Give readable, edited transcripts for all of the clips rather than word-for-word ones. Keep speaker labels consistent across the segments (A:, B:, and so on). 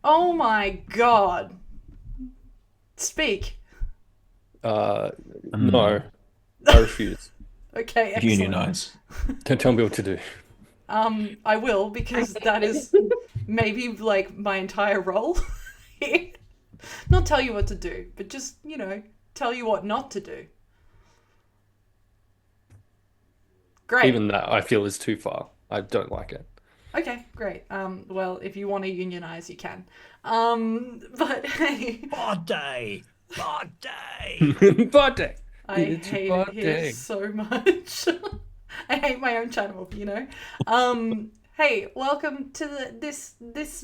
A: Oh my god. Speak.
B: No,
C: Um,
B: I refuse.
A: Okay, excellent.
C: unionize.
B: Don't tell me what to do.
A: I will because that is maybe like my entire role here. Not tell you what to do, but just, tell you what not to do. Great.
B: Even that I feel is too far. I don't like it.
A: Okay, great. Well, if you want to unionize, you can. But hey,
C: Party! Party!
B: Party.
A: I
B: It's a
A: hate it here
B: party.
A: so much. I hate my own channel. Hey, welcome to this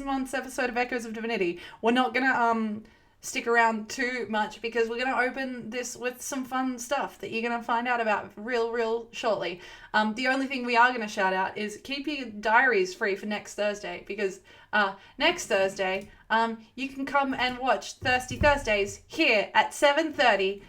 A: month's episode of Echoes of Divinity. We're not gonna stick around too much because we're gonna open this with some fun stuff that you're gonna find out about real shortly. The only thing we are gonna shout out is keep your diaries free for next Thursday because next Thursday you can come and watch Thirsty Thursdays here at 7:30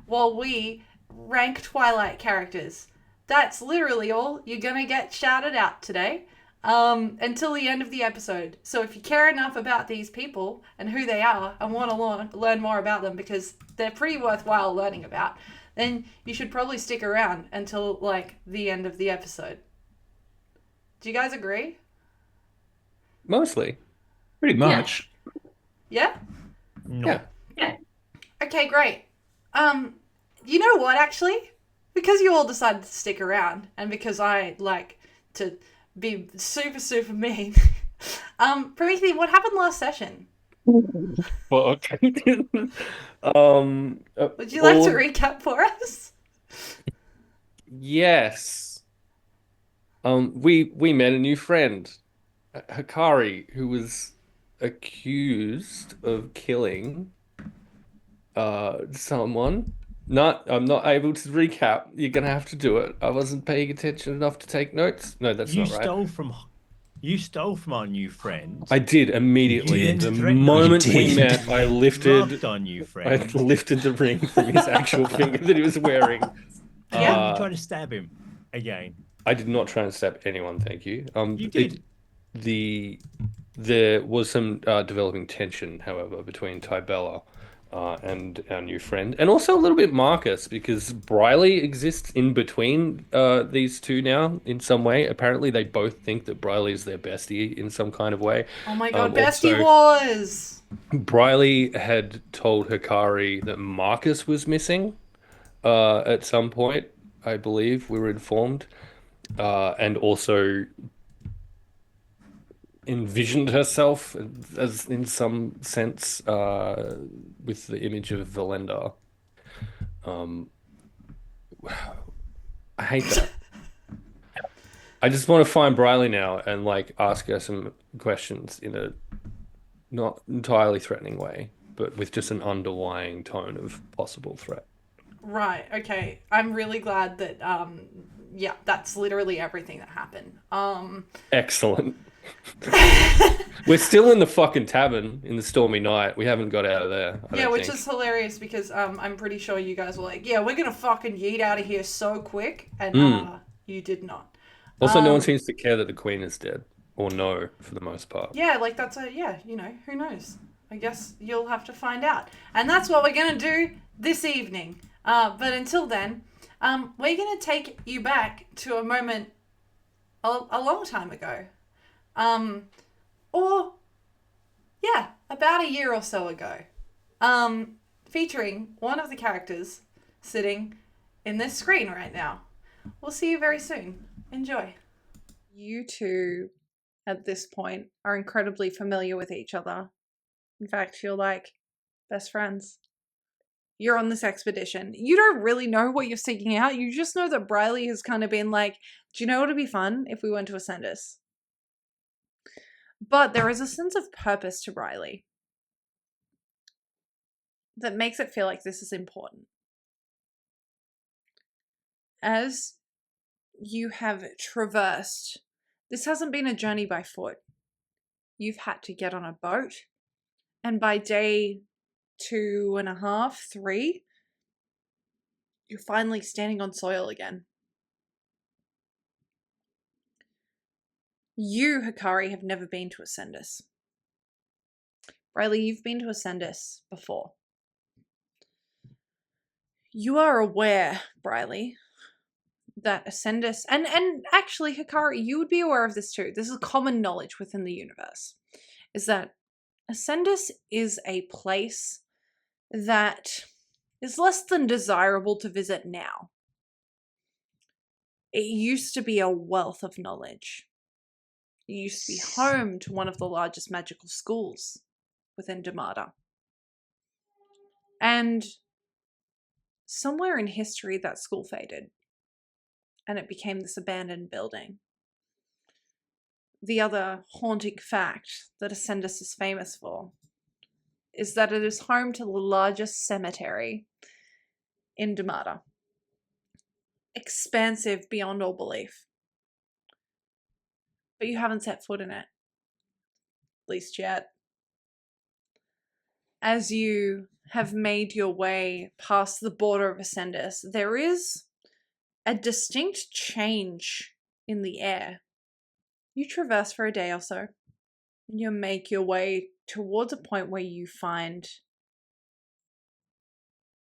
A: while we rank Twilight characters. That's literally all you're gonna get shouted out today until the end of the episode. So if you care enough about these people and who they are and want to learn more about them because they're pretty worthwhile learning about, then you should probably stick around until like the end of the episode. Do you guys agree?
B: Mostly.
C: Pretty
A: Yeah.
C: much.
A: Yeah?
B: Yeah.
C: No.
A: Okay, great. Um, you know what, actually? Because you all decided to stick around, and because I like to be super mean, Prometheus, what happened last session?
B: Fuck.
A: Would you like to
B: All
A: recap for us?
B: yes. We met a new friend, Hakari, who was accused of killing someone. Not, I'm not able to recap. You're gonna have to do it. I wasn't paying attention enough to take notes. No, that's
C: You
B: not right.
C: stole from you stole from our new friend.
B: I did
C: You
B: immediately.
C: then
B: The
C: threatened our
A: You
C: new
B: moment we
C: friend.
A: did.
B: met,
C: You then drugged our new
B: I
C: friend.
B: lifted the ring from his actual finger that he was wearing.
C: And then you
A: Yeah.
B: Uh,
C: tried to stab him again.
B: I did not try and stab anyone, thank you.
C: You did.
B: The there was some developing tension, however, between Tybella and our new friend, and also a little bit Marcus, because Briley exists in between these two now in some way. Apparently, they both think that Briley is their bestie in some kind of way.
A: Oh my god, Bestie
B: Also,
A: Wars!
B: Briley had told Hakari that Marcus was missing at some point, I believe we were informed, and also envisioned herself as in some sense with the image of Velendar. Um, I hate that. I just want to find Briley now and like ask her some questions in a not entirely threatening way, but with just an underlying tone of possible threat.
A: Right, okay. I'm really glad that, yeah, that's literally everything that happened.
B: Excellent. We're still in the fucking tavern in the stormy night. We haven't got out of there, I
A: Yeah,
B: don't
A: which
B: think.
A: is hilarious because I'm pretty sure you guys were like, yeah, we're gonna fucking yeet out of here so quick, and
B: Mm.
A: you did not.
B: Also, no one
A: Um,
B: seems to care that the queen is dead, or no, for the most part.
A: yeah, like that's a yeah, who knows? I guess you'll have to find out, and that's what we're gonna do this evening. But until then, we're gonna take you back to a moment a long time ago, um, or yeah, about a year or so ago. Featuring one of the characters sitting in this screen right now. We'll see you very soon. Enjoy. You two, at this point, are incredibly familiar with each other. In fact, you're like best friends. You're on this expedition. You don't really know what you're seeking out. You just know that Briley has kind of been like, do you know what would be fun if we went to Ascendus? But there is a sense of purpose to Briley that makes it feel like this is important. As you have traversed, this hasn't been a journey by foot. You've had to get on a boat, and by day 2.5, 3, you're finally standing on soil again. You, Hakari, have never been to Ascendus. Riley, you've been to Ascendus before. You are aware, Briley, that Ascendus, and actually, Hakari, you would be aware of this too. This is common knowledge within the universe, is that Ascendus is a place that is less than desirable to visit now. It used to be a wealth of knowledge. It used to be home to one of the largest magical schools within Damada. And somewhere in history, that school faded, and it became this abandoned building. The other haunting fact that Ascendus is famous for is that it is home to the largest cemetery in Damada. Expansive beyond all belief. But you haven't set foot in it. At least yet. As you have made your way past the border of Ascendus, there is a distinct change in the air. You traverse for a day or so, and you make your way towards a point where you find,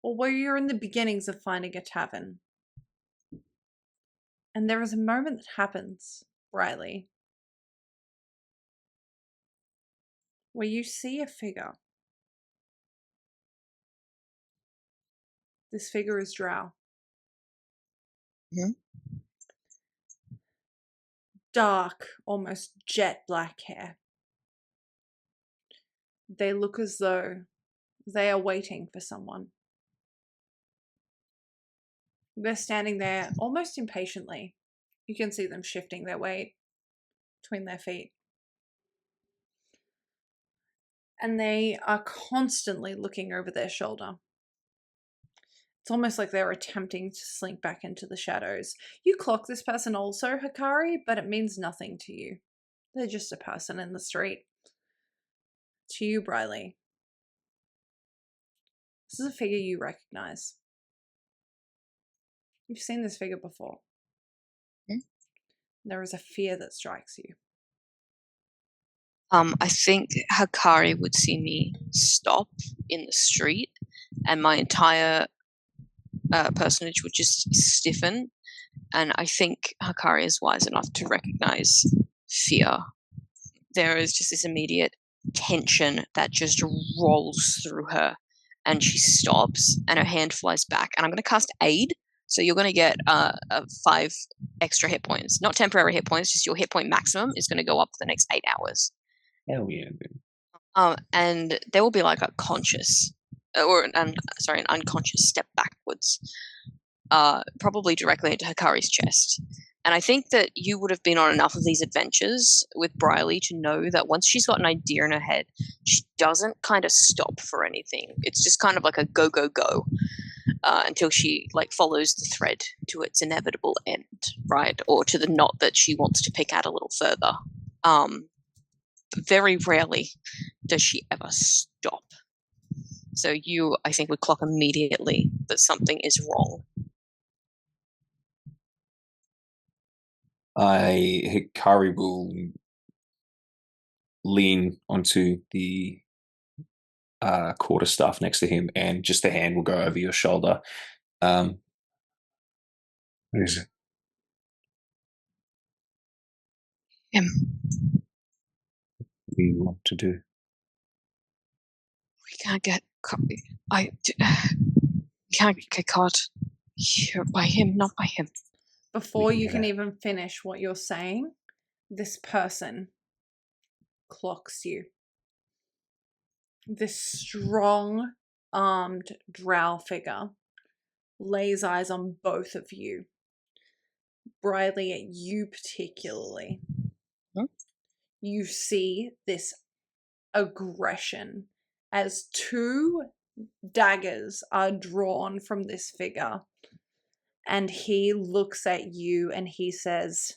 A: or where you're in the beginnings of finding a tavern. And there is a moment that happens, Riley, where you see a figure. This figure is Drow.
D: Mm-hmm.
A: Dark, almost jet black hair. They look as though they are waiting for someone. They're standing there almost impatiently. You can see them shifting their weight between their feet. And they are constantly looking over their shoulder. It's almost like they're attempting to slink back into the shadows. You clock this person also, Hakari, but it means nothing to you. They're just a person in the street. To you, Briley, this is a figure you recognize. You've seen this figure before. There is a fear that strikes you.
D: I think Hakari would see me stop in the street, and my entire personage would just stiffen. And I think Hakari is wise enough to recognize fear. There is just this immediate tension that just rolls through her, and she stops, and her hand flies back. And I'm going to cast Aid. So you're going to get 5 extra hit points. Not temporary hit points, just your hit point maximum is going to go up for the next 8 hours.
B: Hell yeah, dude.
D: And there will be like a conscious, an unconscious step backwards, probably directly into Hakari's chest. And I think that you would have been on enough of these adventures with Briley to know that once she's got an idea in her head, she doesn't kind of stop for anything. It's just kind of like a go, go, go. Until she like follows the thread to its inevitable end, right? Or to the knot that she wants to pick out a little further. Very rarely does she ever stop. So you, I think, would clock immediately that something is wrong.
E: Hakari will lean onto the quarterstaff next to him, and just the hand will go over your shoulder. What is it?
D: Him.
E: What do you want to do?
D: We can't get caught here by him, not by him.
A: Before you can even finish what you're saying, this person clocks you. This strong armed drow figure lays eyes on both of you. Briley, at you particularly. You see this aggression as 2 daggers are drawn from this figure, and he looks at you and he says,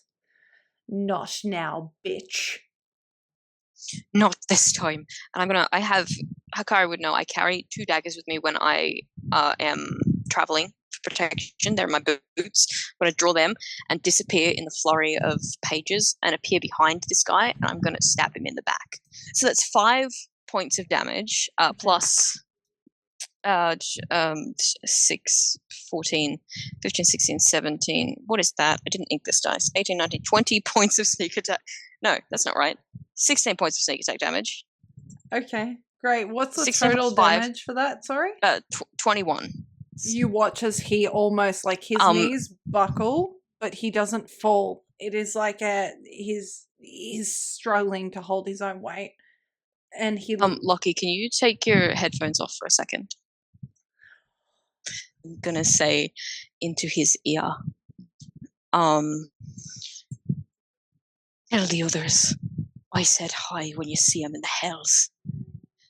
A: "Not now, bitch."
D: Not this time. And Hakari would know I carry 2 daggers with me when I am traveling for protection. They're in my boots. I'm going to draw them and disappear in the flurry of pages and appear behind this guy, and I'm going to stab him in the back. So that's 5 points of damage,
A: Okay.
D: plus 6, 14, 15, 16, 17. What is that? I didn't ink this dice. 18, 19, 20 points of sneak attack. No, that's not right. 16 points of sneak attack damage.
A: Okay, great. What's the
D: 16
A: total
D: plus 5.
A: damage for that? Sorry?
D: 21.
A: You watch as he almost, like, his knees buckle, but he doesn't fall. It is like he's struggling to hold his own weight. And he...
D: Lockie, can you take your headphones off for a second? I'm gonna say into his ear. Tell the others I said hi when you see him in the hells.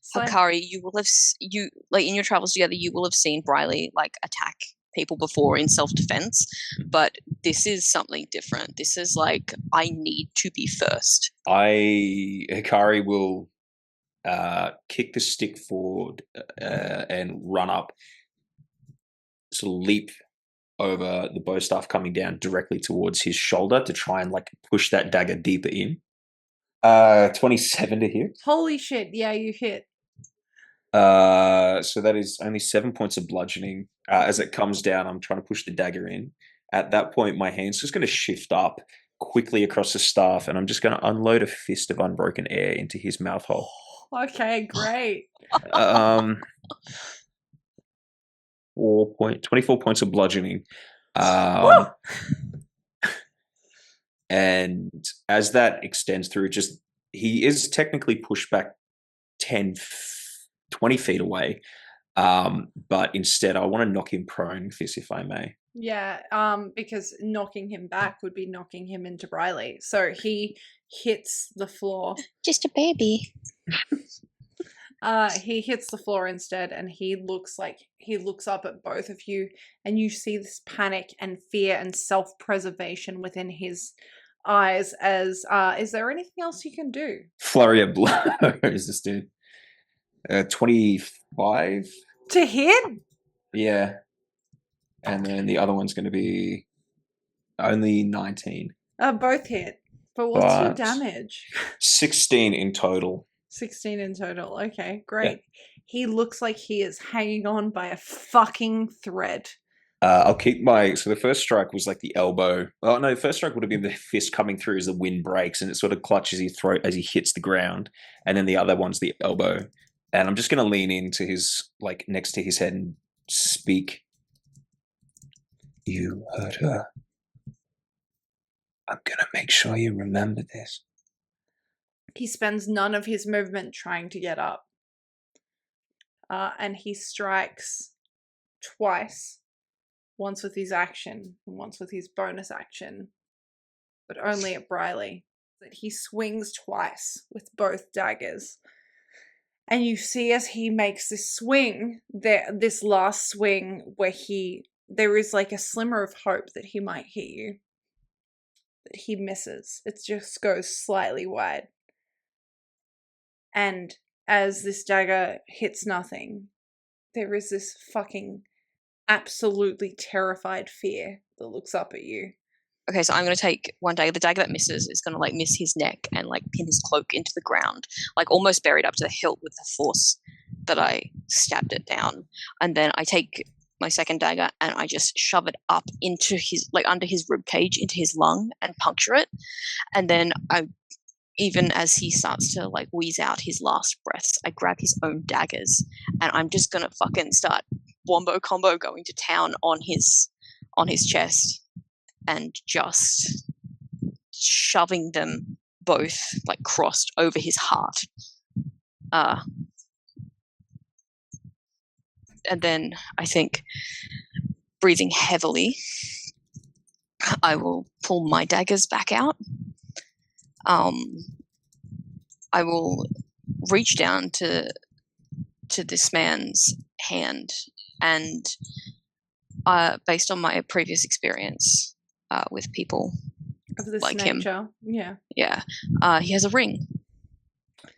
A: So-
D: Hakari, you will have in your travels together, you will have seen Briley like attack people before in self-defense, but this is something different. This is like, I need to be first.
E: Hakari will kick the stick forward and run up, sort of leap over the bow staff coming down directly towards his shoulder to try and like push that dagger deeper in. 27 to hit.
A: Holy shit, yeah, you hit.
E: So that is only 7 points of bludgeoning. As it comes down, I'm trying to push the dagger in. At that point, my hand's just going to shift up quickly across the staff, and I'm just going to unload a fist of unbroken air into his mouth hole.
A: Okay, great.
E: 24 points of bludgeoning. And as that extends through, he is technically pushed back 20 feet away. But instead, I want to knock him prone with this, if I may.
A: Yeah, because knocking him back would be knocking him into Briley. So he hits the floor.
D: Just a baby.
A: He hits the floor instead, and he looks up at both of you, and you see this panic and fear and self-preservation within his eyes. As is there anything else you can do?
E: Flurry of blows, this dude. 25
A: to hit.
E: Yeah, and then the other one's going to be only 19.
A: Both hit. But what's your damage?
E: 16 in total.
A: 16 in total. Okay, great. Yeah. He looks like he is hanging on by a fucking thread.
E: I'll keep so the first strike was like the elbow. Oh no, the first strike would have been the fist coming through as the wind breaks and it sort of clutches his throat as he hits the ground. And then the other one's the elbow. And I'm just going to lean into his, like, next to his head and speak. You hurt her. I'm going to make sure you remember this.
A: He spends none of his movement trying to get up. And he strikes twice. Once with his action and once with his bonus action. But only at Briley. That he swings twice with both daggers. And you see as he makes this swing, this last swing where there is like a slimmer of hope that he might hit you. But he misses. It just goes slightly wide. And as this dagger hits nothing, there is this fucking absolutely terrified fear that looks up at you.
D: Okay, so I'm going to take one dagger. The dagger that misses is going to like miss his neck and like pin his cloak into the ground, like almost buried up to the hilt with the force that I stabbed it down. And then I take my second dagger and I just shove it up into his, like under his rib cage, into his lung and puncture it. And then even as he starts to like wheeze out his last breaths, I grab his own daggers and I'm just going to fucking start wombo combo going to town on his chest. And just shoving them both like crossed over his heart. And then I think breathing heavily, I will pull my daggers back out. I will reach down to this man's hand and based on my previous experience with people
A: of this
D: like
A: nature.
D: Him. Yeah. He has a ring.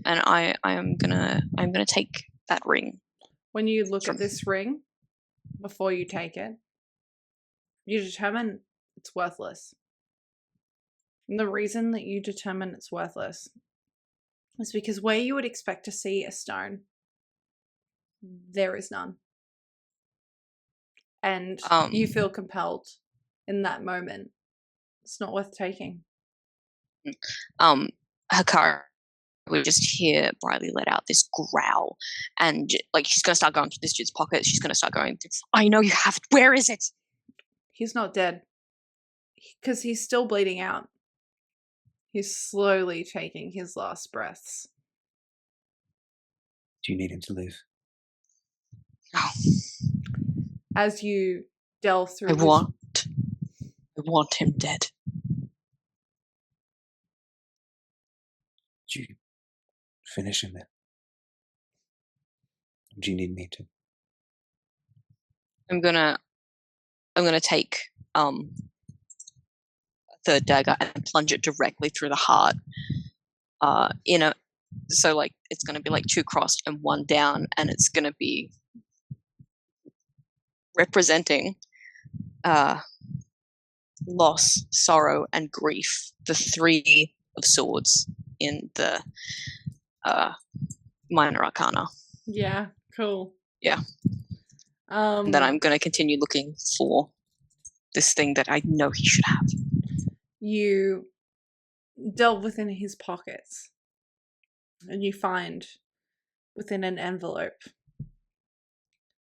D: And I'm gonna take that ring.
A: When you look at this ring, before you take it, you determine it's worthless. And the reason that you determine it's worthless is because where you would expect to see a stone, there is none. And you feel compelled in that moment. It's not worth taking.
D: Hakari would just hear Briley let out this growl, and like she's gonna start going through this dude's pocket. She's gonna start going through. I know you have it. Where is it?
A: He's not dead. Because he's still bleeding out. He's slowly taking his last breaths.
E: Do you need him to live?
D: No.
A: As you delve through
D: I want him dead.
E: Do you finish him then? Do you need me to?
D: I'm gonna take a third dagger and plunge it directly through the heart. So like it's gonna be like 2 crossed and 1 down, and it's gonna be representing loss, sorrow, and grief. The 3 of swords in the minor arcana.
A: Yeah, cool.
D: Yeah. And then I'm gonna continue looking for this thing that I know he should have.
A: You delve within his pockets and you find within an envelope.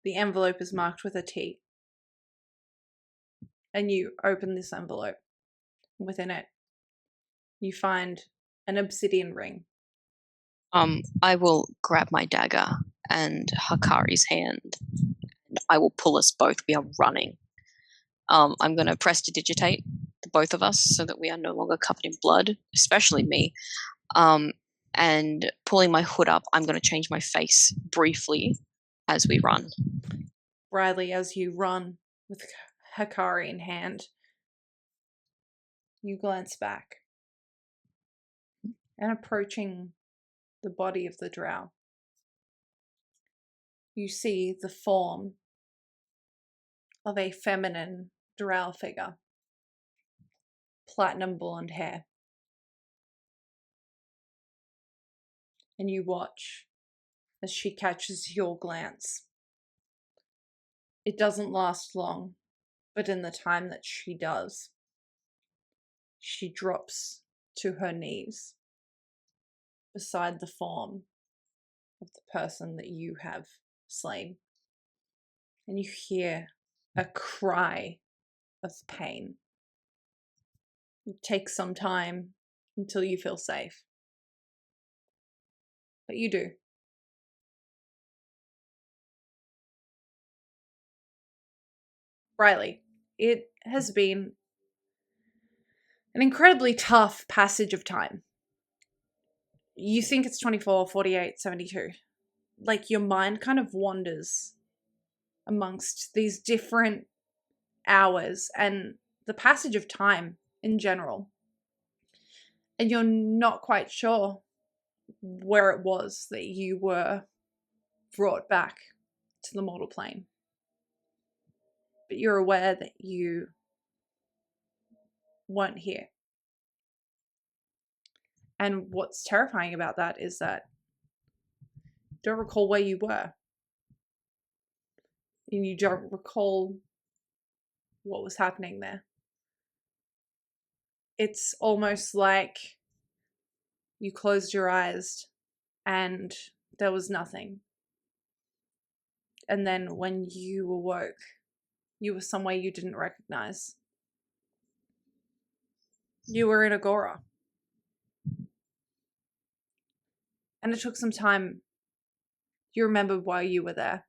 A: The envelope is marked with a T. And you open this envelope. Within it, you find an obsidian ring.
D: I will grab my dagger and Hakari's hand. And I will pull us both. We are running. I'm going to prestidigitate the both of us so that we are no longer covered in blood, especially me. And pulling my hood up, I'm going to change my face briefly as we run.
A: Bradley, as you run with Hakari in hand, you glance back. And approaching the body of the drow, you see the form of a feminine drow figure. Platinum blonde hair. And you watch as she catches your glance. It doesn't last long, but in the time that she does, she drops to her knees beside the form of the person that you have slain. And you hear a cry of pain. It takes some time until you feel safe. But you do. Riley, it has been an incredibly tough passage of time. You think it's 24, 48, 72. Like your mind kind of wanders amongst these different hours and the passage of time in general. And you're not quite sure where it was that you were brought back to the mortal plane. But you're aware that you weren't here. And what's terrifying about that is that you don't recall where you were. And you don't recall what was happening there. It's almost like you closed your eyes and there was nothing. And then when you awoke, you were somewhere you didn't recognize. You were in Agora. And it took some time. You remembered why you were there.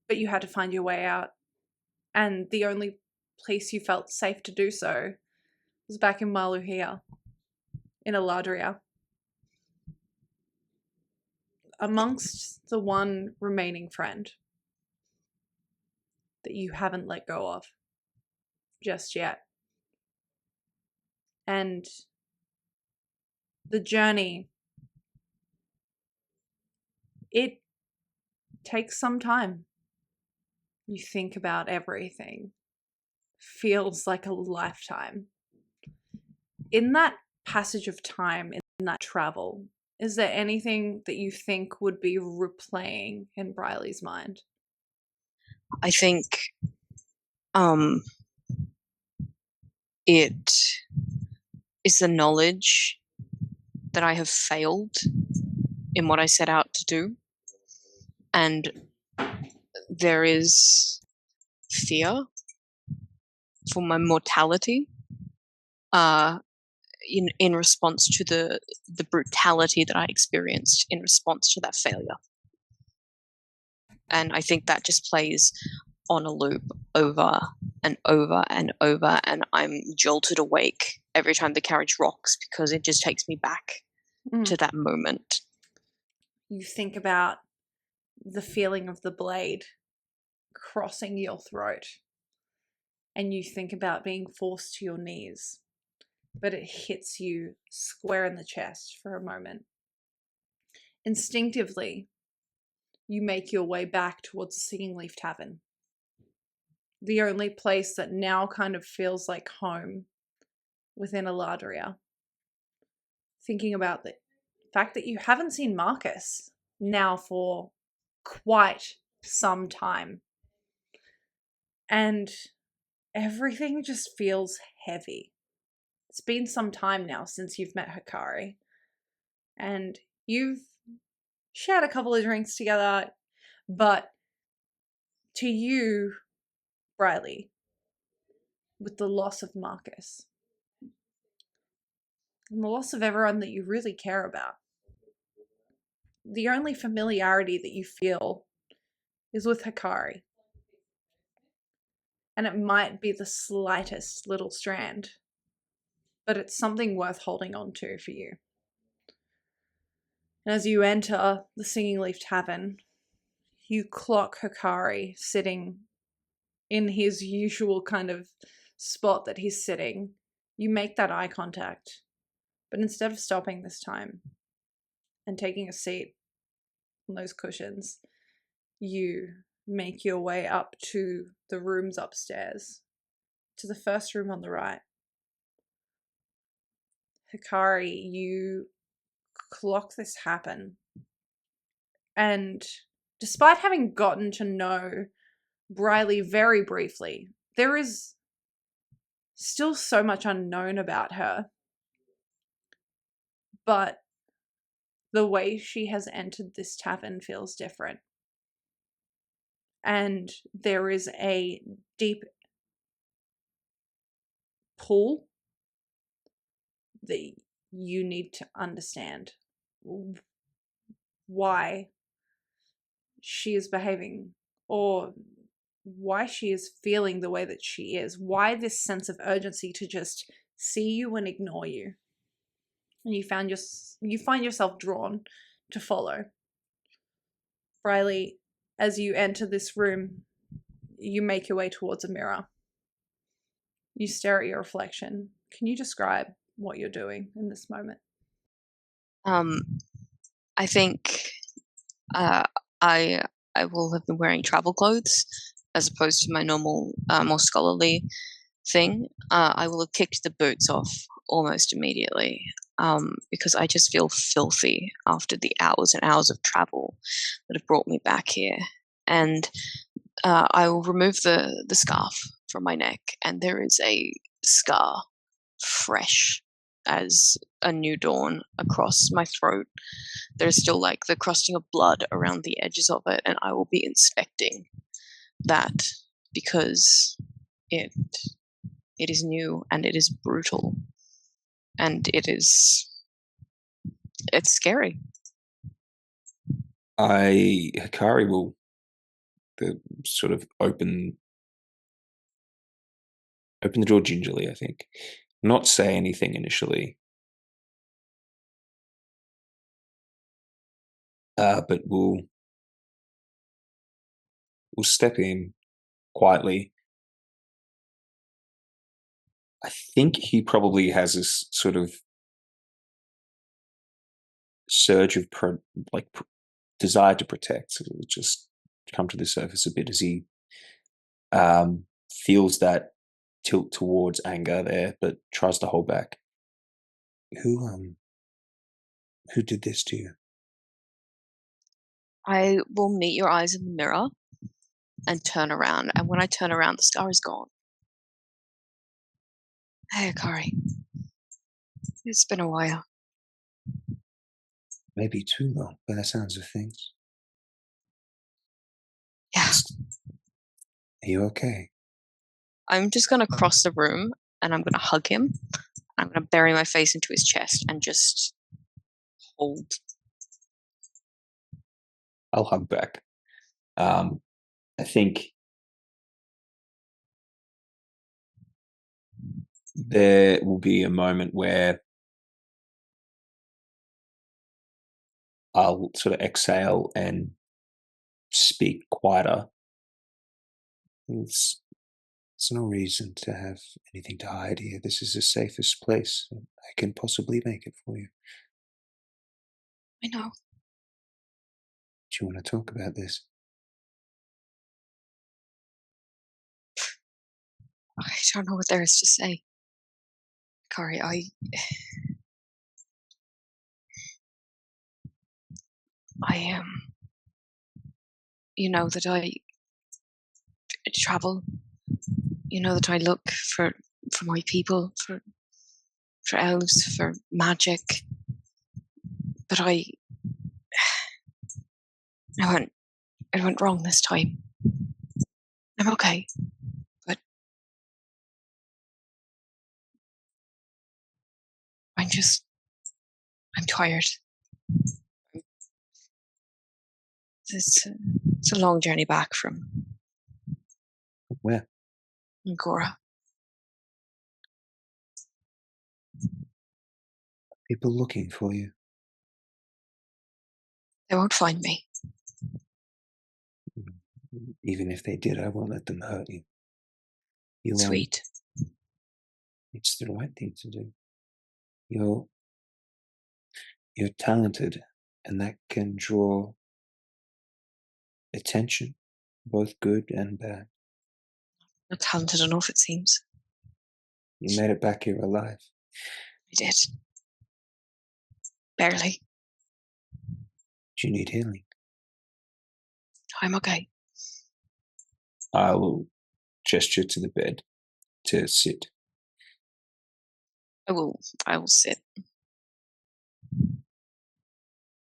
A: But you had to find your way out. And the only place you felt safe to do so was back in Maluhia, in Eladria. Amongst the one remaining friend that you haven't let go of just yet. And the journey, it takes some time. You think about everything. Feels like a lifetime. In that passage of time in that travel, is there anything that you think would be replaying in Briley's mind?
D: I think it is the knowledge that I have failed in what I set out to do, and there is fear for my mortality in response to the brutality that I experienced in response to that failure. And I think that just plays on a loop over and over and over, and I'm jolted awake every time the carriage rocks because it just takes me back to that moment.
A: You think about the feeling of the blade crossing your throat, and you think about being forced to your knees, but it hits you square in the chest for a moment. Instinctively, you make your way back towards the Singing Leaf Tavern, the only place that now kind of feels like home within Eladria. Thinking about the fact that you haven't seen Marcus now for quite some time. And everything just feels heavy. It's been some time now since you've met Hakari. And you've shared a couple of drinks together, but to you, Briley, with the loss of Marcus and the loss of everyone that you really care about, the only familiarity that you feel is with Hakari. And it might be the slightest little strand, but it's something worth holding on to for you. And as you enter the Singing Leaf Tavern, you clock Hakari sitting in his usual kind of spot that he's sitting. You make that eye contact, but instead of stopping this time and taking a seat on those cushions, you make your way up to the rooms upstairs, to the first room on the right. Hakari, you clock this happen, and despite having gotten to know Briley very briefly, there is still so much unknown about her. But the way she has entered this tavern feels different. And there is a deep pull that you need to understand why she is behaving, or why she is feeling the way that she is, why this sense of urgency to just see you and ignore you. And you find yourself drawn to follow. Briley, as you enter this room, you make your way towards a mirror. You stare at your reflection. Can you describe what you're doing in this moment?
D: I think I will have been wearing travel clothes as opposed to my normal, more scholarly thing. I will have kicked the boots off almost immediately because I just feel filthy after the hours and hours of travel that have brought me back here. And I will remove the scarf from my neck, and there is a scar, fresh as a new dawn, across my throat. There's still like the crusting of blood around the edges of it, and I will be inspecting that because it is new and it is brutal and it's scary.
E: Hakari will sort of open the door gingerly, I think. Not say anything initially. But we'll step in quietly. I think he probably has this sort of surge of desire to protect. So it'll just come to the surface a bit as he feels that tilt towards anger there, but tries to hold back.
F: Who did this to you?
D: I will meet your eyes in the mirror and turn around. And when I turn around, the scar is gone. Hey, Hakari. It's been a while.
F: Maybe too long, by the sounds of things.
D: Yeah.
F: Are you okay?
D: I'm just going to cross the room and I'm going to hug him. I'm going to bury my face into his chest and just hold.
E: I'll hug back. I think there will be a moment where I'll sort of exhale and speak quieter.
F: It's no reason to have anything to hide here. This is the safest place I can possibly make it for you.
D: I know.
F: Do you want to talk about this?
D: I don't know what there is to say. Hakari, I am. You know that I travel. You know that I look for my people, for elves, for magic. But it went wrong this time. I'm okay, but I'm tired. It's a long journey back from
F: Where?
D: Angora.
F: People looking for you.
D: They won't find me.
F: Even if they did, I won't let them hurt you.
D: Sweet.
F: It's the right thing to do. You're talented, and that can draw attention, both good and bad.
D: Not talented enough, it seems.
F: You made it back here alive.
D: I did. Barely.
F: Do you need healing?
D: I'm okay.
E: I will gesture to the bed to sit.
D: I will sit.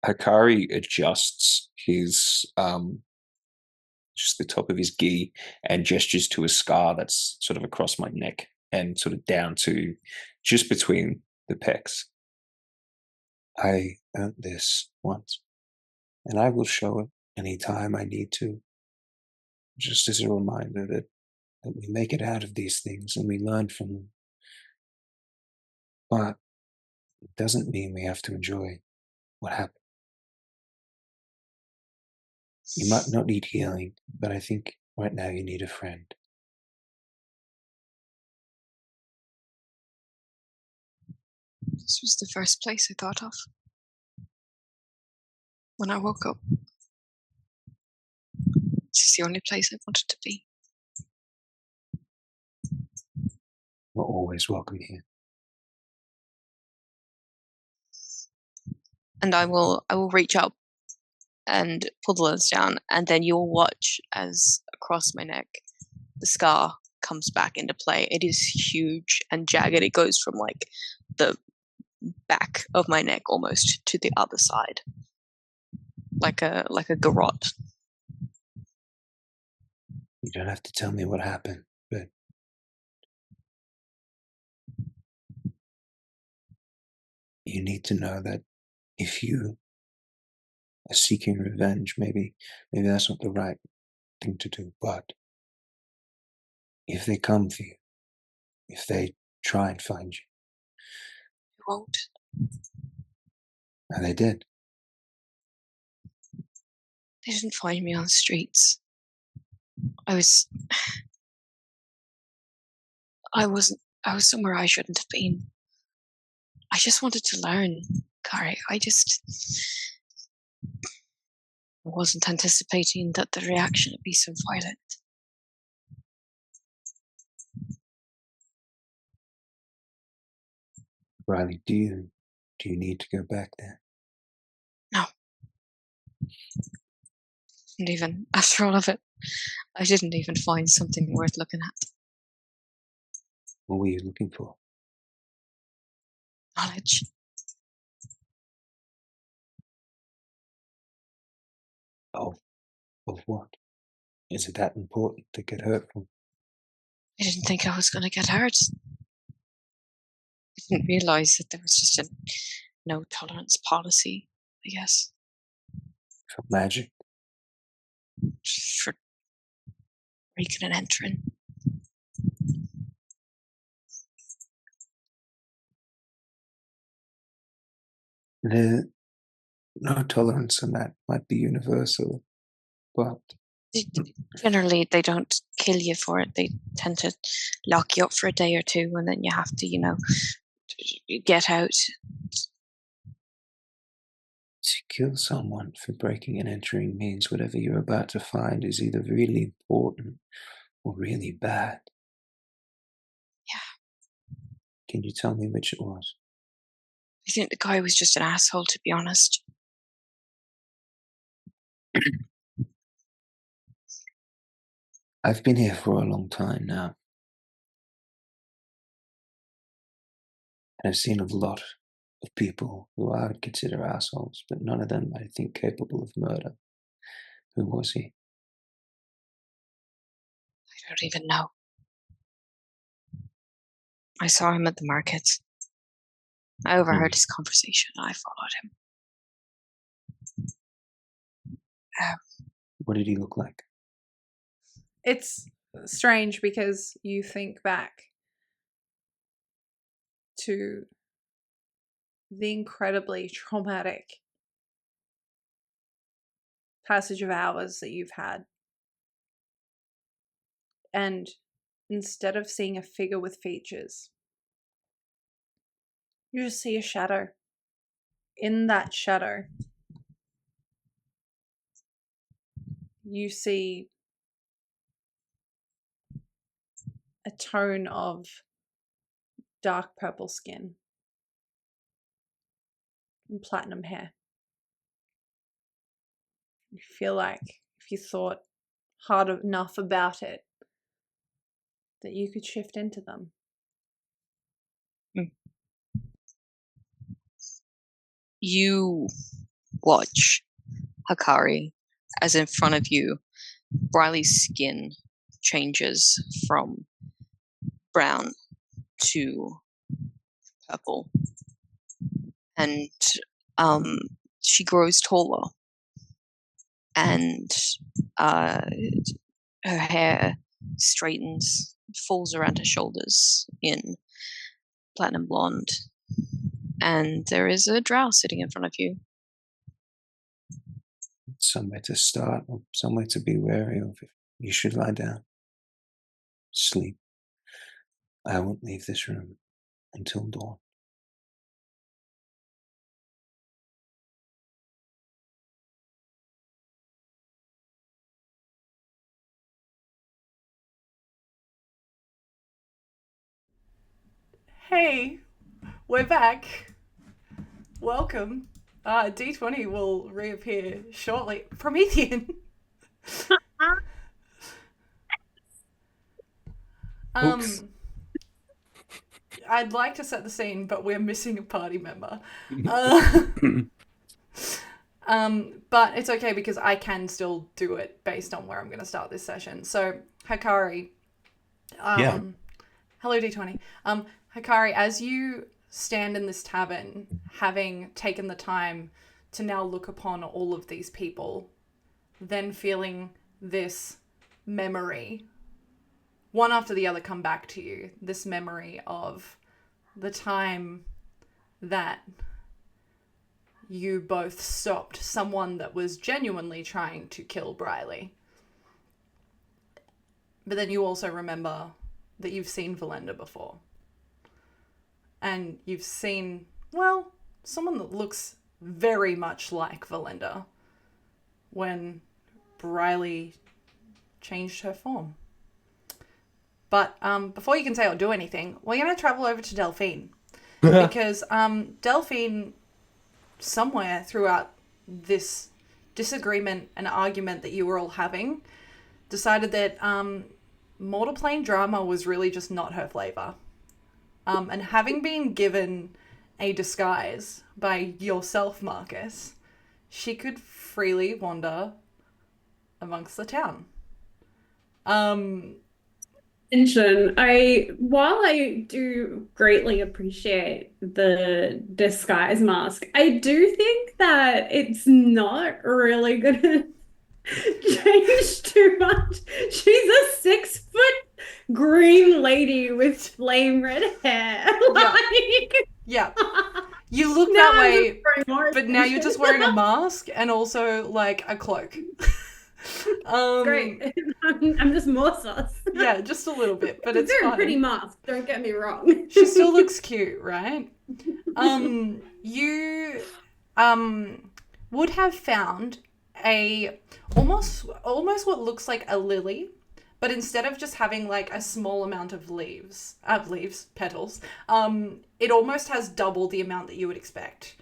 E: Hakari adjusts his just the top of his gi and gestures to a scar that's sort of across my neck and sort of down to just between the pecs.
F: I earned this once, and I will show it any time I need to. Just as a reminder that we make it out of these things and we learn from them. But it doesn't mean we have to enjoy what happened. You might not need healing, but I think right now you need a friend.
D: This was the first place I thought of when I woke up. This is the only place I wanted to be.
F: We're always welcome here.
D: And I will reach up and pull the lens down, and then you'll watch as across my neck the scar comes back into play. It is huge and jagged. It goes from like the back of my neck almost to the other side, like a garrote.
F: You don't have to tell me what happened, but you need to know that if you are seeking revenge, maybe that's not the right thing to do, but if they come for you, if they try and find you.
D: You won't.
F: And they did.
D: They didn't find me on the streets. I was somewhere I shouldn't have been. I just wanted to learn, Kari. I wasn't anticipating that the reaction would be so violent.
F: Riley, do you Do you need to go back there?
D: No. And even after all of it, I didn't even find something worth looking at.
F: What were you looking for?
D: Knowledge.
F: Of what? Is it that important to get hurt from?
D: I didn't think I was going to get hurt. I didn't realize that there was just a no tolerance policy, I guess,
F: For magic?
D: for breaking and entering.
F: The no tolerance on that might be universal, but
D: Generally, they don't kill you for it. They tend to lock you up for a day or two, and then you have to, get out.
F: to kill someone for breaking and entering means whatever you're about to find is either really important or really bad.
D: Yeah.
F: Can you tell me which it was?
D: I think the guy was just an asshole, to be honest.
F: I've been here for a long time now. And I've seen a lot of people who I would consider assholes, but none of them I think capable of murder. Who was he?
D: I don't even know. I saw him at the market. I overheard his conversation and I followed him.
F: What did he look like?
A: It's strange because you think back to the incredibly traumatic passage of hours that you've had. And instead of seeing a figure with features, you just see a shadow. In that shadow, you see a tone of dark purple skin and platinum hair. You feel like if you thought hard enough about it, that you could shift into them.
D: You watch Hakari as in front of you, Briley's skin changes from brown to purple. And she grows taller. And her hair straightens, falls around her shoulders in platinum blonde. And there is a drow sitting in front of you.
F: Somewhere to start, or somewhere to be wary of. You should lie down. Sleep. I won't leave this room until dawn.
A: Hey, we're back. Welcome. Deetwenty will reappear shortly. Promethean.
B: Oops.
A: I'd like to set the scene, but we're missing a party member. But it's okay because I can still do it based on where I'm going to start this session. So, Hakari.
F: Yeah.
A: Hello, D20. Hakari, as you stand in this tavern, having taken the time to now look upon all of these people, then feeling this memory, one after the other, come back to you. This memory of the time that you both stopped someone that was genuinely trying to kill Briley. But then you also remember that you've seen Velendar before. And you've seen, well, someone that looks very much like Velendar when Briley changed her form. But before you can say or do anything, we're going to travel over to Delphine. because Delphine, somewhere throughout this disagreement and argument that you were all having, decided that mortal plane drama was really just not her flavor. And having been given a disguise by yourself, Marcus, she could freely wander amongst the town.
G: While I do greatly appreciate the disguise mask, I do think that it's not really gonna change too much. She's a 6-foot green lady with flame red hair.
A: Yeah. You look
G: Now
A: that
G: I'm
A: way,
G: just wearing more
A: but now you're just wearing a
G: attention.
A: mask and also like a cloak.
G: Great. I'm just more sus.
A: Yeah, just a little bit, but
G: It's
A: it's
G: a very
A: fine.
G: pretty mask, don't get me wrong.
A: She still looks cute, right? You would have found a almost what looks like a lily, but instead of just having like a small amount of petals, it almost has double the amount that you would expect.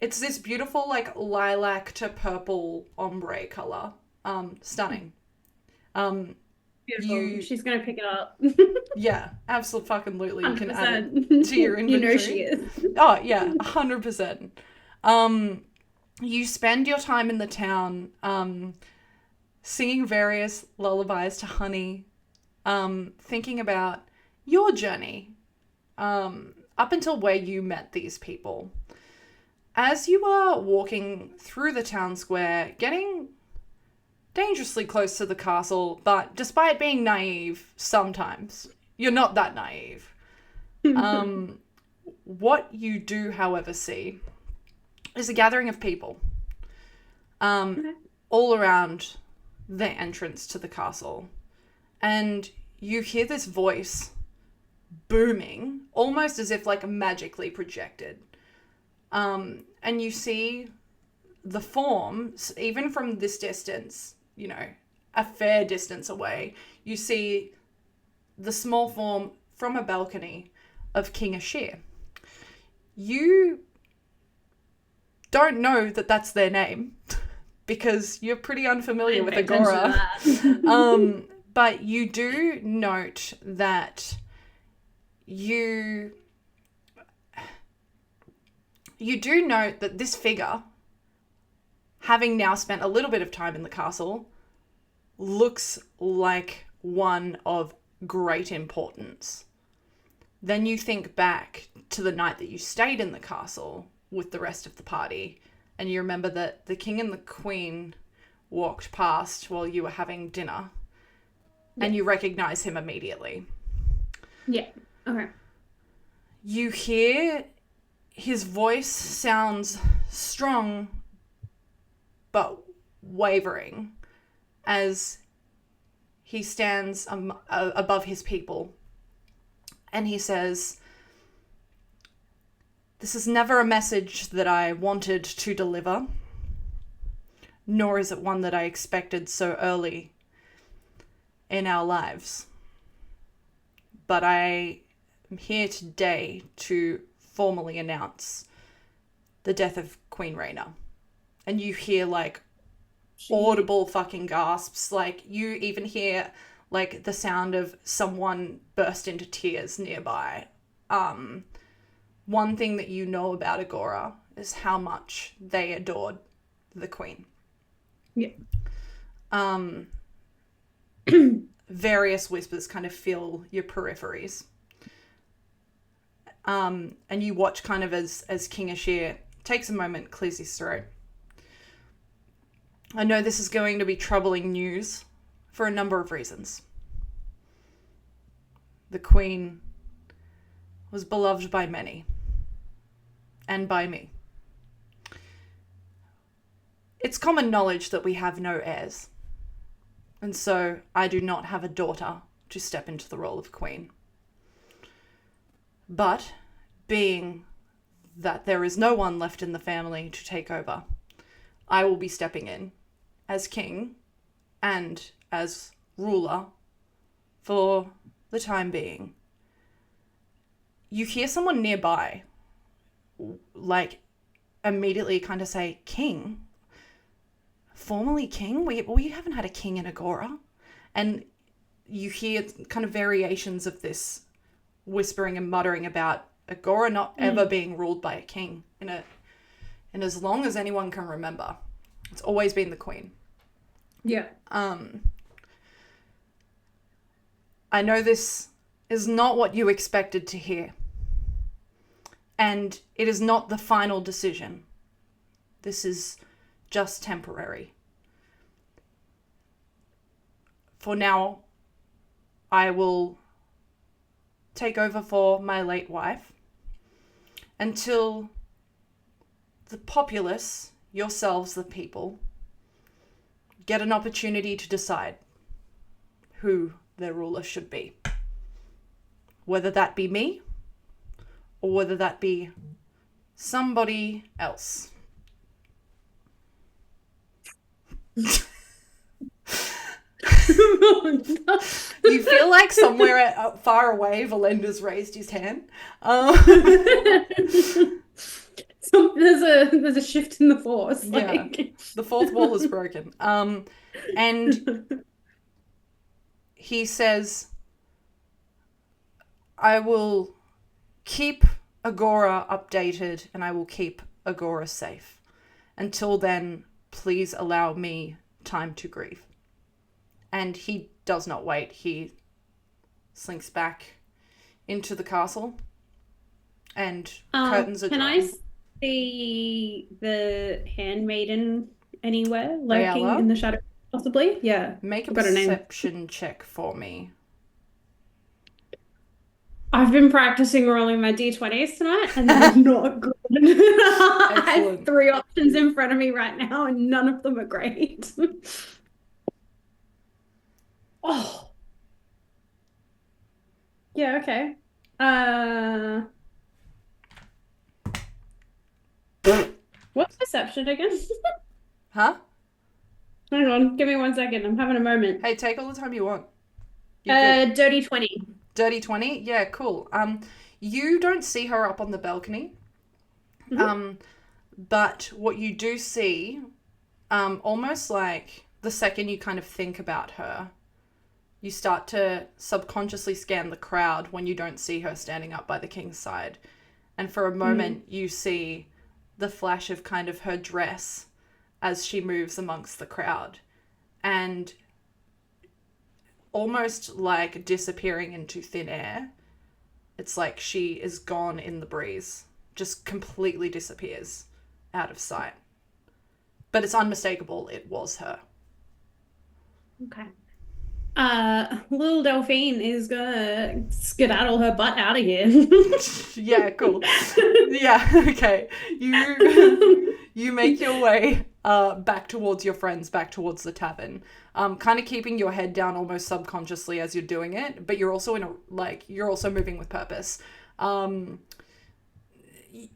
A: It's this beautiful like lilac to purple ombre color. Stunning.
G: Beautiful. She's gonna pick it up.
A: Yeah, absolutely. You can add
G: 100%.
A: it to your inventory.
G: You know she is.
A: Oh, yeah, 100%. You spend your time in the town singing various lullabies to Honey, thinking about your journey up until where you met these people. As you are walking through the town square, getting dangerously close to the castle, but despite being naive sometimes, you're not that naive. What you do, however, see is a gathering of people all around the entrance to the castle. And you hear this voice booming, almost as if like magically projected. And you see the form, even from this distance, you know, a fair distance away, you see the small form from a balcony of King Ashir. You don't know that that's their name because you're pretty unfamiliar with Agora. But you do note that this figure, having now spent a little bit of time in the castle, looks like one of great importance. Then you think back to the night that you stayed in the castle with the rest of the party, and you remember that the king and the queen walked past while you were having dinner, and you recognize him immediately.
G: Yeah, okay.
A: You hear his voice sounds strong but wavering as he stands above his people, and he says, "This is never a message that I wanted to deliver, nor is it one that I expected so early in our lives. But I am here today to formally announce the death of Queen Rhaena." And you hear like audible fucking gasps. Like you even hear like the sound of someone burst into tears nearby. One thing that you know about Agora is how much they adored the queen.
G: Yeah.
A: Various whispers kind of fill your peripheries. And you watch kind of as King Ashir takes a moment, clears his throat. "I know this is going to be troubling news for a number of reasons. The Queen was beloved by many, and by me. It's common knowledge that we have no heirs, and so I do not have a daughter to step into the role of Queen. But, being that there is no one left in the family to take over, I will be stepping in as king and as ruler for the time being. you hear someone nearby, like, immediately kind of say, "King? Formerly king? We haven't had a king in Agora." And you hear kind of variations of this whispering and muttering about Agora not ever being ruled by a king in as long as anyone can remember. It's always been the queen.
G: Yeah.
A: I know this is not what you expected to hear. And it is not the final decision. This is just temporary. For now, I will take over for my late wife until the populace, yourselves the people, get an opportunity to decide who their ruler should be. Whether that be me, or whether that be somebody else. You feel like somewhere far away, Velendars raised his hand.
G: So there's a shift in the force.
A: Yeah.
G: Like.
A: The fourth wall is broken. And he says, I will keep Agora updated and I will keep Agora safe. Until then, please allow me time to grieve. And he does not wait. He slinks back into the castle and curtains are
G: Can
A: drawn.
G: I see the handmaiden anywhere lurking
A: Rayella?
G: in the shadow? Possibly, yeah.
A: Make a
G: I've got her name.
A: perception check for me.
G: I've been practicing rolling my d20s tonight, and they're not good. I have
A: Excellent.
G: 3 options in front of me right now, and none of them are great. Oh. Yeah, okay. What's perception again?
A: Huh?
G: Hang on, give me 1 second. I'm having a moment.
A: Hey, take all the time you want. You're good.
G: Dirty 20.
A: Dirty 20? Yeah, cool. You don't see her up on the balcony. But what you do see, almost like the second you kind of think about her, you start to subconsciously scan the crowd when you don't see her standing up by the king's side. And for a moment, you see the flash of kind of her dress as she moves amongst the crowd. And almost like disappearing into thin air, it's like she is gone in the breeze. Just completely disappears out of sight. But it's unmistakable, it was her.
G: Okay. Little Delphine is gonna skedaddle her butt out of here.
A: Yeah, cool. Yeah, okay. You make your way back towards your friends, back towards the tavern. Kind of keeping your head down almost subconsciously as you're doing it, but you're also you're also moving with purpose.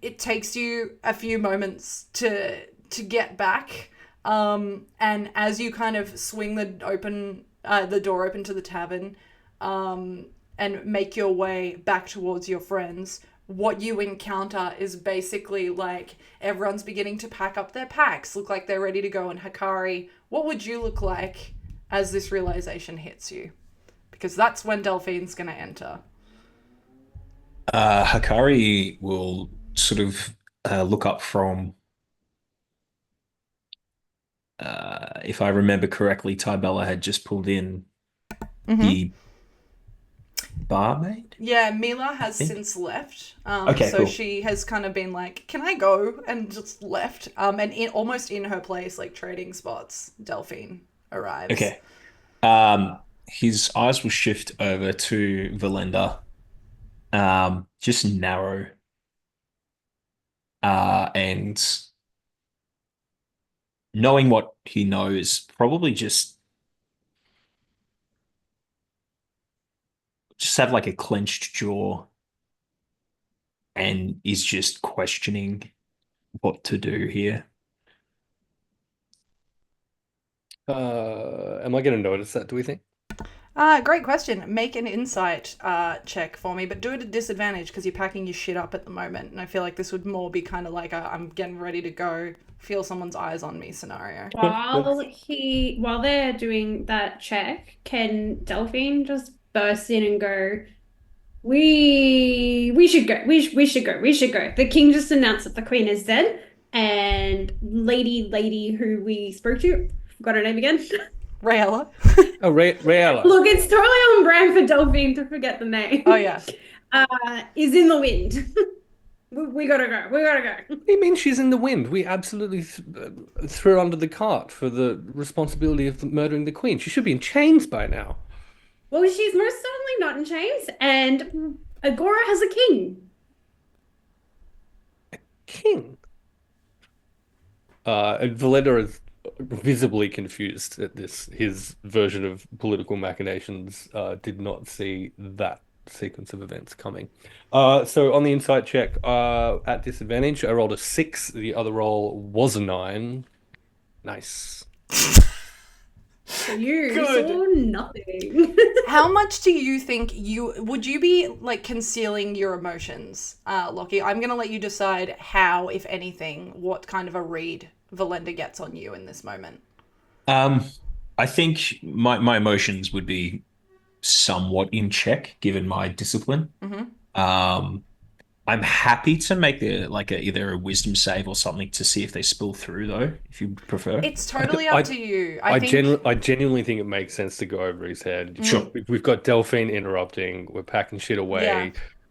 A: It takes you a few moments to get back. And as you kind of swing the door open to the tavern, and make your way back towards your friends, what you encounter is basically like everyone's beginning to pack up their packs, look like they're ready to go. And Hakari, what would you look like as this realization hits you? Because that's when Delphine's going to enter.
E: Hakari will sort of look up from, if I remember correctly, Tybella had just pulled in the barmaid.
A: Yeah, Mila has
E: think.
A: since left.
E: Okay,
A: so
E: cool.
A: she has kind of been like, "Can I go?" and just left. And almost in her place, like trading spots, Delphine arrives.
E: Okay. His eyes will shift over to Velendar. Just narrow. And knowing what he knows, probably just have like a clenched jaw and is just questioning what to do here.
B: Am I going to notice that, do we think?
A: Great question. Make an insight check for me, but do it at disadvantage because you're packing your shit up at the moment. And I feel like this would more be kind of like a I'm getting ready to go, feel someone's eyes on me scenario.
G: While they're doing that check, can Delphine just burst in and go, we should go. We should go. We should go. The king just announced that the queen is dead, and lady who we spoke to, forgot her name again.
A: Rayella.
B: Oh, Rayella.
G: Look, it's totally on brand for Delphine to forget the name.
A: Oh, yeah.
G: Is in the wind. We gotta go. We gotta go.
B: What do you mean she's in the wind? We absolutely threw her under the cart for the responsibility of murdering the queen. She should be in chains by now.
G: Well, she's most certainly not in chains, and Agora has a king.
B: King? And Velendar is visibly confused at this. His version of political machinations did not see that sequence of events coming. So on the insight check, at disadvantage, I rolled a 6. The other roll was a 9. Nice.
G: You
A: Good.
G: saw nothing.
A: How much do you think would you be like concealing your emotions, Lockie? I'm gonna let you decide how, if anything, what kind of a read Velendar gets on you in this moment.
E: I think my emotions would be somewhat in check given my discipline.
A: Mm-hmm.
E: I'm happy to make either a wisdom save or something to see if they spill through, though, if you prefer.
A: It's totally up to you. I
B: genuinely think it makes sense to go over his head.
E: Sure.
B: We've got Delphine interrupting. We're packing shit away.
A: Yeah.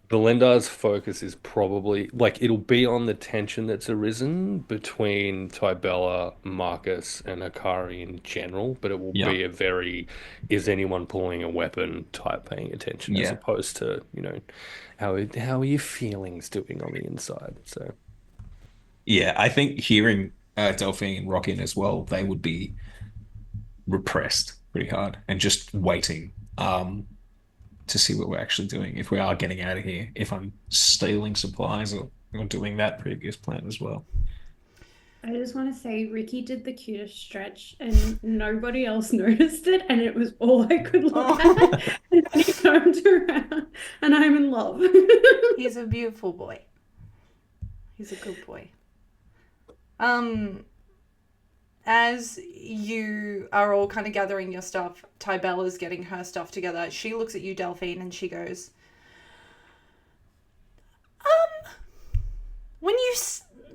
B: Velendar's focus is probably it'll be on the tension that's arisen between Tybella, Marcus, and Hakari in general, but it will be a very is anyone pulling a weapon type paying attention as opposed to, how are your feelings doing on the inside? So
E: yeah, I think hearing Delphine rock in as well, they would be repressed pretty hard and just waiting to see what we're actually doing, if we are getting out of here, if I'm stealing supplies or doing that previous plan as well.
G: I just want to say Ricky did the cutest stretch and nobody else noticed it, and it was all I could look at. And then he turned around and I'm in love.
A: He's a beautiful boy. He's a good boy. As you are all kind of gathering your stuff, Tybella's getting her stuff together. She looks at you, Delphine, and she goes, when you,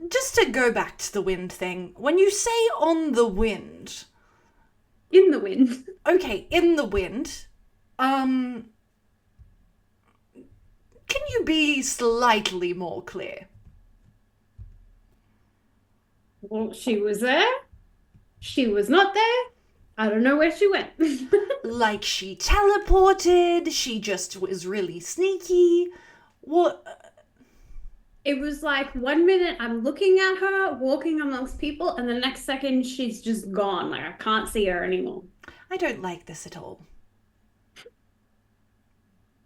A: just to go back to the wind thing, when you say on the wind.
G: In the wind.
A: Okay, in the wind. Can you be slightly more clear?
G: Well, she was there. She was not there. I don't know where she went.
A: Like she teleported, she just was really sneaky. What?
G: It was like 1 minute I'm looking at her, walking amongst people, and the next second she's just gone. Like I can't see her anymore.
A: I don't like this at all.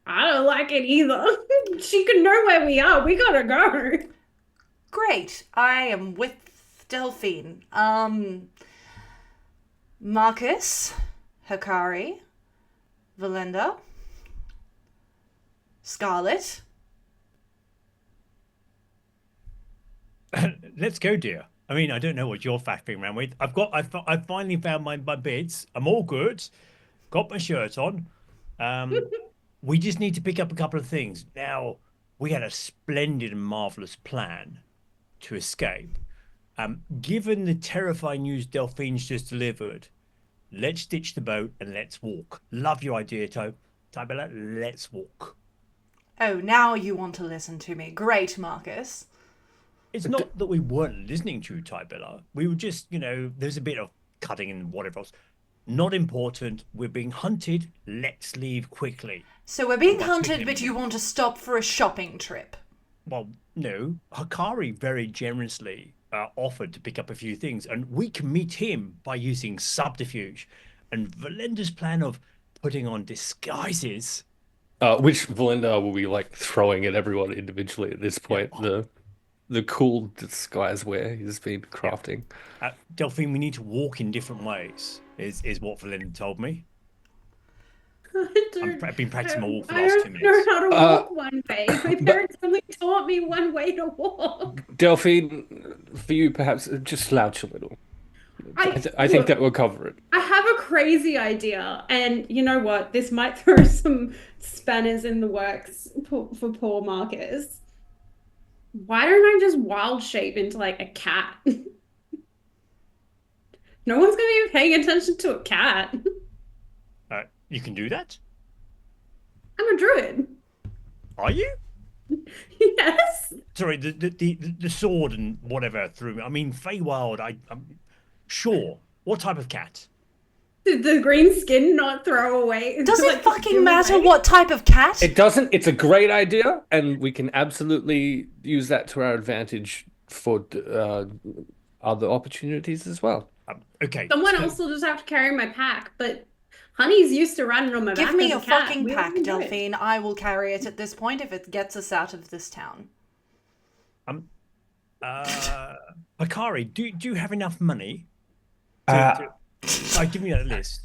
G: I don't like it either. She could know where we are. We gotta go.
A: Great. I am with Delphine. Marcus, Hakari, Velendar, Scarlet.
C: Let's go, dear. I mean, I don't know what you're faffing around with. I've finally found my bits. I'm all good. Got my shirt on. We just need to pick up a couple of things. Now, we had a splendid and marvelous plan to escape. Given the terrifying news Delphine's just delivered, let's ditch the boat and let's walk. Love your idea, Tybella. Let's walk.
A: Oh, now you want to listen to me. Great, Marcus.
C: It's not that we weren't listening to you, Tybella. We were just, there's a bit of cutting and whatever else. Not important. We're being hunted. Let's leave quickly.
A: So we're being hunted, but you want to stop for a shopping trip?
C: Well, no. Hakari very generously offered to pick up a few things, and we can meet him by using subterfuge. And Velendar's plan of putting on disguises,
B: which Velendar will be throwing at everyone individually at this point. The cool disguise wear he's been crafting.
C: Delphine, we need to walk in different ways, is what Velendar told me. I've been practicing my walk for the
G: I
C: last
G: don't
C: 2
G: know
C: minutes.
G: how to walk one way. My
B: but-
G: parents only taught me one way to walk.
B: Delphine, for you, perhaps just slouch a little. I think that will cover it.
G: I have a crazy idea, and you know what? This might throw some spanners in the works for poor Marcus. Why don't I just wild shape into like a cat? No one's gonna be paying attention to a cat.
C: You can do that?
G: I'm a druid.
C: Are you?
G: Yes.
C: Sorry, the sword and whatever threw me. I mean, Feywild. I'm sure. What type of cat?
G: Did the green skin not throw away?
A: Does it
G: like,
A: fucking
G: give
A: matter
G: away?
A: what type of cat?
B: It doesn't. It's a great idea, and we can absolutely use that to our advantage for other opportunities as well.
C: Okay.
G: Someone
C: so-
G: else will just have to carry my pack, but Honey's used to running on my back.
A: Give me
G: as
A: your
G: a cat.
A: fucking
G: We
A: pack,
G: can do it.
A: Delphine. I will carry it at this point if it gets us out of this town.
C: Hakari, do you have enough money?
F: Uh,
C: Give me that list.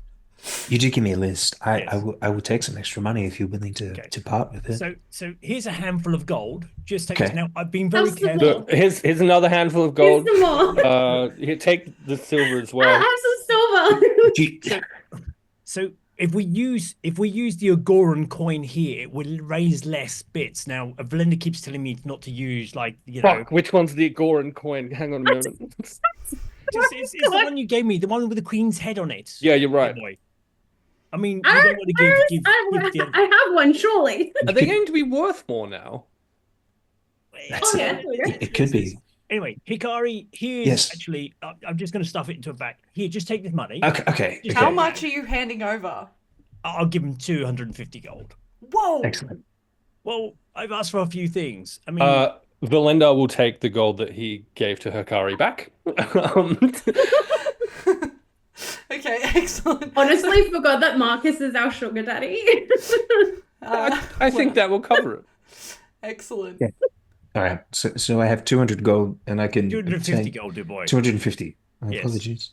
F: You do give me a list. I
C: Yes.
F: will take some extra money if you're willing to
C: Okay.
F: to part with it.
C: So here's a handful of gold. Just take
F: Okay.
C: this now. I've been very
G: How's the
C: careful.
G: gold?
B: Look, here's another handful of
G: Here's
B: gold.
G: some more.
B: Here, take the silver as
G: I
B: well.
G: have some silver.
F: Gee,
C: So if we use the Agoran coin here, it will raise less bits. Now, Velendar keeps telling me not to use
B: Fuck, which one's the Agoran coin? Hang on a moment.
C: it's the one you gave me, the one with the queen's head on it.
B: Yeah, you're right.
C: Boy. I mean, you
G: I
C: don't want to give the
G: I have one, surely.
B: Are they going to be worth more now?
F: That's
G: Oh, yeah.
F: it could be.
C: Anyway, Hikari, here's
F: Yes.
C: actually, I'm just going to stuff it into a bag. Here, just take this money.
F: Okay.
C: Just
A: How
C: Okay.
A: much are you handing over?
C: I'll give him 250 gold.
A: Whoa!
F: Excellent.
C: Well, I've asked for a few things. I mean,
B: Velendar will take the gold that he gave to Hakari back.
A: Okay, excellent.
G: Honestly, forgot that Marcus is our sugar daddy.
B: I think that will cover it.
A: Excellent.
F: Yeah. All right. So I have 200 gold, and I can
C: 250
F: obtain
C: gold, dear boy.
F: 250.
C: Yes.
F: Apologies.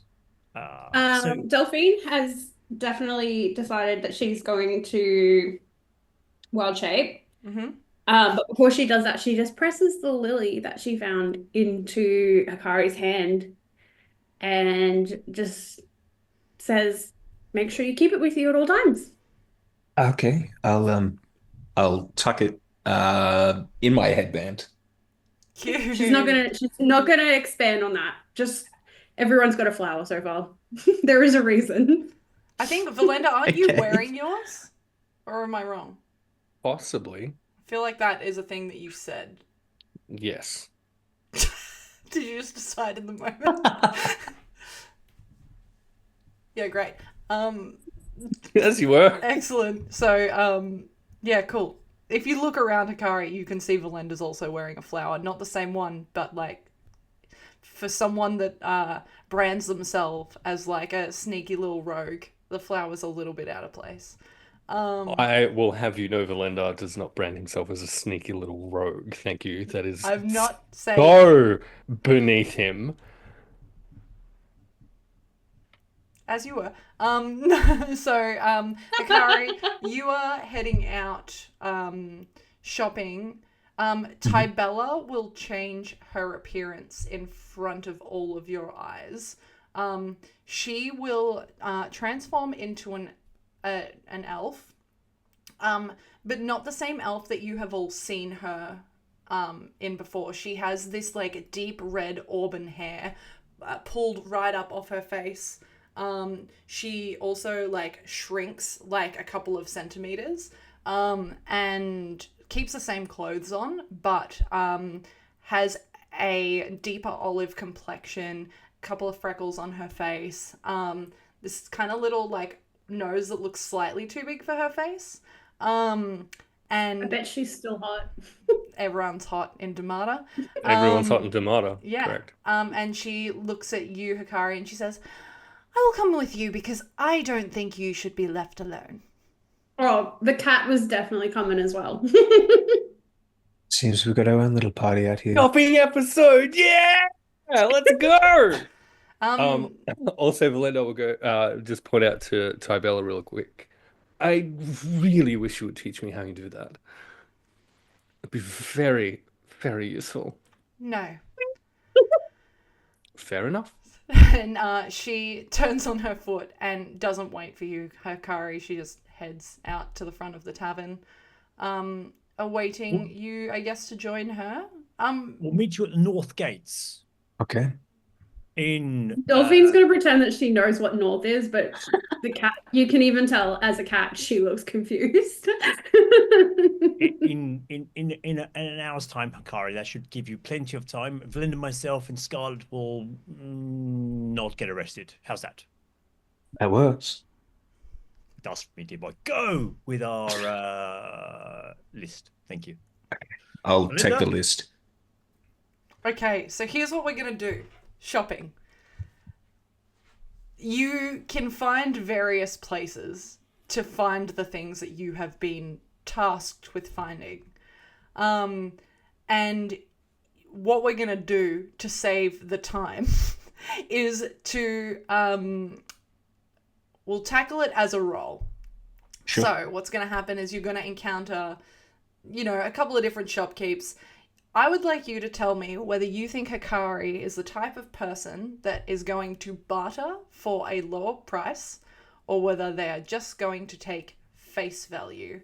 C: So,
G: Delphine has definitely decided that she's going to wild shape.
A: Mm-hmm.
G: But before she does that, she just presses the lily that she found into Hakari's hand and just says, "Make sure you keep it with you at all times."
F: Okay. I'll tuck it in my headband.
A: Cute.
G: She's not gonna expand on that. Just everyone's got a flower so far. There is a reason.
A: I think, Velendar, aren't you
F: Okay.
A: wearing yours? Or am I wrong?
B: Possibly.
A: I feel like that is a thing that you said.
B: Yes.
A: Did you just decide in the moment? Yeah, great.
B: Yes, you were.
A: Excellent. So, yeah, cool. If you look around Hakari, you can see Velendar's also wearing a flower. Not the same one, but like for someone that brands themselves as like a sneaky little rogue, the flower's a little bit out of place.
B: I will have you know Velendar does not brand himself as a sneaky little rogue. Thank you. That is
A: I'm not saying
B: so beneath him.
A: as you were. So, Hakari, you are heading out shopping. Tybella will change her appearance in front of all of your eyes. She will transform into an elf, but not the same elf that you have all seen her in before. She has this like deep red auburn hair pulled right up off her face. She also like shrinks like a couple of centimeters and keeps the same clothes on, but has a deeper olive complexion, a couple of freckles on her face, this kind of little like nose that looks slightly too big for her face.
G: I
A: And
G: bet she's still hot.
A: everyone's hot in Damata.
B: Everyone's hot in Damata.
A: Yeah.
B: Correct.
A: And she looks at you, Hakari, and she says, "I will come with you because I don't think you should be left alone."
G: Oh, the cat was definitely coming as well.
F: Seems we've got our own little party out here.
B: Shopping episode. Yeah. Let's go. Also, Velendar will go just point out to Tybella real quick. I really wish you would teach me how you do that. It'd be very, very useful.
A: No.
B: Fair enough.
A: And she turns on her foot and doesn't wait for you, Hakari. She just heads out to the front of the tavern, awaiting you, I guess, to join her.
C: We'll meet you at the North Gates.
F: Okay.
G: Delphine's going to pretend that she knows what North is, but the cat, you can even tell as a cat, she looks confused.
C: in an hour's time, Hakari. That should give you plenty of time. Velendar, myself, and Scarlet will not get arrested. How's that?
F: That works.
C: Does me, dear boy. Go with our list. Thank you.
E: I'll
C: Velendar?
E: take the list.
A: Okay, so here's what we're going to do. Shopping. You can find various places to find the things that you have been tasked with finding. And what we're going to do to save the time is to... we'll tackle it as a roll.
F: Sure.
A: So what's going to happen is you're going to encounter, a couple of different shopkeepers. I would like you to tell me whether you think Hakari is the type of person that is going to barter for a lower price or whether they are just going to take face value.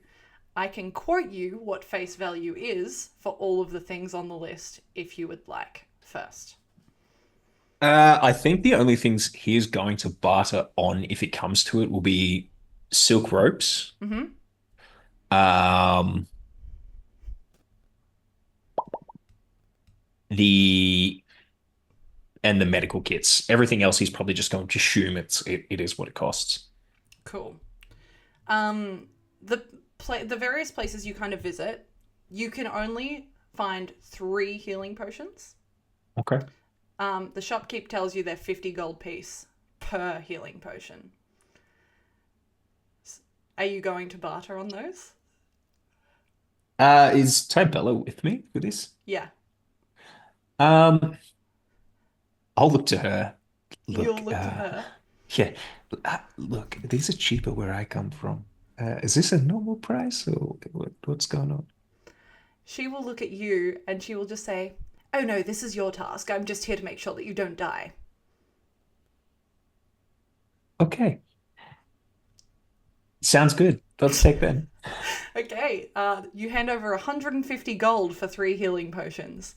A: I can quote you what face value is for all of the things on the list if you would like first.
E: I think the only things he is going to barter on, if it comes to it, will be silk ropes.
A: Mm-hmm.
E: The medical kits. Everything else, he's probably just going to assume it is what it costs.
A: Cool. The various places you kind of visit, you can only find 3 healing potions.
E: Okay.
A: The shopkeep tells you they're 50 gold piece per healing potion. Are you going to barter on those?
E: Is Tybella with me for this?
A: Yeah.
E: I'll look to her.
A: You'll look to her.
F: Yeah. Look, these are cheaper where I come from. Is this a normal price or what's going on?
A: She will look at you and she will just say, "Oh no, this is your task. I'm just here to make sure that you don't die."
F: Okay. Sounds good. Let's take that.
A: Okay. You hand over 150 gold for 3 healing potions,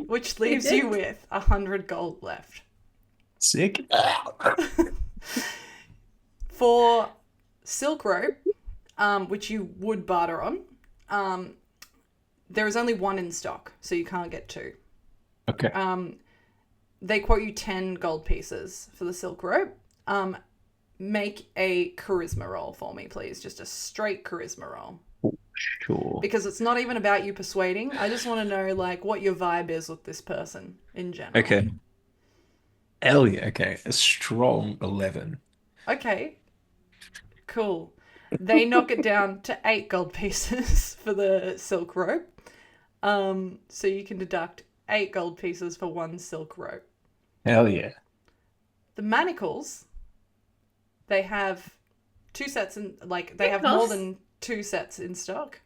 A: which leaves you with 100 gold left.
F: Sick.
A: For silk rope, which you would barter on, there is only 1 in stock, so you can't get 2.
F: Okay.
A: They quote you 10 gold pieces for the silk rope. Make a charisma roll for me, please. Just a straight charisma roll.
F: Sure.
A: Because it's not even about you persuading. I just want to know, what your vibe is with this person in general.
E: Okay. Hell yeah. Okay. A strong 11.
A: Okay. Cool. They knock it down to 8 gold pieces for the silk rope. So you can deduct 8 gold pieces for 1 silk rope.
F: Hell yeah.
A: The manacles, they have 2 sets in, they have more than 2 sets in stock.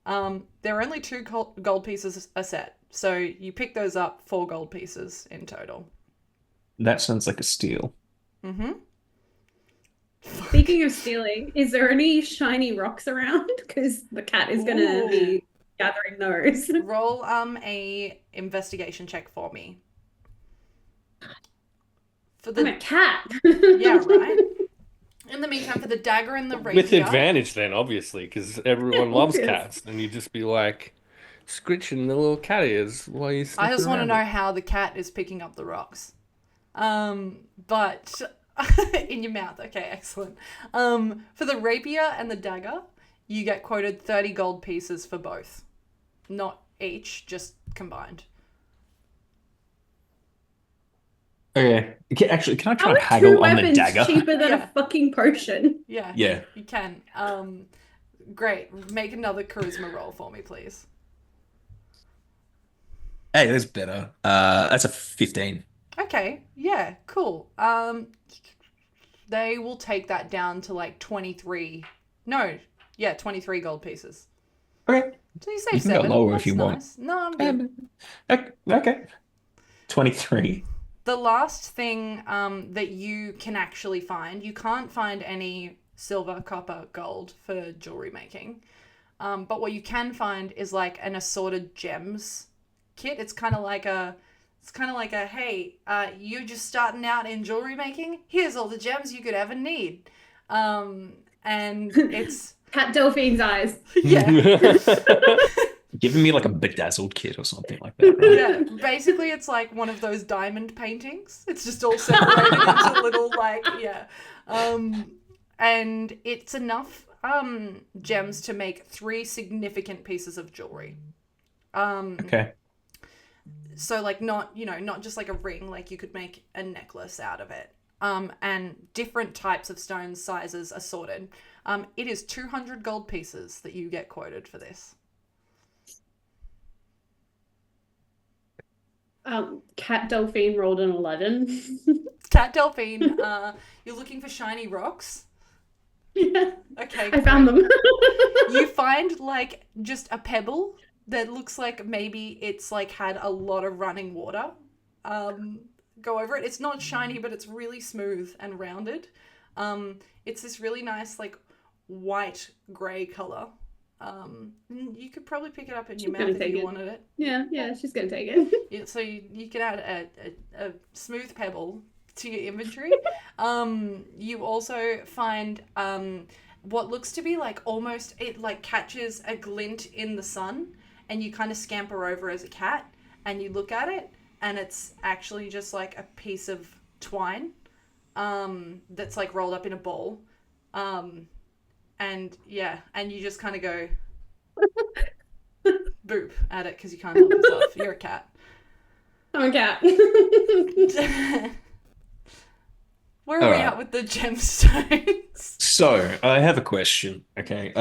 A: There are only 2 gold pieces a set. So you pick those up, 4 gold pieces in total.
F: That sounds like a steal.
A: Mm-hmm.
G: Speaking of stealing, is there any shiny rocks around? Because the cat is going to be gathering those.
A: Roll a investigation check for me.
G: I'm a cat.
A: Yeah, right. In the meantime, for the dagger and the rapier...
B: With advantage then, obviously, because everyone loves cats. And you just be like, scritching the little cat ears while you
A: I just want to know
B: around it.
A: how the cat is picking up the rocks. But... in your mouth. Okay, excellent. For the rapier and the dagger, you get quoted 30 gold pieces for both. Not each, just combined.
E: Okay. Actually, can I try
G: How
E: and
G: are
E: haggle
G: 2
E: on the
G: weapons
E: dagger?
G: cheaper than
A: Yeah.
G: a fucking potion?
A: Yeah.
E: Yeah.
A: You can. Great. Make another charisma roll for me, please.
E: Hey, that's better. That's a 15.
A: Okay. Yeah, cool. they will take that down to like 23. No, yeah, 23 gold pieces.
E: Okay.
A: So you
E: You
A: save
E: can go
A: 7.
E: lower
A: That's
E: if you want.
A: nice. No, I'm good.
E: Okay. 23.
A: The last thing that you can actually find, you can't find any silver, copper, gold for jewelry making. But what you can find is like an assorted gems kit. It's kind of like a, hey, you're just starting out in jewelry making. Here's all the gems you could ever need. And it's
G: Cat Delphine's eyes.
A: yeah.
E: Giving me like a bedazzled kit or something like that, right?
A: Yeah, basically it's like one of those diamond paintings. It's just all separated into little like, yeah. And it's enough gems to make 3 significant pieces of jewelry.
E: Okay.
A: So like not just like a ring, like you could make a necklace out of it. And different types of stones, sizes are sorted. It is 200 gold pieces that you get quoted for this.
G: Cat Delphine rolled an 11.
A: Cat Delphine, you're looking for shiny rocks?
G: Yeah.
A: Okay,
G: I found them.
A: You find like just a pebble that looks like maybe it's like had a lot of running water go over it. It's not shiny, but it's really smooth and rounded. It's this really nice like white grey color. You could probably pick it up in your mouth if you wanted it.
G: Yeah, she's gonna take it.
A: Yeah, so you can add a smooth pebble to your inventory. You also find what looks to be like almost, it like catches a glint in the sun, and you kind of scamper over as a cat, and you look at it, and it's actually just like a piece of twine that's like rolled up in a ball. And yeah, and you just kind of go boop at it because you can't help yourself. You're a cat.
G: I'm a cat.
A: Where are we at with the gemstones?
E: So I have a question. Okay.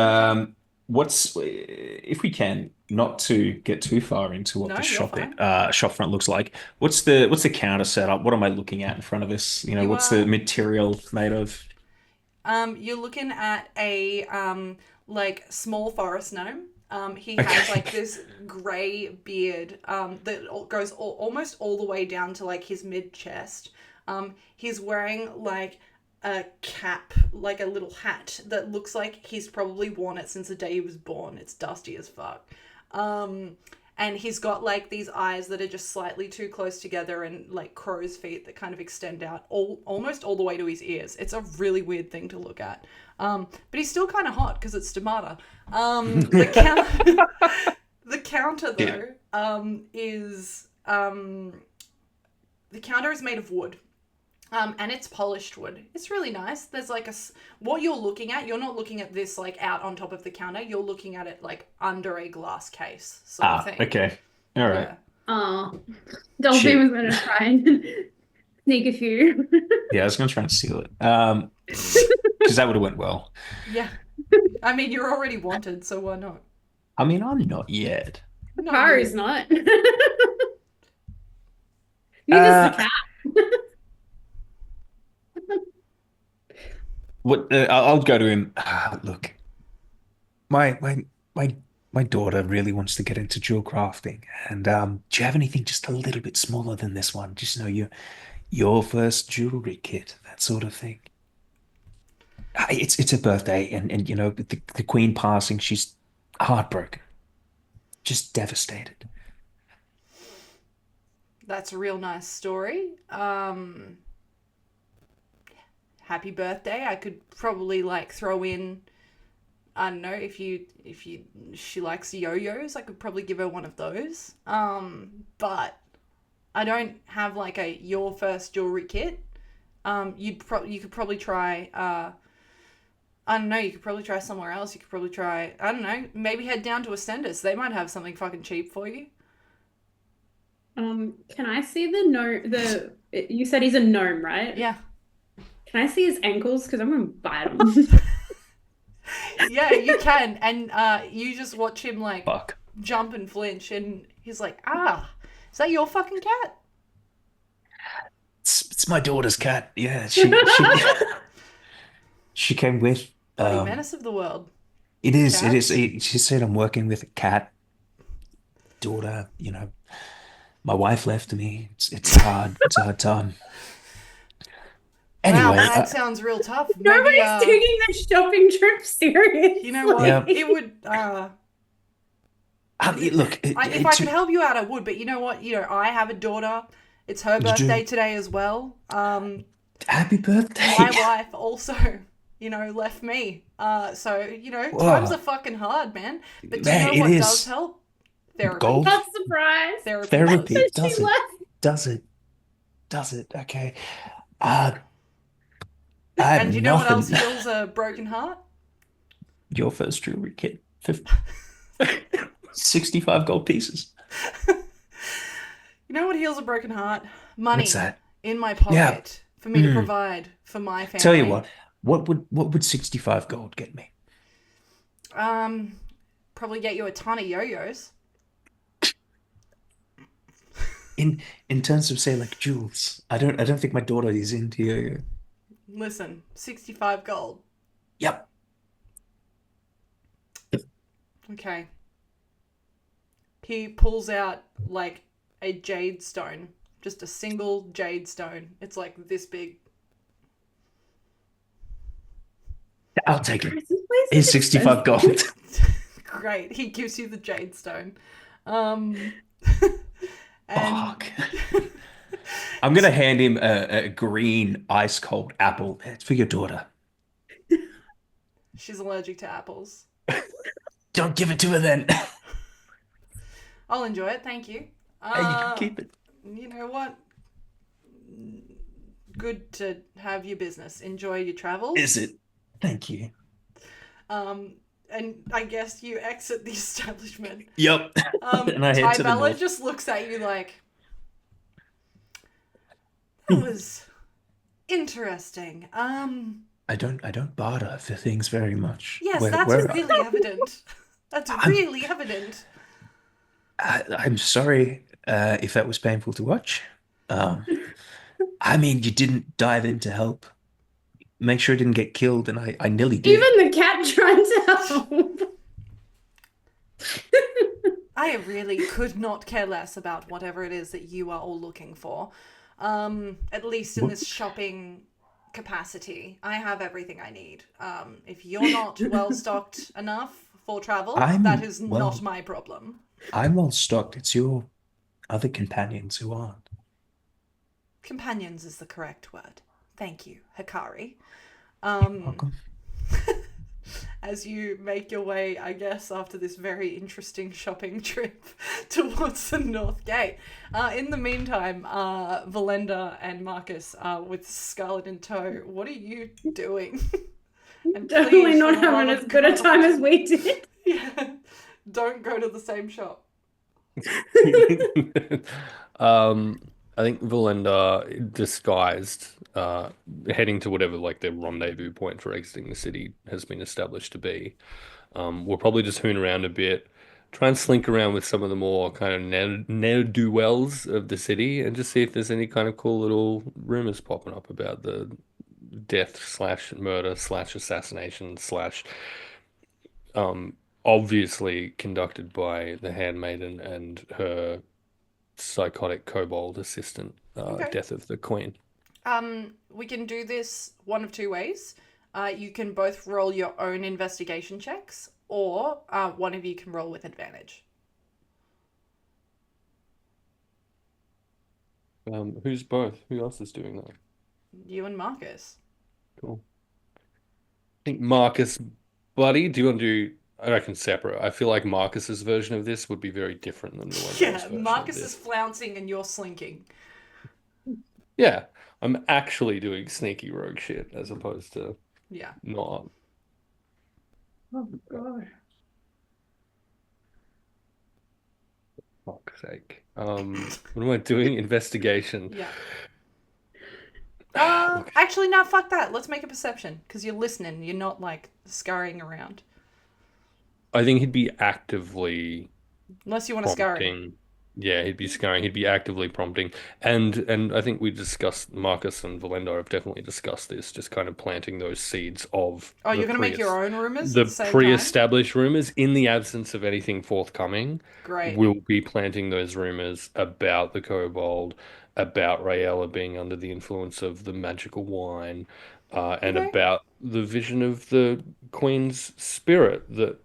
E: What's, if we can, not to get too far into what
A: No,
E: the
A: you're
E: shop front looks like. What's the counter setup? What am I looking at in front of us? You know, what's the material made of?
A: You're looking at a like small forest gnome. He has like this grey beard that goes almost all the way down to like his mid chest. He's wearing like a cap, like a little hat that looks like he's probably worn it since the day he was born. It's dusty as fuck. And he's got like these eyes that are just slightly too close together and like crow's feet that kind of extend out almost all the way to his ears. It's a really weird thing to look at. But he's still kind of hot because it's Stomata. The counter though is the counter is made of wood. And it's polished wood. It's really nice. There's like what you're looking at, you're not looking at this like out on top of the counter. You're looking at it like under a glass case sort of thing.
E: Okay. All right.
A: Yeah.
G: Oh, Delphine was gonna try and sneak a few.
E: Yeah, I was gonna try and steal it. Because that would have went well.
A: Yeah. I mean, you're already wanted, so why not?
E: I mean, I'm not yet.
A: No,
G: Hakari's not. Neither's the cat.
E: What? I'll go to him. Look, my daughter really wants to get into jewel crafting, and do you have anything just a little bit smaller than this one? Just your first jewelry kit, that sort of thing. It's a birthday, and you know the queen passing. She's heartbroken, just devastated.
A: That's a real nice story. Happy birthday. I could probably like throw in, I don't know, if she likes yo-yos, I could probably give her one of those. But I don't have like your first jewelry kit. You could probably try I don't know, you could probably try somewhere else. You could probably try, I don't know, maybe head down to Ascendus. They might have something fucking cheap for you.
G: Can I see the gnome? You said he's a gnome, right?
A: Yeah.
G: Can I see his ankles? Because I'm gonna bite him.
A: Yeah, you can. And you just watch him like
E: Fuck.
A: jump and flinch, and he's like, is that your fucking cat?
E: It's my daughter's cat. Yeah, she
F: She came with.
A: Bloody menace of the world.
F: It is. It
A: Cats?
F: is. She said I'm working with a cat daughter. My wife left me. It's hard. It's a hard time.
A: Wow,
F: Anyway,
A: that sounds real tough. Maybe,
G: Nobody's taking the shopping trip serious.
A: you know what?
F: Yeah.
A: It would.
F: look,
A: If I could help you out, I would. But you know what? I have a daughter. It's her birthday today as well.
F: Happy birthday.
A: My wife also, left me. So times are fucking hard, man. But do you know what does help? Therapy.
F: Gold.
G: Not surprised.
F: Therapy
G: She
F: does it.
G: left.
F: Does it? Okay. I have
A: And you know what else
F: nothing.
A: heals a broken heart?
F: Your first jewelry kit. 65 gold pieces.
A: You know what heals a broken heart? Money.
F: What's that?
A: In my pocket for me to provide for my family.
F: Tell you what would 65 gold get me?
A: Probably get you a ton of yo-yos.
F: In terms of, say, like jewels, I don't think my daughter is into yo-yo.
A: Listen, 65 gold.
F: Yep.
A: Okay. He pulls out like a jade stone. Just a single jade stone. It's like this big.
F: I'll take it.
G: This place
F: It's
G: is
F: 65
G: expensive.
F: gold.
A: Great. He gives you the jade stone. And
F: Fuck. I'm gonna hand him a green ice cold apple. It's for your daughter.
A: she's allergic to apples.
F: Don't give it to her then.
A: I'll enjoy it. Thank you.
F: Hey, you can keep it.
A: You know what? Good to have your business. Enjoy your travels.
F: Is it? Thank you.
A: And I guess you exit the establishment.
F: Yep. And I head to the
A: Kaivalya
F: north.
A: just looks at you like, that was interesting.
F: I don't barter for things very much.
A: Yes, that's really evident. That's really evident.
F: I'm sorry if that was painful to watch. I mean, you didn't dive in to help. Make sure it didn't get killed, and I nearly did.
G: Even the cat tried to help.
A: I really could not care less about whatever it is that you are all looking for. At least in this shopping capacity, I have everything I need. If you're not well stocked enough for travel, that is not my problem.
F: I'm well stocked. It's your other companions who aren't.
A: Companions is the correct word. Thank you, Hakari.
F: Welcome.
A: As you make your way, I guess, after this very interesting shopping trip towards the North Gate. In the meantime, Velendar and Marcus are with Scarlet in tow. What are you doing? And
G: Definitely
A: please,
G: not
A: for the
G: having
A: love
G: as
A: of
G: good a
A: God,
G: time as we did.
A: Yeah, don't go to the same shop.
B: I think Velendar, disguised, heading to whatever like their rendezvous point for exiting the city has been established to be. We'll probably just hoon around a bit, try and slink around with some of the more kind of ne'er-do-wells of the city, and just see if there's any kind of cool little rumors popping up about the death/murder/assassination/ obviously conducted by the handmaiden and her psychotic kobold assistant, death of the queen.
A: We can do this one of two ways. You can both roll your own investigation checks, or one of you can roll with advantage.
B: Who's both? Who else is doing that?
A: You and Marcus.
B: Cool. I think Marcus, buddy, do you want to do? I reckon separate. I feel like Marcus's version of this would be very different than the one.
A: Yeah, Marcus is flouncing and you're slinking.
B: Yeah, I'm actually doing sneaky rogue shit as opposed to not.
G: Oh god.
B: Fuck's sake. What am I doing? Investigation.
A: Yeah. Actually, no, fuck that. Let's make a perception, because you're listening. You're not, like, scurrying around.
B: I think he'd be actively
A: Unless you want to scurry.
B: prompting. Yeah, he'd be scurrying. He'd be actively prompting, and I think we discussed Marcus and Velendar have definitely discussed this, just kind of planting those seeds of
A: Oh, you're gonna make your own rumors at
B: the
A: the same time?
B: pre-established rumors in the absence of anything forthcoming.
A: Great.
B: We'll be planting those rumors about the kobold, about Rayella being under the influence of the magical wine, and
A: Okay.
B: about the vision of the Queen's spirit that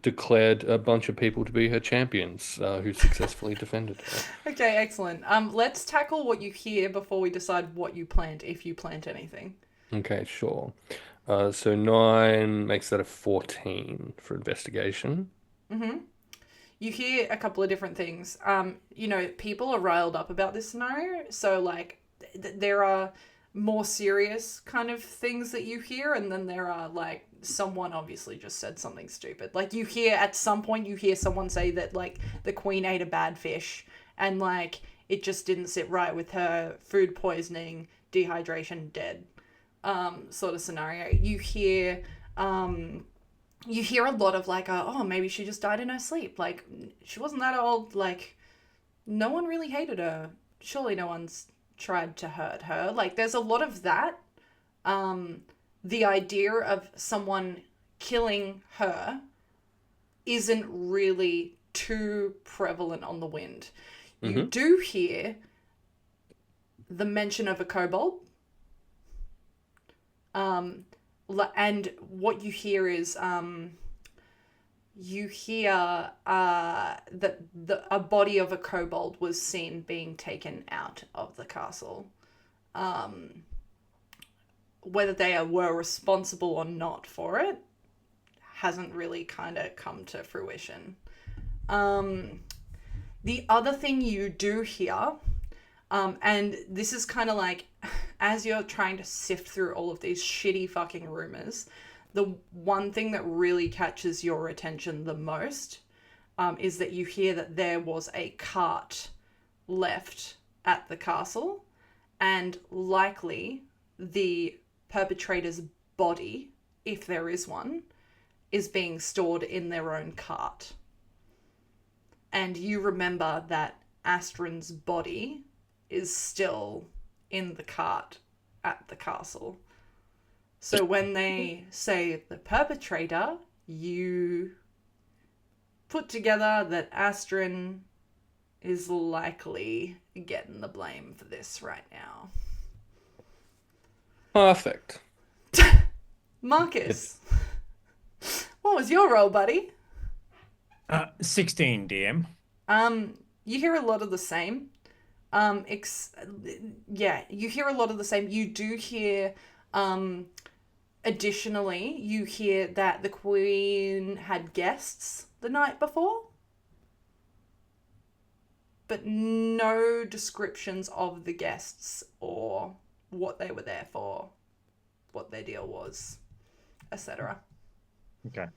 B: declared a bunch of people to be her champions, who successfully defended her.
A: Okay, excellent. Let's tackle what you hear before we decide what you plant, if you plant anything.
B: Okay, sure. So 9 makes that a 14 for investigation.
A: Mm-hmm. You hear a couple of different things. People are riled up about this scenario, so like there are more serious kind of things that you hear, and then there are like someone obviously just said something stupid. Like you hear at some point you hear someone say that like the queen ate a bad fish and like it just didn't sit right with her, food poisoning, dehydration, dead. Sort of scenario. You hear a lot of like, oh, maybe she just died in her sleep. Like, she wasn't that old. Like, no one really hated her. Surely no one's tried to hurt her. Like, there's a lot of that. The idea of someone killing her isn't really too prevalent on the wind. You do hear the mention of a kobold. And what you hear is you hear that a body of a kobold was seen being taken out of the castle. Whether they were responsible or not for it hasn't really kind of come to fruition. The other thing you do hear, and this is kind of like, as you're trying to sift through all of these shitty fucking rumors, the one thing that really catches your attention the most is that you hear that there was a cart left at the castle, and likely the perpetrator's body, if there is one, is being stored in their own cart. And you remember that Astron's body is still in the cart at the castle. So when they say the perpetrator, you put together that Astron is likely getting the blame for this right now.
B: Perfect.
A: Marcus, what was your role, buddy?
C: 16 DM.
A: You hear a lot of the same. You hear a lot of the same. You do hear, additionally, you hear that the queen had guests the night before, but no descriptions of the guests or what they were there for, what their deal was, etc.
C: Okay.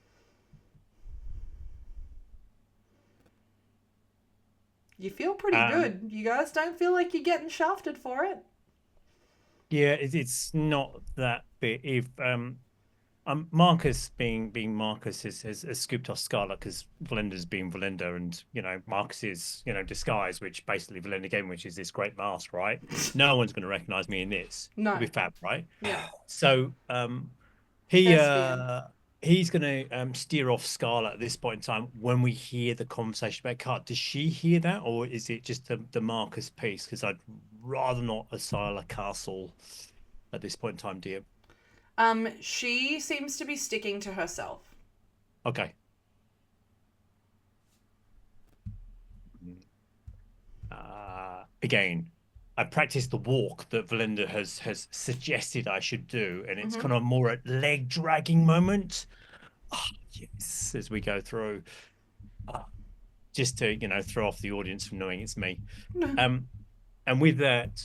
A: You feel pretty good. You guys don't feel like you're getting shafted for it.
C: Yeah, it's not that bit. If Marcus being Marcus has scooped off Scarlet because Velendar's being Velendar, and Marcus is disguise, which basically Velendar gave him, which is this great mask, right? No one's going to recognize me in this.
A: No.
C: It'll be fab, right?
A: Yeah.
C: So he's going to steer off Scarlet at this point in time when we hear the conversation about Cart. Does she hear that, or is it just the Marcus piece? Because I'd rather not assail a castle at this point in time, dear.
A: She seems to be sticking to herself.
C: Okay. Again, I practiced the walk that Velendar has suggested I should do, and it's kind of more a leg dragging moment. Oh, yes, as we go through, just to throw off the audience from knowing it's me. And with that,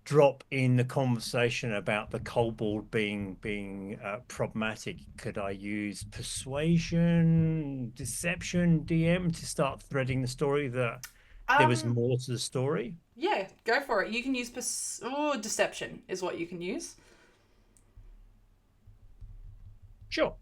C: drop in the conversation about the kobold being problematic. Could I use persuasion, deception, DM to start threading the story that there was more to the story?
A: Yeah, go for it. You can use deception is what you can use.
C: Sure.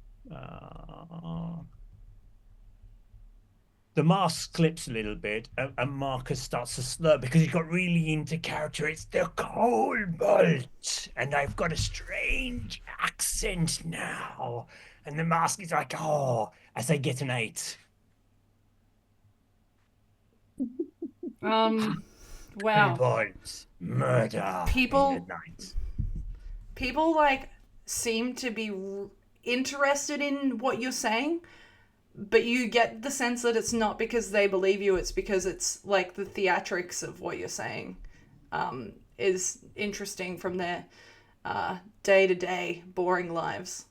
C: the mask clips a little bit, and Marcus starts to slur because he's got really into character. It's the Cobalt, and I've got a strange accent now. And the mask is like, oh, as I get an 8.
A: Wow.
C: Cobalt, murder in the night.
A: People like seem to be interested in what you're saying, but you get the sense that it's not because they believe you, it's because it's like the theatrics of what you're saying is interesting from their day-to-day boring lives.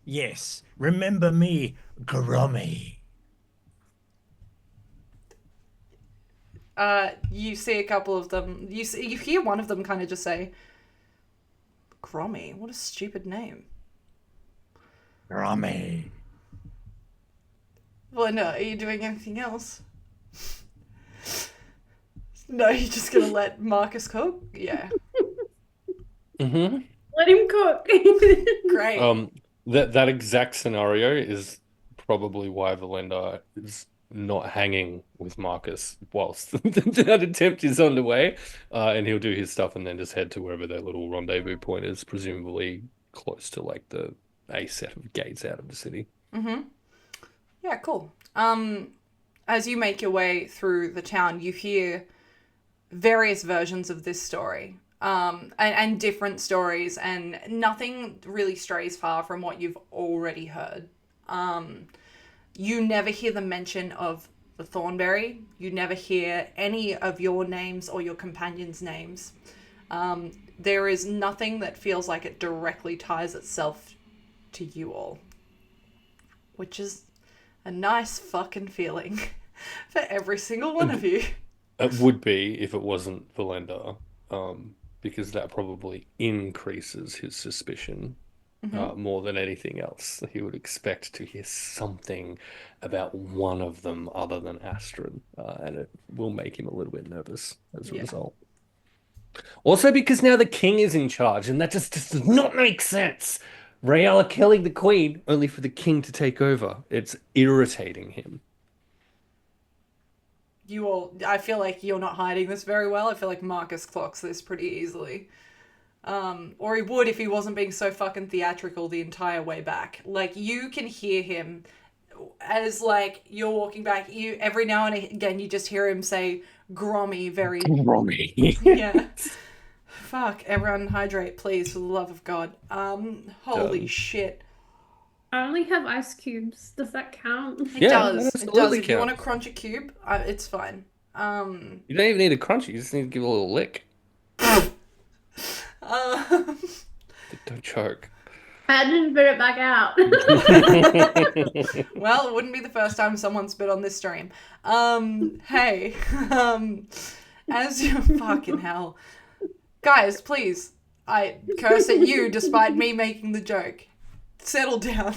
C: Yes, remember me, Grommy.
A: You see a couple of them, you hear one of them kind of just say, Grommy, what a stupid name.
C: Grommy.
A: Velendar, are you doing anything else? No, you're just gonna let Marcus cook? Yeah.
B: Mm-hmm.
G: Let him cook.
A: Great.
B: That exact scenario is probably why Velendar is not hanging with Marcus whilst that attempt is underway, and he'll do his stuff and then just head to wherever their little rendezvous point is, presumably close to like a set of gates out of the city.
A: Mm-hmm. Yeah, cool. As you make your way through the town, you hear various versions of this story, and different stories, and nothing really strays far from what you've already heard. You never hear the mention of the Thornberry. You never hear any of your names or your companions' names. There is nothing that feels like it directly ties itself to you all, which is a nice fucking feeling for every single one of you.
B: It would be if it wasn't Velendar, because that probably increases his suspicion more than anything else. He would expect to hear something about one of them other than Astrid, and it will make him a little bit nervous as a result. Also, because now the king is in charge, and that just does not make sense. Rhaella killing the queen only for the king to take over. It's irritating him.
A: You all, I feel like you're not hiding this very well. I feel like Marcus clocks this pretty easily. Or he would if he wasn't being so fucking theatrical the entire way back. Like, you can hear him as, like, you're walking back. You every now and again, you just hear him say Grommy very...
B: Grommy.
A: Yeah. Fuck, everyone hydrate, please, for the love of God. Holy shit.
G: I only have ice cubes. Does that count?
A: It does. It does. If you
B: counts.
A: want to crunch a cube, it's fine.
B: You don't even need a crunch. You just need to give it a little lick. Don't choke.
G: I didn't spit it back out.
A: Well, it wouldn't be the first time someone spit on this stream. Hey, as you fucking hell, guys, please, I curse at you despite me making the joke. Settle down.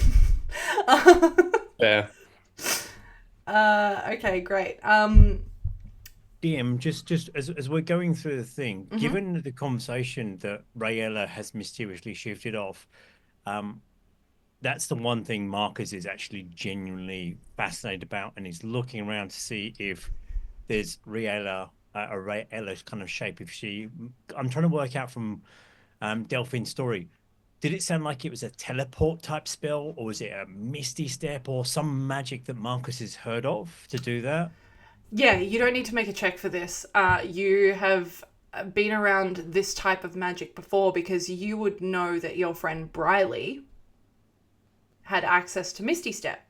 B: Yeah.
A: Okay, great.
C: DM, just as we're going through the thing, given the conversation that Rhaella has mysteriously shifted off, that's the one thing Marcus is actually genuinely fascinated about, and he's looking around to see if there's Rhaella's kind of shape. If I'm trying to work out from Delphine's story. Did it sound like it was a teleport type spell, or was it a misty step, or some magic that Marcus has heard of to do that?
A: Yeah, you don't need to make a check for this. You have been around this type of magic before because you would know that your friend Briley had access to Misty Step.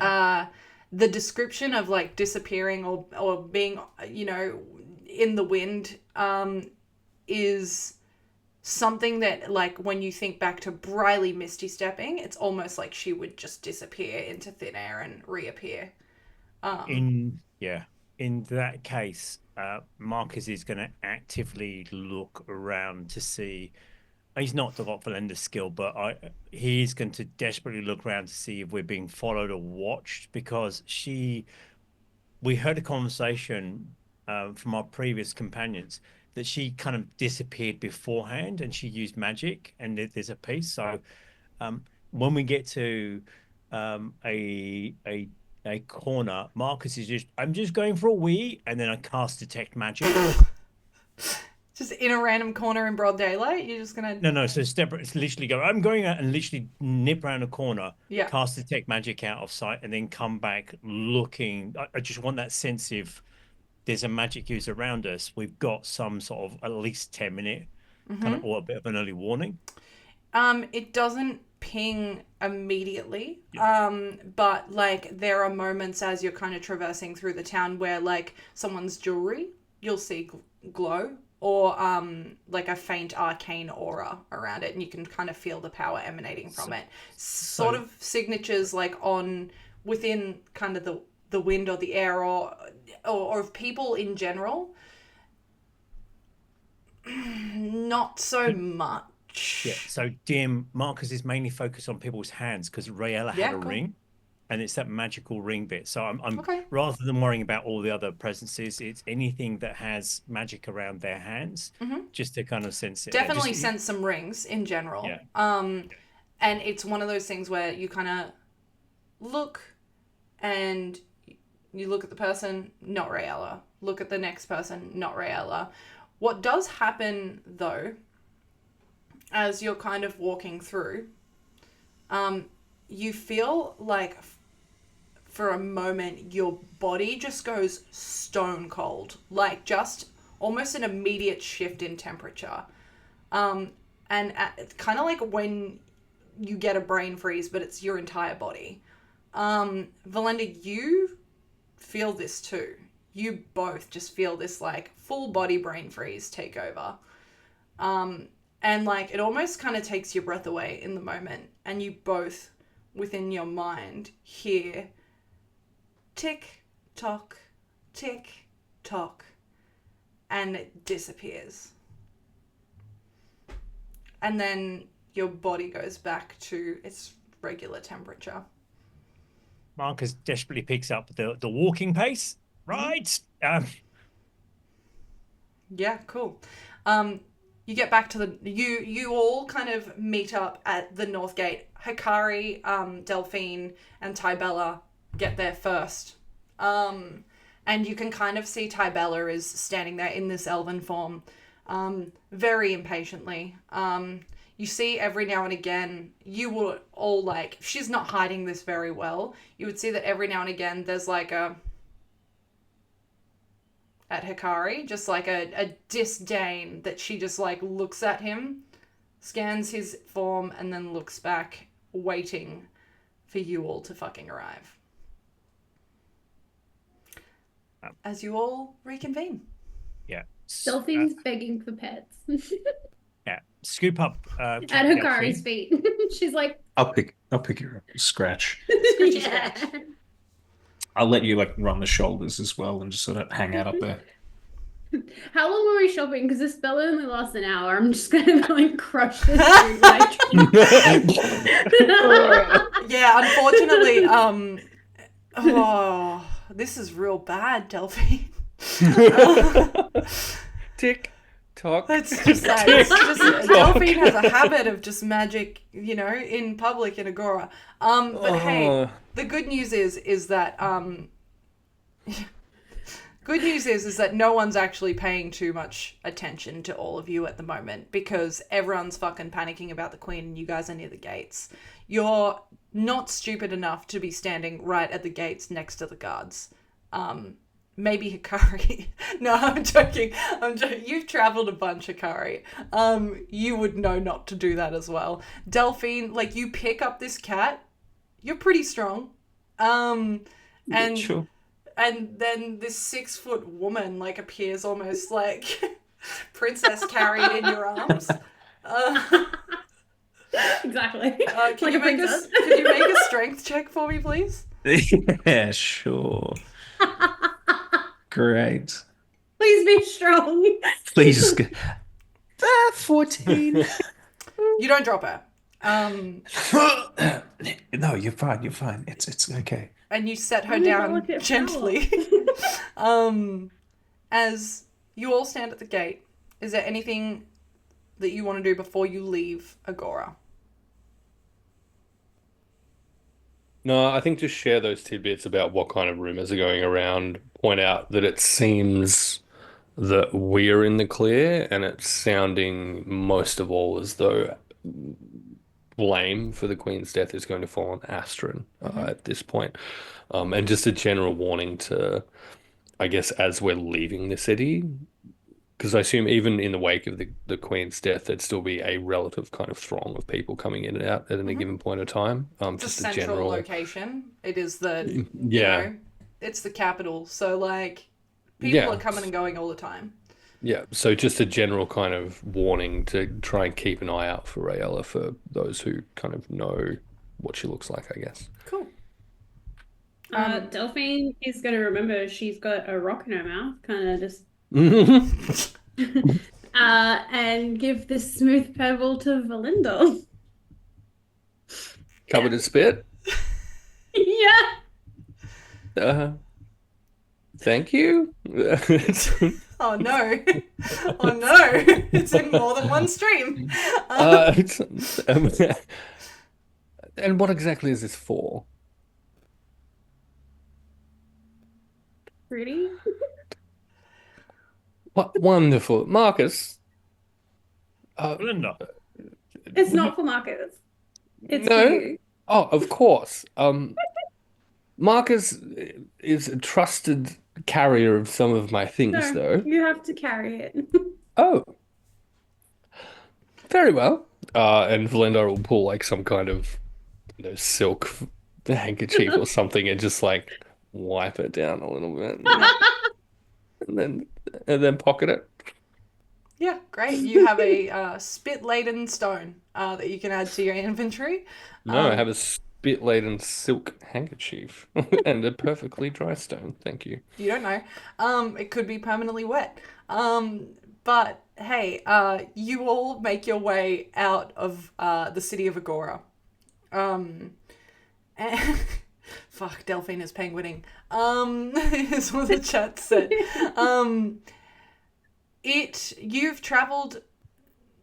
A: Okay. The description of like disappearing or being, in the wind is something that, like, when you think back to Briley Misty Stepping, it's almost like she would just disappear into thin air and reappear.
C: In that case, Marcus is going to actively look around to see. He's not got Velendar's skill, but he's going to desperately look around to see if we're being followed or watched, because we heard a conversation from our previous companions that she kind of disappeared beforehand and she used magic, and there's a piece. So when we get to a a corner. Marcus is I'm just going for a wee, and then I cast Detect Magic.
A: Just in a random corner in broad daylight? You're just gonna...
C: No. So it's literally I'm going out and literally nip around a corner,
A: Yeah.
C: cast Detect Magic out of sight, and then come back looking. I just want that sense of there's a magic user around us. We've got some sort of at least 10-minute kind of, or a bit of an early warning.
A: It doesn't ping immediately.
C: Yeah.
A: But like there are moments as you're kind of traversing through the town where like someone's jewelry you'll see glow, or like a faint arcane aura around it, and you can kind of feel the power emanating from it. Sort of signatures like on within kind of the wind or the air or of people in general. Not so much.
C: Yeah. So DM Marcus is mainly focused on people's hands because Rayella had a ring, and it's that magical ring bit. So I'm
A: Okay.
C: rather than worrying about all the other presences, it's anything that has magic around their hands, just to kind of sense it.
A: Definitely sense some rings in general.
C: Yeah.
A: And it's one of those things where you kind of look and you look at the person, not Rayella. Look at the next person, not Rayella. What does happen though, as you're kind of walking through, you feel like for a moment your body just goes stone cold, like just almost an immediate shift in temperature. And it's kind of like when you get a brain freeze, but it's your entire body. Velendar, you feel this too. You both just feel this like full body brain freeze take over. And like it almost kind of takes your breath away in the moment, and you both within your mind hear tick tock, and it disappears. And then your body goes back to its regular temperature.
C: Marcus desperately picks up the walking pace. Right.
A: Yeah, cool. You get back to the you all kind of meet up at the North Gate. Hakari, Delphine, and Tybella get there first. And you can kind of see Tybella is standing there in this elven form, very impatiently. You see every now and again, you would all like, she's not hiding this very well. You would see that every now and again there's like at Hakari, just like a disdain that she just like looks at him, scans his form, and then looks back, waiting for you all to fucking arrive. As you all reconvene.
C: Yeah.
G: Delphine's begging for pets.
C: Yeah. Scoop up
G: At Hakari's feet. She's like,
F: I'll pick her up. Scratch.
G: yeah.
F: I'll let you like run the shoulders as well and just sort of hang out up there.
G: How long were we shopping? Because this spell only lasts an hour. I'm just gonna like crush this food. Like...
A: Yeah, unfortunately, oh, this is real bad, Delphine.
B: Tick tock.
A: It's just like, Delphine has a habit of just magic, you know, in public in Agora. But hey, the good news is that good news is that no one's actually paying too much attention to all of you at the moment, because everyone's fucking panicking about the Queen and you guys are near the gates. You're not stupid enough to be standing right at the gates next to the guards. Maybe Hakari. No, I'm joking. You've traveled a bunch, Hakari. You would know not to do that as well. Delphine, like, you pick up this cat. You're pretty strong. And
F: Sure.
A: And then this 6-foot woman like appears almost like princess carried in your arms.
G: Exactly.
A: Could you make a strength check for me, please?
F: Yeah, sure. Great.
G: Please be strong.
F: Please. 14.
A: You don't drop her.
F: No, you're fine. You're fine. It's okay.
A: And you set her
G: Only
A: down
G: delicate
A: gently. As you all stand at the gate, is there anything that you want to do before you leave Agora?
B: No, I think just share those tidbits about what kind of rumors are going around. Point out that it seems that we're in the clear, and it's sounding most of all as though blame for the Queen's death is going to fall on Astrid at this point. And just a general warning to, I guess, as we're leaving the city, because I assume even in the wake of the Queen's death, there'd still be a relative kind of throng of people coming in and out at any given point of time.
A: It's
B: Just
A: a
B: a
A: central
B: general,
A: location. It is the, you
B: yeah,
A: know, it's the capital. So, like, people
B: yeah,
A: are coming and going all the time.
B: yeah. So just a general kind of warning to try and keep an eye out for Rayella for those who kind of know what she looks like, I guess.
A: Cool.
G: Delphine is going to remember she's got a rock in her mouth, kind of just and give this smooth pebble to Velendar.
B: Covered in spit.
G: Yeah.
B: Thank you.
A: Oh no. Oh no. It's in more than one stream.
B: And what exactly is this for?
G: Pretty.
B: What wonderful, Marcus.
C: Belinda.
G: It's not for Marcus. It's for
B: No.
G: you.
B: Oh, of course. Marcus is a trusted carrier of some of my things,
G: No,
B: though.
G: you have to carry it.
B: Oh, very well. And Velendar will pull like some kind of, silk handkerchief or something and just like wipe it down a little bit, and then pocket it.
A: Yeah, great. You have a spit-laden stone that you can add to your inventory.
B: No, I have a spit-laden silk handkerchief and a perfectly dry stone. Thank you.
A: You don't know. It could be permanently wet. But hey, you all make your way out of the city of Agora. And fuck, Delphine is penguining. Is what the chat said. You've travelled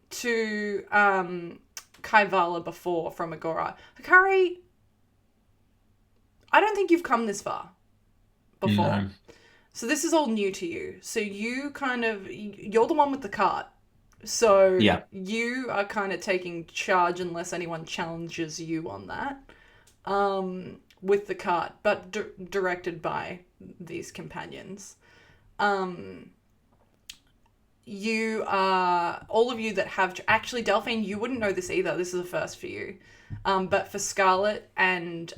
A: to Kaivalya before from Agora. Hakari, I don't think you've come this far before.
E: No.
A: So this is all new to you. So you're the one with the cart. So
E: Yeah.
A: you are kind of taking charge unless anyone challenges you on that. With the cart, but directed by these companions. You are, all of you that have, actually Delphine, you wouldn't know this either. This is a first for you. But for Scarlet and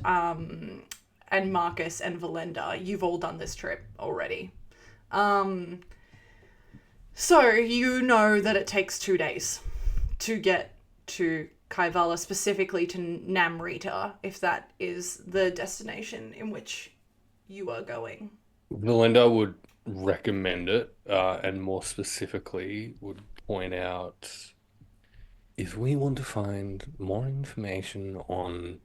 A: Marcus and Velendar, you've all done this trip already. So you know that it takes 2 days to get to Kaivalya, specifically to Namrita, if that is the destination in which you are going.
B: Velendar would recommend it, and more specifically would point out if we want to find more information on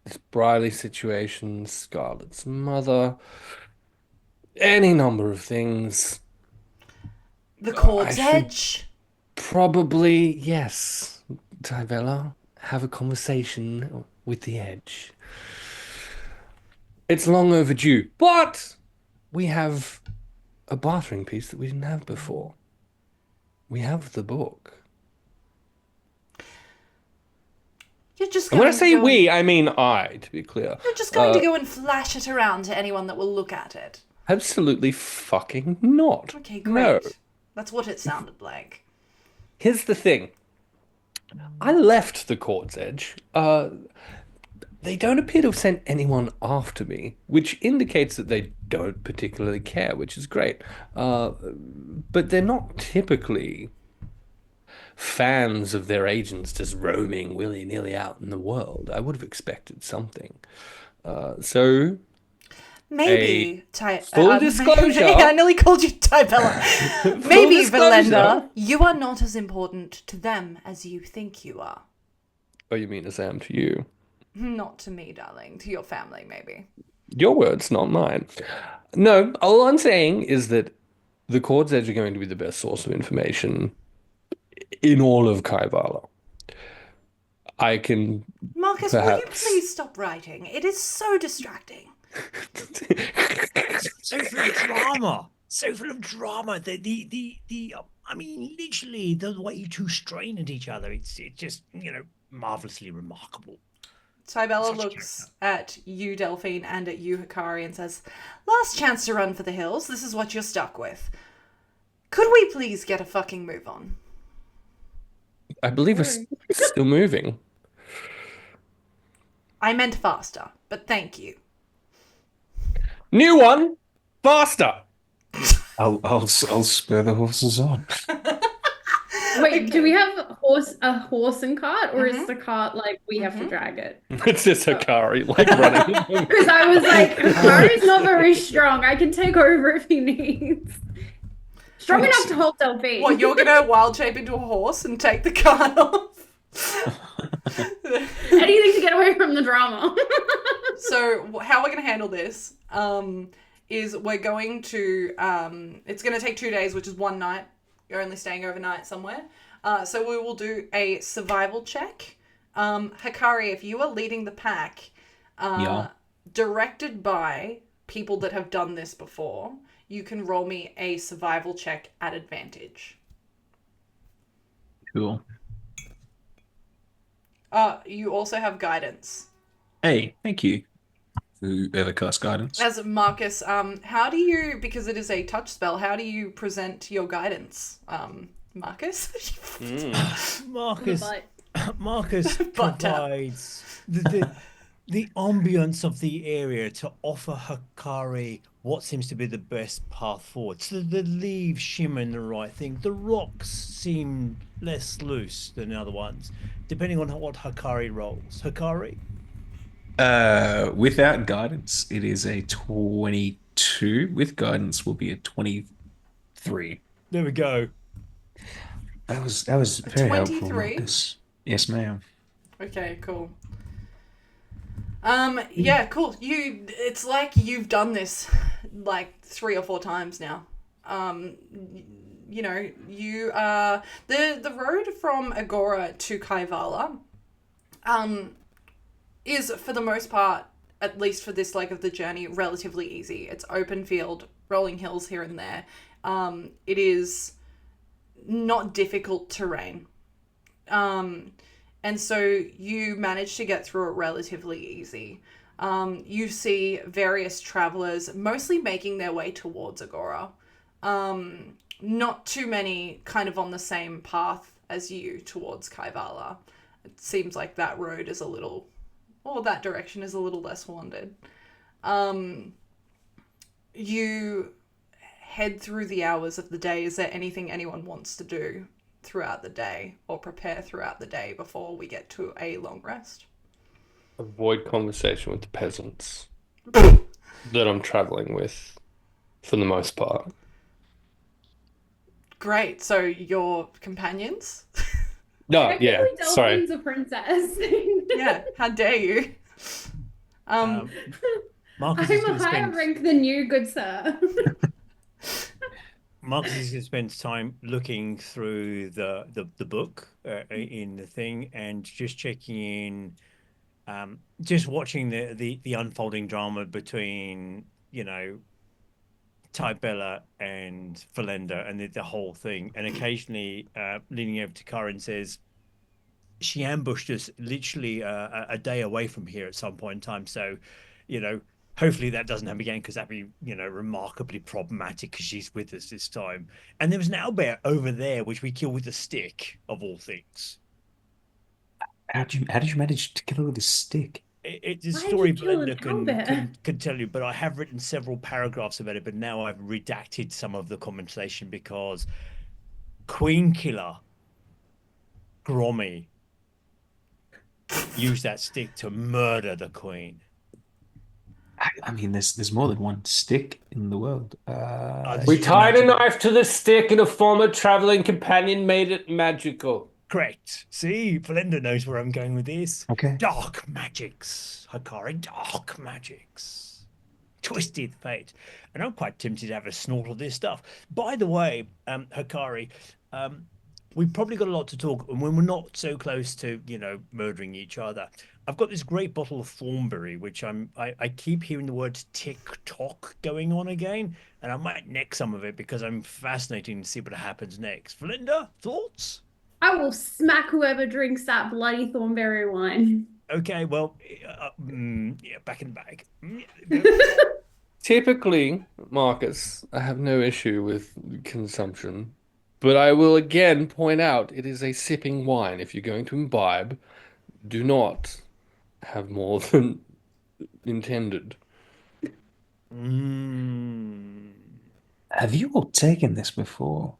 B: this Briley situation, Scarlet's mother, any number of things.
A: The Cord's
B: I should
A: Edge.
B: probably, yes, Tybella, have a conversation with the Edge. It's long overdue, but we have a bartering piece that we didn't have before. We have the book.
A: You're just
B: And
A: going
B: when I say
A: to go
B: we, I mean I, to be clear.
A: You're just going to go and flash it around to anyone that will look at it.
B: Absolutely fucking not.
A: Okay,
B: No.
A: great. That's what it sounded like.
B: Here's the thing. I left the Court's Edge. They don't appear to have sent anyone after me, which indicates that they don't particularly care, which is great. But they're not typically fans of their agents just roaming willy-nilly out in the world. I would have expected something. So
A: Maybe
B: full disclosure.
A: I nearly called you Tybella. Maybe Velendar, you are not as important to them as you think you are.
B: Oh, you mean as I am to you?
A: Not to me, darling. To your family, maybe.
B: Your words, not mine. No, all I'm saying is that the Court's Edge are going to be the best source of information in all of Kaivalya. I can
A: Marcus, will you
B: perhaps.
A: please stop writing? It is so distracting.
C: So full of drama. So full of drama. I mean, literally, the way you two strain at each other, it's just, marvelously remarkable.
A: Tybella
C: Such a
A: looks at you, Delphine, and at you, Hakari, and says, "Last chance to run for the hills. This is what you're stuck with. Could we please get a fucking move on?"
B: I believe we're still moving.
A: I meant faster, but thank you.
B: New one, faster.
F: I'll spur the horses on.
G: Wait, do we have a horse and cart, or is the cart like we have to drag it?
B: It's just Hakari like running.
G: Because I was like, Hakari's not very strong. I can take over if he needs. Strong enough to hold Delphine.
A: What, you're gonna wild shape into a horse and take the cart off?
G: Anything to get away from the drama.
A: So how we're gonna handle this is we're going to it's gonna take 2 days, which is one night. You're only staying overnight somewhere. So we will do a survival check. Hakari, if you are leading the pack, directed by people that have done this before, you can roll me a survival check at advantage.
F: Cool.
A: You also have guidance.
F: Hey, thank you. Whoever cast guidance.
A: As Marcus, how do you, because it is a touch spell, how do you present your guidance, Marcus?
C: Marcus
A: Butt tap.
C: provides the ambience of the area to offer Hakari what seems to be the best path forward. So the leaves shimmer in the right thing. The rocks seem less loose than other ones, depending on what Hakari rolls. Hakari?
F: Without guidance, it is a 22. With guidance, will be a 23.
C: There we go.
F: That was very helpful.
A: 23?
F: Marcus. Yes, ma'am.
A: Okay, cool. Yeah, cool. It's like you've done this like 3 or 4 times now. You know, you the road from Agora to Kaivalya is, for the most part, at least for this leg of the journey, relatively easy. It's open field, rolling hills here and there. It is not difficult terrain. And so you manage to get through it relatively easy. You see various travelers mostly making their way towards Agora. Not too many kind of on the same path as you towards Kaivalya. It seems like that road is that direction is a little less wandered. You head through the hours of the day. Is there anything anyone wants to do throughout the day or prepare throughout the day before we get to a long rest?
B: Avoid conversation with the peasants that I'm traveling with for the most part.
A: Great. So your companions?
B: No, yeah,
G: Technically,
B: sorry.
G: Delphine's a princess.
A: Yeah, how dare you?
C: Marcus
G: I'm
C: is
G: a
C: going to
G: higher
C: spend
G: rank than you, good sir.
C: Marcus is going to spend time looking through the book in the thing and just checking in, just watching the unfolding drama between, Tybella and Velendar and the whole thing. And occasionally leaning over to Karen says, she ambushed us literally a day away from here at some point in time. So, hopefully that doesn't happen again, because that'd be, remarkably problematic because she's with us this time. And there was an owlbear over there, which we killed with a stick, of all things.
F: How did you manage to kill her with a stick?
C: It's a
G: Why did
C: story
G: you kill an
C: Velendar can tell you, but I have written several paragraphs about it, but now I've redacted some of the conversation because Queen Killer Grommy used that stick to murder the queen.
F: I mean, there's more than one stick in the world.
B: We tied a knife to the stick and a former traveling companion made it magical.
C: Correct. See, Velendar knows where I'm going with this.
F: Okay.
C: Dark magics, Hakari, dark magics. Twisted fate. And I'm quite tempted to have a snort of this stuff. By the way, Hakari, we've probably got a lot to talk, and when we're not so close to, murdering each other. I've got this great bottle of Thornberry, which I keep hearing the word tick-tock going on again, and I might neck some of it because I'm fascinated to see what happens next. Velendar, thoughts?
G: I will smack whoever drinks that bloody Thornberry wine.
C: Okay, well, yeah, back in the bag.
B: Typically, Marcus, I have no issue with consumption, but I will again point out it is a sipping wine. If you're going to imbibe, do not have more than intended.
F: Have you all taken this before?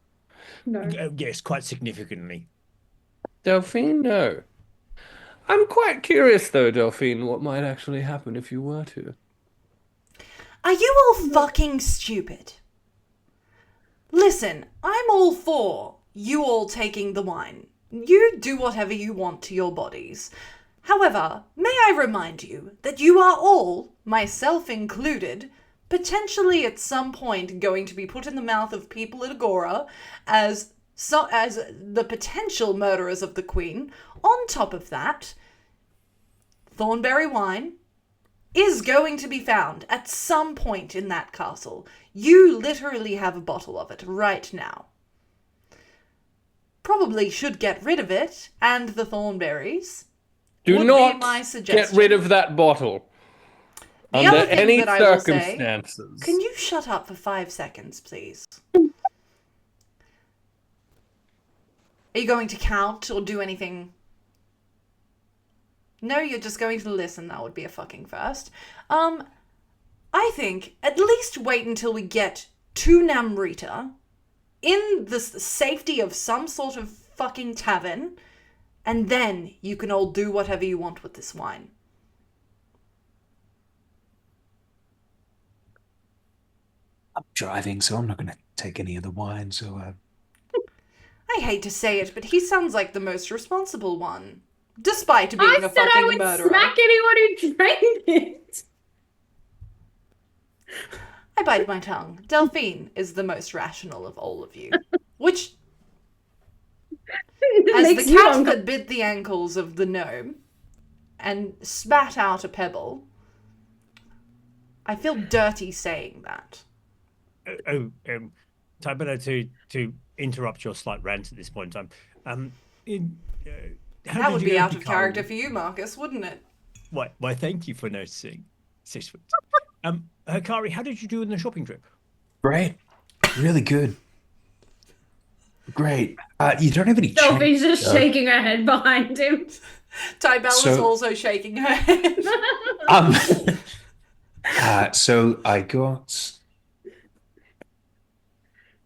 G: No.
C: Yes, quite significantly.
B: Delphine, no. I'm quite curious, though, Delphine, what might actually happen if you were to.
A: Are you all fucking stupid? Listen, I'm all for you all taking the wine. You do whatever you want to your bodies. However, may I remind you that you are all, myself included, potentially at some point going to be put in the mouth of people at Agora as the potential murderers of the Queen. On top of that, Thornberry wine is going to be found at some point in that castle. You literally have a bottle of it right now. Probably should get rid of it and the Thornberries.
B: Do
A: would
B: not
A: be my suggestion.
B: get rid of that bottle.
A: The
B: Under
A: other thing
B: any
A: that I will say,
B: circumstances.
A: can you shut up for 5 seconds, please? Are you going to count or do anything? No, you're just going to listen. That would be a fucking first. I think at least wait until we get to Namrita in the safety of some sort of fucking tavern, and then you can all do whatever you want with this wine.
F: I'm driving, so I'm not going to take any of the wine, so...
A: I hate to say it, but he sounds like the most responsible one. Despite being
G: I
A: a
G: said
A: fucking
G: I would
A: murderer.
G: smack anyone who drank it.
A: I bite my tongue. Delphine is the most rational of all of you. Which, as
G: Makes
A: the
G: you
A: cat
G: uncomfortable.
A: that bit the ankles of the gnome and spat out a pebble, I feel dirty saying that.
C: Tybella, to interrupt your slight rant at this point in time, how
A: That
C: did
A: would
C: you
A: be
C: go
A: out
C: to
A: of character
C: Hakari?
A: for you, Marcus, wouldn't it?
C: Why, thank you for noticing. 6 foot. Hakari, how did you do in the shopping trip?
F: Great. Really good. Great. You don't have any
G: Delphine's
F: change,
G: just
F: though.
G: shaking her head behind him.
A: Tybella's
F: So-
A: also shaking her head.
F: So I got...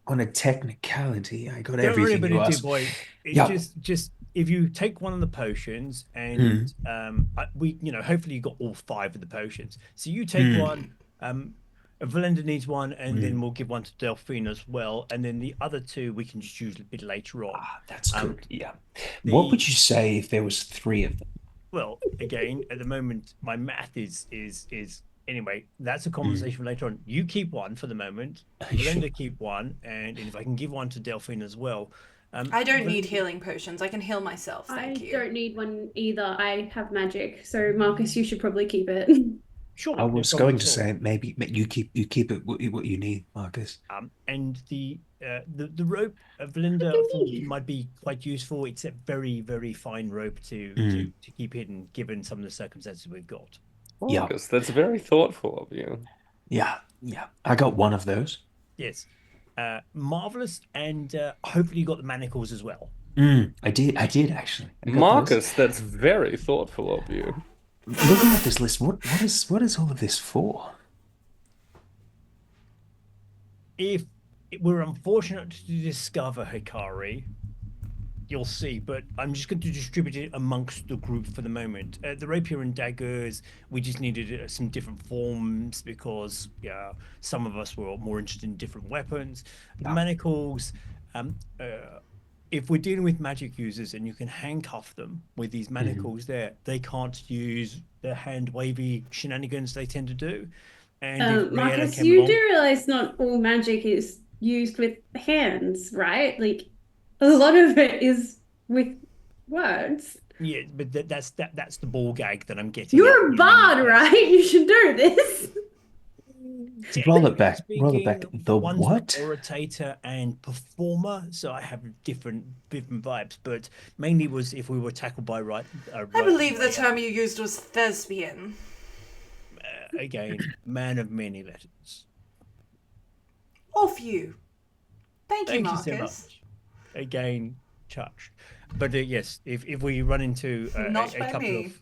F: On a technicality, I got
C: Don't worry
F: everything
C: about
F: you
C: it, dear
F: asked.
C: boy. It
F: Yeah.
C: just if you take one of the potions and we hopefully you got all 5 of the potions. So you take one, Velendar needs one, and then we'll give one to Delphine as well, and then the other 2 we can just use a bit later on.
F: That's good. Yeah. What would you say if there was 3 of them?
C: Well, again, at the moment, my math is anyway. That's a conversation for later on. You keep one for the moment. Velendar keep one, and if I can give one to Delphine as well.
A: I don't need healing potions. I can heal myself, thank you.
G: I don't need one either. I have magic. So Marcus, you should probably keep it.
C: Sure.
F: I
C: no
F: was
C: problem
F: going
C: at
F: to
C: all.
F: say maybe you keep it what you need, Marcus.
C: And the rope of Velendar I thought might be quite useful. It's a very, very fine rope to keep hidden, given some of the circumstances we've got.
F: Yeah.
B: Marcus, that's very thoughtful of you.
F: Yeah. I got one of those.
C: Yes, marvelous, and hopefully you got the manacles as well.
F: I did actually. I got those.
B: Marcus, that's very thoughtful of you.
F: Looking at this list, what is all of this for?
C: If we're unfortunate to discover Hakari, you'll see, but I'm just going to distribute it amongst the group for the moment. The rapier and daggers, we just needed some different forms because some of us were more interested in different weapons. The manacles, if we're dealing with magic users and you can handcuff them with these manacles there, they can't use the hand wavy shenanigans they tend to do. And if Rihanna
G: Marcus,
C: came
G: you
C: along,
G: do realize not all magic is used with hands, right? Like, A lot of it is with words.
C: Yeah, but that's the ball gag that I'm getting
G: You're
C: at.
G: a bard, right? You should do this.
F: Roll
C: Technically
F: it back. Roll it back.
C: speaking,
F: The
C: one's
F: what?
C: an orator and performer, so I have different vibes. But mainly was if we were tackled by
A: I believe the term you used was thespian.
C: again, man of many letters.
A: Off you. Thank you,
C: Thank you
A: Marcus.
C: so much. Again, touched. But yes, if we run into
A: Not
C: a
A: by
C: couple
A: me.
C: of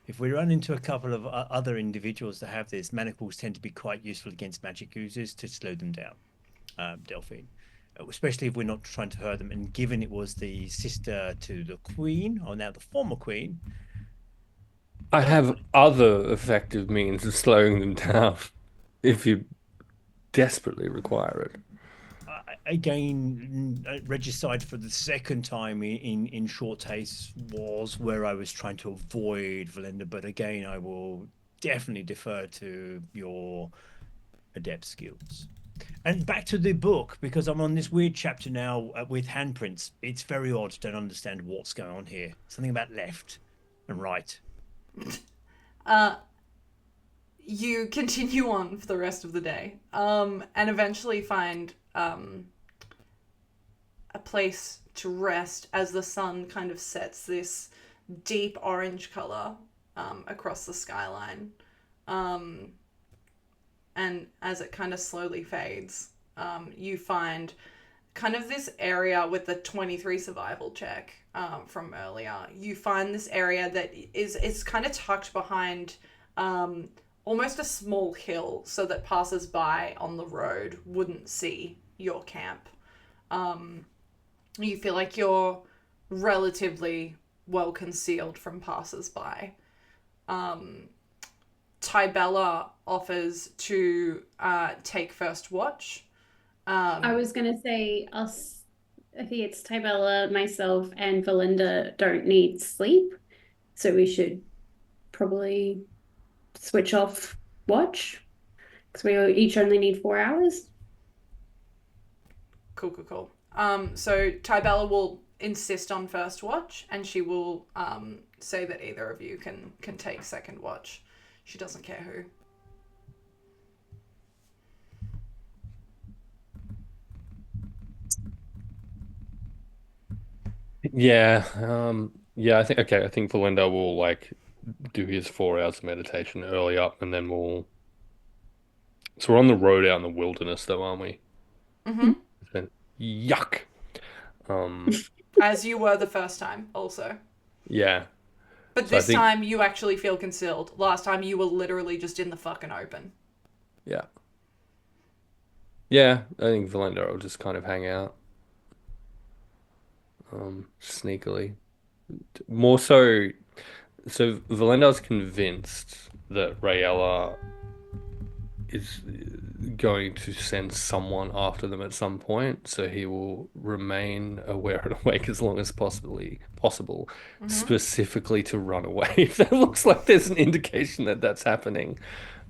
C: if we run into a couple of other individuals that have this, manacles tend to be quite useful against magic users to slow them down, Delphine. Especially if we're not trying to hurt them. And given it was the sister to the queen, or now the former queen.
B: I have other effective means of slowing them down if you desperately require it.
C: Again, regicide for the second time in short haste was where I was trying to avoid Velendar, but again, I will definitely defer to your adept skills. And back to the book, because I'm on this weird chapter now with handprints. It's very odd. Don't understand what's going on here. Something about left and right.
A: You continue on for the rest of the day, and eventually find a place to rest as the sun kind of sets this deep orange color across the skyline. And as it kind of slowly fades, you find kind of this area with the 23 survival check from earlier. You find this area that is kind of tucked behind almost a small hill so that passers-by on the road wouldn't see your camp. You feel like you're relatively well concealed from passers-by. Tybella offers to take first watch.
G: I was going to say us, I think it's Tybella, myself, and Velendar don't need sleep. So we should probably switch off watch. Because we each only need 4 hours.
A: Cool. So Tybella will insist on first watch, and she will say that either of you can take second watch. She doesn't care who.
B: Yeah, I think Velendar will like do his 4 hours of meditation early up, and then so we're on the road out in the wilderness though, aren't we?
A: Mm-hmm.
B: Then yuck.
A: As you were the first time, also.
B: Yeah.
A: But
B: So I
A: this
B: think-
A: time you actually feel concealed. Last time you were literally just in the fucking open.
B: Yeah. Yeah, I think Velendar will just kind of hang out. Sneakily. More so Velendar's convinced that Rayella is going to send someone after them at some point, so he will remain aware and awake as long as possible, specifically to run away. If that looks like there's an indication that that's happening,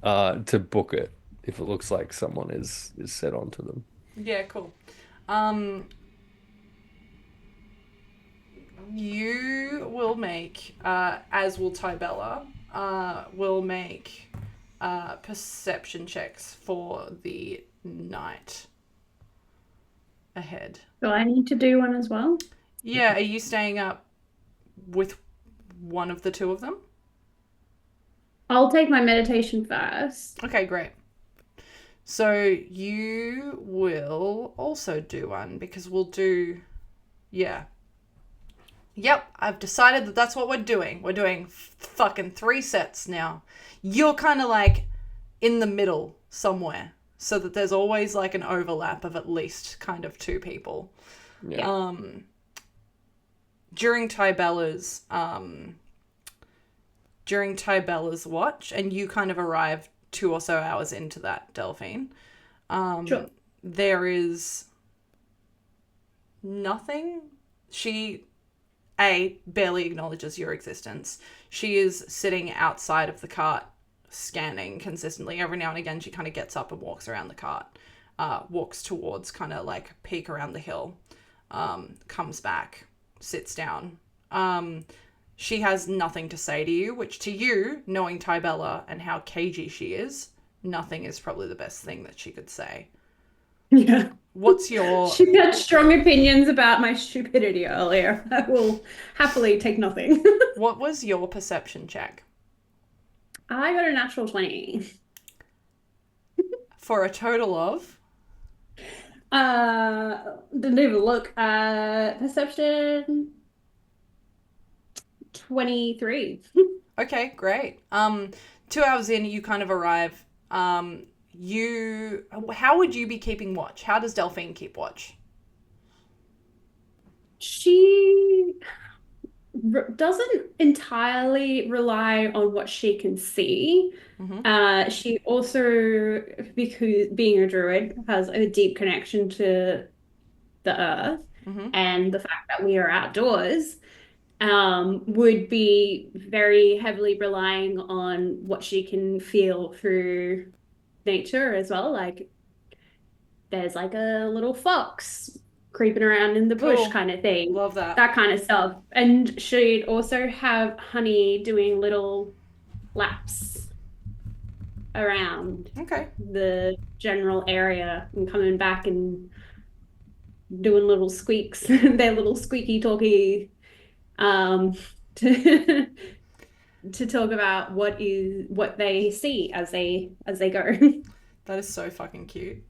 B: to book it if it looks like someone is set onto them.
A: Yeah, cool. You will make, as will Tybella, will make perception checks for the night ahead.
G: So I need to do one as well?
A: Yeah, are you staying up with one of the two of them?
G: I'll take my meditation first.
A: Okay, great. So you will also do one because we'll do, yeah. Yep, I've decided that that's what we're doing. We're doing fucking 3 sets now. You're kind of like in the middle somewhere so that there's always like an overlap of at least kind of 2 people.
B: Yeah.
A: During Tybella's watch, and you kind of arrive 2 or so hours into that, Delphine.
G: Sure.
A: There is nothing. She barely acknowledges your existence. She is sitting outside of the cart, scanning consistently. Every now and again, she kind of gets up and walks around the cart, walks towards kind of like peek around the hill. comes back, sits down. She has nothing to say to you, which to you, knowing Tybella and how cagey she is, nothing is probably the best thing that she could say.
G: Yeah.
A: What's your...
G: She had strong opinions about my stupidity earlier. I will happily take nothing.
A: What was your perception check?
G: I got a natural 20.
A: For a total of...
G: Didn't even look. Perception 23.
A: Okay, great. 2 hours in, you kind of arrive. How would you be keeping watch? How does Delphine keep watch?
G: She doesn't entirely rely on what she can see. She also, because being a druid, has a deep connection to the earth and the fact that we are outdoors, would be very heavily relying on what she can feel through nature as well. Like there's like a little fox creeping around in the bush
A: Cool.
G: kind of thing.
A: Love that.
G: That kind of stuff. And she'd also have Honey doing little laps around
A: Okay.
G: the general area and coming back and doing little squeaks, their little squeaky talky, to talk about what they see as they go.
A: That is so fucking cute.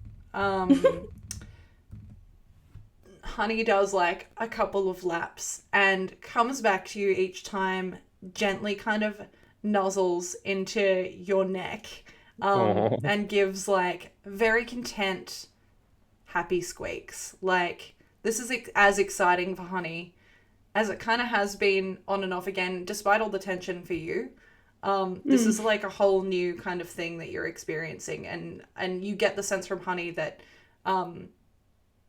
A: Honey does like a couple of laps and comes back to you each time, gently kind of nuzzles into your neck, and gives like very content, happy squeaks. Like this is as exciting for Honey as it kind of has been on and off again, despite all the tension for you. This is like a whole new kind of thing that you're experiencing, and you get the sense from Honey that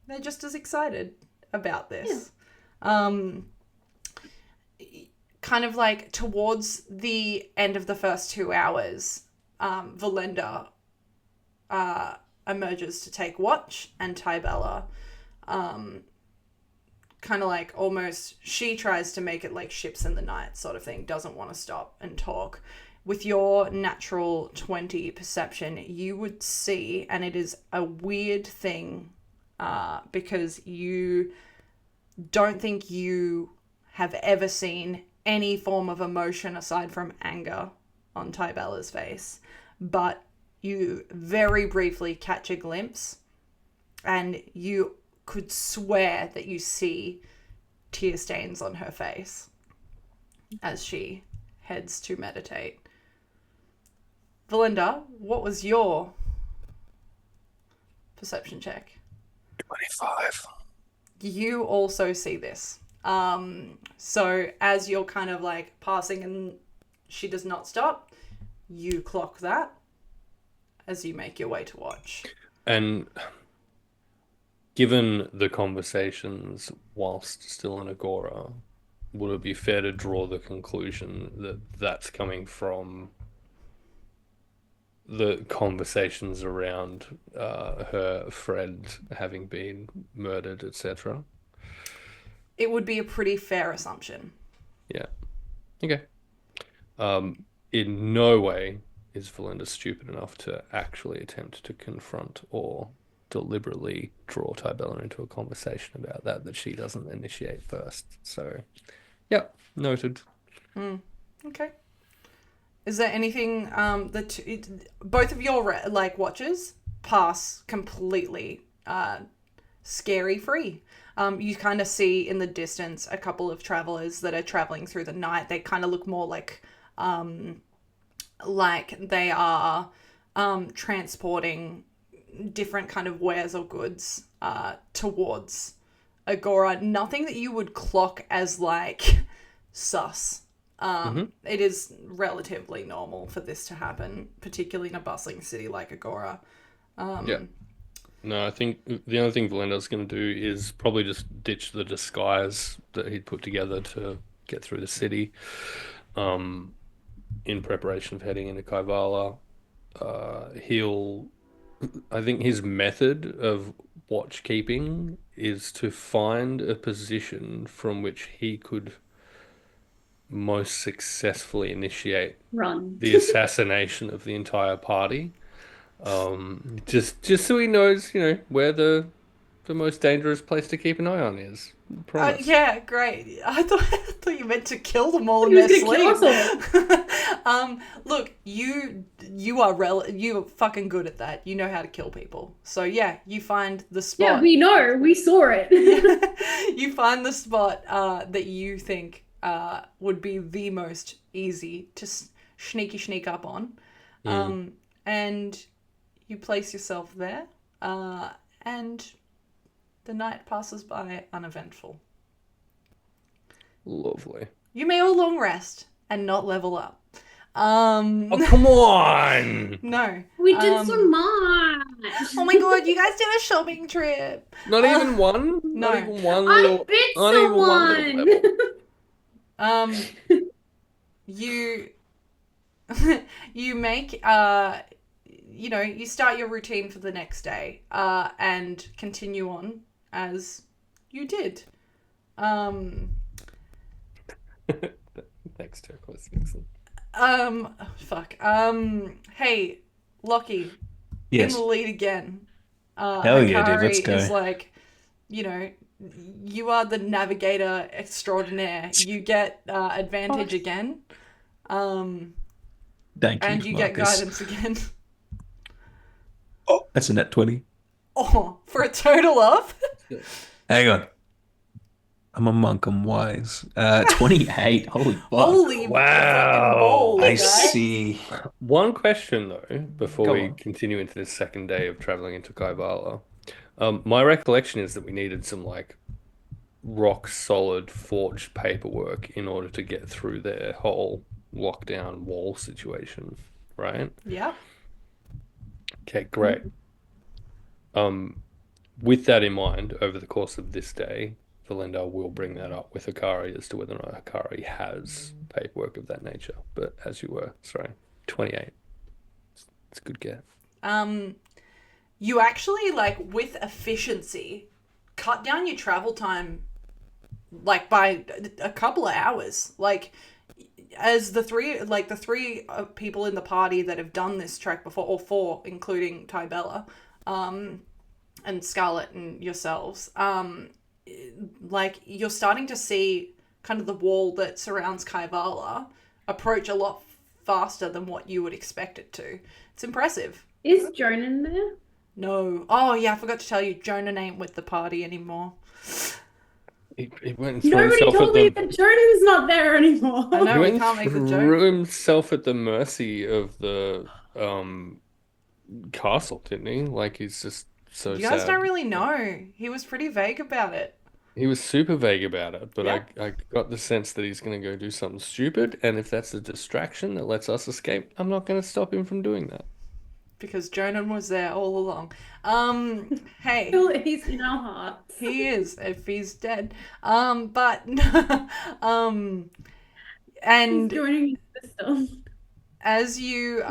A: they're just as excited about this. Yeah. Kind of like towards the end of the first 2 hours, Velendar emerges to take watch, and Tybella kind of like almost, she tries to make it like ships in the night sort of thing, doesn't want to stop and talk. With your natural 20 perception, you would see, and it is a weird thing, because you don't think you have ever seen any form of emotion aside from anger on Tybella's face, but you very briefly catch a glimpse, and you could swear that you see tear stains on her face as she heads to meditate. Velendar, what was your perception check?
F: 25.
A: You also see this. So as you're kind of like passing and she does not stop, you clock that as you make your way to watch.
B: And given the conversations whilst still in Agora, would it be fair to draw the conclusion that that's coming from the conversations around her friend having been murdered, etc.?
A: It would be a pretty fair assumption.
B: Yeah. Okay. In no way is Velendar stupid enough to actually attempt to confront or deliberately draw Tybella into a conversation about that she doesn't initiate first. So, yeah, noted.
A: Okay. Is there anything both of your like watches pass completely scary free? You kind of see in the distance a couple of travelers that are traveling through the night. They kind of look more like they are transporting different kind of wares or goods towards Agora. Nothing that you would clock as like sus. It is relatively normal for this to happen, particularly in a bustling city like Agora.
B: Yeah. No, I think the only thing Velendar's going to do is probably just ditch the disguise that he'd put together to get through the city, in preparation for heading into Kaivalya. He'll I think his method of watch keeping is to find a position from which he could most successfully initiate
G: Run.
B: the assassination of the entire party. Just so he knows, where the most dangerous place to keep an eye on is. Promise.
A: Yeah, great. I thought you meant to kill them all in
G: He was
A: their
G: gonna
A: sleep.
G: kill us
A: Look, you are you're fucking good at that. You know how to kill people. So yeah, you find the spot.
G: Yeah, we know. We saw it.
A: You find the spot that you think would be the most easy to sneak up on, and you place yourself there, and the night passes by uneventful.
B: Lovely.
A: You may all long rest and not level up.
B: Oh, come on!
A: No.
G: We did so much.
A: Oh my god, you guys did a shopping trip.
B: Not even one?
A: No.
B: Not even one
G: I
B: little...
G: bit
B: not even one little
G: someone.
B: pebble.
A: You you make you start your routine for the next day and continue on as you did.
B: Thanks, Turquoise Vixen.
A: Fuck. Hey, Lockie.
F: Yes.
A: In the lead again.
F: Hell yeah, dude. Let's
A: Hakari
F: go.
A: is like, you are the navigator extraordinaire. You get advantage again.
F: Thank you,
A: And you get
F: Marcus.
A: guidance again.
F: Oh, that's a net 20.
A: Oh, for a total of?
F: Hang on. I'm a monk. I'm wise. 28. Holy fuck.
A: Holy
B: Wow.
A: fucking balls,
F: I
A: guys.
F: see.
B: One question, though, before
F: Go
B: we
F: on.
B: continue into this second day of traveling into Kaivalya. My recollection is that we needed some, rock solid forged paperwork in order to get through their whole lockdown wall situation, right?
A: Yep.
B: Okay, great. With that in mind, over the course of this day, Velendar will bring that up with Hakari as to whether or not Hakari has paperwork of that nature. But as you were, 28. It's a good guess.
A: You actually, with efficiency, cut down your travel time, by a couple of hours. As the three people in the party that have done this trek before, or four, including Tybella, and Scarlet and yourselves, you're starting to see kind of the wall that surrounds Kaivalya approach a lot faster than what you would expect it to. It's impressive.
G: Is Joan in there?
A: No. Oh, yeah, I forgot to tell you, Jonan ain't with the party anymore.
B: He went and threw
G: Nobody
B: himself
G: told
B: at
G: me
B: the...
G: that Jonan's not there anymore.
A: I know,
B: He
A: we
B: went
A: can't make the
B: and
A: joke.
B: threw himself at the mercy of the castle, didn't he? He's just so
A: You guys
B: sad.
A: don't really know. He was pretty vague about it.
B: He was super vague about it, but
A: Yeah.
B: I got the sense that he's going to go do something stupid, and if that's a distraction that lets us escape, I'm not going to stop him from doing that.
A: Because Jonan was there all along. Hey.
G: He's in our hearts.
A: He is, if he's dead. But and
G: He's joining his system.
A: as you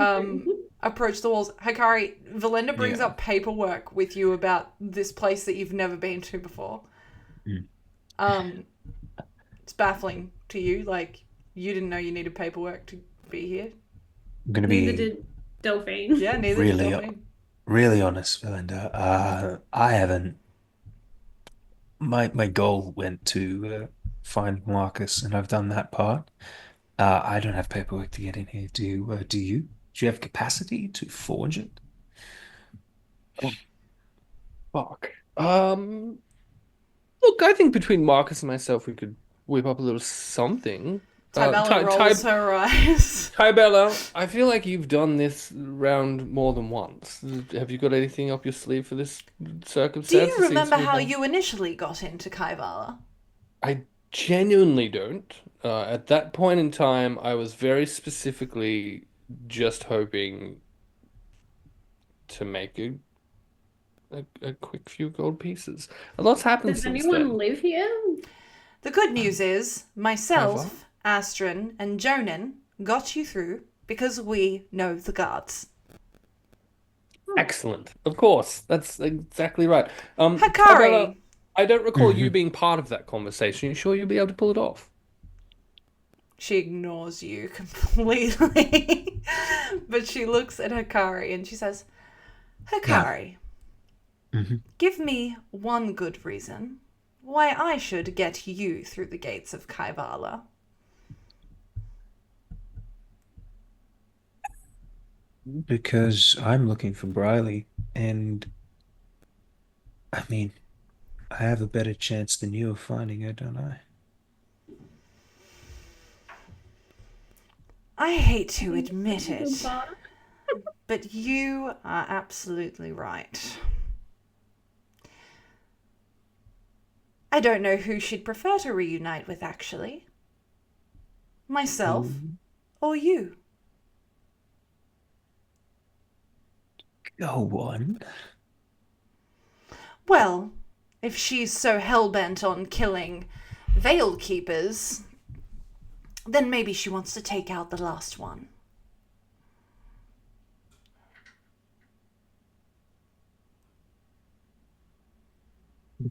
A: approach the walls, Hakari, Velendar brings
F: Yeah.
A: up paperwork with you about this place that you've never been to before. It's baffling to you, you didn't know you needed paperwork to be here.
F: I'm going to
G: Neither
F: be
G: did Delphine.
A: Yeah, neither
F: Really?
A: did Delphine.
F: really honest, Velendar. I haven't. My goal went to find Marcus, and I've done that part. I don't have paperwork to get in here. Do you? Do you have capacity to forge it?
B: Fuck. Look, I think between Marcus and myself, we could whip up a little something.
A: Tybella rolls her eyes.
B: Kybella, I feel like you've done this round more than once. Have you got anything up your sleeve for this circumstance?
A: Do you
B: It seems
A: remember
B: to be
A: how
B: done.
A: you initially got into Kaivalya?
B: I genuinely don't. At that point in time, I was very specifically just hoping to make a quick few gold pieces. A lot's happened
G: Does
B: since
G: anyone
B: then.
G: live here?
A: The good news is, myself, Astrid, and Jonan got you through because we know the guards.
B: Excellent. Of course. That's exactly right. Kybella,
A: Hakari.
B: I don't recall you
F: Mhm.
B: being part of that conversation. You sure you'll be able to pull it off?
A: She ignores you completely. But she looks at Hakari and she says, Hakari,
F: Mhm.
A: give me one good reason why I should get you through the gates of Kaivalya.
F: Because I'm looking for Briley, and I mean, I have a better chance than you of finding her, don't I?
A: I hate to admit it,
G: Goodbye.
A: but you are absolutely right. I don't know who she'd prefer to reunite with, actually. Myself or you.
F: Go on.
A: Well, if she's so hell-bent on killing Veil Keepers, then maybe she wants to take out the last one.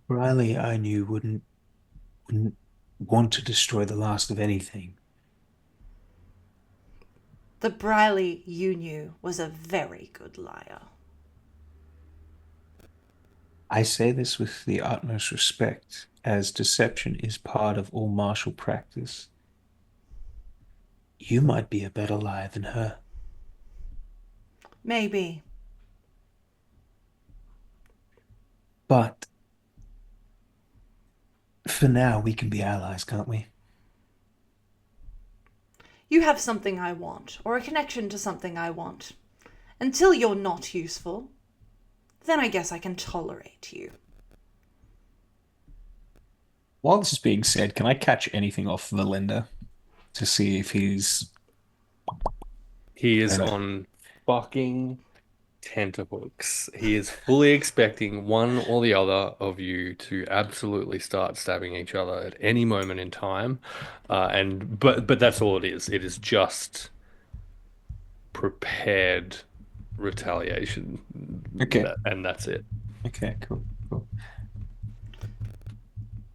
F: Briley, I knew wouldn't want to destroy the last of anything.
A: The Briley you knew was a very good liar.
F: I say this with the utmost respect, as deception is part of all martial practice. You might be a better liar than her.
A: Maybe.
F: But for now, we can be allies, can't we?
A: You have something I want, or a connection to something I want. Until you're not useful, then I guess I can tolerate you.
E: While this is being said, can I catch anything off Velendar to see if he's
B: He is
F: And
B: on fucking tenterhooks. He is fully expecting one or the other of you to absolutely start stabbing each other at any moment in time. But that's all it is. It is just prepared retaliation.
E: Okay.
B: And that's it.
E: Okay, cool.
A: Um,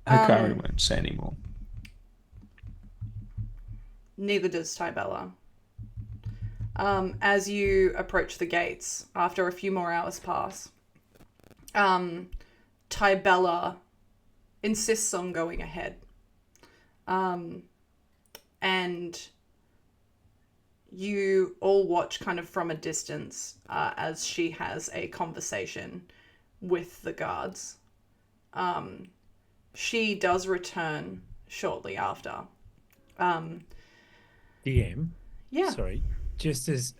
E: Hakari won't say anymore.
A: Neither does Tybella. As you approach the gates, after a few more hours pass, Tybella insists on going ahead. And you all watch kind of from a distance as she has a conversation with the guards. She does return shortly after.
C: DM.
A: Yeah.
C: Sorry. Just as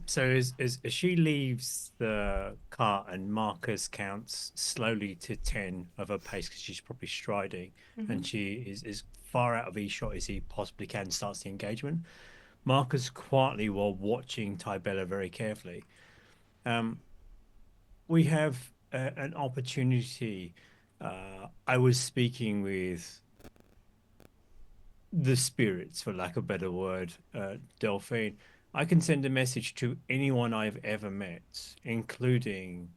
C: so as she leaves the cart and Marcus counts slowly to 10 of her pace because she's probably striding and she is as far out of earshot as he possibly can, starts the engagement. Marcus quietly, while watching Tybella very carefully, we have an opportunity. I was speaking with the spirits, for lack of a better word, Delphine. I can send a message to anyone I've ever met, including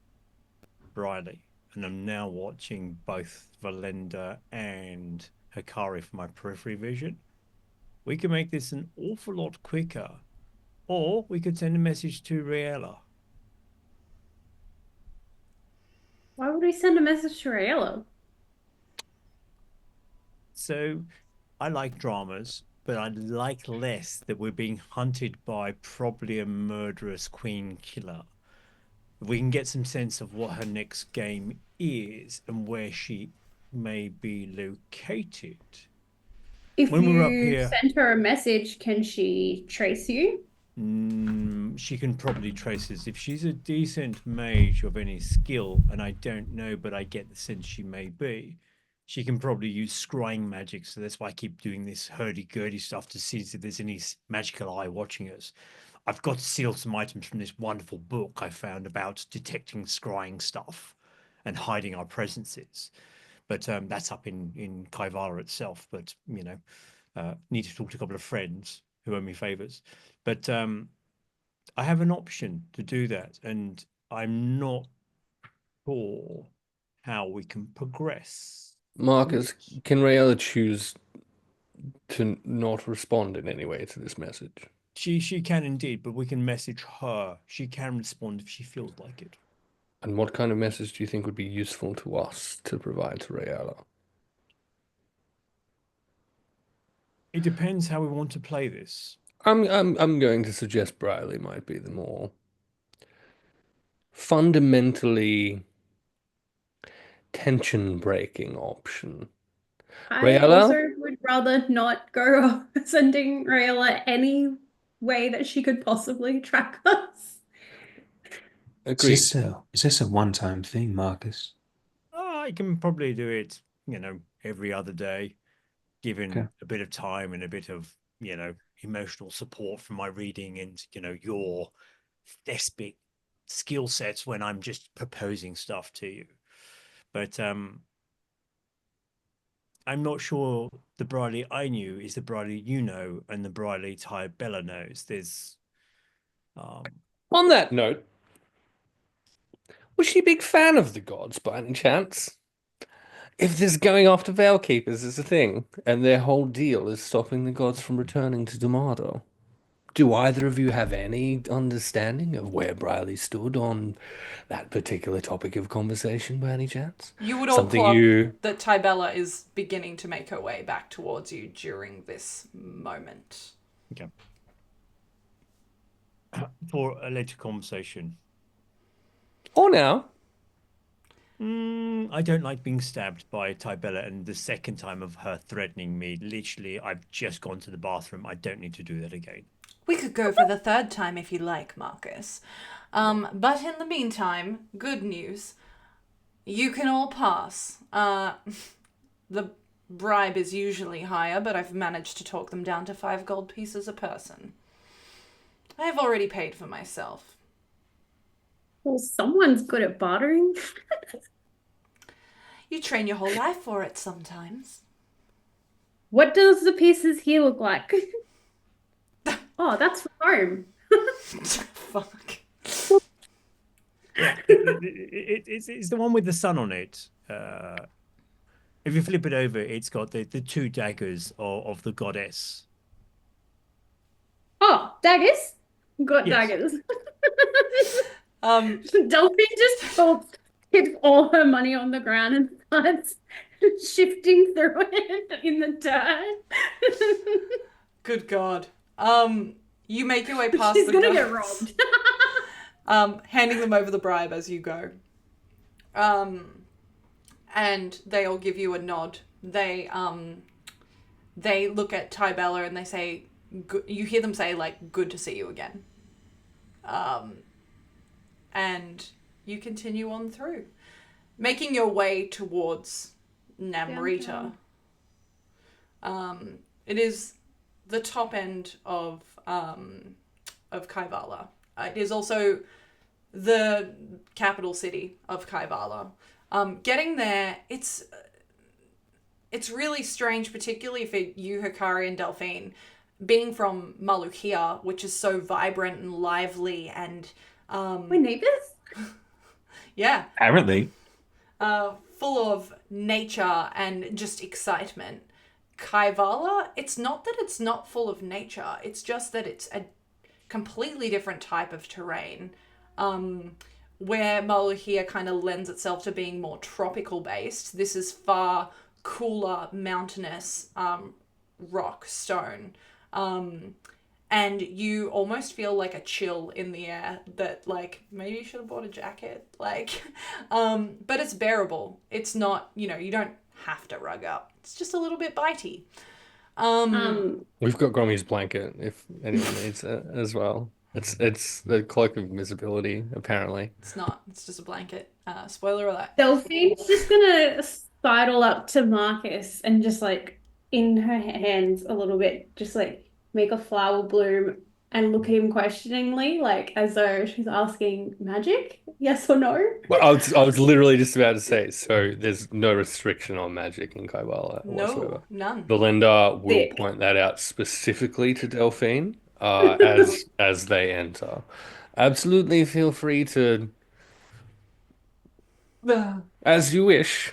C: Briley. And I'm now watching both Velendar and Hakari for my periphery vision. We can make this an awful lot quicker. Or we could send a message to Riella.
G: Why would we send a message to Raella?
C: So I like dramas, but I like less that we're being hunted by probably a murderous queen killer. If we can get some sense of what her next game is and where she may be located.
G: If
C: When we were up
G: you
C: here,
G: send her a message, can she trace you?
C: she can probably trace us. If she's a decent mage of any skill, and I don't know, but I get the sense she may be, she can probably use scrying magic. So that's why I keep doing this hurdy-gurdy stuff to see if there's any magical eye watching us. I've got to steal some items from this wonderful book I found about detecting scrying stuff and hiding our presences. But that's up in Kaivalya itself. But need to talk to a couple of friends who owe me favors. But I have an option to do that, and I'm not sure how we can progress.
B: Marcus, can Rayella choose to not respond in any way to this message?
C: She can indeed, but we can message her. She can respond if she feels like it.
B: And what kind of message do you think would be useful to us to provide to Rayella?
C: It depends how we want to play this.
B: I'm going to suggest Briley might be the more fundamentally tension-breaking option.
G: I
B: Rayella?
G: also would rather not go sending Rayella any way that she could possibly track us.
B: Agreed.
F: Is this a one-time thing, Marcus?
C: I can probably do it, every other day, given
F: Okay.
C: a bit of time and a bit of, emotional support from my reading and, your thespic skill sets when I'm just proposing stuff to you. But I'm not sure the Briley I knew is the Briley you know, and the Briley Bella knows. There's
B: On that note, was she a big fan of the gods by any chance? If this going after Veil Keepers is a thing, and their whole deal is stopping the gods from returning to D'Amato, do either of you have any understanding of where Briley stood on that particular topic of conversation by any chance?
A: You would all
B: Something
A: clock
B: you...
A: that Tybella is beginning to make her way back towards you during this moment.
C: okay. For a later conversation.
B: Or now.
C: I don't like being stabbed by Tybella, and the second time of her threatening me, literally, I've just gone to the bathroom. I don't need to do that again.
A: We could go for the third time if you like, Marcus. But in the meantime, good news. You can all pass. The bribe is usually higher, but I've managed to talk them down to 5 gold pieces a person. I have already paid for myself.
G: Well, someone's good at bartering.
A: You train your whole life for it sometimes.
G: What does the pieces here look like? Oh, that's for home.
A: Fuck.
C: It's the one with the sun on it. If you flip it over, it's got the 2 daggers of the goddess.
G: Oh, daggers? Got
C: Yes.
G: daggers.
A: Delphine
G: just hits all her money on the ground and starts shifting through it in the dirt.
A: Good God. You make your way past
G: She's
A: the
G: gonna get
A: guards,
G: robbed.
A: handing them over the bribe as you go. And they all give you a nod. They look at Tybella and they say, you hear them say, like, good to see you again. And you continue on through, making your way towards Namrita. It is the top end of Kaivalya. It is also the capital city of Kaivalya. Getting there, it's really strange, particularly for you, Hakari and Delphine, being from Malukia, which is so vibrant and lively and
G: We're neighbors?
A: yeah,
E: Apparently.
A: full of nature and just excitement. Kaivalya, it's not that it's not full of nature, it's just that it's a completely different type of terrain. Where Malukia kind of lends itself to being more tropical based, this is far cooler, mountainous rock, stone. And you almost feel like a chill in the air that, like, maybe you should have bought a jacket. Like, but it's bearable. It's not, you don't have to rug up. It's just a little bit bitey.
B: We've got Grommy's blanket if anyone needs it as well. It's the cloak of invisibility, apparently.
A: It's not. It's just a blanket. Spoiler alert.
G: Delphine's just gonna sidle up to Marcus and just like in her hands a little bit, just like make a flower bloom and look at him questioningly, like as though she's asking magic, yes or no.
B: Well, I was literally just about to say, so there's no restriction on magic in Kaivalya whatsoever.
A: No, none.
B: Velendar will
G: Sick.
B: point that out specifically to Delphine as they enter. Absolutely feel free to As you wish.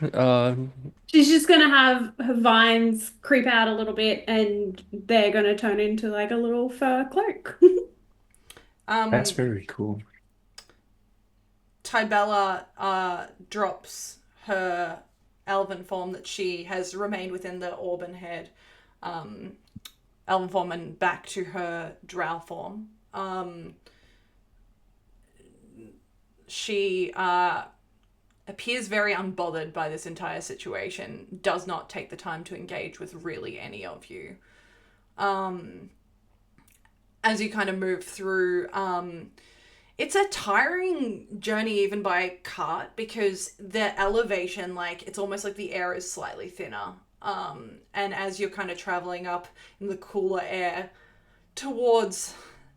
G: She's just gonna have her vines creep out a little bit, and they're gonna turn into like a little fur cloak.
F: That's very cool.
A: Tybella drops her elven form that she has remained within the Auburn head elven form and back to her drow form. She appears very unbothered by this entire situation, does not take the time to engage with really any of you. As you kind of move through, it's a tiring journey even by cart because the elevation, like, it's almost like the air is slightly thinner. And as you're kind of traveling up in the cooler air towards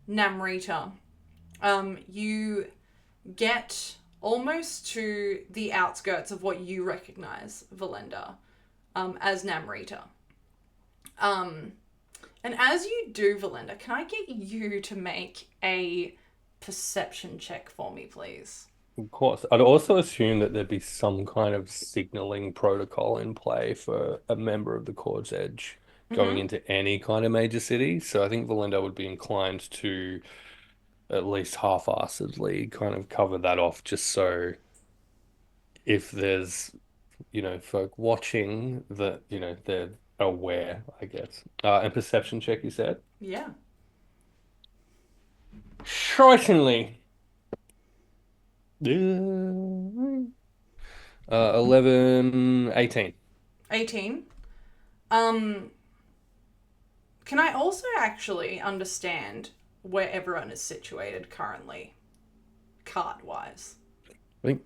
A: Namrita, you get almost to the outskirts of what you recognize, Velendar, as Namrita. And as you do, Velendar, can I get you to make a perception check for me, please?
B: Of course. I'd also assume that there'd be some kind of signaling protocol in play for a member of the Court's Edge going into any kind of major city. So I think Velendar would be inclined to at least half-assedly kind of cover that off just so if there's, folk watching that, they're aware, I guess. And perception check, you said?
A: Yeah.
B: Frighteningly. 11, 18.
A: 18. Can I also actually understand where everyone is situated currently, cart-wise?
B: I think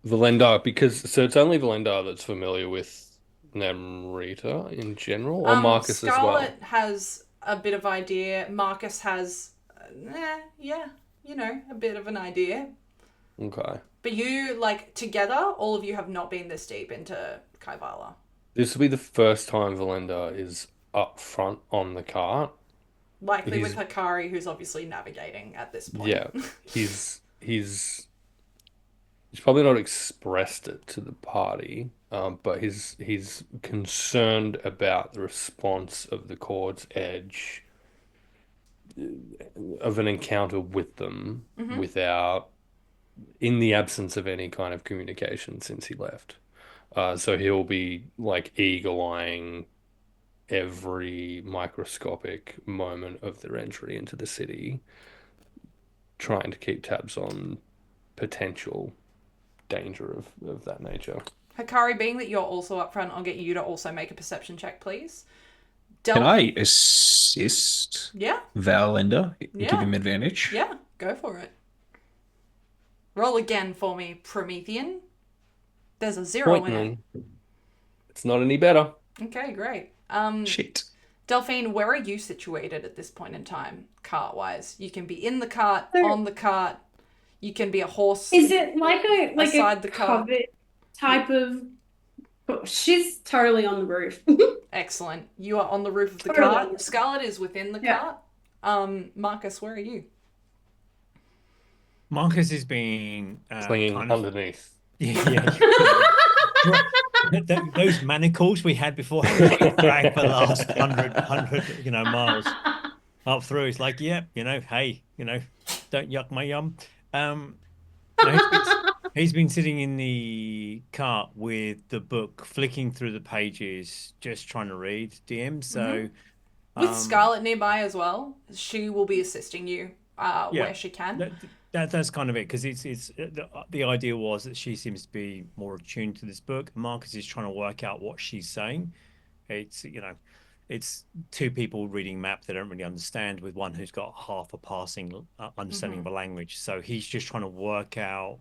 B: Velendar, so it's only Velendar that's familiar with Namrita in general, or Marcus as well.
A: Scarlet has a bit of idea. Marcus has, a bit of an idea.
B: Okay.
A: But you, together, all of you have not been this deep into Kaivalya.
B: This will be the first time Velendar is up front on the cart.
A: Likely with Hakari, who's obviously navigating at this point.
B: Yeah, he's probably not expressed it to the party, but he's concerned about the response of the Court's Edge of an encounter with them in the absence of any kind of communication since he left. So he'll be eagle-eyeing every microscopic moment of their entry into the city, trying to keep tabs on potential danger of that nature.
A: Hakari, being that you're also up front, I'll get you to also make a perception check, please.
F: Can I assist Velendar? Give him advantage?
A: Yeah, go for it. Roll again for me, Promethean. There's a 0 in it.
B: It's not any better.
A: Okay, great.
F: Shit.
A: Delphine, where are you situated at this point in time, cart-wise? You can be in the cart, on the cart. You can be a horse.
G: Is it like
A: aside
G: a
A: the cart
G: covered type of? She's totally on the roof.
A: Excellent. You are on the roof of the
G: Totally.
A: cart. Scarlet is within the cart. Marcus, where are you?
C: Marcus has been
B: Clinging underneath.
C: Those manacles we had before dragged the last 100 miles up through. It's like, hey, don't yuck my yum. He's been sitting in the cart with the book, flicking through the pages, just trying to read DM. So
A: with Scarlet nearby as well, she will be assisting you where she can.
C: That's kind of it, because it's the idea was that she seems to be more attuned to this book. Marcus is trying to work out what she's saying. It's two people reading map they don't really understand, with one who's got half a passing understanding of a language. So he's just trying to work out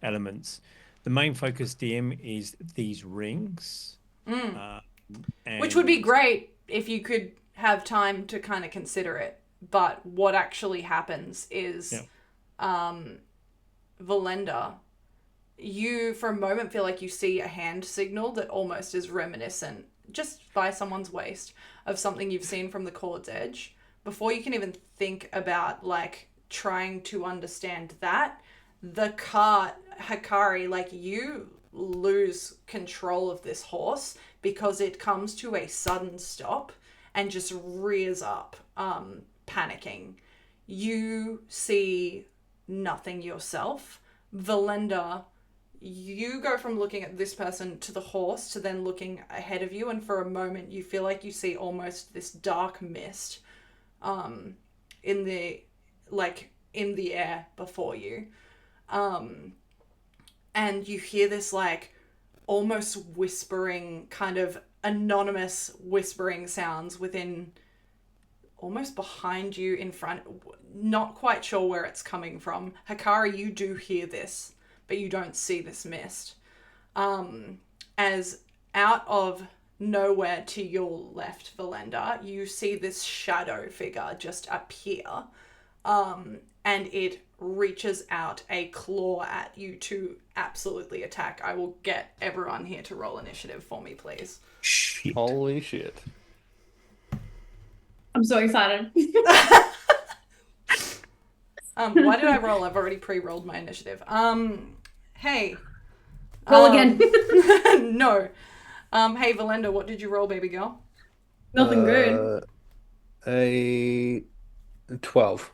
C: elements. The main focus, DM, is these rings,
A: which would be great if you could have time to kind of consider it. But what actually happens is. Velendar, you for a moment feel like you see a hand signal that almost is reminiscent, just by someone's waist, of something you've seen from the Court's Edge. Before you can even think about trying to understand that, the cart, Hakari, like you lose control of this horse because it comes to a sudden stop and just rears up, panicking. You see nothing yourself. Velendar, you go from looking at this person to the horse to then looking ahead of you, and for a moment you feel like you see almost this dark mist in the air before you. And you hear this like almost whispering, kind of anonymous whispering sounds within, almost behind you, in front, not quite sure where it's coming from. Hakari, you do hear this, but you don't see this mist. As out of nowhere to your left, Velendar, you see this shadow figure just appear, and it reaches out a claw at you to absolutely attack. I will get everyone here to roll initiative for me, please.
E: Shit.
B: Holy shit.
G: I'm so excited.
A: Why did I roll? I've already pre-rolled my initiative. Hey.
G: Roll again.
A: No. Hey, Velendar, what did you roll, baby girl?
G: Nothing good.
B: A 12.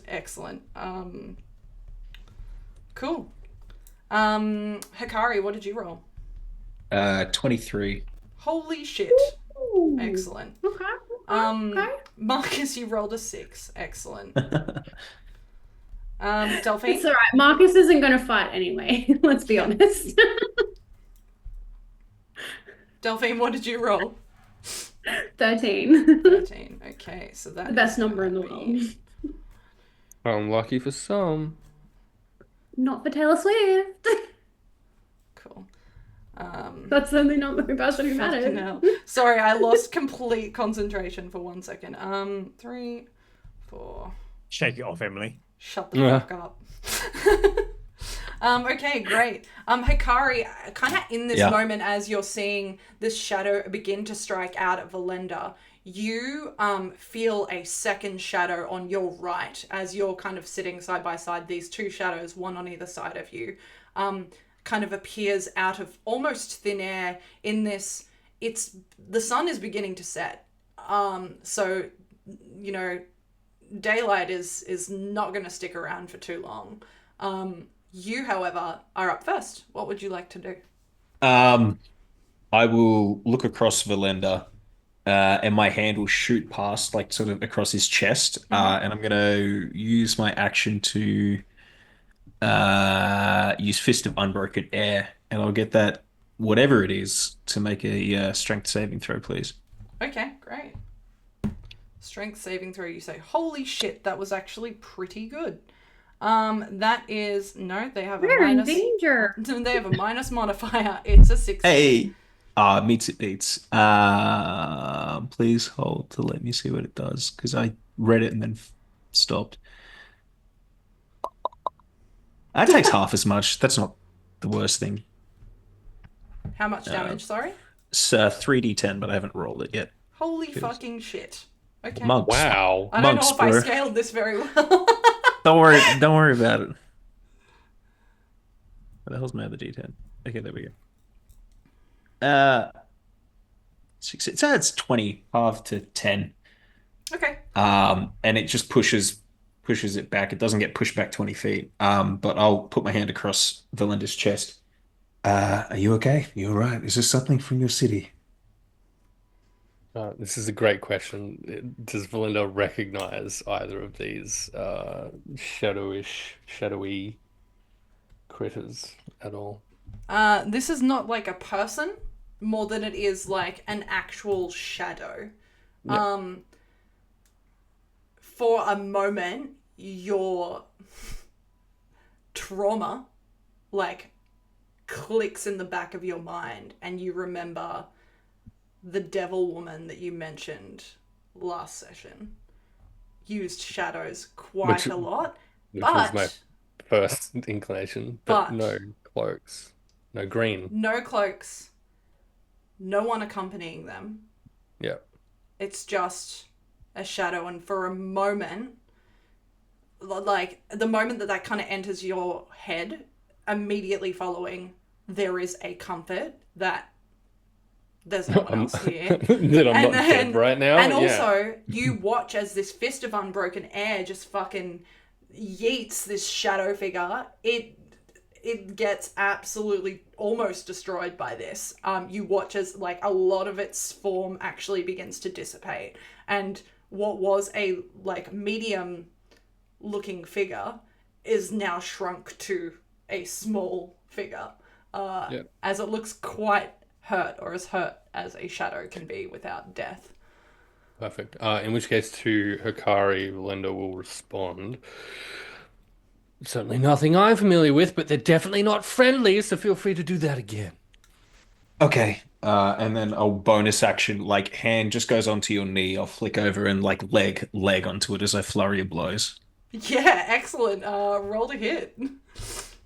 A: Excellent. Cool. Hakari, what did you roll?
E: 23.
A: Holy shit.
G: Ooh.
A: Excellent.
G: Okay. Okay.
A: Marcus, you rolled a 6. Excellent. Delphine?
G: It's all right. Marcus isn't going to fight anyway. Let's be honest.
A: Delphine, what did you roll?
G: 13.
A: 13. Okay, so that's
G: The best number in the world.
B: Unlucky for some.
G: Not for Taylor Swift.
A: Cool.
G: That's certainly not the person who
A: Fucking
G: matters.
A: hell. Sorry, I lost complete concentration for 1 second. 3, 4.
C: Shake it off, Emily.
A: Shut the fuck up. Okay, great. Hakari, kind of in this moment as you're seeing this shadow begin to strike out at Velendar, you feel a second shadow on your right as you're kind of sitting side by side. These two shadows, one on either side of you, kind of appears out of almost thin air in this. The sun is beginning to set. So, you know, daylight is not going to stick around for too long. You, however, are up first. What would you like to do?
E: I will look across Velendar, and my hand will shoot past, like, sort of across his chest. And I'm going to use my action to use Fist of Unbroken Air, and I'll get that, whatever it is, to make a strength saving throw, please.
A: Okay, great. Strength saving throw, you say. Holy shit, that was actually pretty good. That is, no, they have
G: We're
A: a minus.
G: in danger.
A: They have a minus modifier. It's a 16.
E: Hey, meets it beats. Please hold to let me see what it does, because I read it and then stopped. That takes half as much. That's not the worst thing.
A: How much damage, sorry?
E: It's 3d10, but I haven't rolled it yet.
A: Holy fucking shit. Okay.
E: Monks.
B: Wow.
A: I don't
E: monks,
A: know if I
E: bro.
A: scaled this very well.
E: Don't worry about it. What the hell's my other d10? Okay, there we go. It's 20, half to 10.
A: Okay.
E: And it just pushes it back. It doesn't get pushed back 20 feet. But I'll put my hand across Velendar's chest. Are you okay? You all right? Is this something from your city?
B: This is a great question. Does Velendar recognize either of these shadowy critters at all?
A: This is not like a person more than it is like an actual shadow.
B: Yeah.
A: For a moment, your trauma like clicks in the back of your mind and you remember the devil woman that you mentioned last session used shadows quite a lot.
B: Which
A: But
B: was my first inclination, but no cloaks, no green.
A: no cloaks, no one accompanying them.
B: Yeah.
A: It's just a shadow, and for a moment, like the moment that kind of enters your head, immediately following, there is a comfort that there's no one else here.
B: That I'm not dead right now.
A: And also, you watch as this fist of unbroken air just fucking yeets this shadow figure. It gets absolutely almost destroyed by this. You watch as like a lot of its form actually begins to dissipate, and what was a like medium looking figure is now shrunk to a small figure, as it looks quite hurt, or as hurt as a shadow can be without death.
B: Perfect. In which case, to Hakari, Velendar will respond. Certainly nothing I'm familiar with, but they're definitely not friendly, so feel free to do that again.
E: Okay. And then I'll bonus action, like hand just goes onto your knee. I'll flick over and like leg onto it as I flurry of blows.
A: Yeah, excellent. Roll to hit.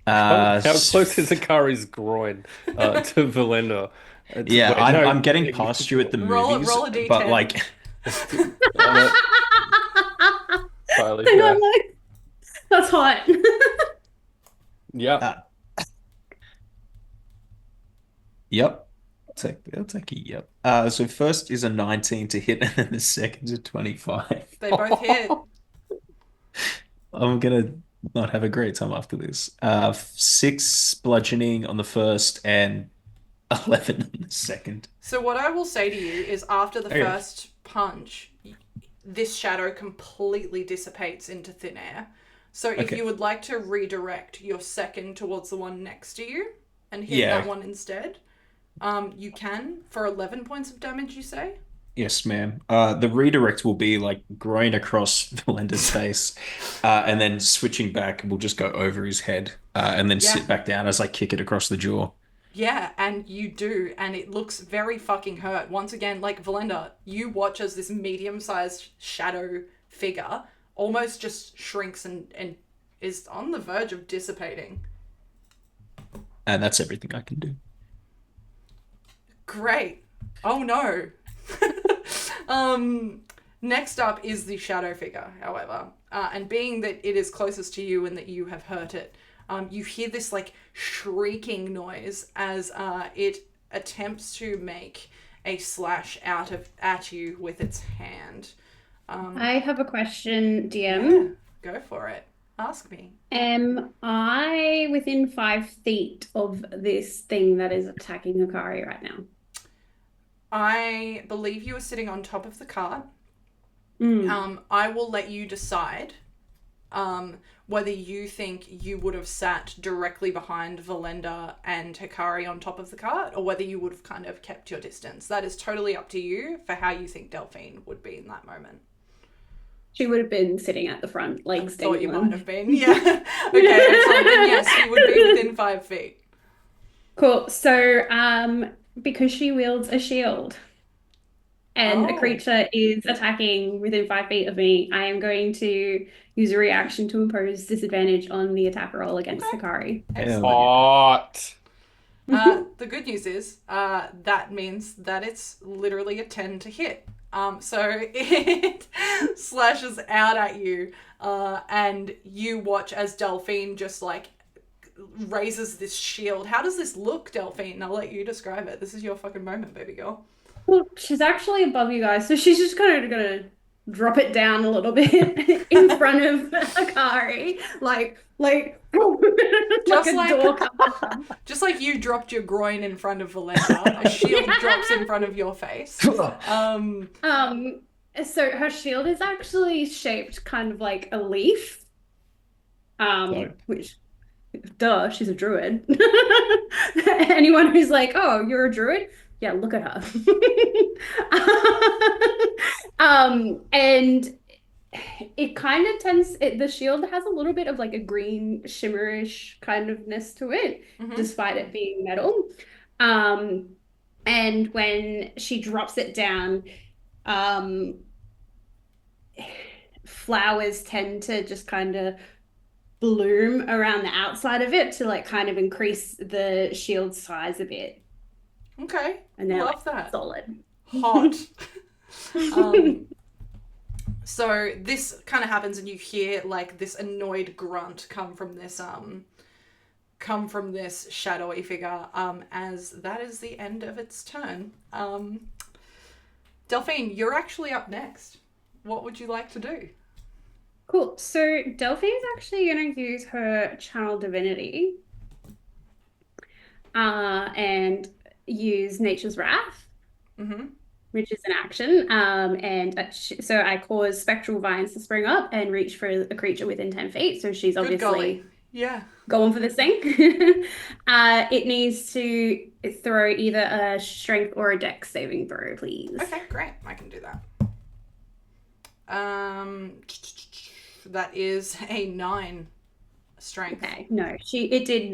B: How close is Hakari's groin to Velendar?
E: Yeah,
B: Wait, no.
E: I'm getting past you at the movies,
A: roll a D10.
E: but like,
B: Entirely
G: Hang
B: fair.
G: on, like, that's hot.
B: Yeah.
E: yep. I'll take a yep. So first is a 19 to hit, and then the second is a 25.
A: They both hit.
E: I'm gonna not have a great time after this. 6 bludgeoning on the first and 11 on the second.
A: So what I will say to you is, after the
E: Okay.
A: first punch, this shadow completely dissipates into thin air. So if
E: Okay.
A: you would like to redirect your second towards the one next to you and hit
E: Yeah.
A: that one instead, you can, for 11 points of damage, you say?
E: Yes, ma'am. The redirect will be like groin across Velendar's face, and then switching back, we'll just go over his head, and then
A: Yeah.
E: sit back down as I kick it across the jaw.
A: Yeah, and you do, and it looks very fucking hurt. Once again, like, Velendar, you watch as this medium-sized shadow figure almost just shrinks and is on the verge of dissipating.
E: And that's everything I can do.
A: Great. Oh no. Next up is the shadow figure, however. And being that it is closest to you and that you have hurt it, you hear this like shrieking noise as it attempts to make a slash at you with its hand.
G: I have a question, DM.
A: Yeah, go for it. Ask me.
G: Am I within 5 feet of this thing that is attacking Hakari right now?
A: I believe you are sitting on top of the cart. I will let you decide whether you think you would have sat directly behind Velendar and Hakari on top of the cart, or whether you would have kind of kept your distance. That is totally up to you for how you think Delphine would be in that moment.
G: She would have been sitting at the front, legs
A: I thought you
G: dangling.
A: might have been, yeah. Okay, excellent. Then yes, you would be within 5 feet.
G: Cool. So, because she wields a shield and a creature is attacking within 5 feet of me, I am going to use a reaction to impose disadvantage on the attack roll against Hakari.
B: Hot.
A: The good news is that means that it's literally a 10 to hit. So it slashes out at you, and you watch as Delphine just like raises this shield. How does this look, Delphine? I'll let you describe it. This is your fucking moment, baby girl.
G: Well, she's actually above you guys, so she's just kind of gonna drop it down a little bit in front of Hakari, like
A: Just
G: a
A: like-
G: door cover.
A: Just like you dropped your groin in front of Velendar, a shield drops in front of your face.
G: So her shield is actually shaped kind of like a leaf. Which, duh, she's a druid. Anyone who's like, oh, you're a druid? Yeah, look at her. And it kind of the shield has a little bit of like a green shimmerish kind of ness to it, despite it being metal. And when she drops it down, flowers tend to just kind of bloom around the outside of it to like kind of increase the shield size a bit.
A: Okay,
G: And they're
A: love that.
G: solid.
A: Hot. So this kind of happens, and you hear like this annoyed grunt come from this shadowy figure. As that is the end of its turn. Delphine, you're actually up next. What would you like to do?
G: Cool. So Delphine's actually going to use her channel divinity, and use Nature's Wrath,
A: Mm-hmm.
G: which is an action. So I cause spectral vines to spring up and reach for a creature within 10 feet. So she's
A: Good
G: obviously
A: golly. Yeah.
G: going for this thing. It needs to throw either a strength or a dex saving throw, please.
A: Okay, great. I can do that. That is a 9 strength.
G: Okay, no, it did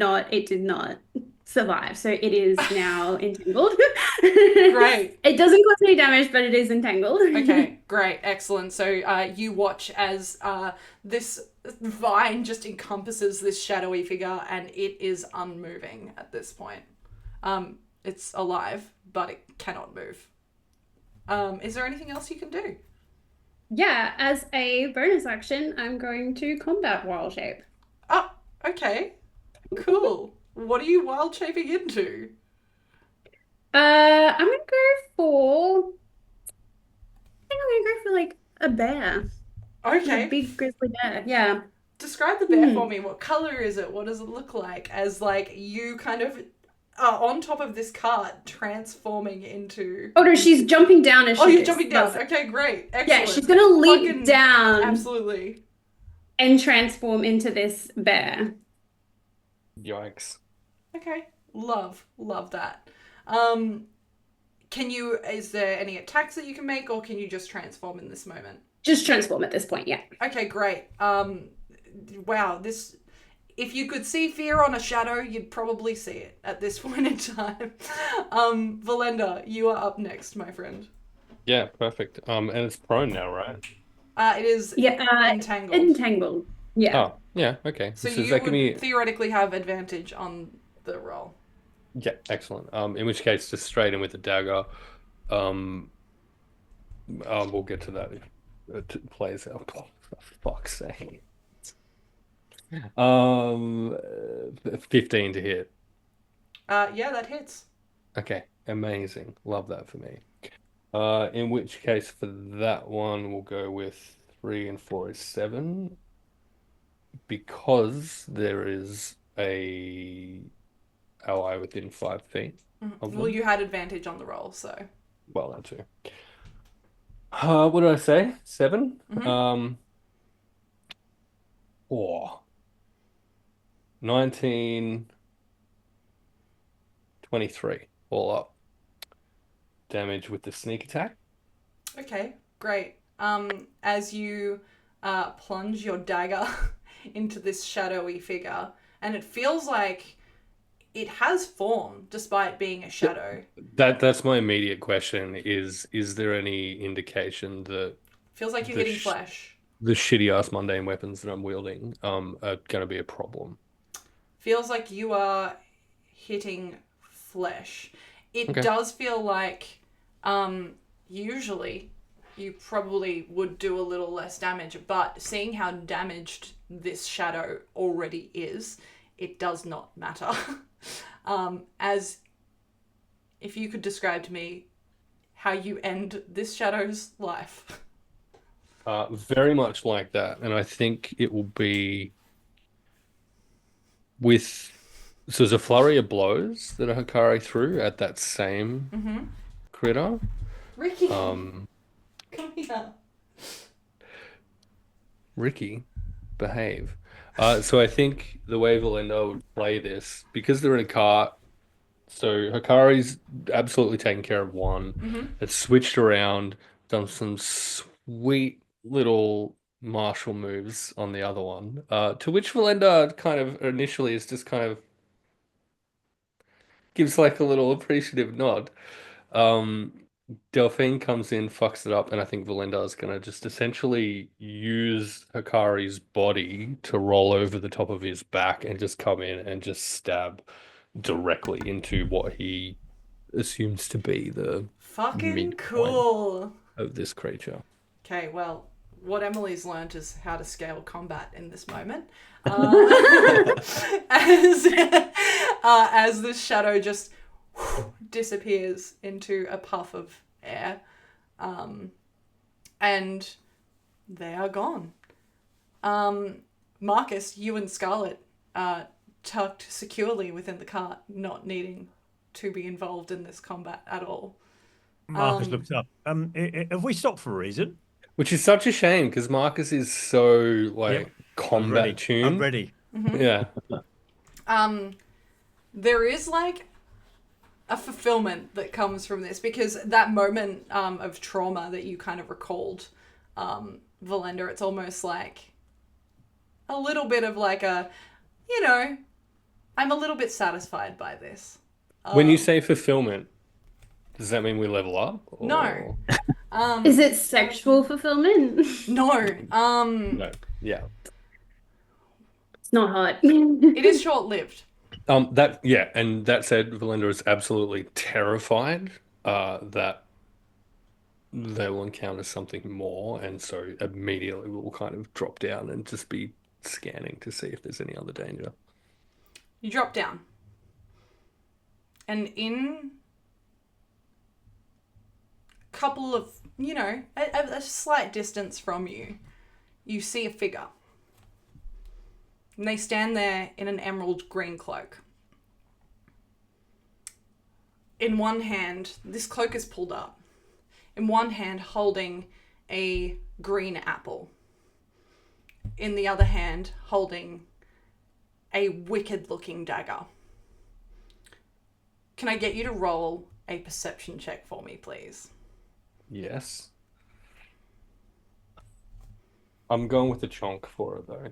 G: not survive, so it is now entangled.
A: Great.
G: It doesn't cause any damage, but it is entangled.
A: Okay, great, excellent. So you watch as this vine just encompasses this shadowy figure, and it is unmoving at this point. It's alive, but it cannot move. Is there anything else you can do?
G: Yeah, as a bonus action, I'm going to combat wild shape.
A: Oh, okay. Cool. What are you wild shaping into?
G: I'm gonna go for. I think I'm gonna go for like a bear.
A: Okay.
G: A big grizzly bear. Yeah.
A: Describe the bear for me. What color is it? What does it look like? As like you kind of are on top of this cart transforming into...
G: Oh no, she's jumping down as she
A: you're
G: goes.
A: jumping down. Okay, great. Excellent.
G: Yeah, she's gonna leap
A: Fucking
G: down
A: Absolutely.
G: and transform into this bear.
B: Yikes.
A: Okay. Love that. Is there any attacks that you can make, or can you just transform in this moment?
G: Just transform at this point, yeah.
A: Okay, great. Wow, if you could see fear on a shadow, you'd probably see it at this point in time. Velendar, you are up next, my friend.
B: Yeah, perfect. And it's prone now, right?
A: It is entangled.
G: Entangled. Yeah.
B: Oh, yeah, okay.
A: So
B: does
A: you
B: that
A: would
B: give me...
A: theoretically have advantage on the roll.
B: Yeah, excellent. In which case, just straight in with the dagger. We'll get to that if it plays out. Oh, for fuck's sake. 15 to hit.
A: Yeah, that hits.
B: Okay, amazing. Love that for me. In which case, for that one, we'll go with 3 and 4 is 7. Because there is a ally within 5 feet of them.
A: Well, you had advantage on the roll, so...
B: Well, that too. What did I say? 7?
A: Mhm.
B: 19, 23, all up. Damage with the sneak attack.
A: Okay, great. As you plunge your dagger into this shadowy figure, and it feels like it has form despite being a shadow.
B: That's my immediate question. Is there any indication that
A: Feels like you're hitting flesh.
B: the shitty ass mundane weapons that I'm wielding are going to be a problem?
A: Feels like you are hitting flesh. It
B: Okay.
A: does feel like usually you probably would do a little less damage, but seeing how damaged this shadow already is, it does not matter. As if you could describe to me how you end this shadow's life.
B: Very much like that, and I think it will be with... So there's a flurry of blows that a Hakari threw at that same critter.
A: Ricky, come here.
B: Ricky, behave. So I think the way Velendar would play this, because they're in a cart, so Hakari's absolutely taken care of one. It's switched around, done some sweet little martial moves on the other one, to which Velendar kind of initially is just kind of gives like a little appreciative nod. Delphine comes in, fucks it up, and I think Velendar's gonna just essentially use Hakari's body to roll over the top of his back and just come in and just stab directly into what he assumes to be the
A: Fucking
B: midpoint
A: cool.
B: of this creature.
A: Okay, well, what Emily's learnt is how to scale combat in this moment. As this shadow just disappears into a puff of air, and they are gone. Marcus, you and Scarlet are tucked securely within the cart, not needing to be involved in this combat at all.
C: Marcus looks up. Have we stopped for a reason?
B: Which is such a shame because Marcus is so like combat tuned.
C: I'm ready.
B: Yeah.
A: There is like a fulfillment that comes from this, because that moment of trauma that you kind of recalled, Velendar, it's almost like a little bit of like a, I'm a little bit satisfied by this.
B: When you say fulfillment, does that mean we level up? Or...
A: No.
G: Is it sexual fulfillment?
A: No.
B: No. Yeah.
G: It's not hot.
A: It is short-lived.
B: And that said, Velendar is absolutely terrified that they will encounter something more, and so immediately will kind of drop down and just be scanning to see if there's any other danger.
A: You drop down. And in a couple of, a slight distance from you, you see a figure. And they stand there in an emerald green cloak. In one hand, this cloak is pulled up. In one hand, holding a green apple. In the other hand, holding a wicked-looking dagger. Can I get you to roll a perception check for me, please?
B: Yes. I'm going with the chonk for it, though.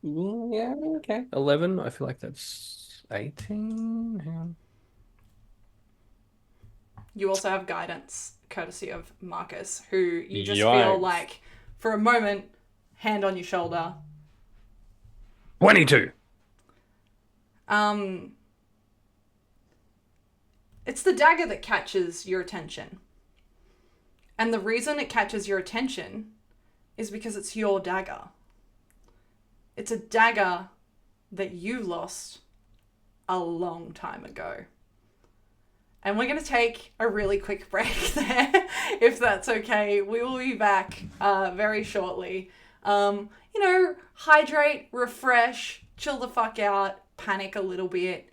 B: Yeah, okay. 11, I feel like that's 18. Hang on.
A: You also have guidance, courtesy of Marcus, who you just
B: Yikes.
A: feel like, for a moment, hand on your shoulder.
B: 22!
A: It's the dagger that catches your attention. And the reason it catches your attention is because it's your dagger. It's a dagger that you lost a long time ago. And we're going to take a really quick break there, if that's okay. We will be back very shortly. Hydrate, refresh, chill the fuck out, panic a little bit.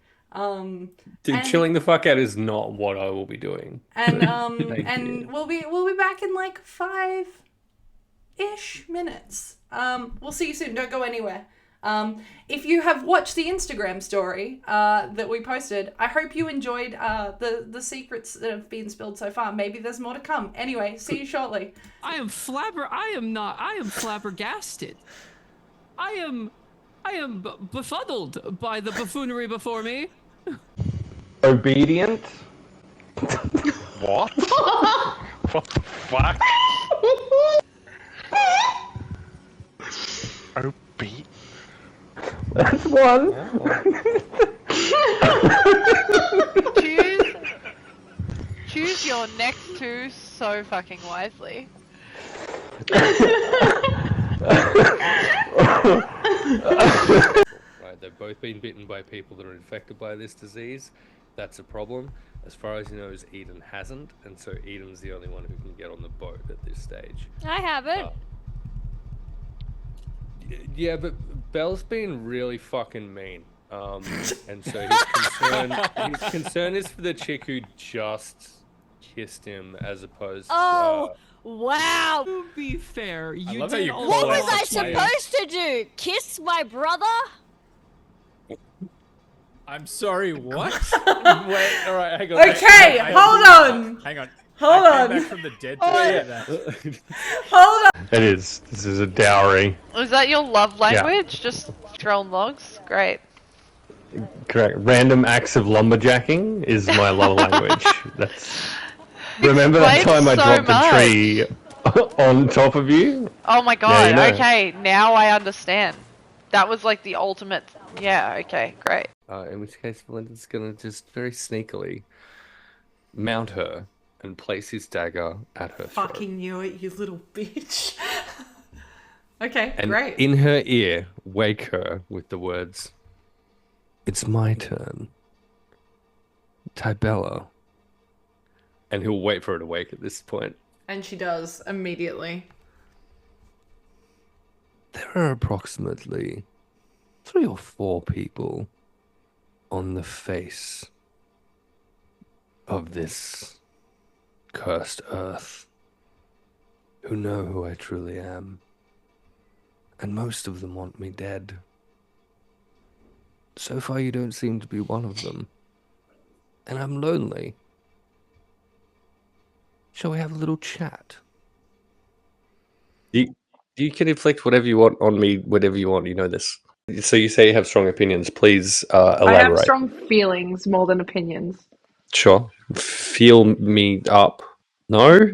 B: Chilling the fuck out is not what I will be doing.
A: And
B: you.
A: we'll be back in like 5-ish minutes. We'll see you soon. Don't go anywhere. If you have watched the Instagram story that we posted, I hope you enjoyed the secrets that have been spilled so far. Maybe there's more to come. Anyway, see you shortly.
H: I am flabbergasted. I am befuddled by the buffoonery before me.
B: Obedient?
I: What? What the fuck? Obedient?
B: That's one.
J: Choose your next two so fucking wisely.
B: Right, they've both been bitten by people that are infected by this disease. That's a problem. As far as you know, Eden hasn't, and so Eden's the only one who can get on the boat at this stage.
K: I haven't.
B: Yeah, but Belle's been really fucking mean. And so his concern is for the chick who just kissed him, as opposed
K: Oh, wow.
H: To be fair, you
I: love how
H: did
I: you
H: all
K: What
I: call
K: was
I: out
K: I
I: the player.
K: supposed to do? Kiss my brother?
I: I'm sorry, what?
B: Wait, alright, hang on.
A: Okay, hold on.
I: Hang on.
A: Hold
I: I
A: on.
I: came back from the dead to say that.
A: Hold on.
L: It is. This is a dowry.
J: Was that your love language? Just throwing logs? Great.
L: Correct. Random acts of lumberjacking is my love language. That's. Remember that
J: explains
L: time I
J: so
L: dropped a tree on top of you?
J: Oh my
L: Yeah,
J: god,
L: you know.
J: okay, now I understand. That was like the ultimate... Yeah, okay, great.
B: In which case, Belinda's gonna just very sneakily mount her and place his dagger at her throat.
A: Fucking knew it, you little bitch. Okay,
B: And
A: great.
B: in her ear, wake her with the words, "It's my turn. Tybella." And he'll wait for her to wake at this point.
A: And she does immediately.
B: There are approximately 3 or 4 people on the face of this cursed earth who know who I truly am. And most of them want me dead. So far, you don't seem to be one of them. And I'm lonely. Shall we have a little chat? You can inflict whatever you want on me, whatever you want. You know this. So you say you have strong opinions. Please elaborate.
M: I have strong feelings more than opinions.
B: Sure. Feel me up. No?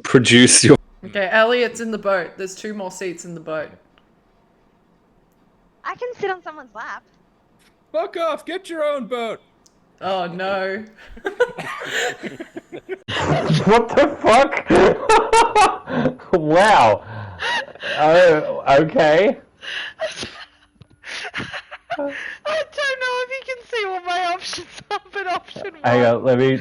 B: Produce your...
A: Okay, Elliot's in the boat. There's 2 more seats in the boat.
K: I can sit on someone's lap.
I: Fuck off! Get your own boat!
A: Oh no.
L: What the fuck? Wow. Oh, okay.
J: I don't know if you can see what my options are, but option 1.
L: Hang on, let me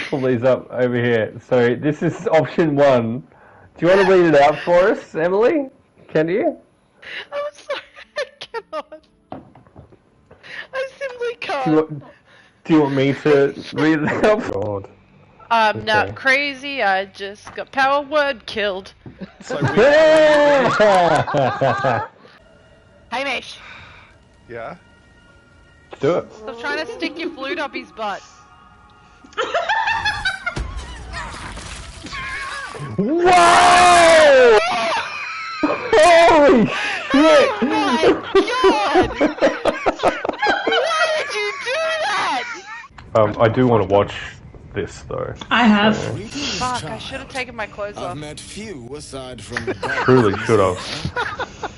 L: pull these up over here. So this is option 1. Do you want to read it out for us, Emily? Can you?
J: I'm sorry, I cannot. I simply can't.
L: Do you want me to read it out? God.
J: I'm not crazy, I just got power word killed. Hamish,
I: Yeah?
L: Do it.
J: stop trying to stick your flute up his butt.
L: Whoa! Holy shit!
J: Oh my god! Why did you do that?
L: I do want to watch this though.
G: I have.
J: Fuck, I should have taken my clothes off.
N: met few aside from
L: Truly should have.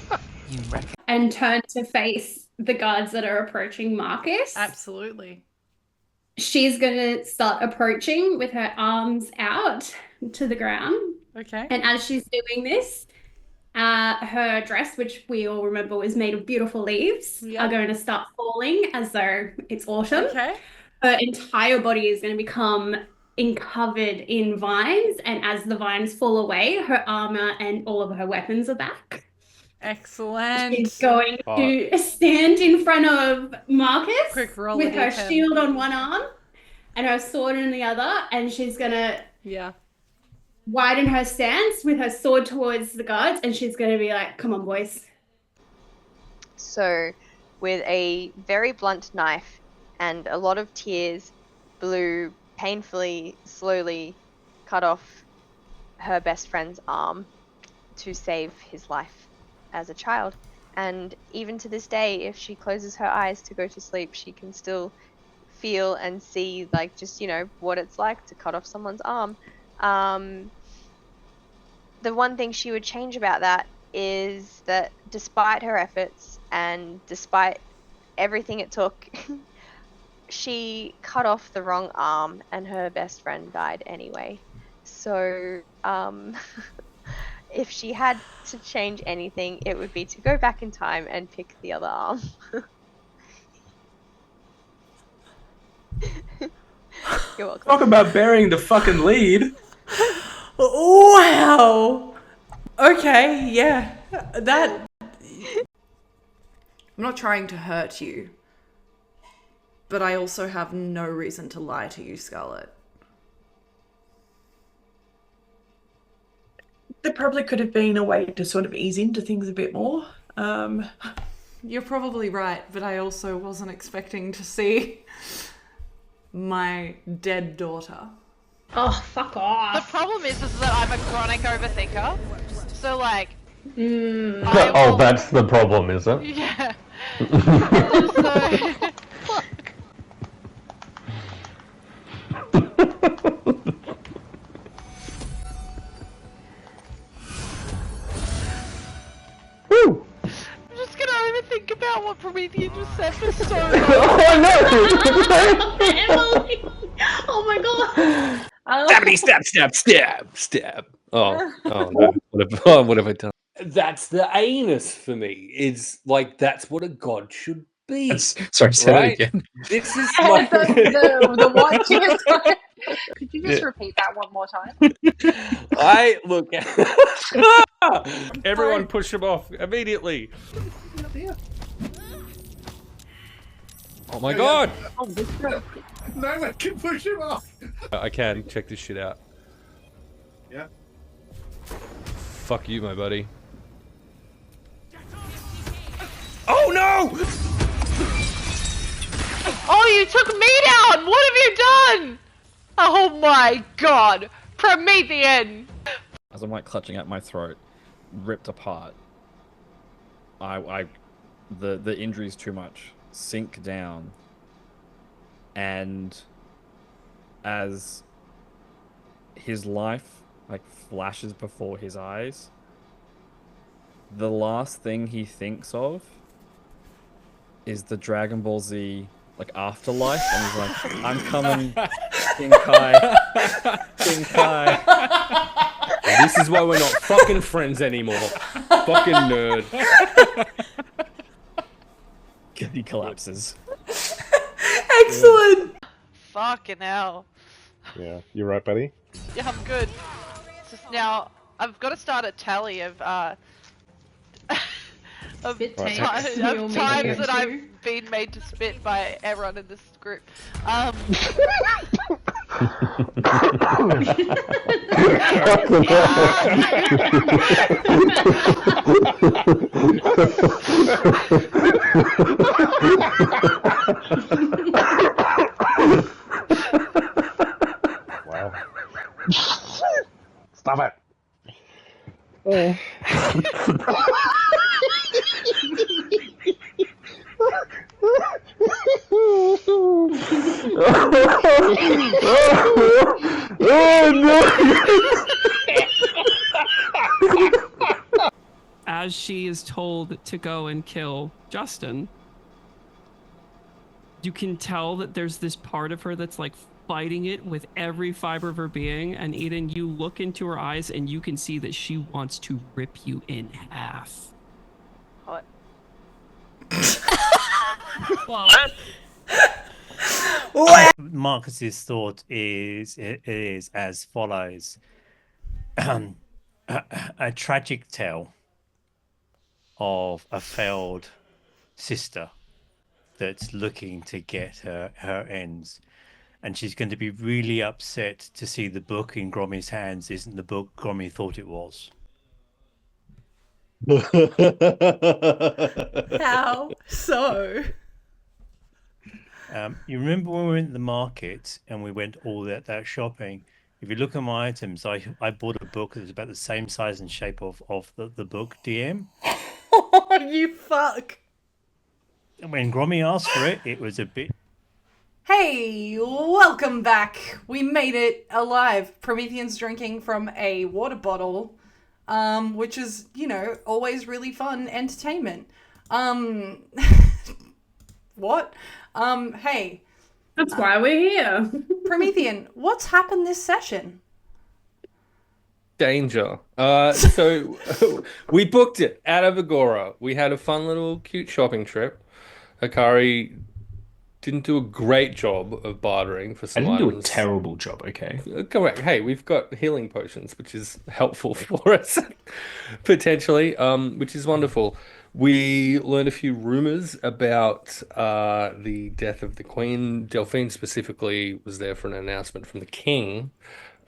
G: And turn to face the guards that are approaching Marcus.
A: Absolutely.
G: She's going to start approaching with her arms out to the ground.
A: Okay.
G: And as she's doing this, her dress, which we all remember was made of beautiful leaves, are going to start falling as though it's autumn.
A: Okay.
G: Her entire body is going to become covered in vines, and as the vines fall away, her armor and all of her weapons are back.
A: Excellent.
G: She's going to stand in front of Marcus
A: Quick roll
G: with
A: a
G: her
A: D10.
G: shield on one arm and her sword in the other, and she's going to widen her stance with her sword towards the guards, and she's going to be like, "Come on, boys."
K: So, with a very blunt knife and a lot of tears, Blue painfully, slowly cut off her best friend's arm to save his life as a child. And even to this day, if she closes her eyes to go to sleep, she can still feel and see, like, just, you know, what it's like to cut off someone's arm. The one thing she would change about that is that despite her efforts and despite everything it took, she cut off the wrong arm and her best friend died anyway. So, if she had to change anything, it would be to go back in time and pick the other arm. You're welcome.
E: Talk about burying the fucking lead.
A: Wow. Okay, yeah. That... I'm not trying to hurt you, but I also have no reason to lie to you, Scarlet.
O: There probably could have been a way to sort of ease into things a bit more.
A: You're probably right, but I also wasn't expecting to see my dead daughter.
G: Oh, fuck off.
J: The problem is that I'm a chronic overthinker. So, like...
L: Oh, that's the problem, is it?
J: Yeah.
L: Woo!
J: I'm just gonna overthink about what Prometheus just said for so long.
L: Oh no!
G: Emily! Oh my my god!
B: Stab. Oh no. What have I done? That's the anus for me. It's like that's what a god should be.
P: Sorry, say that again.
B: This is like
M: the what? Could you just repeat that one more time?
B: I look. Everyone, push him off immediately. Oh my god!
I: No one can push him off.
B: I can check this shit out.
I: Yeah.
B: Fuck you, my buddy. Oh no!
J: Oh, you took me down! What have you done? Oh my god! Promethean!
Q: As I'm like clutching at my throat, ripped apart. The injury's too much. Sink down. And as his life like flashes before his eyes, the last thing he thinks of is the Dragon Ball Z like afterlife, and he's like, I'm coming, King Kai. King Kai.
B: This is why we're not fucking friends anymore. Fucking nerd.
Q: He collapses.
A: Excellent!
J: Fucking hell.
I: Yeah, you right, buddy?
J: Yeah, I'm good. It's just now, I've got to start a tally of
G: Spit
J: times
G: takes you'll make it
J: that
G: to.
J: I've been made to spit by everyone in this group.
I: Wow. Stop it.
H: As she is told to go and kill Justin, you can tell that there's this part of her that's like fighting it with every fiber of her being. And Eden, you look into her eyes and you can see that she wants to rip you in half.
J: What?
C: Marcus's thought is as follows: a tragic tale of a failed sister that's looking to get her ends, and she's going to be really upset to see the book in Grommy's hands isn't the book Grommy thought it was.
A: How so?
C: You remember when we went to the market and we went all that shopping? If you look at my items, I bought a book that was about the same size and shape of the book, DM.
A: Oh, you fuck.
C: When Grommy asked for it, it was a bit...
A: Hey, welcome back. We made it alive. Promethean's drinking from a water bottle, which is, you know, always really fun entertainment. What? Hey.
G: That's why we're here.
A: Promethean, what's happened this session?
B: Danger. So we booked it out of Agora. We had a fun little cute shopping trip. Hakari didn't do a great job of bartering for some items.
E: I didn't do a terrible job, okay?
B: Correct. Hey, we've got healing potions, which is helpful for us, potentially, which is wonderful. We learned a few rumors about the death of the Queen. Delphine specifically was there for an announcement from the King,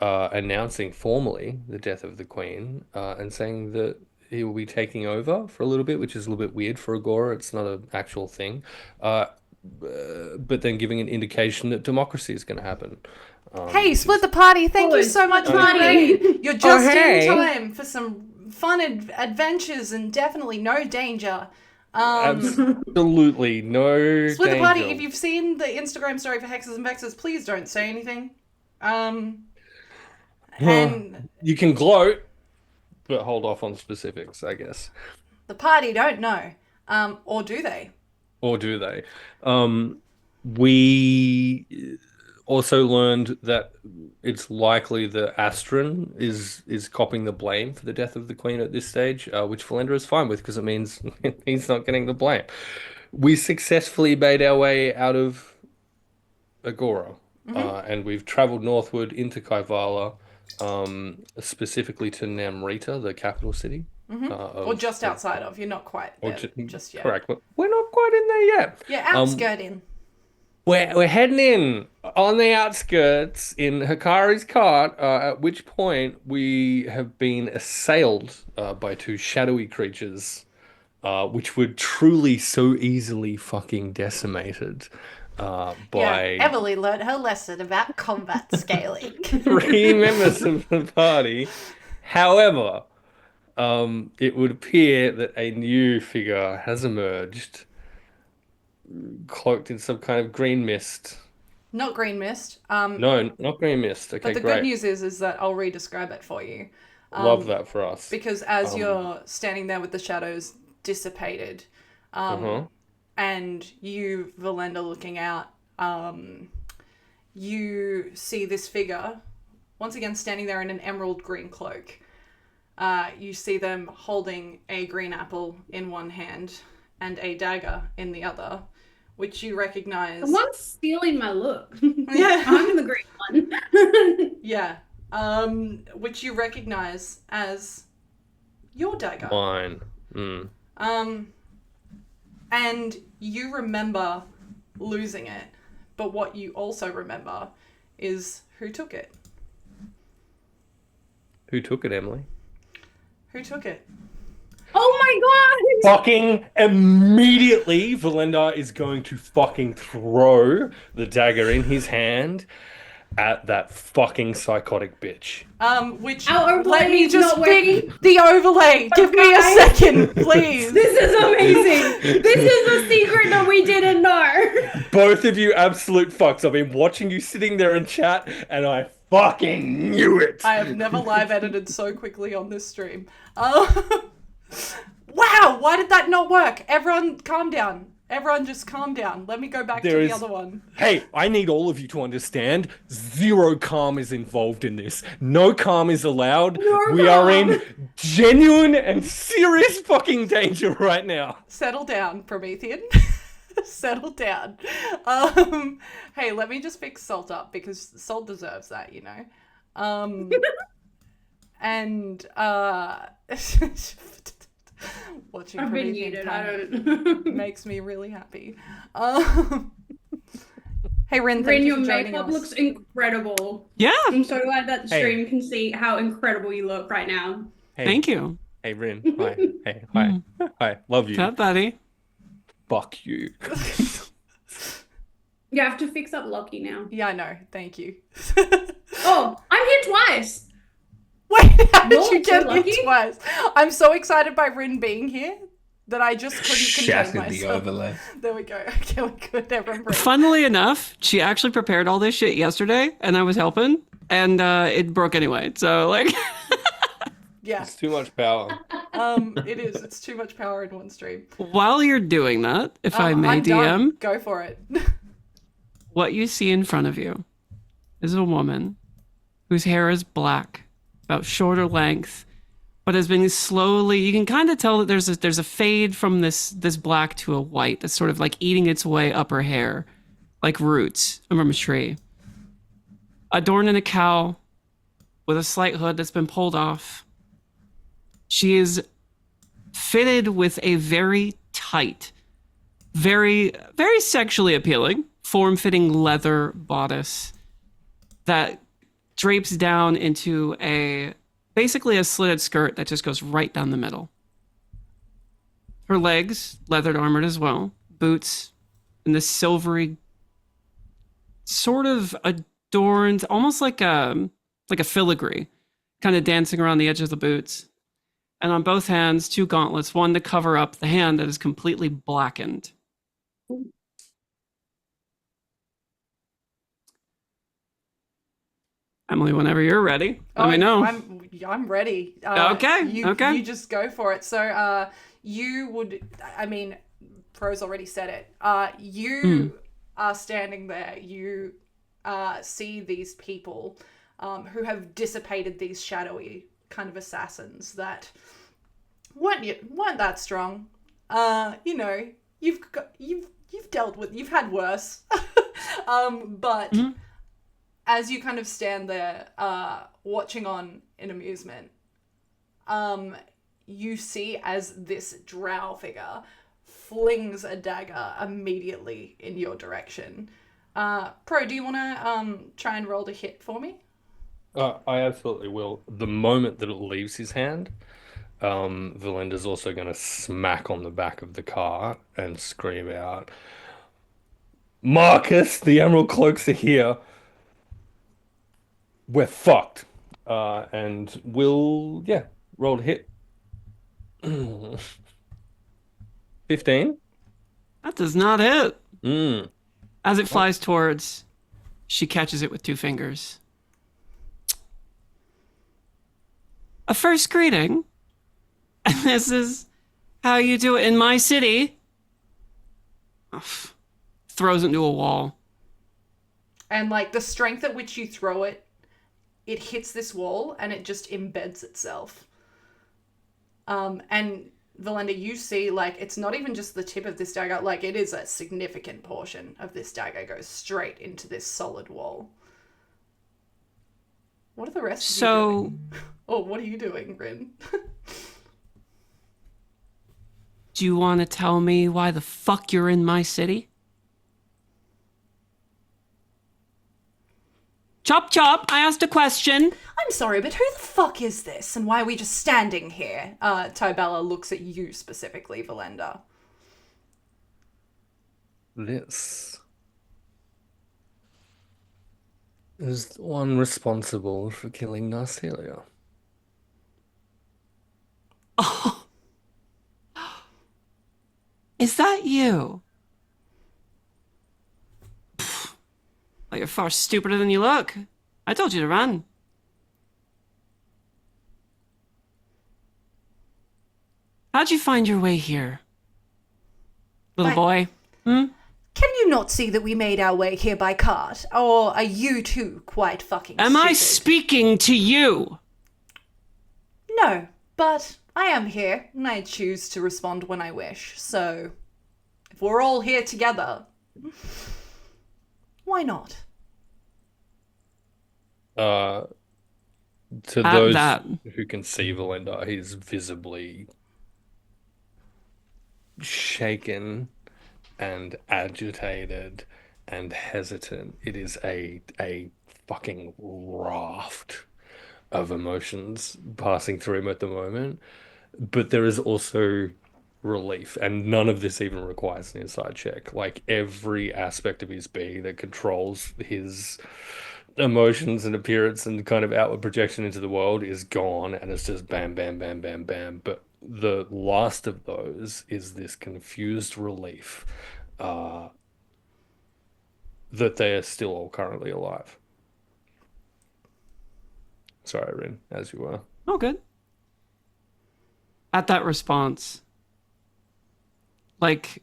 B: announcing formally the death of the Queen, and saying that he will be taking over for a little bit, which is a little bit weird for Agora. It's not an actual thing. But then giving an indication that democracy is going to happen.
A: Hey, split the party. Thank you so much for the raid. You're just in time for some fun adventures and definitely no danger.
B: Absolutely no
A: Split
B: danger.
A: the party. If you've seen the Instagram story for Hexes and Vexes, please don't say anything. And
B: you can gloat, but hold off on specifics, I guess.
A: the party don't know. Or do they?
B: Or do they? We also learned that it's likely that Astron is copping the blame for the death of the Queen at this stage, which Velendar is fine with because it means he's not getting the blame. We successfully made our way out of Agora, and we've traveled northward into Kaivalya, specifically to Namrita, the capital city.
A: Or just outside of. You're not quite there just yet.
B: Correct. We're not quite in there yet.
A: Yeah, outskirting.
B: We're heading in on the outskirts in Hakari's cart, at which point we have been assailed by two shadowy creatures, which were truly so easily fucking decimated by
A: Emily learned her lesson about combat scaling.
B: 3 members of the party. However, it would appear that a new figure has emerged, cloaked in some kind of green mist.
A: Not green mist.
B: No, not green mist. Okay,
A: but the
B: great.
A: good news is that I'll re-describe it for you.
B: Love that for us.
A: Because as you're standing there with the shadows dissipated, and you, Velendar, looking out, you see this figure, once again standing there in an emerald green cloak. You see them holding a green apple in one hand and a dagger in the other, which you recognize.
G: Someone's stealing my look.
A: Yeah.
G: I'm the green one.
A: Yeah. Which you recognize as your dagger.
B: Mine.
A: And you remember losing it, but what you also remember is who took it.
B: Who took it, Emily?
A: Who took it?
G: Oh my god!
B: Fucking immediately, Velendar is going to fucking throw the dagger in his hand at that fucking psychotic bitch.
A: Which
G: Our
A: let
G: overlay
A: me
G: is
A: just
G: not
A: pick
G: working.
A: the overlay. Give me a second, please.
G: This is amazing. This is the secret that we didn't know.
B: Both of you absolute fucks. I've been watching you sitting there in chat, and I fucking knew it.
A: I have never live edited so quickly on this stream. Wow, why did that not work? Everyone calm down. Everyone just calm down. Let me go back to the other one.
B: Hey, I need all of you to understand, zero calm is involved in this. No calm is allowed. We are in genuine and serious fucking danger right now.
A: Settle down, Promethean. Settle down. Hey, let me just pick Salt up because Salt deserves that, you know. And watching
G: I've been
A: Promethean
G: muted.
A: panic makes me really happy. Hey, Rin, thank
G: Rin,
A: you
G: your
A: for joining
G: makeup
A: us.
G: looks incredible.
H: Yeah.
G: I'm so glad that the
B: Hey.
G: stream can see how incredible you look right now.
B: Hey,
H: Thank you.
B: Hey, Rin. Hi. Hey, hi. Hi. Love you.
H: What's up, buddy?
B: Fuck you.
G: You have to fix up Lucky now.
A: Yeah, I know. Thank you.
G: Oh, I'm here twice.
A: Wait, how did
G: You're
A: you get
G: too
A: here
G: lucky?
A: twice? I'm so excited by Rin being here that I just couldn't contain
E: Shattered the
A: myself.
E: overlay.
A: There we go. Okay, we could. Everyone breathe.
H: Funnily enough, she actually prepared all this shit yesterday, and I was helping, and it broke anyway. So, like,
A: Yeah.
B: It's too much power.
A: It is. It's too much power in one stream.
H: while you're doing that, if I may
A: I'm
H: DM,
A: done. Go for it.
H: what you see in front of you is a woman whose hair is black, about shoulder length, but has been slowly, you can kind of tell that there's a fade from this black to a white that's sort of like eating its way up her hair, like roots from a tree. Adorned in a cowl with a slight hood that's been pulled off. She is fitted with a very tight, very, very sexually appealing, form-fitting leather bodice that drapes down into basically a slitted skirt that just goes right down the middle. Her legs, leathered armored as well, boots, and this silvery, sort of adorned, almost like a filigree, kind of dancing around the edge of the boots. And on both hands, 2 gauntlets, one to cover up the hand that is completely blackened. Emily, whenever you're ready, let me know.
A: I'm ready.
H: Okay, okay.
A: You just go for it. So, you would, I mean, Pro's already said it. You are standing there. You see these people who have dissipated these shadowy kind of assassins that weren't that strong. You know, you've dealt with, you've had worse. But as you kind of stand there, watching on in amusement, you see as this drow figure flings a dagger immediately in your direction. Pro, do you want to try and roll to hit for me?
B: I absolutely will. The moment that it leaves his hand, Velendar's also going to smack on the back of the car and scream out, Marcus, the Emerald Cloaks are here. We're fucked. And we'll, roll to hit. 15?
H: That does not hit. As it
B: Oh.
H: flies towards, she catches it with 2 fingers. A first greeting. And this is how you do it in my city. Throws it into a wall.
A: And like the strength at which you throw it, it hits this wall and it just embeds itself. And Velendar, you see, like, it's not even just the tip of this dagger, like, it is a significant portion of this dagger goes straight into this solid wall. What are the rest of you doing? Oh, what are you doing, Rin?
H: Do you want to tell me why the fuck you're in my city? Chop chop, I asked a question.
A: I'm sorry, but who the fuck is this? And why are we just standing here? Tybella looks at you specifically, Velendar.
B: This is the one responsible for killing Narcelia.
H: Oh. Is that you? Well, you're far stupider than you look. I told you to run. How'd you find your way here? Little boy?
A: Can you not see that we made our way here by cart? Or are you too quite fucking
H: Am
A: stupid?
H: I speaking to you?
A: No, but I am here, and I choose to respond when I wish. So, if we're all here together, why not?
B: To those who can see Velendar, he's visibly shaken and agitated and hesitant. It is a fucking raft of emotions passing through him at the moment. But there is also relief, and none of this even requires an inside check. Like, every aspect of his being that controls his emotions and appearance and kind of outward projection into the world is gone, and it's just bam, bam, bam, bam, bam. But the last of those is this confused relief that they are still all currently alive. Sorry, Rin, as you were.
H: Oh, good. At that response, like,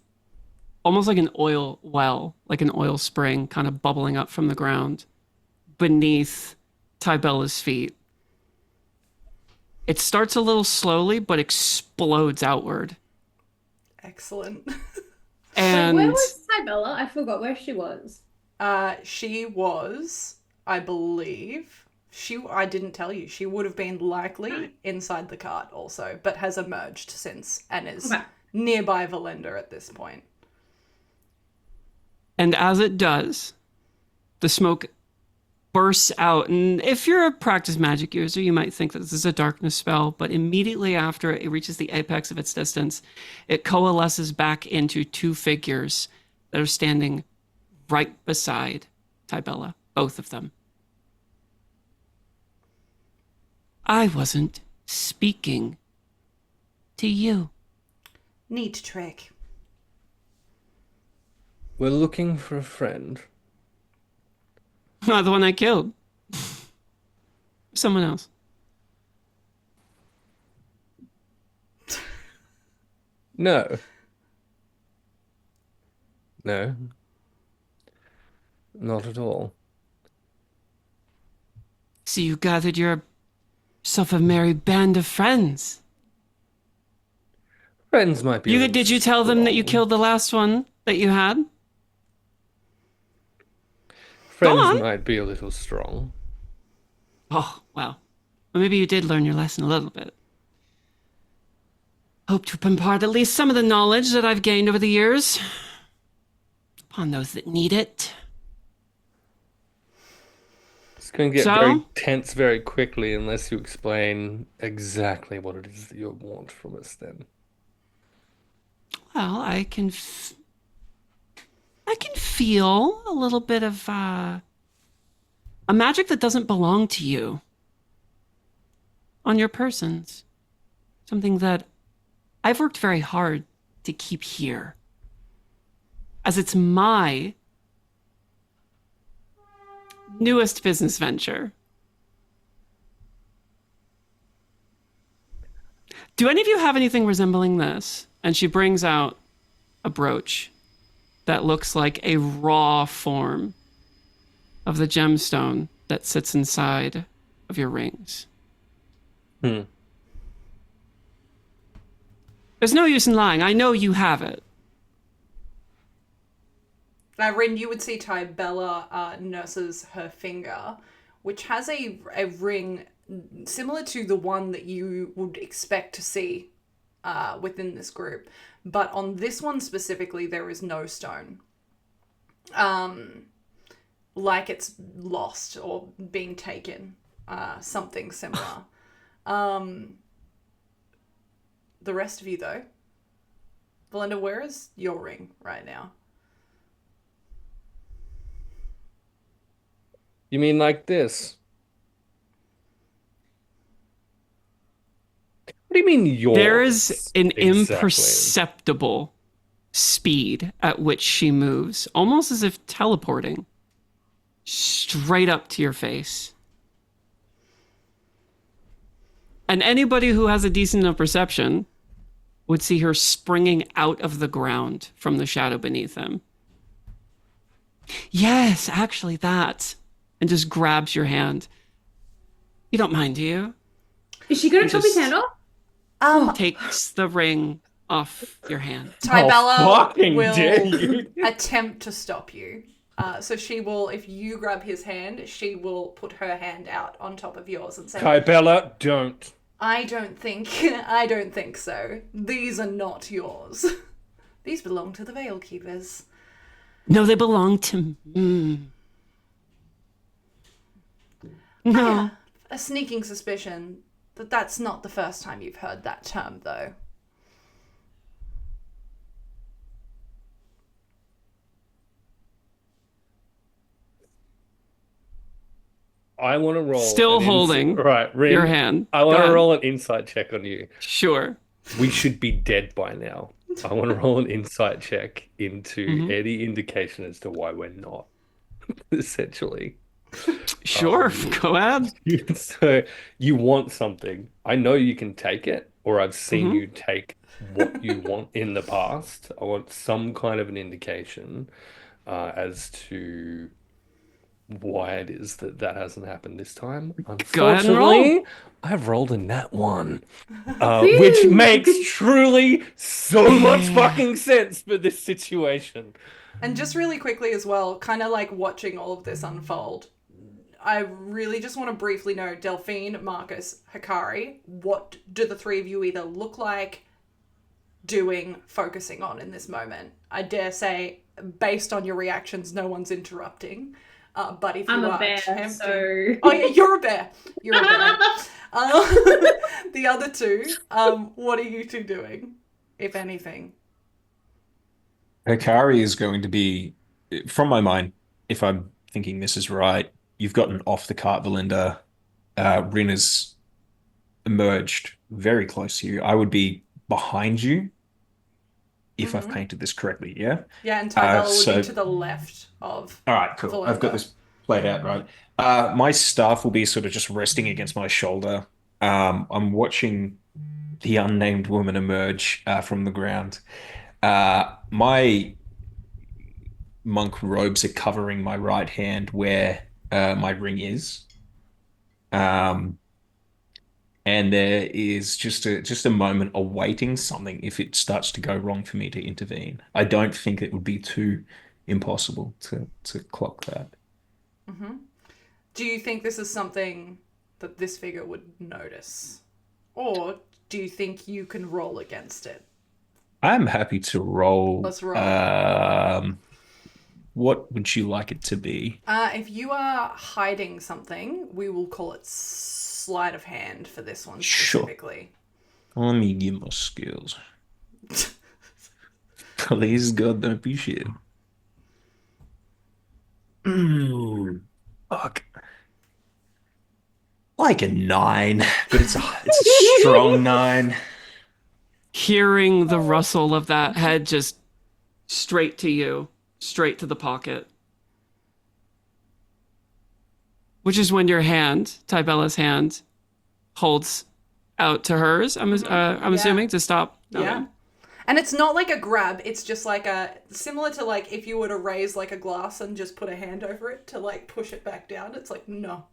H: almost like an oil well, like an oil spring kind of bubbling up from the ground beneath Tybella's feet. It starts a little slowly, but explodes outward.
A: Excellent.
H: And
G: where was Tybella? I forgot where she was.
A: She was, I believe, I didn't tell you, she would have been likely inside the cart also, but has emerged since and is nearby Velendar at this point.
H: And as it does, the smoke bursts out. And if you're a practiced magic user, you might think that this is a darkness spell, but immediately after it reaches the apex of its distance, it coalesces back into 2 figures that are standing right beside Tybella, both of them. I wasn't speaking to you.
A: Neat trick.
B: We're looking for a friend.
H: Not the one I killed. Someone else.
B: No. No. Not at all.
H: So you gathered yourself a merry band of friends.
B: Friends might be.
H: Did you tell them that you killed the last one that you had?
B: Friends might be a little strong.
H: Oh, well. Well, maybe you did learn your lesson a little bit. Hope to impart at least some of the knowledge that I've gained over the years upon those that need it.
B: It's going to get very tense very quickly unless you explain exactly what it is that you want from us then.
H: Well, I can feel a little bit of a magic that doesn't belong to you on your persons. Something that I've worked very hard to keep here, as it's my newest business venture. Do any of you have anything resembling this? And she brings out a brooch that looks like a raw form of the gemstone that sits inside of your rings. There's no use in lying. I know you have it.
A: Rin, you would see Tybella nurses her finger, which has a ring similar to the one that you would expect to see within this group. But on this one specifically, there is no stone. Like it's lost or being taken. Something similar. The rest of you, though. Velendar, where is your ring right now?
B: You mean like this? What do you mean yours?
H: There is an
B: exactly?
H: Imperceptible speed at which she moves, almost as if teleporting straight up to your face. And anybody who has a decent enough perception would see her springing out of the ground from the shadow beneath them. Yes, actually that. And just grabs your hand. You don't mind, do you?
G: Is she gonna chop his hand off?
H: Takes the ring off your hand.
A: Tybella will attempt to stop you. So she will, if you grab his hand, she will put her hand out on top of yours and say,
B: Kaivalya, don't.
A: I don't think so. These are not yours. These belong to the Veil Keepers.
H: No, they belong to No.
A: I have a sneaking suspicion that that's not the first time you've heard that term, though.
B: I want to roll.
H: Still holding
B: Rin,
H: your hand.
B: I want to roll an insight check on you.
H: Sure.
B: We should be dead by now. I want to roll an insight check into any indication as to why we're not, essentially.
H: Sure, go ahead.
B: So you want something. I know you can take it, or I've seen you take what you want in the past. I want some kind of an indication as to why it is that hasn't happened this time.
H: Go ahead and roll.
B: Unfortunately, I've rolled a nat 1, which makes truly so much fucking sense for this situation.
A: And just really quickly as well, kind of like watching all of this unfold, I really just want to briefly know, Delphine, Marcus, Hakari, what do the three of you either look like, doing, focusing on in this moment? I dare say, based on your reactions, no one's interrupting. But if
G: I'm
A: you
G: a
A: are
G: bear,
A: attempting...
G: so...
A: Oh yeah, you're a bear. You're a bear. The other two, what are you two doing, if anything?
E: Hakari is going to be, from my mind, if I'm thinking this is right, you've gotten off the cart, Velendar. Rin has emerged very close to you. I would be behind you if I've painted this correctly, yeah?
A: Yeah, and Tybella would be to the left of...
E: All right, cool.
A: Velendar.
E: I've got this played out, right? My staff will be sort of just resting against my shoulder. I'm watching the unnamed woman emerge from the ground. My monk robes are covering my right hand where my ring is. And there is just a moment awaiting something if it starts to go wrong for me to intervene. I don't think it would be too impossible to clock that.
A: Mm-hmm. Do you think this is something that this figure would notice? Or do you think you can roll against it?
E: I'm happy to roll.
A: Let's roll.
E: What would you like it to be?
A: If you are hiding something, we will call it sleight of hand for this one specifically.
E: Sure. Let me give my skills. Please, God, don't be shit. Fuck. Like a 9, but it's a strong 9.
H: Hearing the rustle of that head just straight to you, straight to the pocket. Which is when your hand, Tybella's hand, holds out to hers, I'm assuming, to stop.
A: Yeah. And it's not like a grab, it's just like similar to like if you were to raise like a glass and just put a hand over it to like push it back down. It's like, no.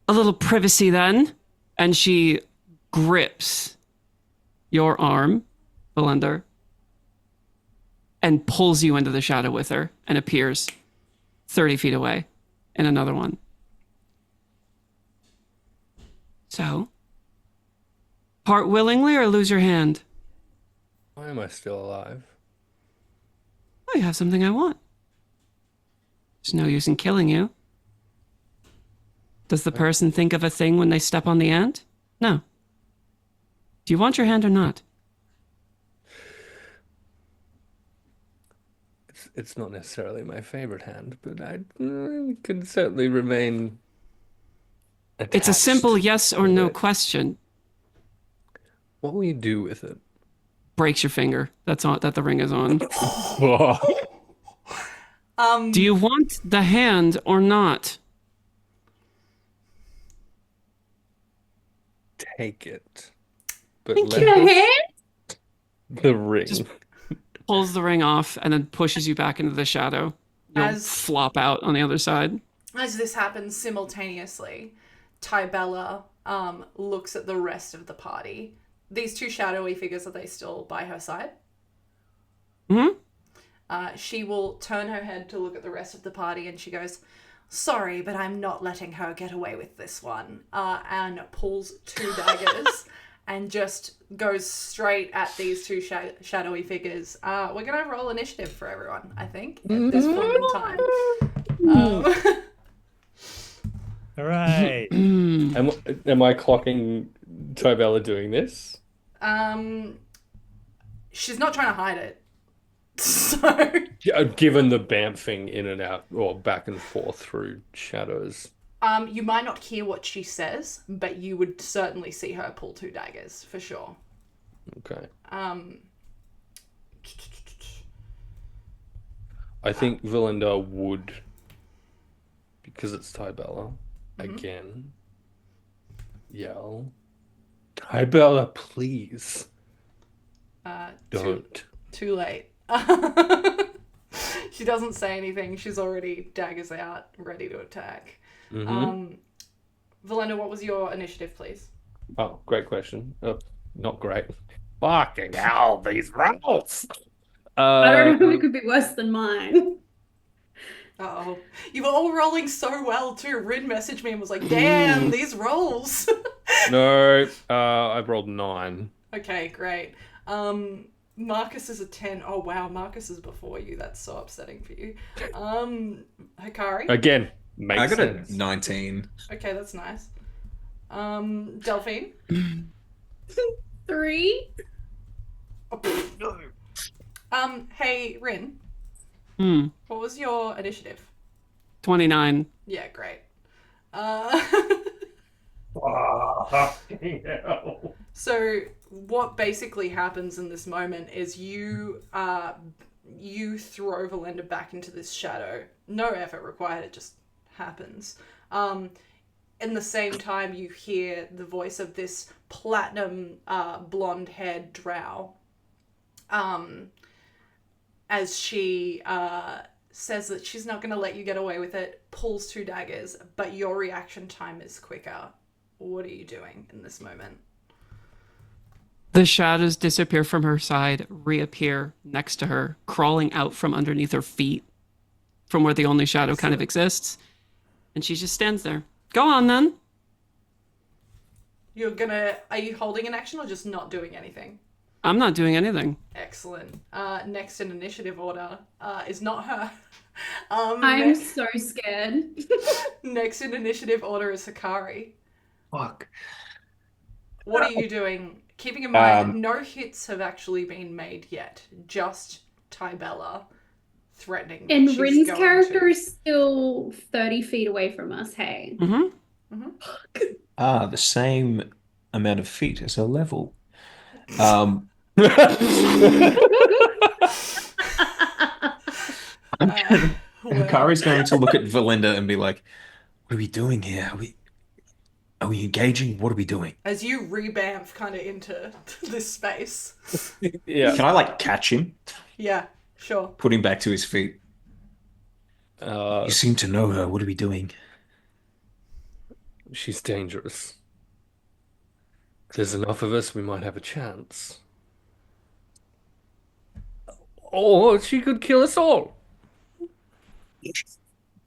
H: A little privacy then, and she grips your arm, Velendar, and pulls you into the shadow with her and appears 30 feet away in another one. So, part willingly or lose your hand?
B: Why am I still alive?
H: Oh, you have something I want. There's no use in killing you. Does the person think of a thing when they step on the ant? No. Do you want your hand or not?
B: It's not necessarily my favorite hand, but I could certainly remain attached.
H: It's a simple yes or no question.
B: What will you do with it?
H: Breaks your finger. That's on that the ring is on. Do you want the hand or not?
B: Take it. But
G: Take your hand?
B: The ring.
H: Just pulls the ring off and then pushes you back into the shadow. You'll flop out on the other side.
A: As this happens simultaneously, Tybella looks at the rest of the party. These two shadowy figures, are they still by her side?
H: Mm-hmm.
A: She will turn her head to look at the rest of the party and she goes, "Sorry, but I'm not letting her get away with this one." And pulls 2 daggers and just goes straight at these two shadowy figures. We're going to roll initiative for everyone, I think, at this point in time.
C: All right.
B: Am I clocking Tybella doing this?
A: She's not trying to hide it. So...
B: Given the bamfing in and out or back and forth through shadows.
A: You might not hear what she says, but you would certainly see her pull 2 daggers, for sure.
B: Okay.
A: I
B: think Velendar would, because it's Tybella, again, yell, "Tybella, please. Don't."
A: Too late. She doesn't say anything. She's already daggers out, ready to attack. Velendar, what was your initiative, please?
B: Oh, great question. Not great. Fucking hell, these rolls!
G: I don't know if it could be worse than mine.
A: Uh-oh. You were all rolling so well, too. Rin messaged me and was like, damn, these rolls.
B: No, I rolled 9.
A: Okay, great. Marcus is a 10. Oh, wow, Marcus is before you. That's so upsetting for you. Hakari?
B: Again,
E: I got
B: sense.
E: a 19.
A: Okay, that's nice. Delphine?
G: 3.
A: Hey, Rin. What was your initiative?
H: 29.
A: Yeah, great. So what basically happens in this moment is you throw Velendar back into this shadow. No effort required, it just happens. In the same time, you hear the voice of this platinum blonde-haired drow as she says that she's not going to let you get away with it, pulls 2 daggers, but your reaction time is quicker. What are you doing in this moment?
H: The shadows disappear from her side, reappear next to her, crawling out from underneath her feet, from where the only shadow kind of exists. And she just stands there. Go on, then.
A: Are you holding an action or just not doing anything?
H: I'm not doing anything.
A: Excellent. Next in initiative order is not her.
G: I'm so scared.
A: Next in initiative order is Hakari.
E: Fuck.
A: What are you doing? Keeping in mind, no hits have actually been made yet. Just Tybella threatening.
G: And
A: she's
G: Rin's
A: going
G: character
A: to.
G: is still 30 feet away from us, hey?
H: Mm-hmm.
E: The same amount of feet as her level. Hakari's going to look at Velendar and be like, what are we doing here? Are we engaging? What are we doing?
A: As you rebamf kind of into this space.
B: Yeah.
E: Can I like catch him?
A: Yeah, sure.
E: Put him back to his feet. You seem to know her. What are we doing?
B: She's dangerous. If there's enough of us, we might have a chance. Or she could kill us all.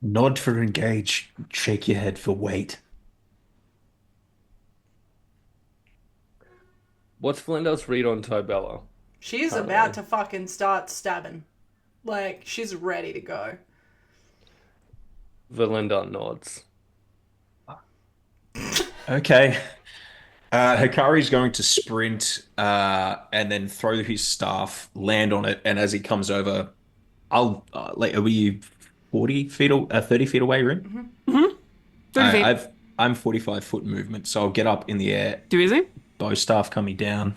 E: Nod for engage. Shake your head for wait.
B: What's Velendar's read on Tybella?
A: She's about to fucking start stabbing. Like, she's ready to go.
B: Velendar nods.
E: Okay. Hakari's going to sprint and then throw his staff, land on it, and as he comes over, I'll are we 40 feet or 30 feet away, Rin?
H: Mm-hmm. 30 feet.
E: I'm 45 foot movement, so I'll get up in the air.
H: Too easy?
E: Bow staff coming down.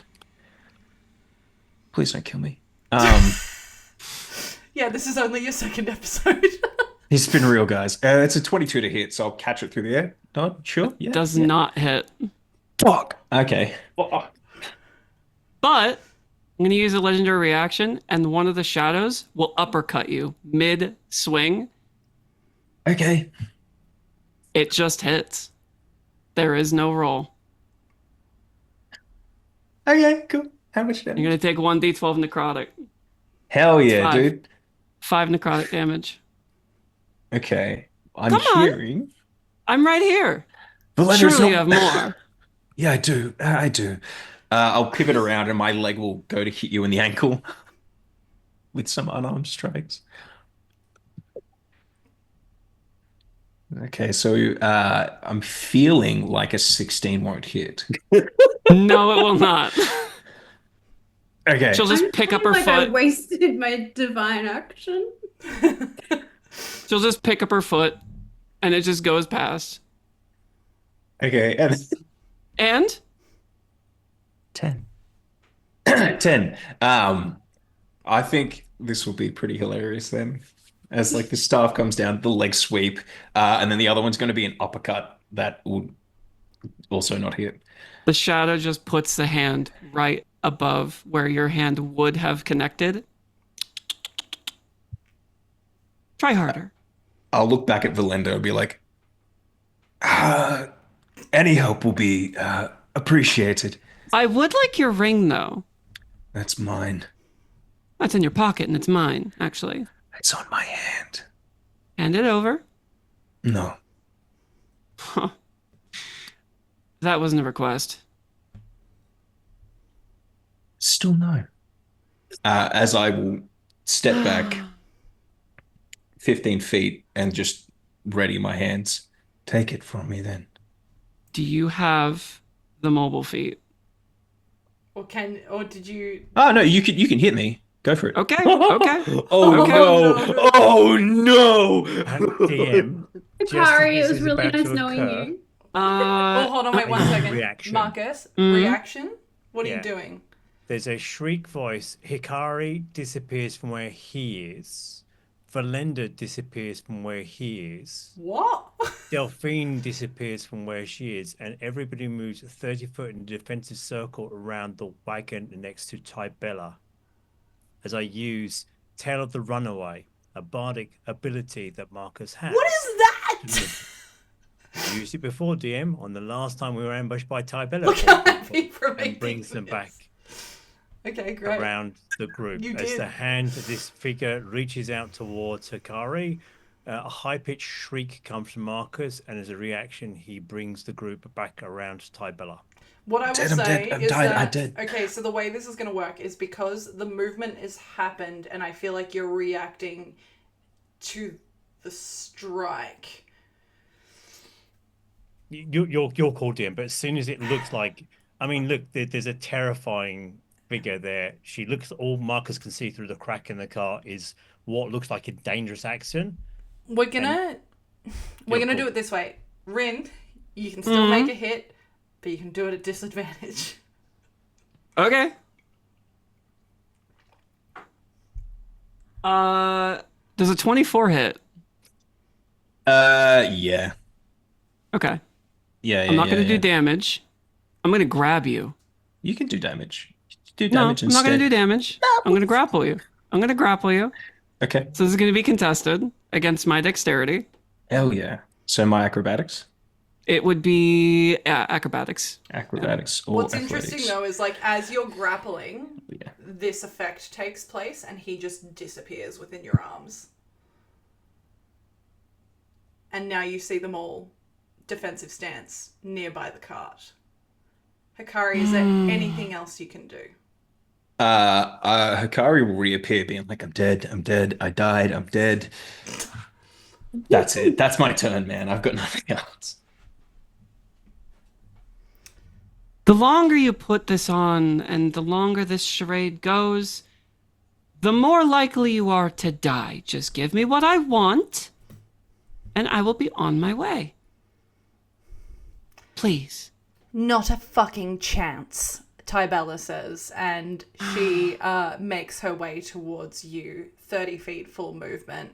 E: Please don't kill me.
A: Yeah, this is only your second episode.
E: He's been real, guys. It's a 22 to hit, so I'll catch it through the air. Nod, sure? Yeah.
H: Does not hit.
E: Fuck. Okay.
B: Fuck.
H: But I'm going to use a legendary reaction, and one of the shadows will uppercut you mid-swing.
E: Okay.
H: It just hits. There is no roll.
E: Okay, cool. How much damage?
H: You're going to take 1d12 necrotic.
E: Hell yeah,
H: 5.
E: dude.
H: 5 necrotic damage.
E: Okay. I'm
H: Come on.
E: hearing.
H: I'm right here.
E: Velendar's
H: Surely you
E: not-
H: have more.
E: Yeah, I do. I do. I'll pivot around and my leg will go to hit you in the ankle with some unarmed strikes. Okay, so I'm feeling like a 16 won't hit.
H: No, it will not.
E: Okay.
H: She'll just pick up her
G: like I
H: foot.
G: wasted my divine action.
H: She'll just pick up her foot, and it just goes past.
E: Okay, and
H: And
E: 10. 10. I think this will be pretty hilarious then. As like the staff comes down, the leg sweep, and then the other one's going to be an uppercut that will also not hit.
H: the shadow just puts the hand right above where your hand would have connected. Try harder.
E: I'll look back at Velendar and be like, any help will be appreciated.
H: I would like your ring, though.
E: That's mine.
H: That's in your pocket, and it's mine, actually.
E: It's on my hand.
H: Hand it over.
E: No.
H: Huh. That wasn't a request.
E: Still no. As I will step back 15 feet and just ready my hands. Take it from me then.
H: Do you have the mobile feat?
A: Or did you?
E: Oh no, you can hit me. Go for it.
H: Okay. Okay.
E: Oh
H: Okay.
E: no! Oh no!
C: DM.
G: Hakari, it was really nice knowing you.
A: Oh, hold on, wait 1 second.
C: Reaction.
A: Marcus,
H: Mhm.
A: reaction? What are you
C: Yeah.
A: doing?
C: There's a shriek voice. Hikari disappears from where he is. Velendar disappears from where he is.
A: What?
C: Delphine disappears from where she is, and everybody moves 30 foot in a defensive circle around the wagon next to Tybella. As I use Tale of the Runaway. a bardic ability that Marcus has.
A: What is that?
C: Used it before, DM, on the last time we were ambushed by Tybella.
A: Look how happy for me
C: and brings them back
A: Okay, great.
C: around the group.
A: You
C: As
A: did.
C: the hand of this figure reaches out towards Hakari, a high-pitched shriek comes from Marcus, and as a reaction, he brings the group back around Tybella.
A: What I will
F: I'm
A: say
F: dead. I'm
A: is
F: dying. I'm
A: that
F: dead.
A: okay. So the way this is going to work is because the movement has happened, and I feel like you're reacting to the strike.
C: You're called DM, but as soon as it looks like, I mean, look, there's a terrifying figure there. She looks. All Marcus can see through the crack in the car is what looks like a dangerous accident.
A: We're gonna do it this way. Rin, you can still make a hit, but you can do it at disadvantage.
H: Okay. Does a 24 hit?
E: Yeah.
H: Okay.
E: Yeah,
H: I'm not going to do damage. I'm going to grab you.
E: You can do damage. Do
H: No,
E: damage
H: I'm not going to do
E: instead.
H: damage. I'm going to grapple you. I'm going to grapple you.
E: Okay.
H: So this is going to be contested against my dexterity.
E: Hell yeah. So my acrobatics?
H: It would be acrobatics.
E: Acrobatics or
A: What's
E: athletics.
A: interesting though is like as you're grappling, this effect takes place, and he just disappears within your arms. And now you see them all defensive stance nearby the cart. Hakari, is there anything else you can do?
E: Hakari will reappear being like, I'm dead, I died, I'm dead. That's it. That's my turn, man. I've got nothing else.
H: The longer you put this on and the longer this charade goes, the more likely you are to die. Just give me what I want, and I will be on my way. Please.
A: Not a fucking chance, Tybella says, and she makes her way towards you, 30 feet full movement.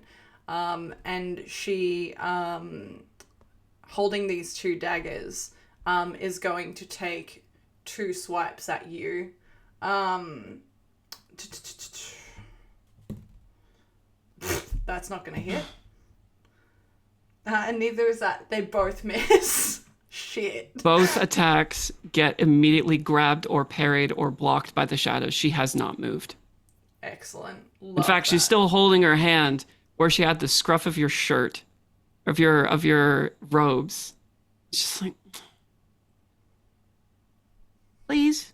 A: And she, holding these two daggers, is going to take 2 swipes at you. That's not going to hit. And neither is that. They both miss. Shit.
H: Both attacks get immediately grabbed or parried or blocked by the shadows. She has not moved.
A: Excellent.
H: In fact, she's still holding her hand where she had the scruff of your shirt, of your robes. It's just like, please.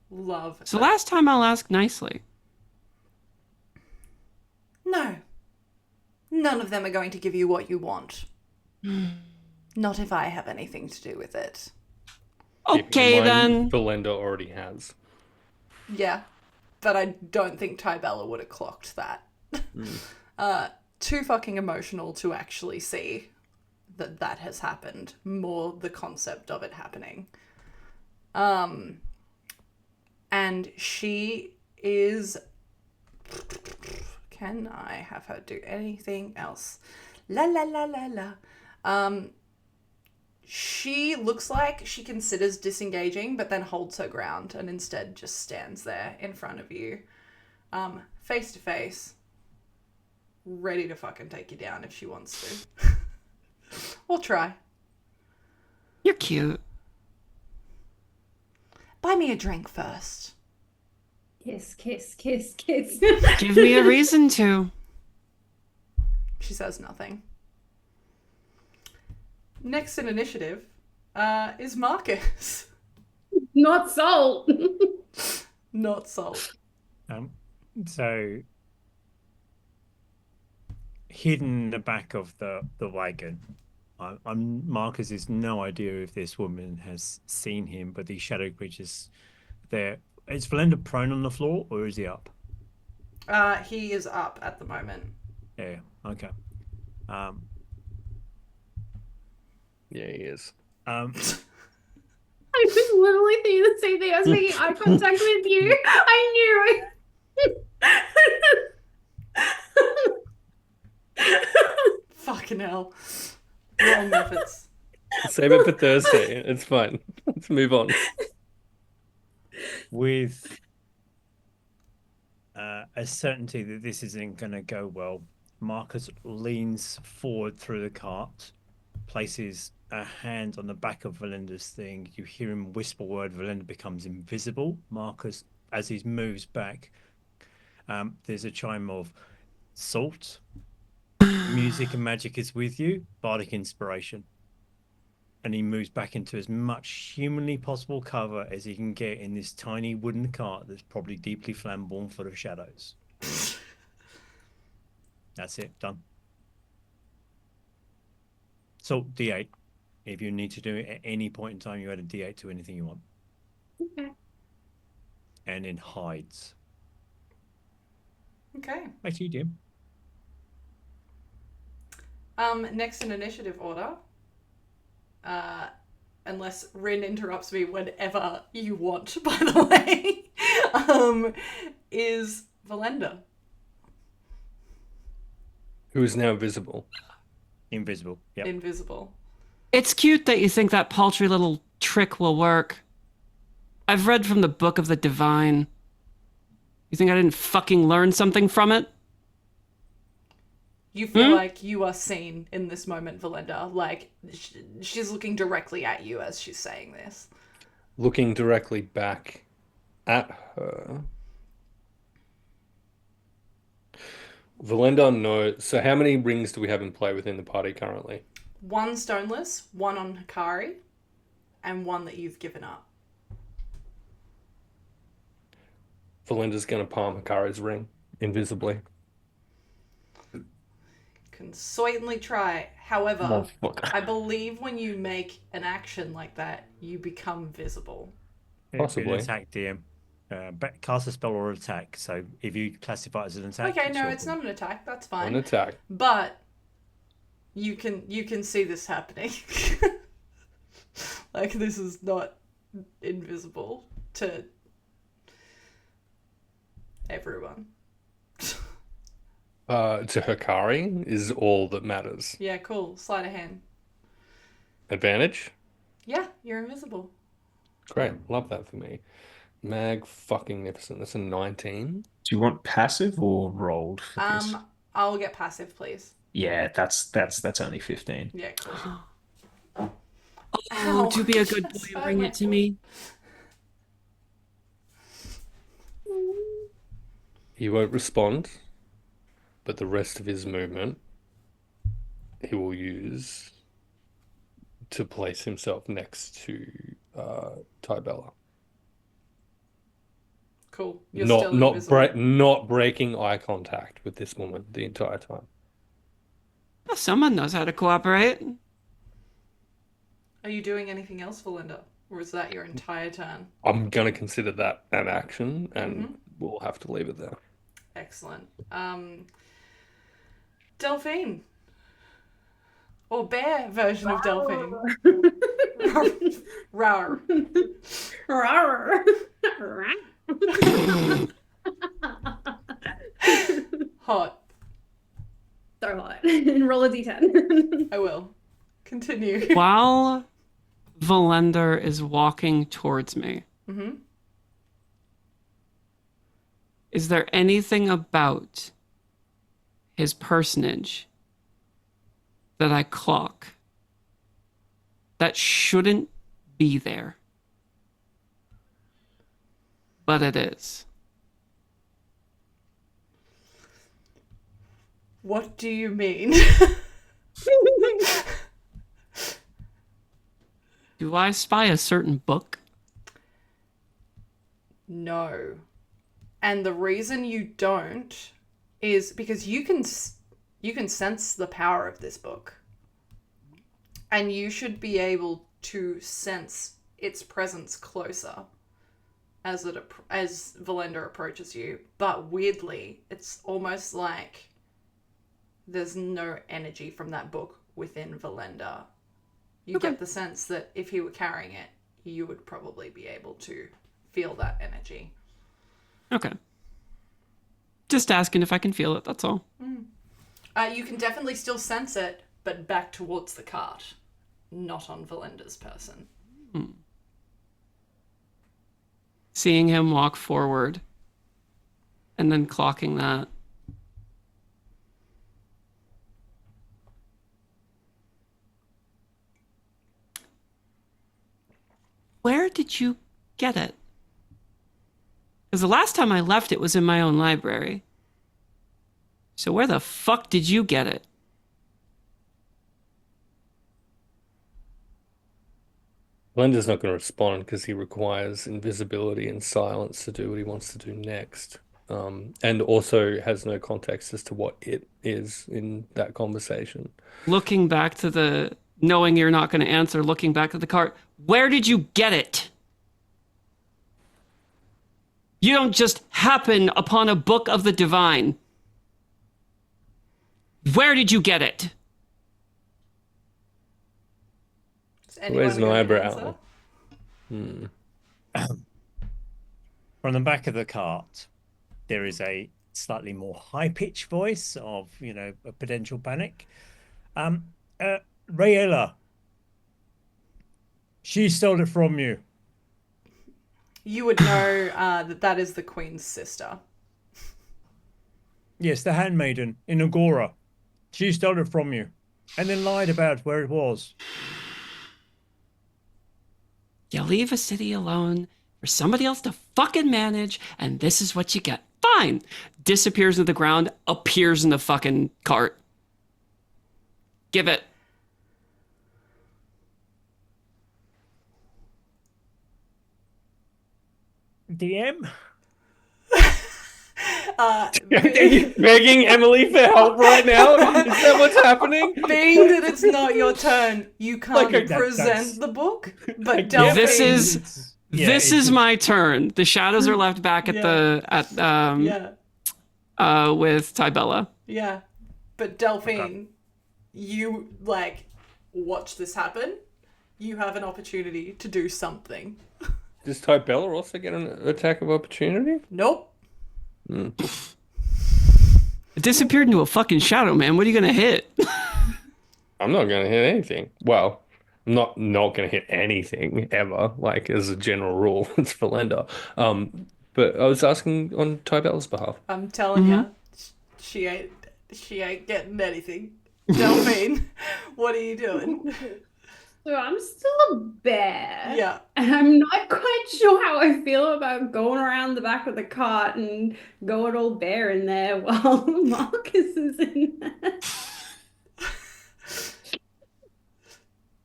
A: Love.
H: So last time I'll ask nicely.
A: No. None of them are going to give you what you want. Not if I have anything to do with it.
H: Okay, then.
B: Velendar already has.
A: Yeah, but I don't think Tybella would have clocked that. Too fucking emotional to actually see that has happened. More the concept of it happening. And she is... Can I have her do anything else? La la la la la. She looks like she considers disengaging, but then holds her ground and instead just stands there in front of you, face to face, ready to fucking take you down if she wants to. Or try.
H: You're cute.
A: Buy me a drink first.
G: Kiss, kiss, kiss, kiss.
H: Give me a reason to.
A: She says nothing. Next in initiative is Marcus.
G: Not Salt.
A: Not Salt.
C: So hidden in the back of the wagon, Marcus has no idea if this woman has seen him, but these shadow creatures there. Is Velendar prone on the floor or is he up?
A: He is up at the moment.
C: Yeah, okay.
B: Yeah, he is.
G: I was literally thinking the same thing. I was making eye contact with you. I knew.
A: Fucking hell. Wrong methods.
B: Save it for Thursday. It's fine. Let's move on.
C: With a certainty that this isn't going to go well, Marcus leans forward through the cart, places a hand on the back of Velendar's thing. You hear him whisper a word. Velendar becomes invisible. Marcus, as he moves back, there's a chime of salt. Music and magic is with you. Bardic inspiration. And he moves back into as much humanly possible cover as he can get in this tiny wooden cart that's probably deeply flamboyant full of shadows. That's it. Done. So, D8. If you need to do it at any point in time, you add a D8 to anything you want.
G: Okay.
C: And then hides.
A: Okay.
C: Back to you, Jim.
A: Next in initiative order, unless Rin interrupts me whenever you want, by the way, is Velendar.
B: Who is now visible.
C: Invisible. Yep.
A: Invisible.
H: It's cute that you think that paltry little trick will work. I've read from the Book of the Divine. You think I didn't fucking learn something from it?
A: You feel like you are seen in this moment, Velendar. Like, she's looking directly at you as she's saying this.
B: Looking directly back at her. Velendar knows. So how many rings do we have in play within the party currently?
A: 1 stoneless, 1 on Hakari, and 1 that you've given up.
B: Valendar's going to palm Hakari's ring invisibly.
A: Can certainly try. However, I believe when you make an action like that, you become visible.
B: Possibly.
C: An attack, DM. Cast a spell or attack. So if you classify it as an attack.
A: Okay, no, it's not an attack. That's fine.
B: An attack.
A: But you can see this happening. Like, this is not invisible to everyone.
B: To Hakari is all that matters.
A: Yeah, cool. Sleight of hand.
B: Advantage?
A: Yeah, you're invisible.
B: Great. Love that for me. Mag-fucking-nificent. That's a 19.
E: Do you want passive or rolled for this?
A: I'll get passive, please.
E: Yeah, that's only 15.
A: Yeah, cool.
H: Oh, do be a good boy and bring it to me.
B: He won't respond, but the rest of his movement he will use to place himself next to Tybella.
A: Cool. You're still invisible.
B: Not breaking eye contact with this woman the entire time.
H: Well, someone knows how to cooperate.
A: Are you doing anything else, Velendar? Or is that your entire turn?
B: I'm going to consider that an action, and we'll have to leave it there.
A: Excellent. Delphine. Or bear version of Delphine. Rawr.
G: Rawr.
A: Hot.
G: So hot. Roll a d10.
A: I will. Continue.
H: While Velendar is walking towards me, is there anything about his personage that I clock that shouldn't be there, but it is?
A: What do you mean?
H: Do I spy a certain book?
A: No. And the reason you don't is because you can sense the power of this book. And you should be able to sense its presence closer as Velendar approaches you. But weirdly, it's almost like there's no energy from that book within Velendar. You get the sense that if he were carrying it, you would probably be able to feel that energy.
H: Okay. Just asking if I can feel it, that's all.
A: You can definitely still sense it, but back towards the cart, not on Velendar's person.
H: Seeing him walk forward, and then clocking that. Where did you get it? Because the last time I left it was in my own library. So where the fuck did you get it?
B: Velendar's not going to respond because he requires invisibility and silence to do what he wants to do next. And also has no context as to what it is in that conversation.
H: Looking back to the... Knowing you're not going to answer, looking back at the cart, where did you get it? You don't just happen upon a book of the divine. Where did you get it?
B: Where's an eyebrow?
C: From the back of the cart, there is a slightly more high-pitched voice of, a potential panic. Rayella, she stole it from you.
A: You would know that is the Queen's sister.
C: Yes, the handmaiden in Agora. She stole it from you and then lied about where it was.
H: You leave a city alone for somebody else to fucking manage, and this is what you get. Fine. Disappears into the ground, appears in the fucking cart. Give it.
C: DM?
B: Are you begging Emily for help right now? Is that what's happening?
A: Being that it's not your turn, you can't present
C: that's-
A: the book. But Delphine,
H: This is my turn. The shadows are left back at with Tybella.
A: Yeah. But Delphine, you watch this happen. You have an opportunity to do something.
B: Does Tybella also get an attack of opportunity?
A: Nope.
H: It disappeared into a fucking shadow, man. What are you gonna hit?
B: I'm not gonna hit anything. Well, I'm not gonna hit anything ever. As a general rule, it's Velendar. But I was asking on Tybella's behalf.
A: I'm telling you, she ain't getting anything. Delphine, what are you doing?
G: So I'm still a bear.
A: Yeah.
G: And I'm not quite sure how I feel about going around the back of the cart and going all bear in there while Marcus is in there.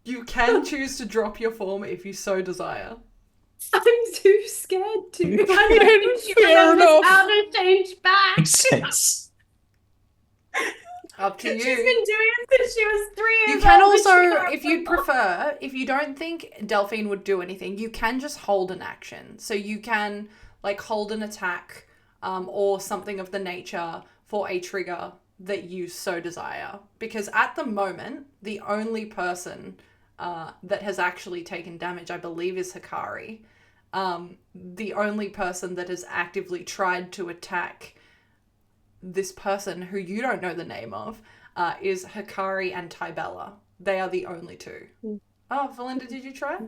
A: You can choose to drop your form if you so desire.
G: I'm too scared to. I don't think you remember how to change back.
E: Makes sense.
A: Up to you.
G: She's been doing it since she was 3 years
A: You
G: old.
A: can
G: but she
A: also,
G: can't
A: if you'd
G: remember.
A: prefer, if you don't think Delphine would do anything, you can just hold an action. So you can hold an attack or something of the nature for a trigger that you so desire. Because at the moment, the only person that has actually taken damage, I believe, is Hakari. The only person that has actively tried to attack this person who you don't know the name of is Hakari and Tybella. They are the only two. Oh, Velendar, did you try?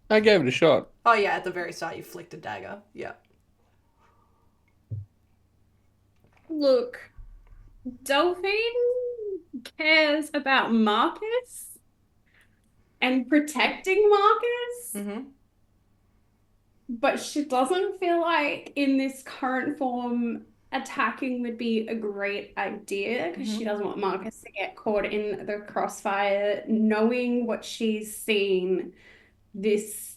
B: I gave it a shot.
A: Oh yeah, at the very start you flicked a dagger. Yeah.
G: Look, Delphine cares about Marcus and protecting Marcus.
A: Mm-hmm.
G: But she doesn't feel like in this current form attacking would be a great idea because she doesn't want Marcus to get caught in the crossfire. Knowing what she's seen this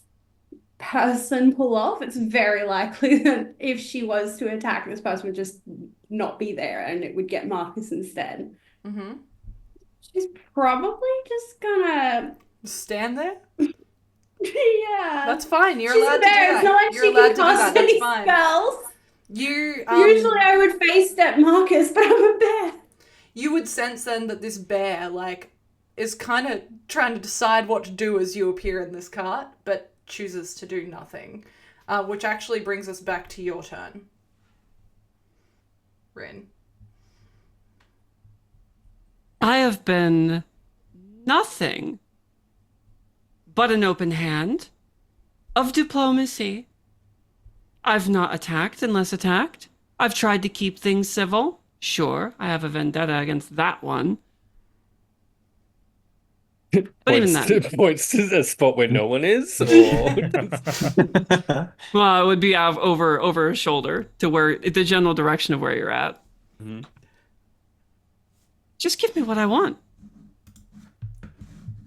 G: person pull off, it's very likely that if she was to attack, this person would just not be there and it would get Marcus instead.
A: Mm-hmm.
G: She's probably just gonna
A: stand there.
G: Yeah,
A: that's fine. You're
G: She's
A: allowed
G: a
A: to do
G: bear.
A: that.
G: It's not like
A: You're
G: she
A: allowed
G: can
A: to do that.
G: cast
A: That's
G: any
A: fine.
G: spells.
A: You
G: Usually I would face step Marcus, but I'm a bear.
A: You would sense then that this bear is kind of trying to decide what to do as you appear in this cart, but chooses to do nothing, which actually brings us back to your turn, Rin.
H: I have been nothing but an open hand of diplomacy. I've not attacked unless attacked. I've tried to keep things civil. Sure, I have a vendetta against that one. But even then,
B: Points to the spot where no one is. Or...
H: well, it would be out over a shoulder to where the general direction of where you're at.
B: Mm-hmm.
H: Just give me what I want.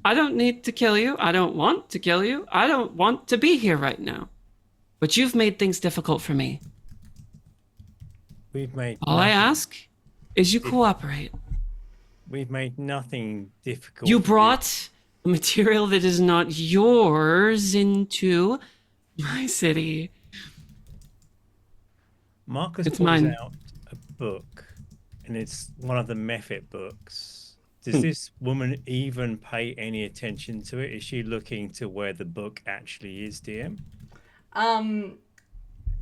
H: I don't need to kill you. I don't want to kill you. I don't want to be here right now. But you've made things difficult for me.
C: We've made
H: all I ask is you cooperate.
C: We've made nothing difficult.
H: You brought a material that is not yours into my city.
C: Marcus
H: It's
C: pulls
H: mine.
C: out a book, and it's one of the Mephit books. Does this woman even pay any attention to it? Is she looking to where the book actually is, DM?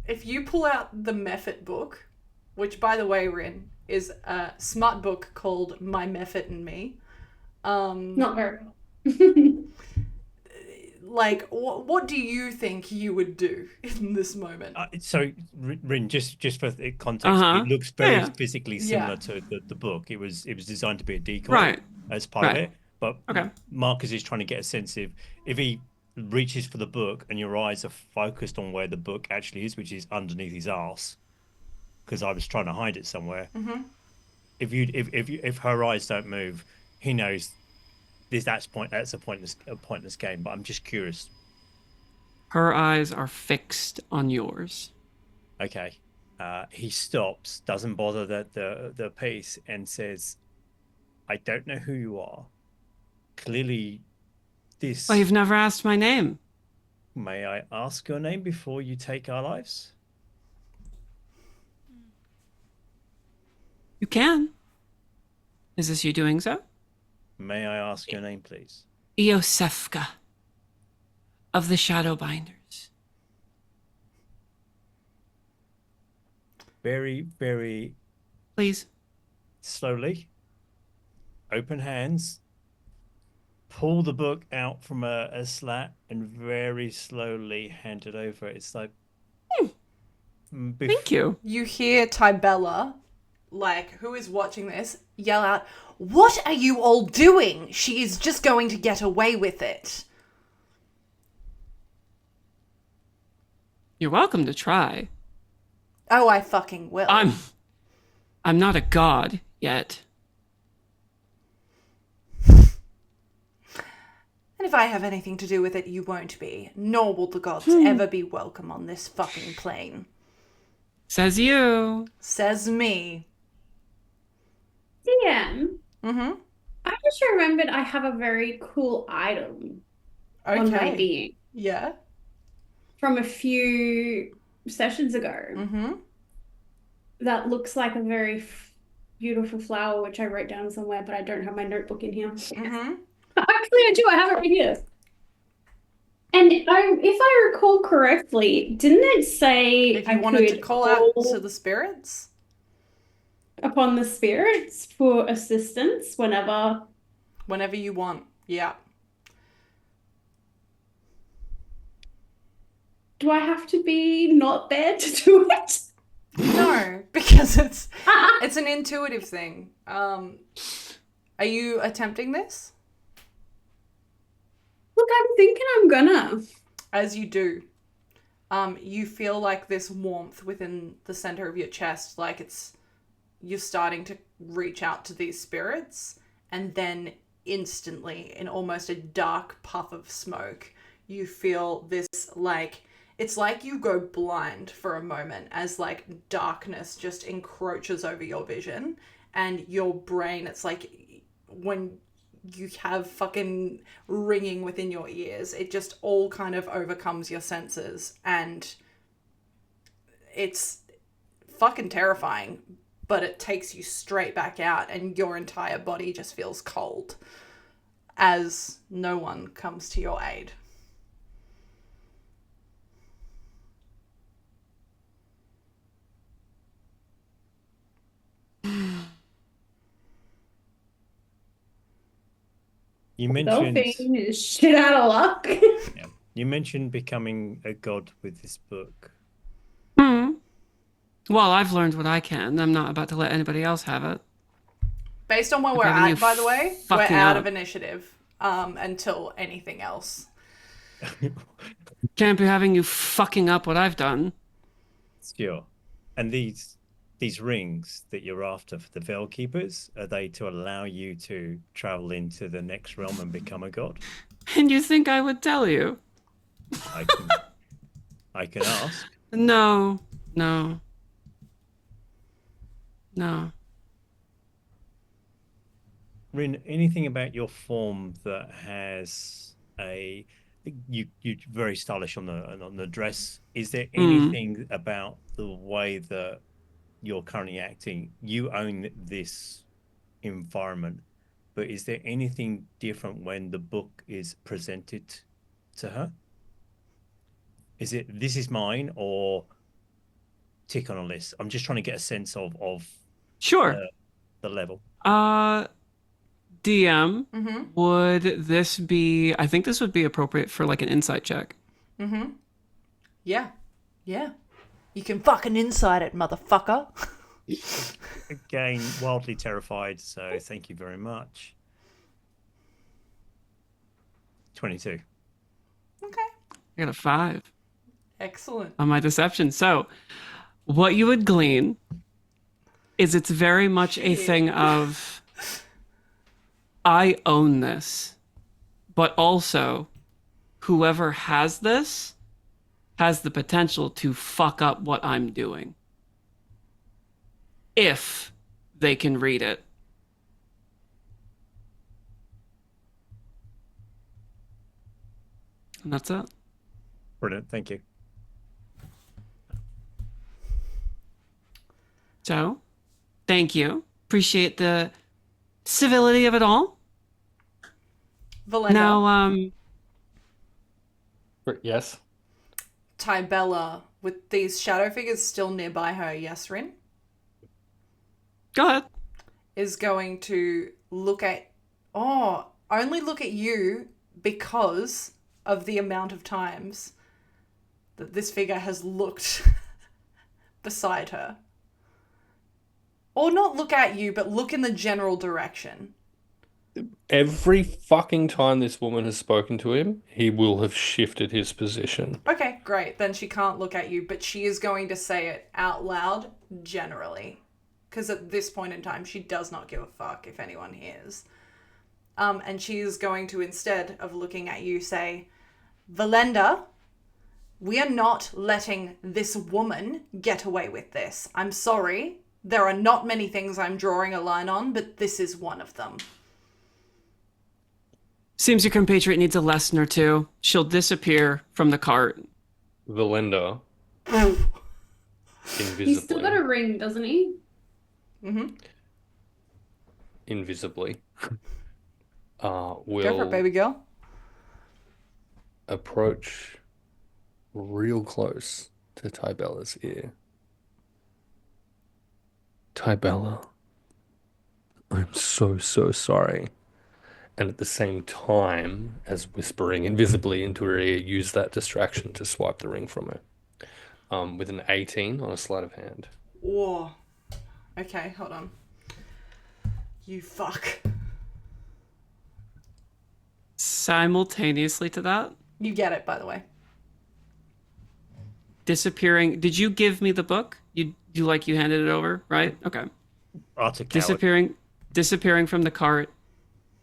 A: If you pull out the Mephit book, which by the way, Rin, is a smart book called My Mephit and Me.
G: Not very well.
A: Like, what do you think you would do in this moment?
C: So, Rin, just for the context, it looks very physically similar to the book. It was designed to be a decoy as part of it. But Marcus is trying to get a sense of if he reaches for the book and your eyes are focused on where the book actually is, which is underneath his arse, because I was trying to hide it somewhere.
A: Mm-hmm.
C: If her eyes don't move, he knows that's a pointless game. But I'm just curious.
H: Her eyes are fixed on yours.
C: Okay. He stops, doesn't bother the pace, and says, "I don't know who you are. Clearly, this."
H: Well, you've never asked my name.
C: May I ask your name before you take our lives?
H: You can. Is this you doing so?
C: May I ask your name, please?
H: Iosefka of the Shadowbinders.
C: Very, very...
H: Please.
C: Slowly. Open hands. Pull the book out from a slat and very slowly hand it over. It's like...
H: Thank you.
A: You hear Tybella, like, who is watching this, yell out, "What are you all doing? She is just going to get away with it."
H: You're welcome to try.
A: Oh, I fucking will.
H: I'm not a god yet.
A: And if I have anything to do with it, you won't be. Nor will the gods ever be welcome on this fucking plane.
H: Says you.
A: Says me.
G: DM.
A: Mm-hmm.
G: I just remembered I have a very cool item on my being.
A: Yeah.
G: From a few sessions ago.
A: Mm-hmm.
G: That looks like a very beautiful flower, which I wrote down somewhere, but I don't have my notebook in here.
A: Mm-hmm.
G: Actually, I do. I have it right here. And if I recall correctly, didn't it say
A: if you wanted to call out to the spirits?
G: Upon the spirits for assistance whenever
A: you want. Yeah.
G: Do I have to be not there to do it?
A: No, because it's an intuitive thing. Are you attempting this?
G: Look, I'm thinking I'm gonna.
A: As you do, you feel like this warmth within the center of your chest, like you're starting to reach out to these spirits, and then instantly, in almost a dark puff of smoke, you feel this, like, it's like you go blind for a moment as, like, darkness just encroaches over your vision, and your brain, it's like when you have fucking ringing within your ears, it just all kind of overcomes your senses, and it's fucking terrifying, but it takes you straight back out, and your entire body just feels cold as no one comes to your aid.
C: You mentioned
G: Delphine is shit out of luck.
C: Yeah. You mentioned becoming a god with this book.
H: Well, I've learned what I can. I'm not about to let anybody else have it.
A: Based on where we're
H: having you
A: at, by the way, we're
H: fucking
A: out
H: up.
A: of initiative until anything else.
H: Can't be having you fucking up what I've done.
C: Sure. And these rings that you're after for the Veil Keepers, are they to allow you to travel into the next realm and become a god?
H: And you think I would tell you?
C: I can ask.
H: No.
C: Rin, anything about your form that has you're very stylish on the dress. Is there anything about the way that you're currently acting? You own this environment, but is there anything different when the book is presented to her? Is it this is mine or tick on a list? I'm just trying to get a sense of
H: Sure.
C: The level.
H: DM, would this be... I think this would be appropriate for like an insight check.
A: Yeah. You can fucking insight it, motherfucker.
C: Again, wildly terrified, so thank you very much. 22.
A: Okay.
H: I got a 5.
A: Excellent.
H: On my deception. So, what you would glean is it's very much a thing of... I own this, but also whoever has this has the potential to fuck up what I'm doing. If they can read it. And that's it.
C: Brilliant, thank you.
H: So, thank you. Appreciate the civility of it all.
A: Velendar.
H: Now,
B: yes.
A: Tybella, with these shadow figures still nearby her, yes, Rin?
H: Go ahead.
A: Is going to look at... only look at you because of the amount of times that this figure has looked beside her. Or not look at you, but look in the general direction.
B: Every fucking time this woman has spoken to him, he will have shifted his position.
A: Okay, great. Then she can't look at you, but she is going to say it out loud generally. Because at this point in time, she does not give a fuck if anyone hears. And she is going to, instead of looking at you, say, Velendar, we are not letting this woman get away with this. I'm sorry. There are not many things I'm drawing a line on, but this is one of them.
H: Seems your compatriot needs a lesson or two. She'll disappear from the cart.
B: Velendar.
G: He's still got a ring, doesn't he?
B: Invisibly.
A: Go
B: Will
A: for it, baby girl.
B: approach real close to Tybella's ear. Tybella, I'm so sorry. And at the same time, as whispering invisibly into her ear, use that distraction to swipe the ring from her. With an 18 on a sleight of hand.
A: Whoa. Okay, hold on. You fuck.
H: Simultaneously to that,
A: You get it, by the way.
H: disappearing. Did you give me the book? You handed it over, right? Okay. Disappearing from the cart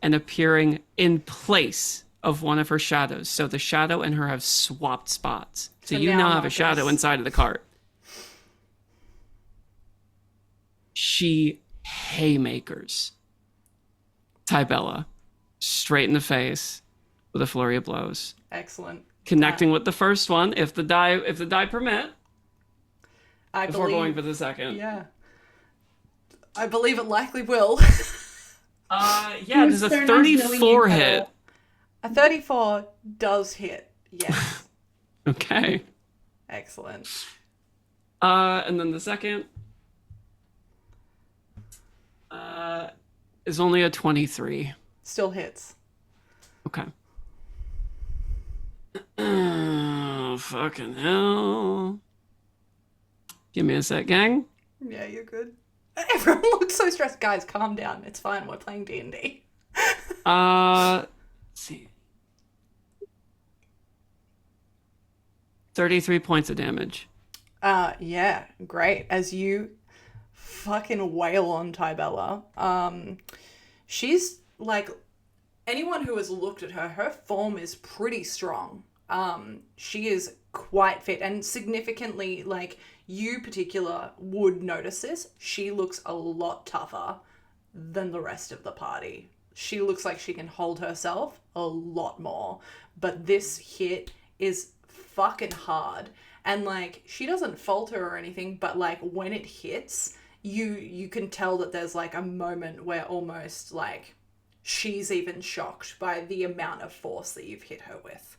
H: and appearing in place of one of her shadows. So the shadow and her have swapped spots. So you now have a shadow inside of the cart. She haymakers Tybella straight in the face with a flurry of blows.
A: Excellent.
H: Connecting with the first one, if the die permit. Before going for the second.
A: Yeah. I believe it likely will.
H: Yeah, there's a 34 hit.
A: A 34 does hit, yes.
H: Okay.
A: Excellent.
H: And then the second is only a 23.
A: Still hits.
H: Okay. Oh, fucking hell. Give me a sec, gang.
A: Yeah, you're good. Everyone looks so stressed. Guys, calm down. It's fine. We're playing D&D.
H: Let's see. 33 points of damage.
A: Yeah, great. As you fucking wail on Tybella, she's like, anyone who has looked at her, her form is pretty strong. She is quite fit and significantly, like, you particular would notice this. She looks a lot tougher than the rest of the party. She looks like she can hold herself a lot more. But this hit is fucking hard. And, like, she doesn't falter or anything, but, like, when it hits, you can tell that there's, like, a moment where almost, like, she's even shocked by the amount of force that you've hit her with.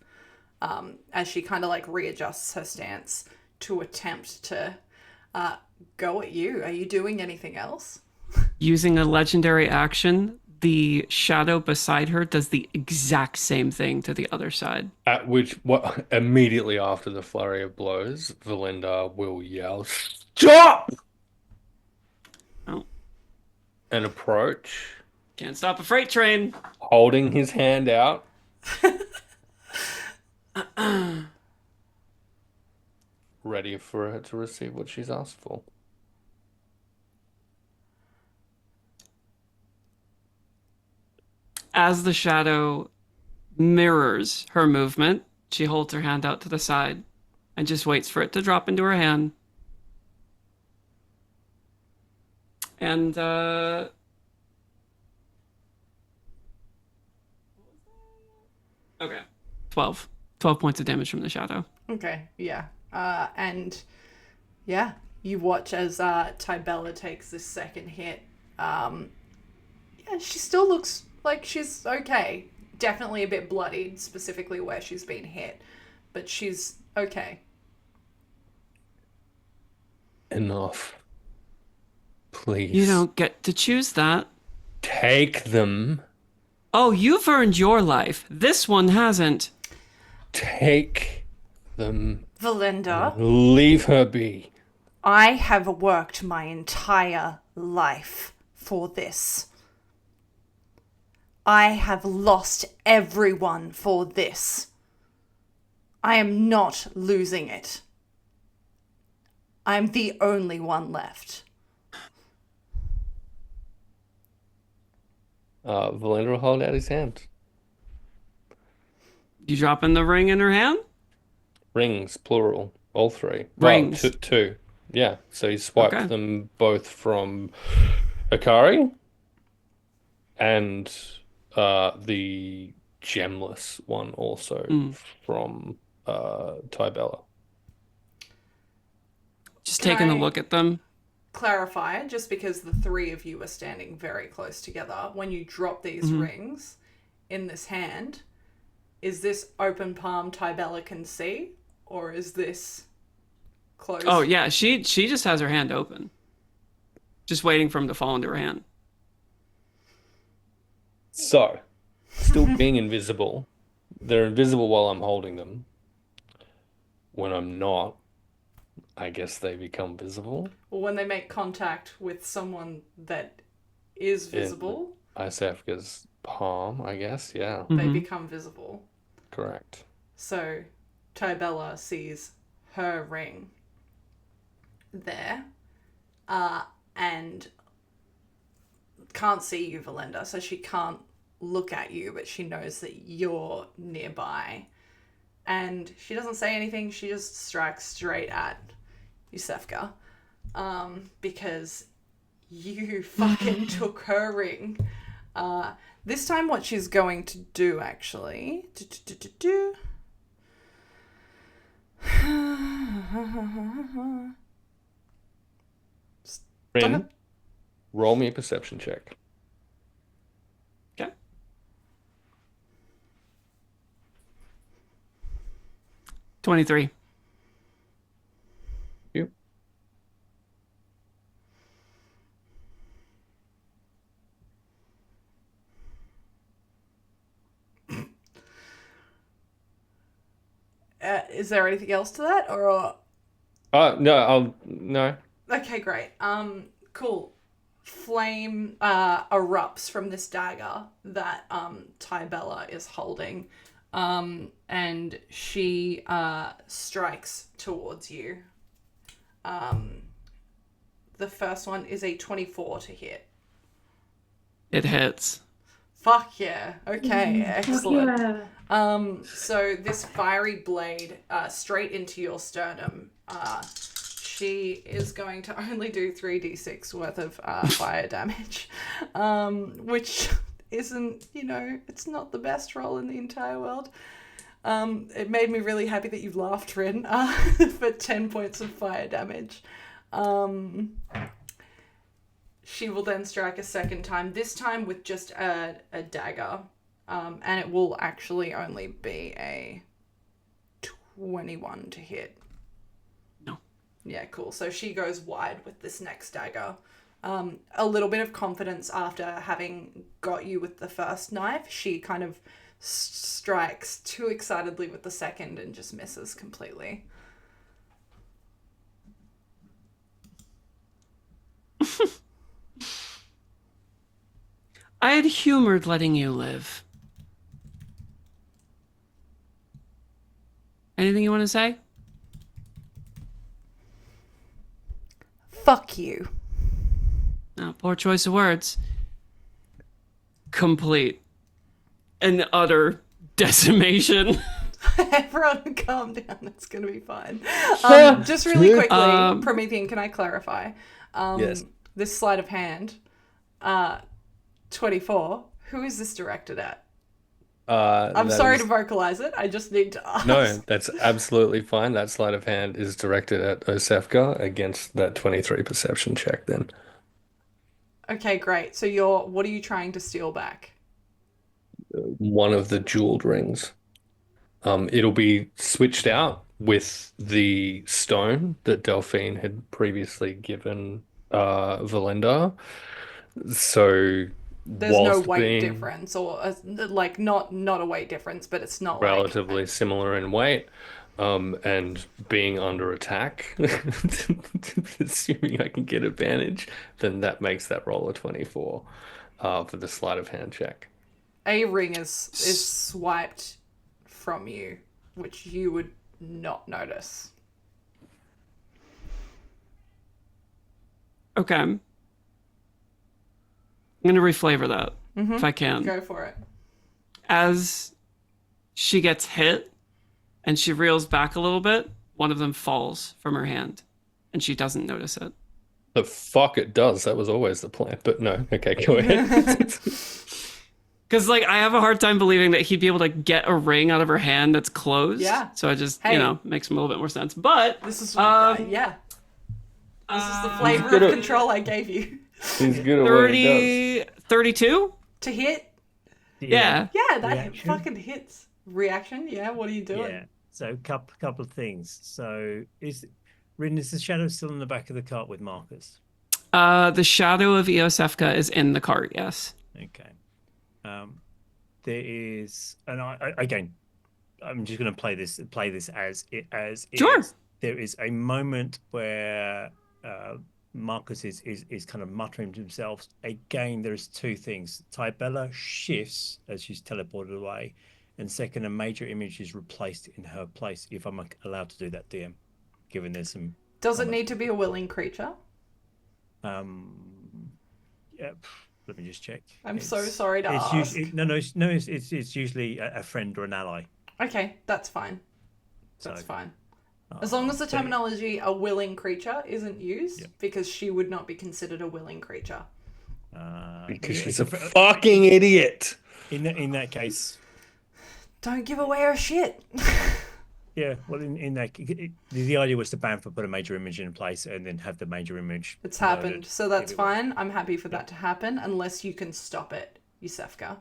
A: As she kind of, like, readjusts her stance to attempt to go at you. Are you doing anything else?
H: Using a legendary action, the shadow beside her does the exact same thing to the other side.
B: At which, immediately after the flurry of blows, Velendar will yell, "Stop!"
H: Oh.
B: And approach.
H: Can't stop a freight train.
B: Holding his hand out. Ready for her to receive what she's asked for.
H: As the shadow mirrors her movement, she holds her hand out to the side and just waits for it to drop into her hand. And, okay. 12 points of damage from the shadow.
A: Okay, yeah. And yeah, you watch as Tybella takes this second hit. Yeah, she still looks like she's okay. Definitely a bit bloodied, specifically where she's been hit. But she's okay.
B: Enough. Please.
H: You don't get to choose that.
B: Take them.
H: Oh, you've earned your life. This one hasn't.
B: Take them.
A: Velendar.
B: Leave her be.
A: I have worked my entire life for this. I have lost everyone for this. I am not losing it. I'm the only one left.
B: Velendar will hold out his hand.
H: You dropping the ring in her hand?
B: Rings, plural. All three.
H: Rings.
B: Well, two. Yeah. So he swiped
H: Okay.
B: them both from Hakari and the gemless one also from Tybella.
H: Just
A: Can
H: taking a
A: I
H: look at them.
A: clarify, just because the three of you are standing very close together, when you drop these rings in this hand, is this open palm Tybella can see, or is this closed?
H: Oh yeah, she just has her hand open, just waiting for him to fall into her hand.
B: So, still being invisible. They're invisible while I'm holding them. When I'm not, I guess they become visible.
A: Well, when they make contact with someone that is visible,
B: Isafka's palm, I guess, yeah.
A: they become visible.
B: Correct.
A: So Tybella sees her ring there, and can't see you, Velendar, so she can't look at you, but she knows that you're nearby. And she doesn't say anything, she just strikes straight at Yusefka, because you fucking took her ring. This time what she's going to do, actually...
B: Rin, roll me a perception check.
H: Okay. 23.
B: You.
A: Is there anything else to that, or
B: Oh no, no.
A: Okay, great. Cool. Flame erupts from this dagger that Tybella is holding, and she strikes towards you. The first one is a 24 to hit.
H: It hits.
A: Fuck yeah. Okay, excellent.
G: Yeah.
A: So this fiery blade straight into your sternum. She is going to only do 3d6 worth of fire damage, which isn't, it's not the best roll in the entire world. It made me really happy that you laughed, Rin, for 10 points of fire damage. She will then strike a second time, this time with just a dagger, and it will actually only be a 21 to hit.
H: No.
A: Yeah, cool. So she goes wide with this next dagger. A little bit of confidence after having got you with the first knife, she kind of strikes too excitedly with the second and just misses completely.
H: I had humored letting you live. Anything you want to say?
A: Fuck you.
H: Oh, poor choice of words. Complete and utter decimation.
A: Everyone calm down. It's going to be fine. Just really quickly, Promethean, can I clarify?
B: Yes.
A: This sleight of hand, 24, who is this directed at? I'm sorry to vocalize it. I just need to ask.
B: No, that's absolutely fine. That sleight of hand is directed at Osefka against that 23 perception check then.
A: Okay, great. So what are you trying to steal back?
B: One of the jeweled rings. It'll be switched out with the stone that Delphine had previously given Velendar. So
A: there's no
B: whilst
A: weight
B: being
A: difference, or not a weight difference, but it's not
B: relatively similar in weight, and being under attack, assuming I can get advantage, then that makes that roll a 24 for the sleight of hand check.
A: A ring is swiped from you, which you would not notice.
H: Okay. I'm going to reflavor that if I can.
A: Go for it.
H: As she gets hit and she reels back a little bit, one of them falls from her hand and she doesn't notice it.
B: The fuck it does. That was always the plan. But no. Okay, go ahead.
H: Because, I have a hard time believing that he'd be able to get a ring out of her hand that's closed.
A: Yeah.
H: So I just, makes a little bit more sense. But
A: this is this is the flavor of control I gave you.
B: He's good at what he does.
H: 32
A: to hit.
H: Yeah.
A: Yeah, that
C: Reaction?
A: fucking hits. Reaction. Yeah. What are you doing?
C: Yeah. So couple of things. So is the shadow still in the back of the cart with Marcus?
H: The shadow of Eosefka is in the cart. Yes.
C: Okay. There is, and I'm just going to play this as it
H: Sure.
C: is. There is a moment where Marcus is kind of muttering to himself. Again, there's two things. Tybella shifts as she's teleported away, and second, a major image is replaced in her place. If I'm allowed to do that, DM, given there's some.
A: Does it need to be a willing creature?
C: Yeah. Let me just check.
A: I'm so sorry to ask.
C: It's usually a friend or an ally.
A: Okay, that's fine. That's fine. As long as the terminology "a willing creature" isn't used, because she would not be considered a willing creature.
B: Because she's a fucking idiot.
C: In that case,
A: don't give away her shit.
C: Yeah, well, in that, the idea was to put a major image in place and then have the major image.
A: It's happened, so that's fine. I'm happy for that to happen, unless you can stop it, Yusefka.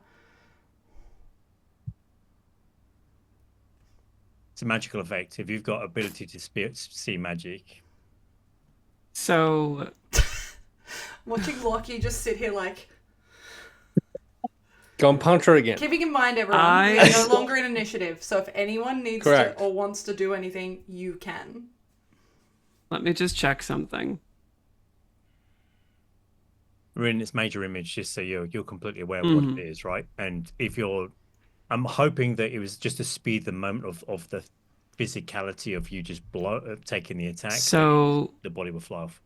C: It's a magical effect. If you've got ability to see magic.
H: So,
A: watching Lockie just sit here like.
B: Go and punch her again.
A: Keeping in mind, everyone, we are no longer in initiative. So if anyone needs to or wants to do anything, you can.
H: Let me just check something.
C: We're in this major image, just so you're completely aware of what it is, right? And if you're, I'm hoping that it was just to speed the moment of the physicality of you just taking the attack.
H: So
C: the body will fly off.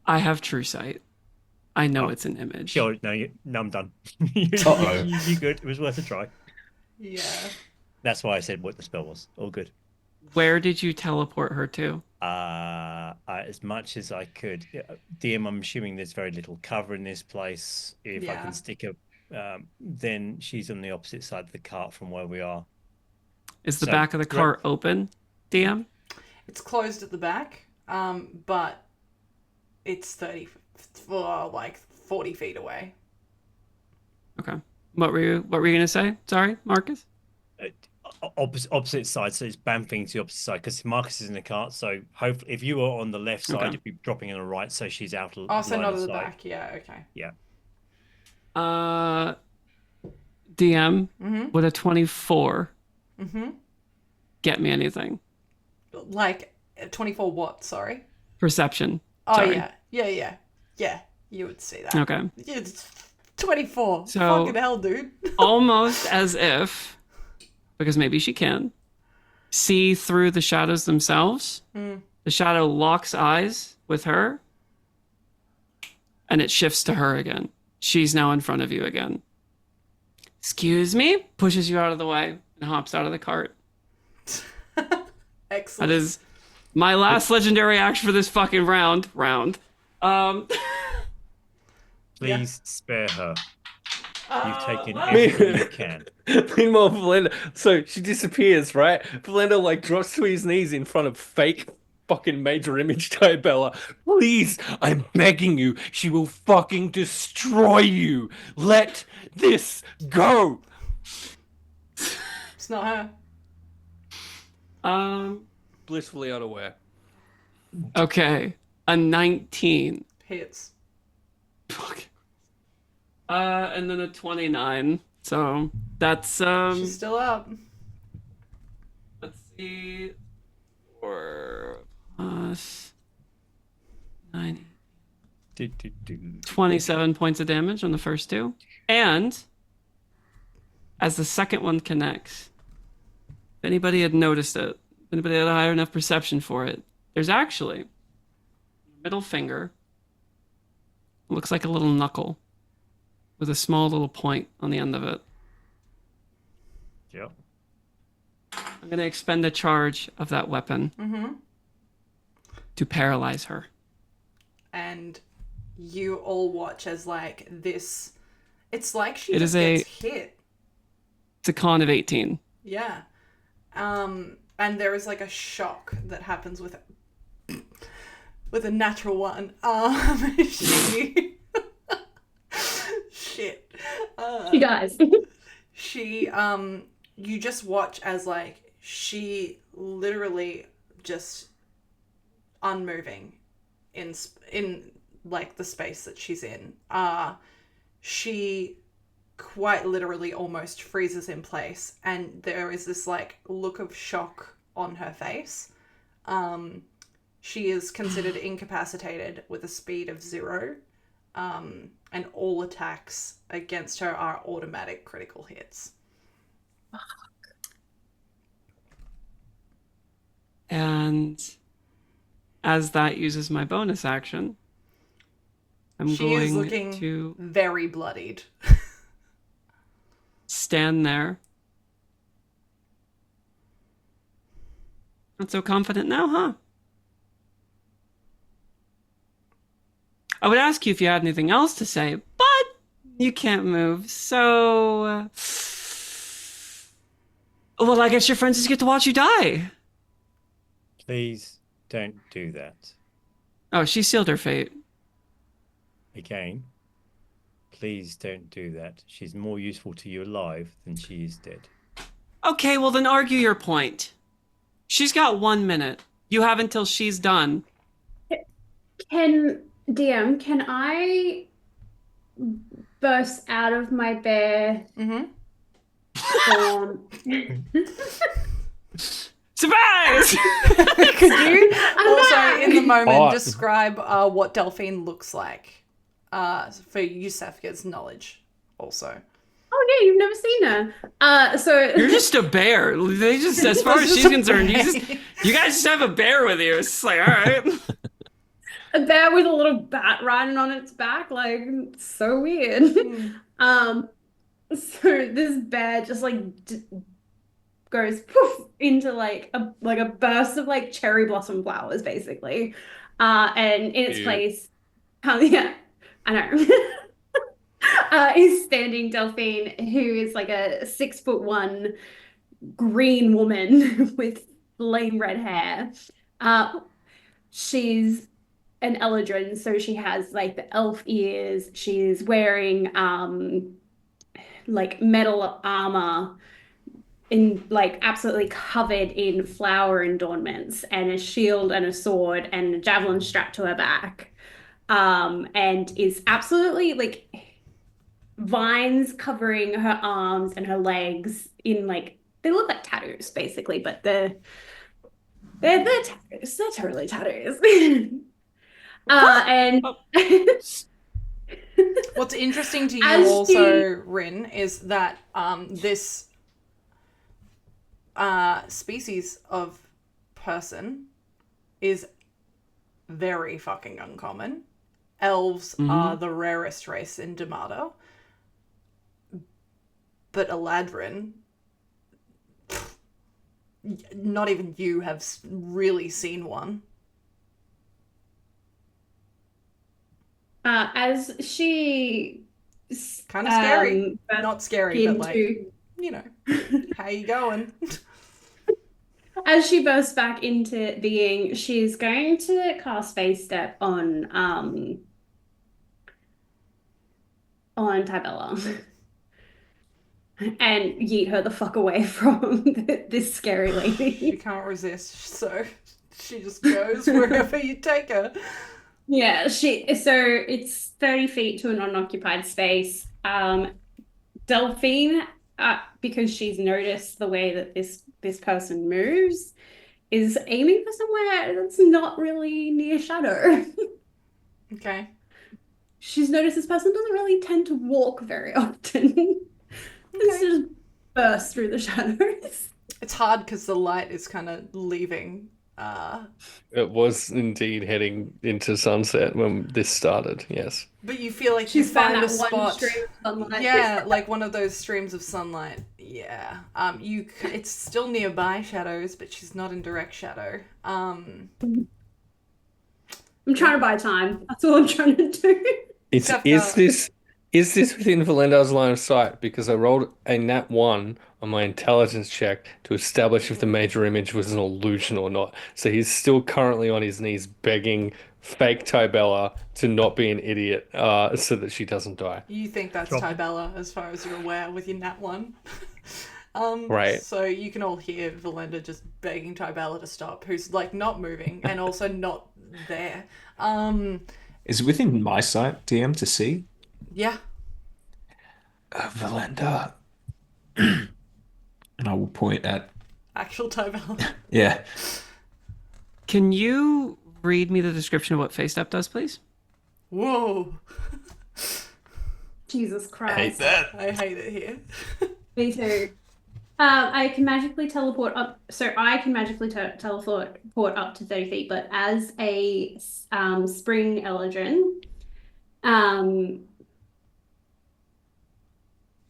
H: I have true sight. I know it's an image.
C: Sure, no, I'm done. You good? It was worth a try.
A: Yeah.
C: That's why I said what the spell was. All good.
H: Where did you teleport her to?
C: As much as I could. DM, I'm assuming there's very little cover in this place. If I can stick her, then she's on the opposite side of the cart from where we are.
H: Is the back of the cart open, DM?
A: It's closed at the back, but it's 40 feet away.
H: Okay. What were you gonna say? Sorry, Marcus?
C: Opposite side, so it's bamfing to the opposite side because Marcus is in the cart. So hopefully, if you were on the left side, it'd be dropping on the right, so she's out.
A: Oh, so not at the back. Yeah. Okay.
C: Yeah.
H: DM with a 24. Get me anything.
A: Like 24 what? Sorry.
H: Perception.
A: Oh
H: Sorry.
A: yeah. You would see that.
H: Okay.
A: It's 24.
H: So,
A: fucking hell, dude.
H: Almost as if, because maybe she can, see through the shadows themselves. The shadow locks eyes with her, and it shifts to her again. She's now in front of you again. Excuse me? Pushes you out of the way and hops out of the cart.
A: Excellent.
H: That is my last legendary action for this fucking round.
C: Please spare her. You've taken everything you can.
B: Meanwhile, Velendar, so she disappears, right? Velendar like drops to his knees in front of fake fucking major image Kaivalya. Please, I'm begging you. She will fucking destroy you. Let this go.
A: It's not
H: her.
B: Blissfully unaware.
H: Okay. A 19.
A: Hits.
H: And then a 29. So that's
A: She's still up.
H: Let's see. 4 plus 9. 27 points of damage on the first two. And as the second one connects, if anybody had noticed it, if anybody had a high enough perception for it, there's actually a middle finger. It looks like a little knuckle with a small little point on the end of it.
C: Yep.
H: I'm going to expend a charge of that weapon to paralyze her.
A: And you all watch as like this. It's like she
H: It
A: just
H: is
A: gets hit.
H: It's a con of 18.
A: Yeah. And there is like a shock that happens with a natural one. Shit.
G: She dies.
A: You just watch as like she literally just unmoving in like the space that she's in. She quite literally almost freezes in place, and there is this like look of shock on her face. She is considered incapacitated with a speed of 0. And all attacks against her are automatic critical hits.
H: And as that uses my bonus action,
A: She is looking
H: to
A: very bloodied.
H: stand there. Not so confident now, huh? I would ask you if you had anything else to say, but you can't move, so... Well, I guess your friends just get to watch you die.
C: Please don't do that.
H: Oh, she sealed her fate.
C: Again, please don't do that. She's more useful to you alive than she is dead.
H: Okay, well then argue your point. She's got 1 minute. You have until she's done.
G: Can I burst out of my bear form?
H: Surprise!
A: Could you also, in the moment,
B: Hot.
A: describe what Delphine looks like for Yusefka's knowledge also?
G: Oh yeah, you've never seen her. So
H: You're just a bear. They just, as far as she's concerned, you guys just have a bear with you. It's like, all right.
G: a bear with a little bat riding on its back, like so weird. So this bear just like goes poof into like a burst of like cherry blossom flowers, basically. And in its place, yeah, I know. Is standing Delphine, who is like a 6'1" green woman with flame red hair. She's an Eladrin, so she has like the elf ears. She's wearing like metal armor in like absolutely covered in flower adornments, and a shield and a sword and a javelin strapped to her back. And is absolutely like vines covering her arms and her legs in like they look like tattoos basically, but they're tattoos. They're totally tattoos. And
A: what's interesting to you
G: As
A: also, Rin, is that this species of person is very fucking uncommon. Elves are the rarest race in Damata. But Eladrin, not even you have really seen one.
G: As she
A: kind of scary, not scary, but like, you know, how you going?
G: As she bursts back into being, she's going to cast Phase Step on Tybella. And yeet her the fuck away from this scary lady.
A: She can't resist, so she just goes wherever you take her.
G: Yeah, so it's 30 feet to an unoccupied space. Delphine, because she's noticed the way that this person moves, is aiming for somewhere that's not really near shadow.
A: Okay.
G: She's noticed this person doesn't really tend to walk very often. It's just burst through the shadows.
A: It's hard because the light is kind of leaving.
B: It was indeed heading into sunset when this started, yes.
A: But you feel like
G: she's
A: you found
G: found
A: a
G: that one
A: spot.
G: stream of sunlight.
A: Yeah, like one of those streams of sunlight. Yeah. It's still nearby shadows, but she's not in direct shadow.
G: I'm trying to buy time. That's all I'm trying to do.
B: Is this within Velendar's line of sight? Because I rolled a nat 1 on my intelligence check to establish if the major image was an illusion or not. So he's still currently on his knees begging fake Tybella to not be an idiot so that she doesn't die.
A: You think that's Tybella, as far as you're aware, with your nat 1.
B: Right.
A: So you can all hear Velendar just begging Tybella to stop, who's like not moving and also not there.
E: Is it within my sight, DM, to see?
A: Yeah.
E: Velendar. And I will point at
A: actual Tybella.
E: Yeah.
H: Can you read me the description of what Phase Step does, please?
A: Whoa.
G: Jesus Christ.
E: I hate that.
A: I hate it here.
G: Me too. I can magically teleport up. So I can magically teleport up to 30 feet, but as a spring Eladrin,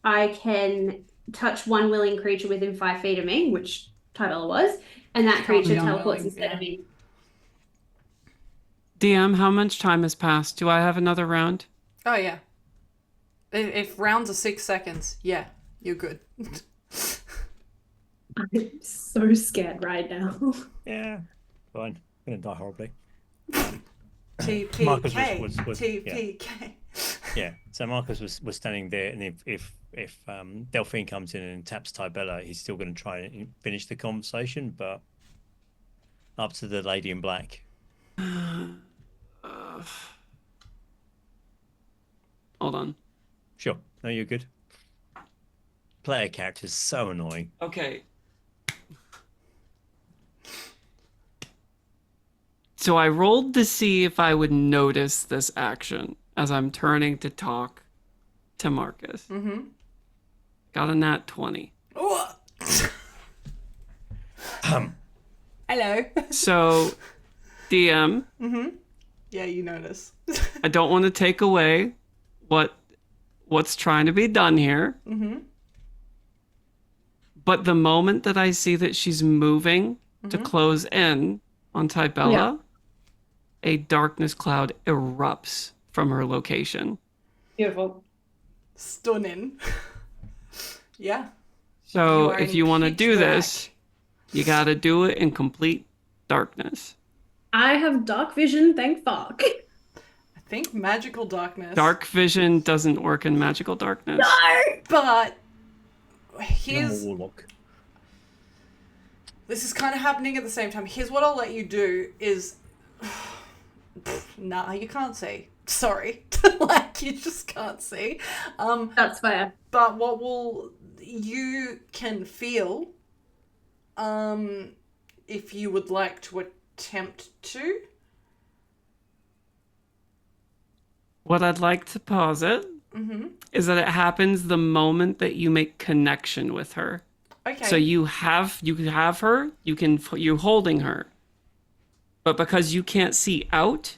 G: I can touch one willing creature within 5 feet of me, which Tybella was, and that creature teleports instead of me.
H: DM, how much time has passed? Do I have another round?
A: Oh, yeah. If rounds are 6 seconds, yeah, you're good.
G: I'm so scared right now.
C: Yeah, fine. I'm gonna die horribly.
A: TPK.
C: Marcus was
A: TPK.
C: Yeah. So Marcus was standing there, and if Delphine comes in and taps Tybella, he's still going to try and finish the conversation, but up to the lady in black.
H: Hold on.
C: Sure. No, you're good. Player character is so annoying.
H: Okay. So I rolled to see if I would notice this action as I'm turning to talk to Marcus.
A: Mm-hmm.
H: Got a nat 20.
A: Hello.
H: So, DM.
A: Mm-hmm. Yeah, you notice.
H: I don't want to take away what's trying to be done here.
A: Mm-hmm.
H: But the moment that I see that she's moving to close in on Tybella, a darkness cloud erupts from her location.
G: Beautiful.
A: Stunning. Yeah.
H: So
A: are
H: if
A: in
H: you want to
A: pitch
H: do
A: black.
H: this, you got to do it in complete darkness.
G: I have dark vision, thank fuck.
A: I think magical darkness.
H: Dark vision doesn't work in magical darkness.
A: But
C: I'm a
A: here's
C: warlock.
A: this is kind of happening at the same time. Here's what I'll let you do is nah, you can't see. Sorry. Like you just can't see.
G: That's fair.
A: But you can feel if you would like to attempt to.
H: What I'd like to posit is that it happens the moment that you make connection with her.
A: Okay.
H: So you have her, you're holding her. But because you can't see out,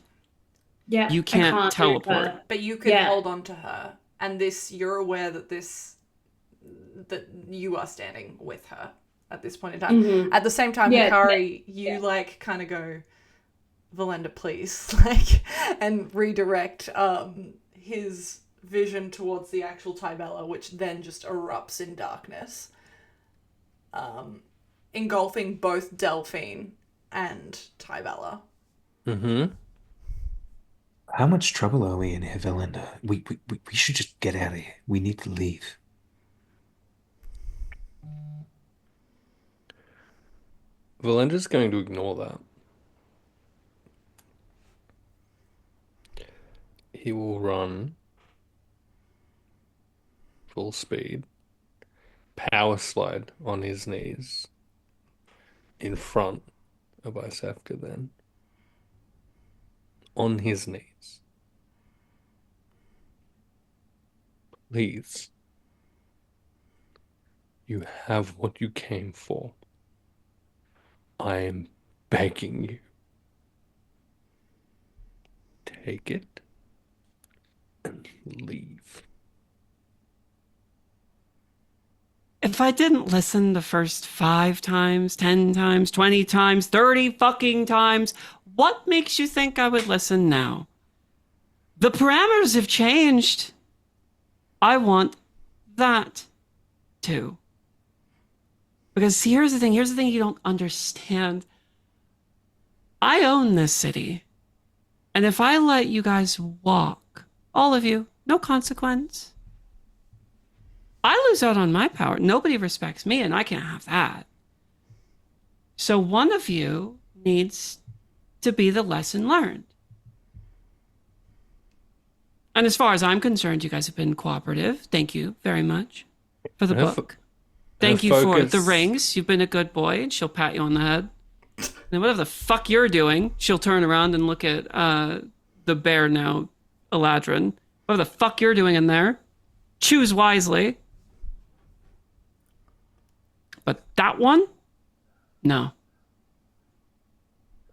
G: Yeah,
H: you
G: I
H: can't
G: do
H: teleport.
G: that.
A: But you can
G: Yeah.
A: hold on to her. And you're aware that you are standing with her at this point in time.
G: Mhm.
A: At the same time,
G: Yeah,
A: Hakari, you like kind of go, Velendar, please, like, and redirect his vision towards the actual Tybella, which then just erupts in darkness, engulfing both Delphine and Tybella.
B: Mm-hmm.
F: How much trouble are we in here, Velendar? We should just get out of here. We need to leave.
B: Valendra's going to ignore that. He will run full speed, power slide on his knees in front of Isafka then. On his knees. Please. You have what you came for. I am begging you. Take it and leave.
H: If I didn't listen the first 5 times, 10 times, 20 times, 30 fucking times, what makes you think I would listen now? The parameters have changed. I want that too. Because here's the thing you don't understand. I own this city. And if I let you guys walk, all of you, no consequence. I lose out on my power. Nobody respects me, and I can't have that. So one of you needs to be the lesson learned. And as far as I'm concerned, you guys have been cooperative. Thank you very much for the book. Thank you for the rings. You've been a good boy, and she'll pat you on the head. And whatever the fuck you're doing, she'll turn around and look at the bear now, Eladrin. Whatever the fuck you're doing in there, choose wisely. But that one? No.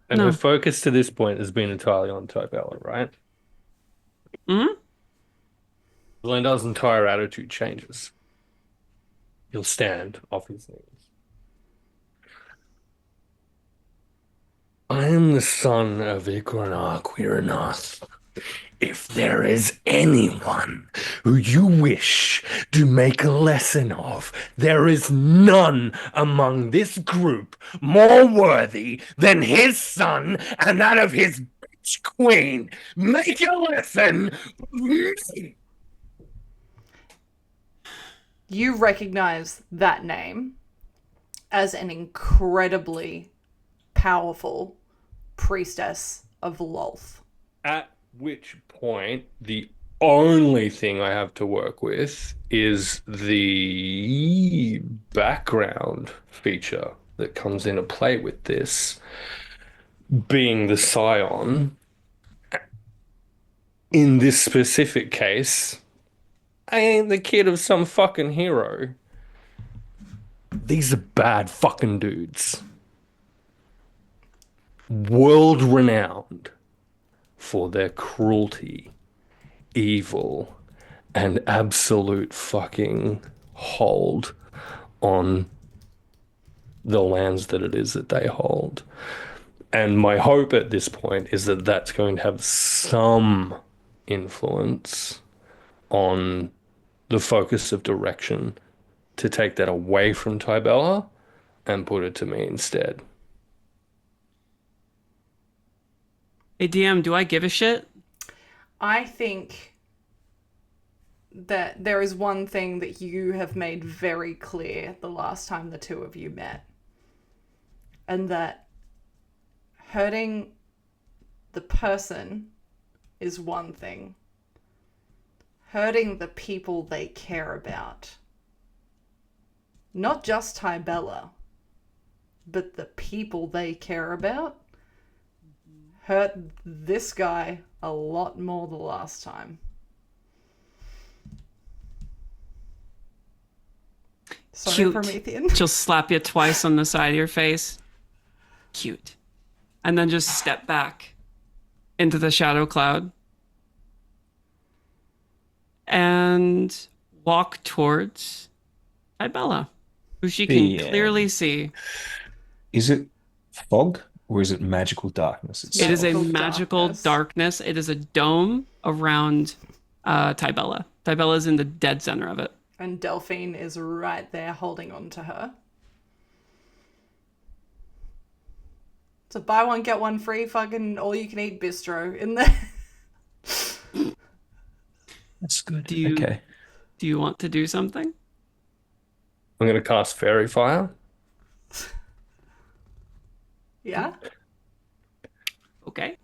B: And her focus to this point has been entirely on Tybella, right?
H: Hmm?
B: Velendar's entire attitude changes. He'll stand off his knees. I am the son of Igranar Quirinath. If there is anyone who you wish to make a lesson of, there is none among this group more worthy than his son and that of his bitch queen. Make a lesson of me.
A: You recognize that name as an incredibly powerful priestess of Lolth.
B: At which point, the only thing I have to work with is the background feature that comes into play with this. being the scion, in this specific case, I ain't the kid of some fucking hero. These are bad fucking dudes. World renowned for their cruelty, evil, and absolute fucking hold on the lands that it is that they hold. And my hope at this point is that that's going to have some influence on the focus of direction to take that away from Tybella and put it to me instead.
H: Hey, DM, do I give a shit?
A: I think that there is one thing that you have made very clear the last time the two of you met. And that hurting the person is one thing. Hurting the people they care about. Not just Tybella, but the people they care about hurt this guy a lot more the last time. Sorry,
H: Cute.
A: Promethean.
H: She'll slap you twice on the side of your face. Cute. And then just step back into the shadow cloud and walk towards Tybella, who she can clearly see.
F: Is it fog or is it magical darkness?
H: It is a magical darkness. It is a dome around Tybella. Tybella is in the dead center of it.
A: And Delphine is right there holding on to her. It's a buy one, get one free fucking all-you-can-eat bistro in there.
F: That's good.
H: Do you,
F: okay.
H: Do you want to do something?
B: I'm going to cast Fairy Fire.
A: Yeah?
H: Okay.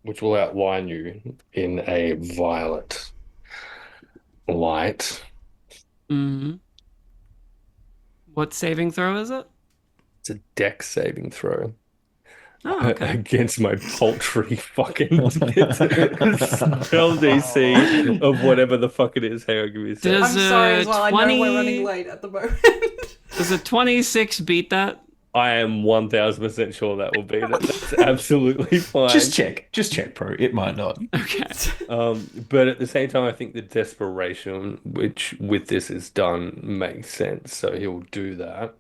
B: Which will outline you in a violet light.
H: Mm-hmm. What saving throw is it?
B: It's a dex saving throw.
H: Oh, okay.
B: Against my paltry fucking spell DC of whatever the fuck it is. Hang on, give me a second.
A: I'm sorry as well. I know we're running late at the moment.
H: Does a 26 beat that?
B: I am 1000% sure that will be that. That's absolutely fine.
F: Just check, bro. It might not.
H: Okay.
B: But at the same time, I think the desperation which with this is done makes sense. So he'll do that.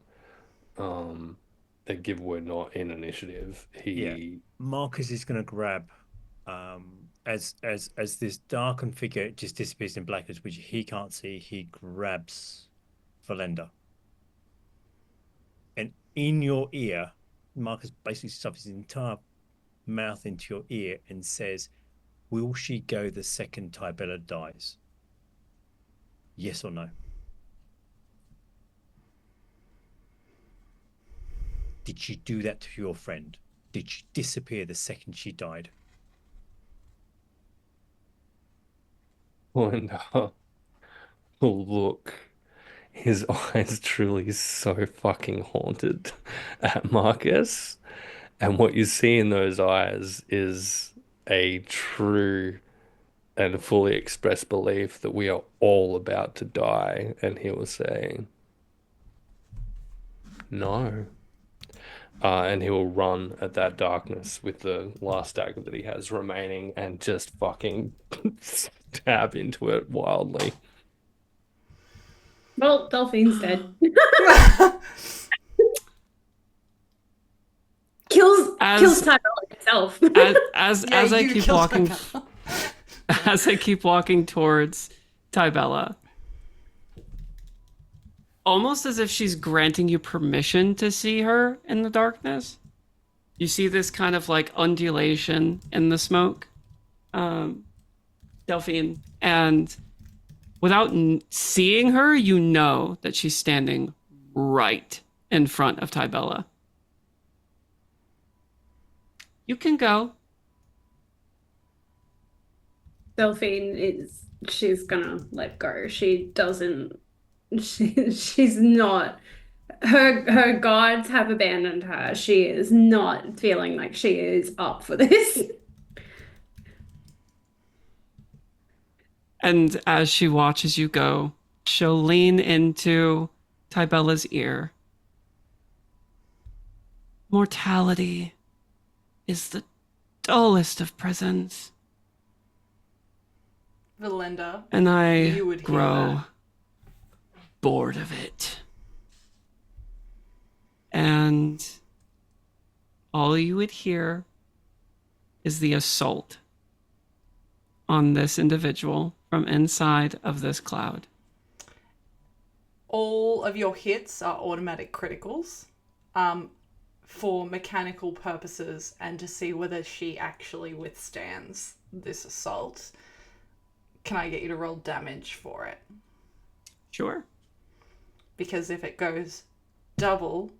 B: Given we're not in initiative,
C: Marcus is going to grab as this darkened figure just disappears in blackness, which he can't see. He grabs Velendar. And in your ear, Marcus basically stuffs his entire mouth into your ear and says, "Will she go the second Tybella dies? Yes or no?" Did she do that to your friend? Did she disappear the second she died?
B: Velendar will look. His eyes truly so fucking haunted at Marcus. And what you see in those eyes is a true and fully expressed belief that we are all about to die. And he will say, no. And he will run at that darkness with the last dagger that he has remaining and just fucking stab into it wildly.
G: Well, Delphine's dead. kills Tyrell itself.
H: As I keep walking, as I keep walking towards Tybella, almost as if she's granting you permission to see her in the darkness. You see this kind of like undulation in the smoke, Delphine, and without seeing her, you know that she's standing right in front of Tybella. You can go.
G: Delphine she's gonna let go. She's not her gods have abandoned her. She is not feeling like she is up for this.
H: And as she watches you go, she'll lean into Tybella's ear. Mortality is the dullest of prisons.
A: Velendar,
H: And I
A: you would hear
H: grow
A: that.
H: bored of it. And all you would hear is the assault on this individual from inside of this cloud.
A: All of your hits are automatic criticals for mechanical purposes and to see whether she actually withstands this assault. Can I get you to roll damage for it?
H: Sure.
A: Because if it goes double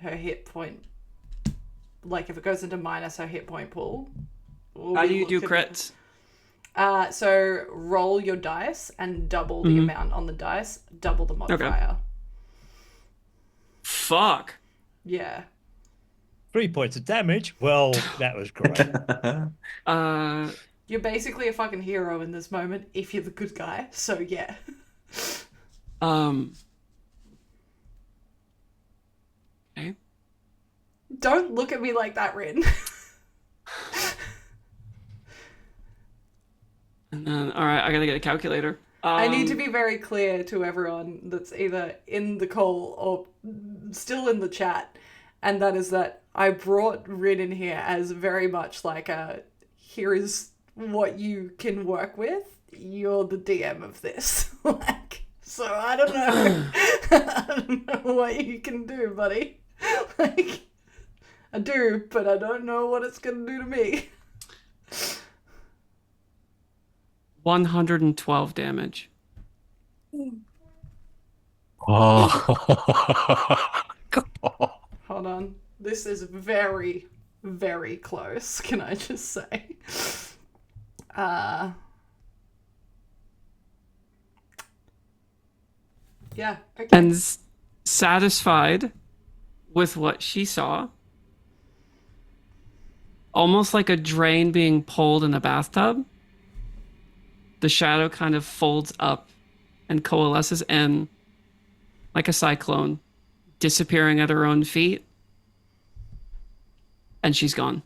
A: her hit point, like if it goes into minus her hit point pool.
H: How do you do crits?
A: So roll your dice and double the amount on the dice, double the modifier.
H: Okay. Fuck.
A: Yeah.
C: 3 points of damage. Well, that was great.
A: You're basically a fucking hero in this moment if you're the good guy. So yeah.
H: Okay.
A: Don't look at me like that, Rin.
H: And then, all right, I gotta get a calculator.
A: I need to be very clear to everyone that's either in the call or still in the chat, and that is that I brought Rin in here as very much like a, here is what you can work with. You're the DM of this. Like, so I don't know. I don't know what you can do, buddy. Like, I do, but I don't know what it's gonna do to me.
H: 112 damage.
B: Oh.
A: Hold on. This is very, very close, can I just say? Yeah, okay.
H: And satisfied with what she saw, almost like a drain being pulled in a bathtub, the shadow kind of folds up and coalesces in like a cyclone, disappearing at her own feet. And she's gone.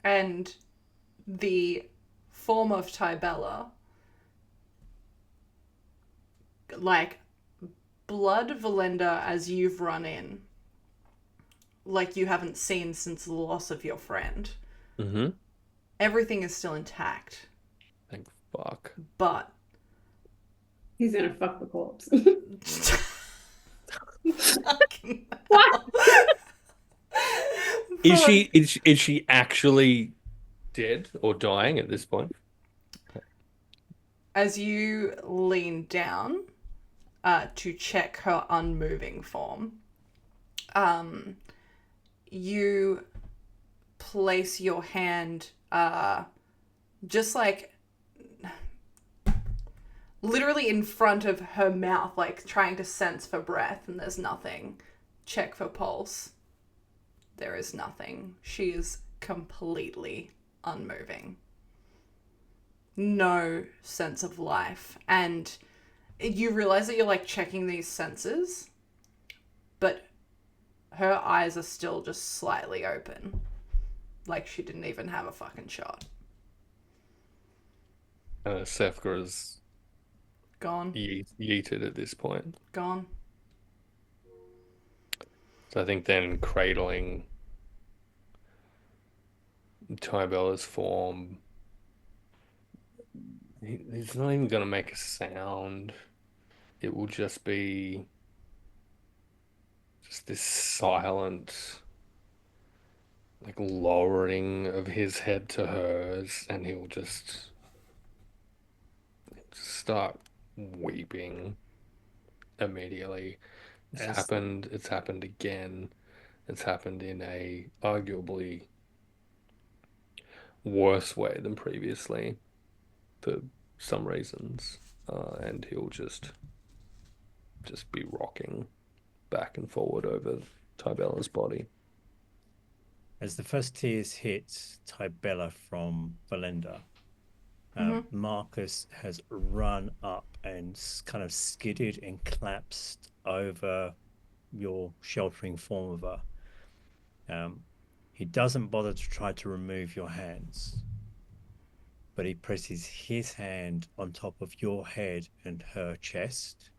A: And the form of Tybella, like blood Velendar as you've run in, like you haven't seen since the loss of your friend.
B: Mm-hmm.
A: Everything is still intact.
B: Thank fuck.
A: But
G: he's gonna fuck the corpse.
A: What?
B: Is she actually dead or dying at this point?
A: As you lean down to check her unmoving form, you place your hand just like literally in front of her mouth, like trying to sense for breath, and there's nothing. Check for pulse. There is nothing. She is completely unmoving. No sense of life. And you realize that you're like checking these senses, but her eyes are still just slightly open. Like she didn't even have a fucking shot.
B: Sefka is
A: Gone.
B: yeeted at this point.
A: Gone.
B: So I think then cradling Tybella's form, he's not even going to make a sound. It will just be just this silent, like lowering of his head to hers, and he'll just start weeping immediately. It's
C: Yes.
B: happened. It's happened again. It's happened in a arguably worse way than previously for some reasons. And he'll just just be rocking back and forward over Tybella's body.
C: As the first tears hit Tybella from Velendar, Marcus has run up and kind of skidded and collapsed over your sheltering form of her. He doesn't bother to try to remove your hands, but he presses his hand on top of your head and her chest,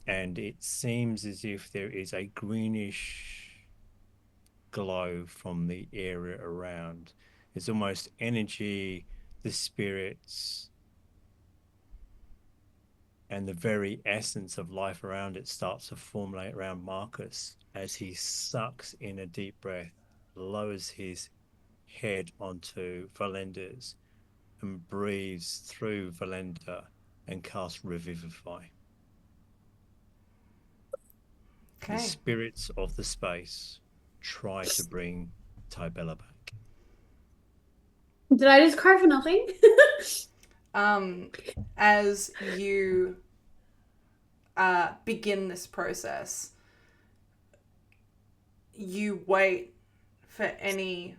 C: and it seems as if there is a greenish glow from the area around. It's almost energy, the spirits, and the very essence of life around it starts to formulate around Marcus as he sucks in a deep breath, lowers his head onto Velendars, and breathes through Velendar and casts Revivify.
A: Okay.
C: The spirits of the space try to bring Tybella back.
G: Did I just cry for nothing?
A: As you begin this process, you wait for any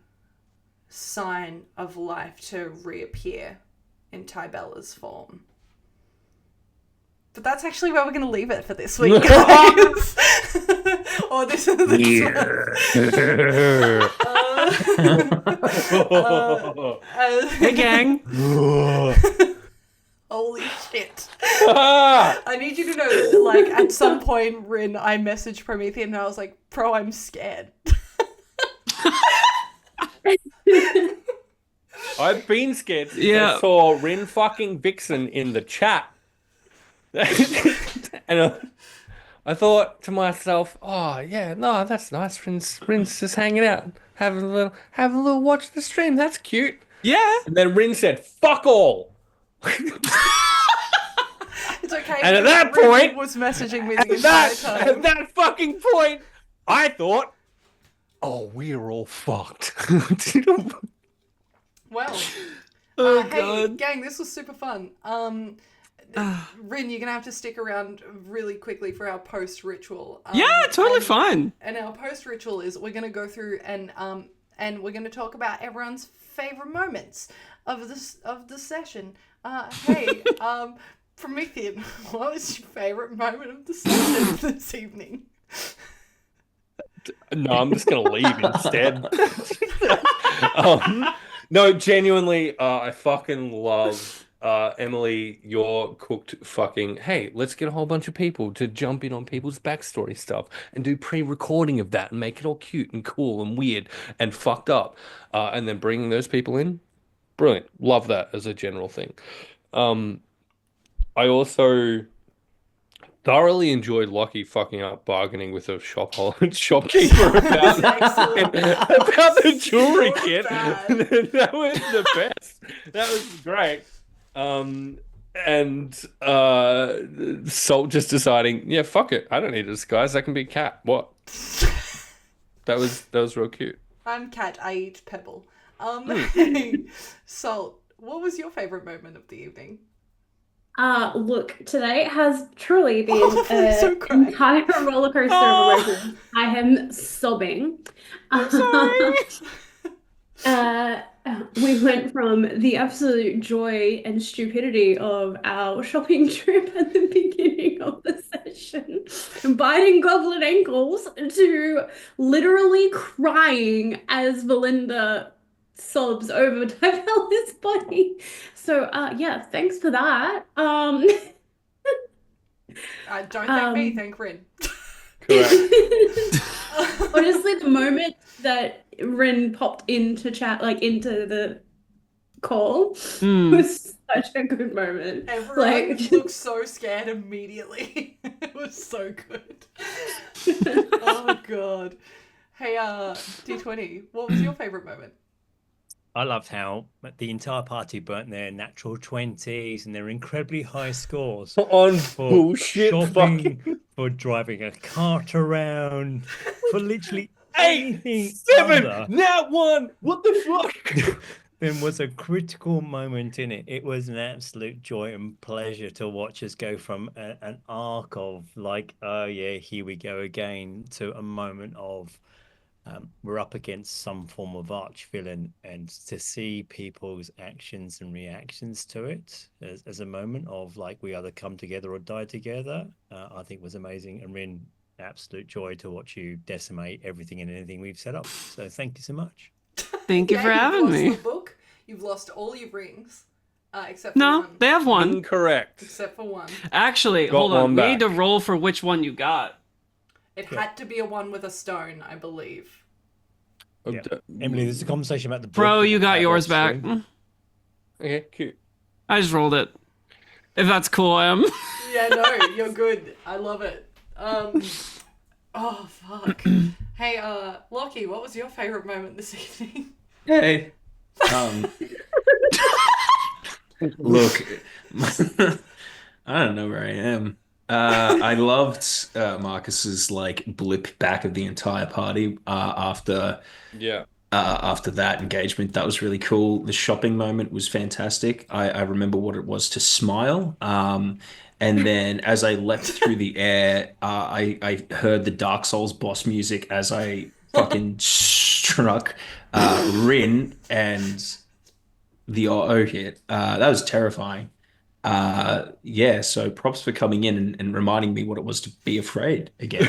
A: sign of life to reappear in Tybella's form. But that's actually where we're going to leave it for this week, guys. Or this is the
H: Hey, gang.
A: Holy shit. I need you to know, like, at some point, Rin, I messaged Promethean and I was like, bro, I'm scared.
B: I've been scared.
H: Yeah.
B: I saw Rin fucking Vixen in the chat. And I thought to myself, oh yeah, no, that's nice. Rin's just hanging out, having a little watch the stream. That's cute.
H: Yeah.
B: And then Rin said, "Fuck all."
A: It's okay.
B: And at that
A: Rin
B: point,
A: was messaging me the entire time.
B: at that fucking point, I thought, oh, we're all fucked.
A: Well,
H: Oh,
A: hey,
H: God.
A: gang, this was super fun. Rin, you're gonna have to stick around really quickly for our post ritual.
H: Yeah, totally fine.
A: And our post ritual is we're gonna go through and we're gonna talk about everyone's favorite moments of the session. Hey, Promethean, what was your favorite moment of the session this evening?
B: No, I'm just gonna leave instead. No, genuinely, I fucking love Emily, your cooked fucking, hey, let's get a whole bunch of people to jump in on people's backstory stuff and do pre-recording of that and make it all cute and cool and weird and fucked up. And then bringing those people in. Brilliant. Love that as a general thing. I also thoroughly enjoyed Lockie fucking up bargaining with a shopkeeper about the jewelry kit. That was the best. That was great. And Salt just deciding, yeah, fuck it, I don't need a disguise, I can be a cat. What? That was real cute.
A: I'm cat, I eat pebble. Salt, what was your favorite moment of the evening?
G: Look, today has truly been an entire roller coaster of emotions. I am sobbing.
A: I'm sorry.
G: We went from the absolute joy and stupidity of our shopping trip at the beginning of the session, biting goblin ankles, to literally crying as Velendar sobs over Tybella's body. So, yeah, thanks for that.
A: Don't thank me, thank Rin.
G: Honestly, the moment that Rin popped into chat, like into the call, was such a good moment.
A: Everyone looked so scared immediately. It was so good. Oh god. Hey, D20, what was your favorite moment?
C: I loved how the entire party burnt their natural 20s and their incredibly high scores
B: on
C: for
B: bullshit
C: shopping, for driving a cart around, for literally
B: 8, 7,
C: under.
B: now 1. What the fuck?
C: There was a critical moment in it. It was an absolute joy and pleasure to watch us go from an arc of like, oh yeah, here we go again, to a moment of we're up against some form of arch villain, and to see people's actions and reactions to it as a moment of like we either come together or die together, I think was amazing. And Rin, absolute joy to watch you decimate everything and anything we've set up. So thank you so much.
H: Thank you for having me.
A: You've lost the book. You've lost all your rings, except for
H: No,
A: one.
H: they have one.
B: Incorrect.
A: Except for one.
H: Actually,
B: Got
H: hold on.
B: one
H: We need to
B: back.
H: roll for which one you got.
A: It had to be a one with a stone, I believe.
C: Yeah. Emily, there's a conversation about the book.
H: Bro, you got yours back.
B: Okay, cute.
H: I just rolled it. If that's cool, Em.
A: Yeah, no, you're good. I love it. Oh fuck. Hey, Lockie, what was your favorite moment this evening?
E: Hey. Look, I don't know where I am. I loved Marcus's like blip back of the entire party after that engagement. That was really cool. The shopping moment was fantastic. I remember what it was to smile. And then as I leapt through the air, I heard the Dark Souls boss music as I fucking struck Rin and the O hit. That was terrifying. Yeah, so props for coming in and reminding me what it was to be afraid again.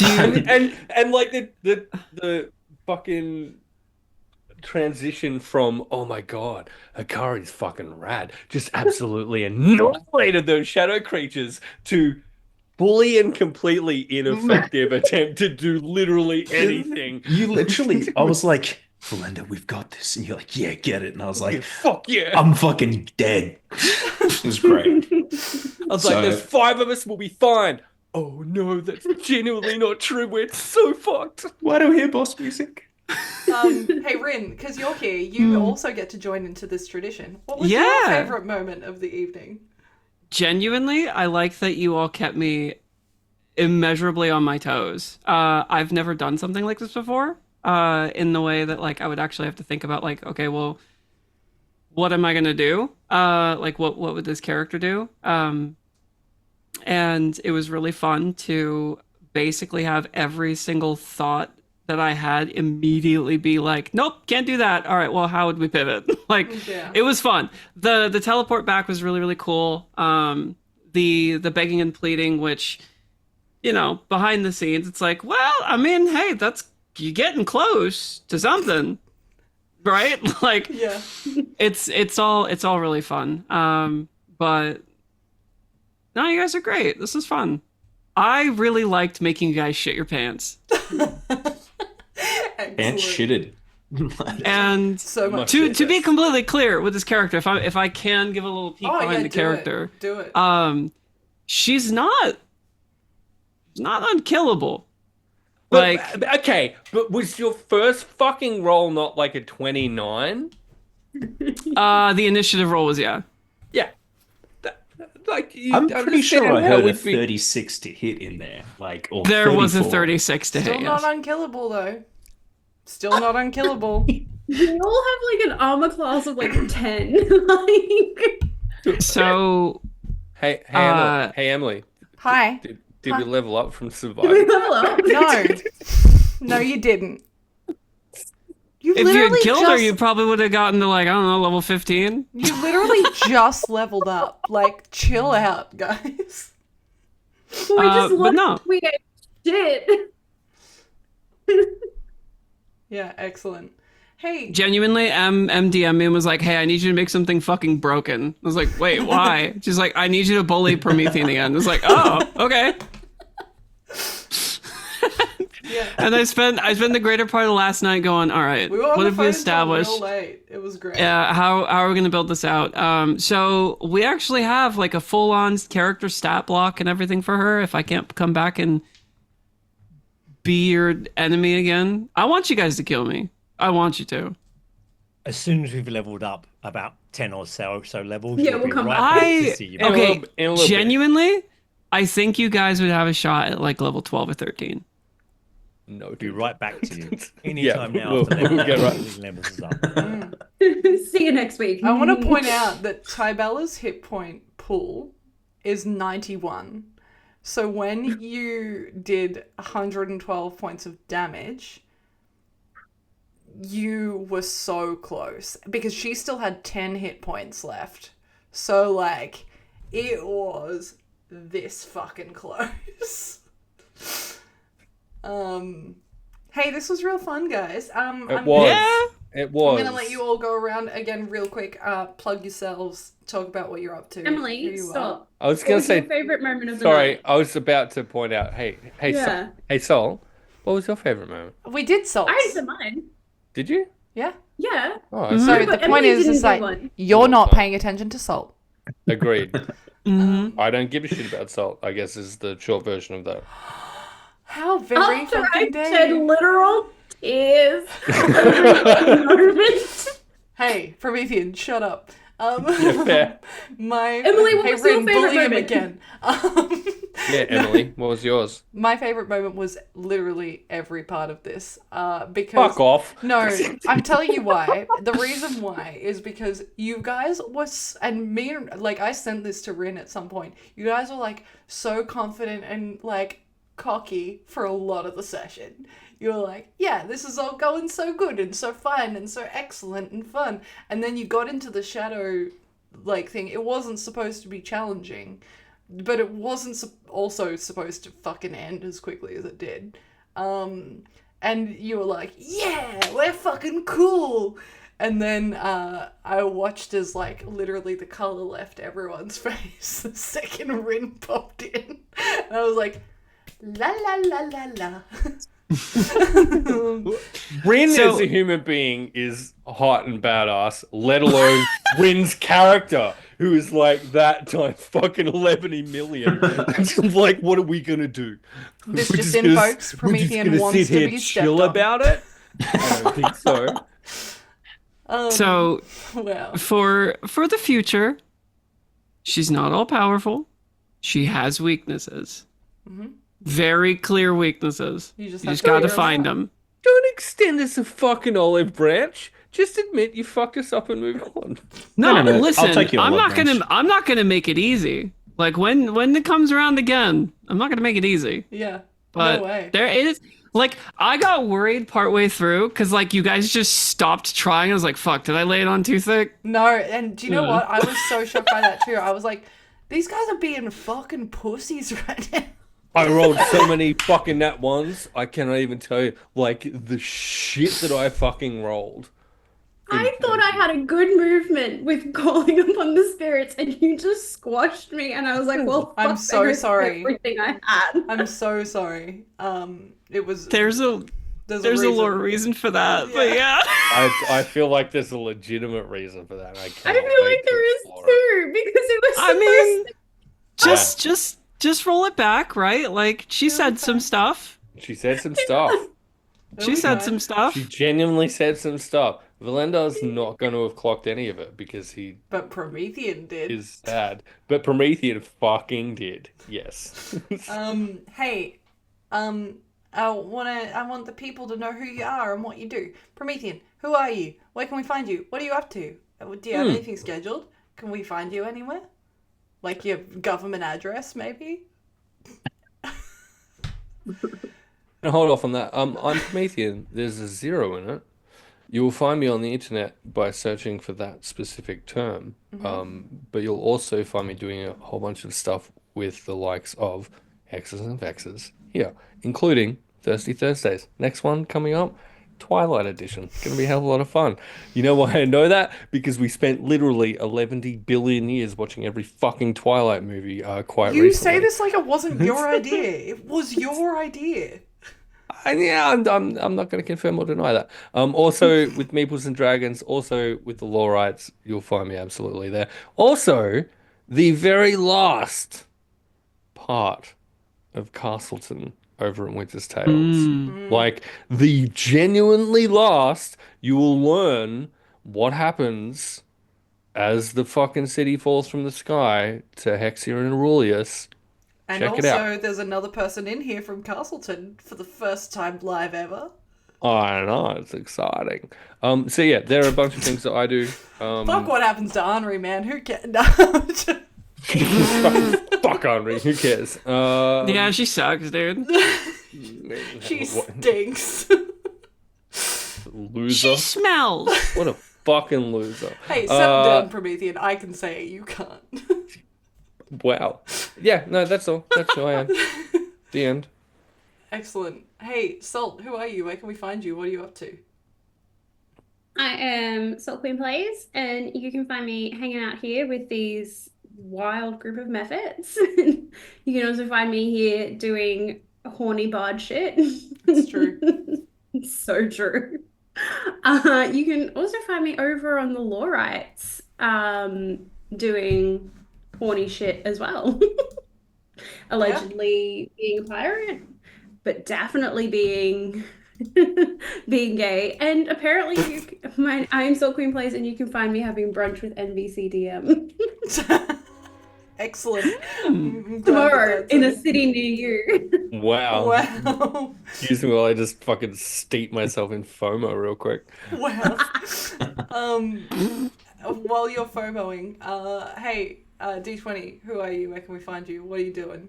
B: and like the fucking transition from, oh my god, Hakari's fucking rad, just absolutely annihilated those shadow creatures, to fully and completely ineffective attempt to do literally anything.
E: You literally, I was like, Velendar, we've got this. And you're like, yeah, get it. And I was like,
B: fuck yeah.
E: I'm fucking dead. It was great.
B: I was like, there's 5 of us, we'll be fine. Oh no, that's genuinely not true. We're so fucked.
E: Why do we hear boss music?
A: Hey Rin, because you're here, you also get to join into this tradition. What was your favorite moment of the evening?
H: Genuinely, I like that you all kept me immeasurably on my toes. I've never done something like this before, in the way that like I would actually have to think about like, okay, well, what am I gonna do? Like what would this character do? And it was really fun to basically have every single thought that I had immediately be like, nope, can't do that. All right, well, how would we pivot? Like, It was fun. The teleport back was really, really cool. The begging and pleading, which, you know, behind the scenes, it's like, well, I mean, hey, you're getting close to something, right? Like,
A: yeah,
H: it's all really fun. But no, you guys are great. This is fun. I really liked making you guys shit your pants.
E: Pants shitted.
H: And
A: so much
H: to be completely clear with this character, if I can give a little peek behind the character,
A: do it.
H: She's not unkillable.
B: But, okay, but was your first fucking roll not like a 29?
H: The initiative roll was
B: Yeah. Like,
E: I'm pretty sure I heard a 36 to hit in there. Like, or
H: there
E: 34.
H: was a 36 to
A: Still
H: hit.
A: not
H: Yes.
A: unkillable though. Still not unkillable.
G: We all have like an armor class of like 10. Like,
H: So,
B: hey, Emily.
A: Hi.
B: Did we level up from
G: did we
B: survival?
G: level up?
A: No, you didn't. You
H: if you had
A: literally
H: killed her, you probably would have gotten to like, I don't know, level 15.
A: You literally just leveled up. Like, chill out, guys.
G: We just
H: but no.
G: we get shit.
A: Yeah, excellent. Hey,
H: Genuinely, MDM me and was like, hey, I need you to make something fucking broken. I was like, wait, why? She's like, I need you to bully Promethean again. I was like, oh, okay.
A: yeah.
H: And I spent the greater part of the last night going, all right,
A: We were on
H: what
A: the
H: have we
A: phone
H: established?
A: till real late. It was great.
H: Yeah, how are we gonna build this out? So we actually have like a full-on character stat block and everything for her. If I can't come back and be your enemy again, I want you guys to kill me. I want you to.
C: As soon as we've leveled up about 10 or so levels,
G: Yeah,
C: you'll
G: we'll
C: be
G: come
C: right
G: back.
C: back to see you.
H: Okay,
B: in a little bit.
H: genuinely, I think you guys would have a shot at like level 12 or 13.
B: No.
C: Be right back to you.
B: Yeah,
C: Anytime now.
B: we'll
C: after
B: get right.
C: levels up.
G: See you next week.
A: I want to point out that Tybella's hit point pool is 91. So when you did 112 points of damage, you were so close because she still had 10 hit points left. So like, it was this fucking close. Hey, this was real fun, guys.
B: It was. It was.
A: I'm gonna let you all go around again real quick. Plug yourselves. Talk about what you're up to. who
G: Emily,
A: you
G: stop.
B: I was
G: What
B: gonna
G: was
B: say.
G: your favorite moment of the
B: Sorry,
G: night?
B: I was about to point out. Hey,
G: Yeah.
B: Sol. What was your favorite moment?
A: We did salts.
G: I said mine.
B: Did you?
A: Yeah.
G: Yeah.
B: Oh,
A: So
B: okay.
A: the
G: But
A: point
G: Emily
A: is
G: didn't do
A: like
G: one.
A: you're not paying attention to salt.
B: Agreed.
H: Mhm.
B: I don't give a shit about salt. I guess is the short version of that.
A: How very
G: After I
A: fucking dare
G: shed
A: you.
G: literal tears over that moment.
A: Hey, Promethean, shut up.
B: Yeah, fair.
G: Emily, what was your
A: Rin,
G: favorite
A: bully him
G: moment?
A: again.
B: Yeah, Emily, what was yours?
A: My favorite moment was literally every part of this. Because
B: Fuck off.
A: No, I'm telling you why. The reason why is because you guys was and me like I sent this to Rin at some point. You guys were like so confident and like cocky for a lot of the session. You were like, yeah, this is all going so good and so fun and so excellent and fun. And then you got into the shadow like thing. It wasn't supposed to be challenging, but it wasn't also supposed to fucking end as quickly as it did. And you were like, yeah, we're fucking cool. And then I watched as like literally the color left everyone's face the second Rin popped in. And I was like, la la la la la.
B: Rin
H: So-
B: as a human being is hot and badass, let alone Rin's character, who is like that times fucking 11 million. It's like, what are we gonna do?
A: This
B: We're
A: just
B: just
A: in,
B: gonna-
A: folks.
B: we're just
A: Promethean
B: gonna
A: wants
B: sit
A: to
B: here
A: be
B: chill
A: stepped on.
B: about it? I don't think so.
H: So
A: Well,
H: for the future, she's not all powerful. She has weaknesses.
A: Mhm.
H: Very clear weaknesses.
A: You
H: You
A: just
H: just,
A: have to
H: gotta
A: figure 'em
H: find
A: out.
H: them.
B: Don't extend us a fucking olive branch. Just admit you fucked us up and move on.
H: No,
P: no.
H: listen.
P: I'll take your
H: I'm
P: olive
H: not
P: branch.
H: gonna make it easy. Like when it comes around again, I'm not gonna make it easy.
A: yeah.
H: But
A: No way.
H: there is like I got worried partway through because like you guys just stopped trying. I was like, "Fuck, did I lay it on too thick?"
A: No, and do you know
H: Yeah.
A: what? I was so shocked by that too. I was like, these guys are being fucking pussies right now.
B: I rolled so many fucking nat ones, I cannot even tell you, like, the shit that I fucking rolled.
G: I thought I had a good movement with calling upon the spirits, and you just squashed me. And I was like, "Well,
A: I'm
G: fuck,
A: so
G: there goes
A: sorry.
G: Everything I had."
A: I'm so sorry. It was
H: There's a lore reason for that, but yeah.
B: I feel like there's a legitimate reason for that. I
G: I feel like there is too, because it was
H: I
G: the
H: mean,
G: first
H: just roll it back, right? Like she said some stuff.
B: She said some stuff.
H: She said some stuff.
B: She genuinely said some stuff. Velendar's not going to have clocked any of it because he
A: But Promethean did.
B: is sad. But Promethean fucking did. Yes.
A: Hey, I want the people to know who you are and what you do. Promethean, who are you? Where can we find you? What are you up to? Do you have anything scheduled? Can we find you anywhere? Like your government address, maybe?
B: Now hold off on that. I'm Promethean. There's a 0 in it. You will find me on the internet by searching for that specific term. But you'll also find me doing a whole bunch of stuff with the likes of Hexes and Vexes here, including Thirsty Thursdays. Next one coming up, Twilight Edition. It's going to be a hell of a lot of fun. You know why I know that? Because we spent literally 11 billion years watching every fucking Twilight movie quite
A: You
B: recently.
A: say this like it wasn't your idea. It was your idea.
B: Yeah, I'm not going to confirm or deny that. Also with Meeples and Dragons, also with the Lorites, you'll find me absolutely there. Also, the very last part of Castleton over in Winter's Tales. Like the genuinely last, you will learn what happens as the fucking city falls from the sky to Hexia and Aurelius.
A: And
B: Check it
A: also,
B: out.
A: there's another person in here from Castleton for the first time live ever.
B: Oh, I know, it's exciting. So yeah, there are a bunch of things that I do.
A: Fuck what happens to Henri, man. Who cares?
B: Fuck Henri, who cares?
H: Yeah, she sucks, dude.
A: She stinks.
B: Loser.
H: She smells.
B: What a fucking loser.
A: Hey, settle down, Promethean. I can say it, you can't.
B: Wow. Yeah, no, that's all. That's who I am. The end.
A: Excellent. Hey, Salt, who are you? Where can we find you? What are you up to?
G: I am SaltQueenPlays, and you can find me hanging out here with these wild group of methods. You can also find me here doing horny bard shit.
A: It's true.
G: It's so true. You can also find me over on the Law Rights, doing horny shit as well. Allegedly being a pirate, but definitely being gay. And apparently I am SaltQueenPlays, and you can find me having brunch with NBCDM.
A: Excellent.
G: Tomorrow in a city near you.
B: Wow.
A: Wow.
B: Excuse me while I just fucking steep myself in FOMO real quick.
A: Wow. While you're FOMOing, hey, Deetwenty, who are you? Where can we find you? What are you doing?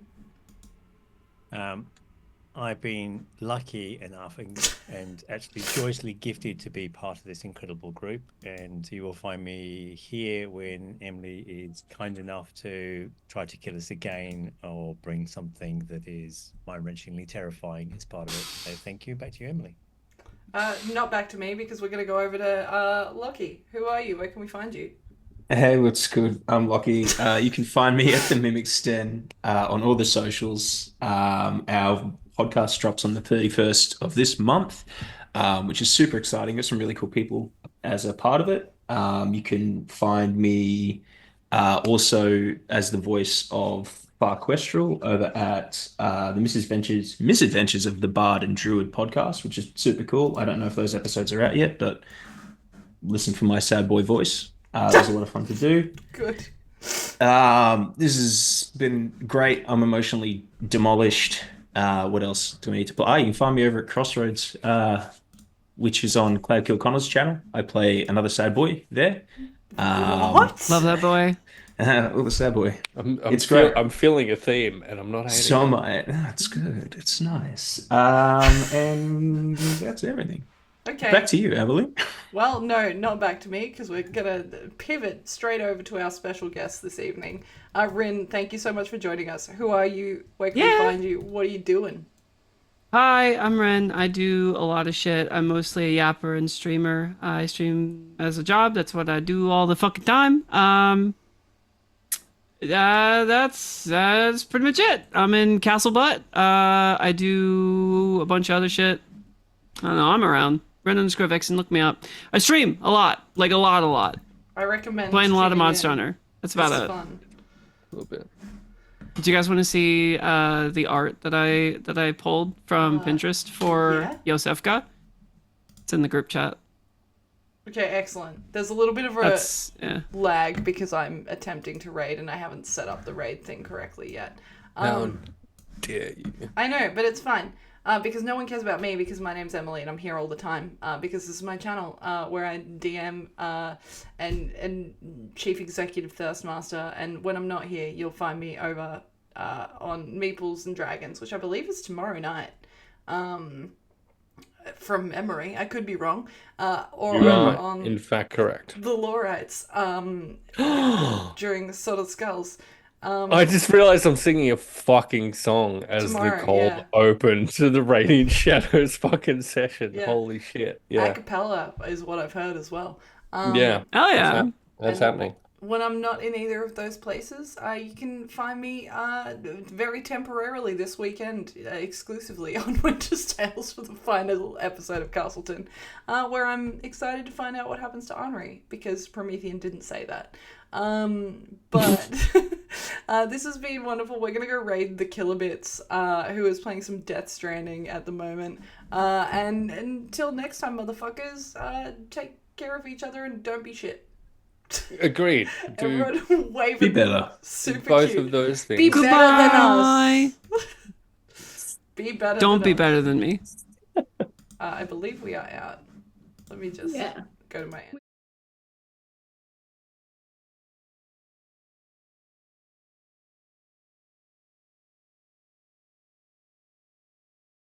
C: I've been lucky enough and actually joyously gifted to be part of this incredible group, and you will find me here when Emily is kind enough to try to kill us again or bring something that is mind-wrenchingly terrifying as part of it. So thank you. Back to you, Emily.
A: Not back to me, because we're going to go over to Lockie. Who are you? Where can we find you?
E: Hey, what's good? I'm Lockie. You can find me at the MimicsDen on all the socials. Our podcast drops on the 31st of this month, which is super exciting. Got some really cool people as a part of it. You can find me also as the voice of Farquestral over at the Misadventures of the Bard and Druid podcast, which is super cool. I don't know if those episodes are out yet, but listen for my sad boy voice. It was a lot of fun to do.
A: Good.
E: This has been great. I'm emotionally demolished. What else do I need to play? You can find me over at Crossroads, which is on Cloud Kill Connor's channel. I play another sad boy there.
A: What?
H: Love that boy.
E: Little sad boy.
B: It's great. I'm feeling a theme, and I'm not hating
E: So
B: it.
E: am I. It's good. It's nice. And that's everything.
A: Okay.
E: Back to you, Evelyn.
A: Well, no, not back to me, because we're going to pivot straight over to our special guest this evening. Rin, thank you so much for joining us. Who are you? Where can we find you? What are you doing?
H: Hi, I'm Ren. I do a lot of shit. I'm mostly a yapper and streamer. I stream as a job. That's what I do all the fucking time. That's pretty much it. I'm in Castle Butt. I do a bunch of other shit. I don't know. I'm around. Ren_Vixen, look me up. I stream a lot. Like a lot.
A: I recommend
H: Playing a lot of
A: tuning
H: Monster
A: in.
H: Hunter. That's about
A: It's
H: it.
A: fun.
B: A little bit.
H: Do you guys want to see the art that I pulled from Pinterest for Yosefka? It's in the group chat.
A: Okay, excellent. There's a little bit of a lag because I'm attempting to raid and I haven't set up the raid thing correctly yet.
B: How dare you?
A: I know, but it's fine. Because no one cares about me because my name's Emily and I'm here all the time. Because this is my channel where I DM and Chief Executive Thirstmaster. And when I'm not here, you'll find me over on Meeples and Dragons, which I believe is tomorrow night. From memory, I could be wrong. Or
B: You
A: over
B: are,
A: on
B: in fact, correct.
A: the Lorites during the Sword of Skulls.
B: I just realized I'm singing a fucking song as
A: Tomorrow,
B: the cold
A: yeah.
B: open to the Radiant Shadows fucking session.
A: Yeah.
B: Holy shit. Yeah.
A: Acapella is what I've heard as well.
B: Yeah.
H: Oh yeah.
B: That's happening.
A: When I'm not in either of those places, you can find me very temporarily this weekend exclusively on Winter's Tales for the final episode of Castleton, where I'm excited to find out what happens to Henri, because Promethean didn't say that. But this has been wonderful. We're going to go raid the Kilobits, who is playing some Death Stranding at the moment. And until next time, motherfuckers, take care of each other and don't be shit.
B: Agreed. Do
A: Everyone wave
E: Be
A: at them.
E: better.
A: Super
B: both
A: cute.
B: of those things.
A: Be better
H: Goodbye.
A: than us. Be better
H: Don't
A: than
H: be
A: us.
H: better than me.
A: I believe we are out. Let me just
G: Yeah.
A: go to my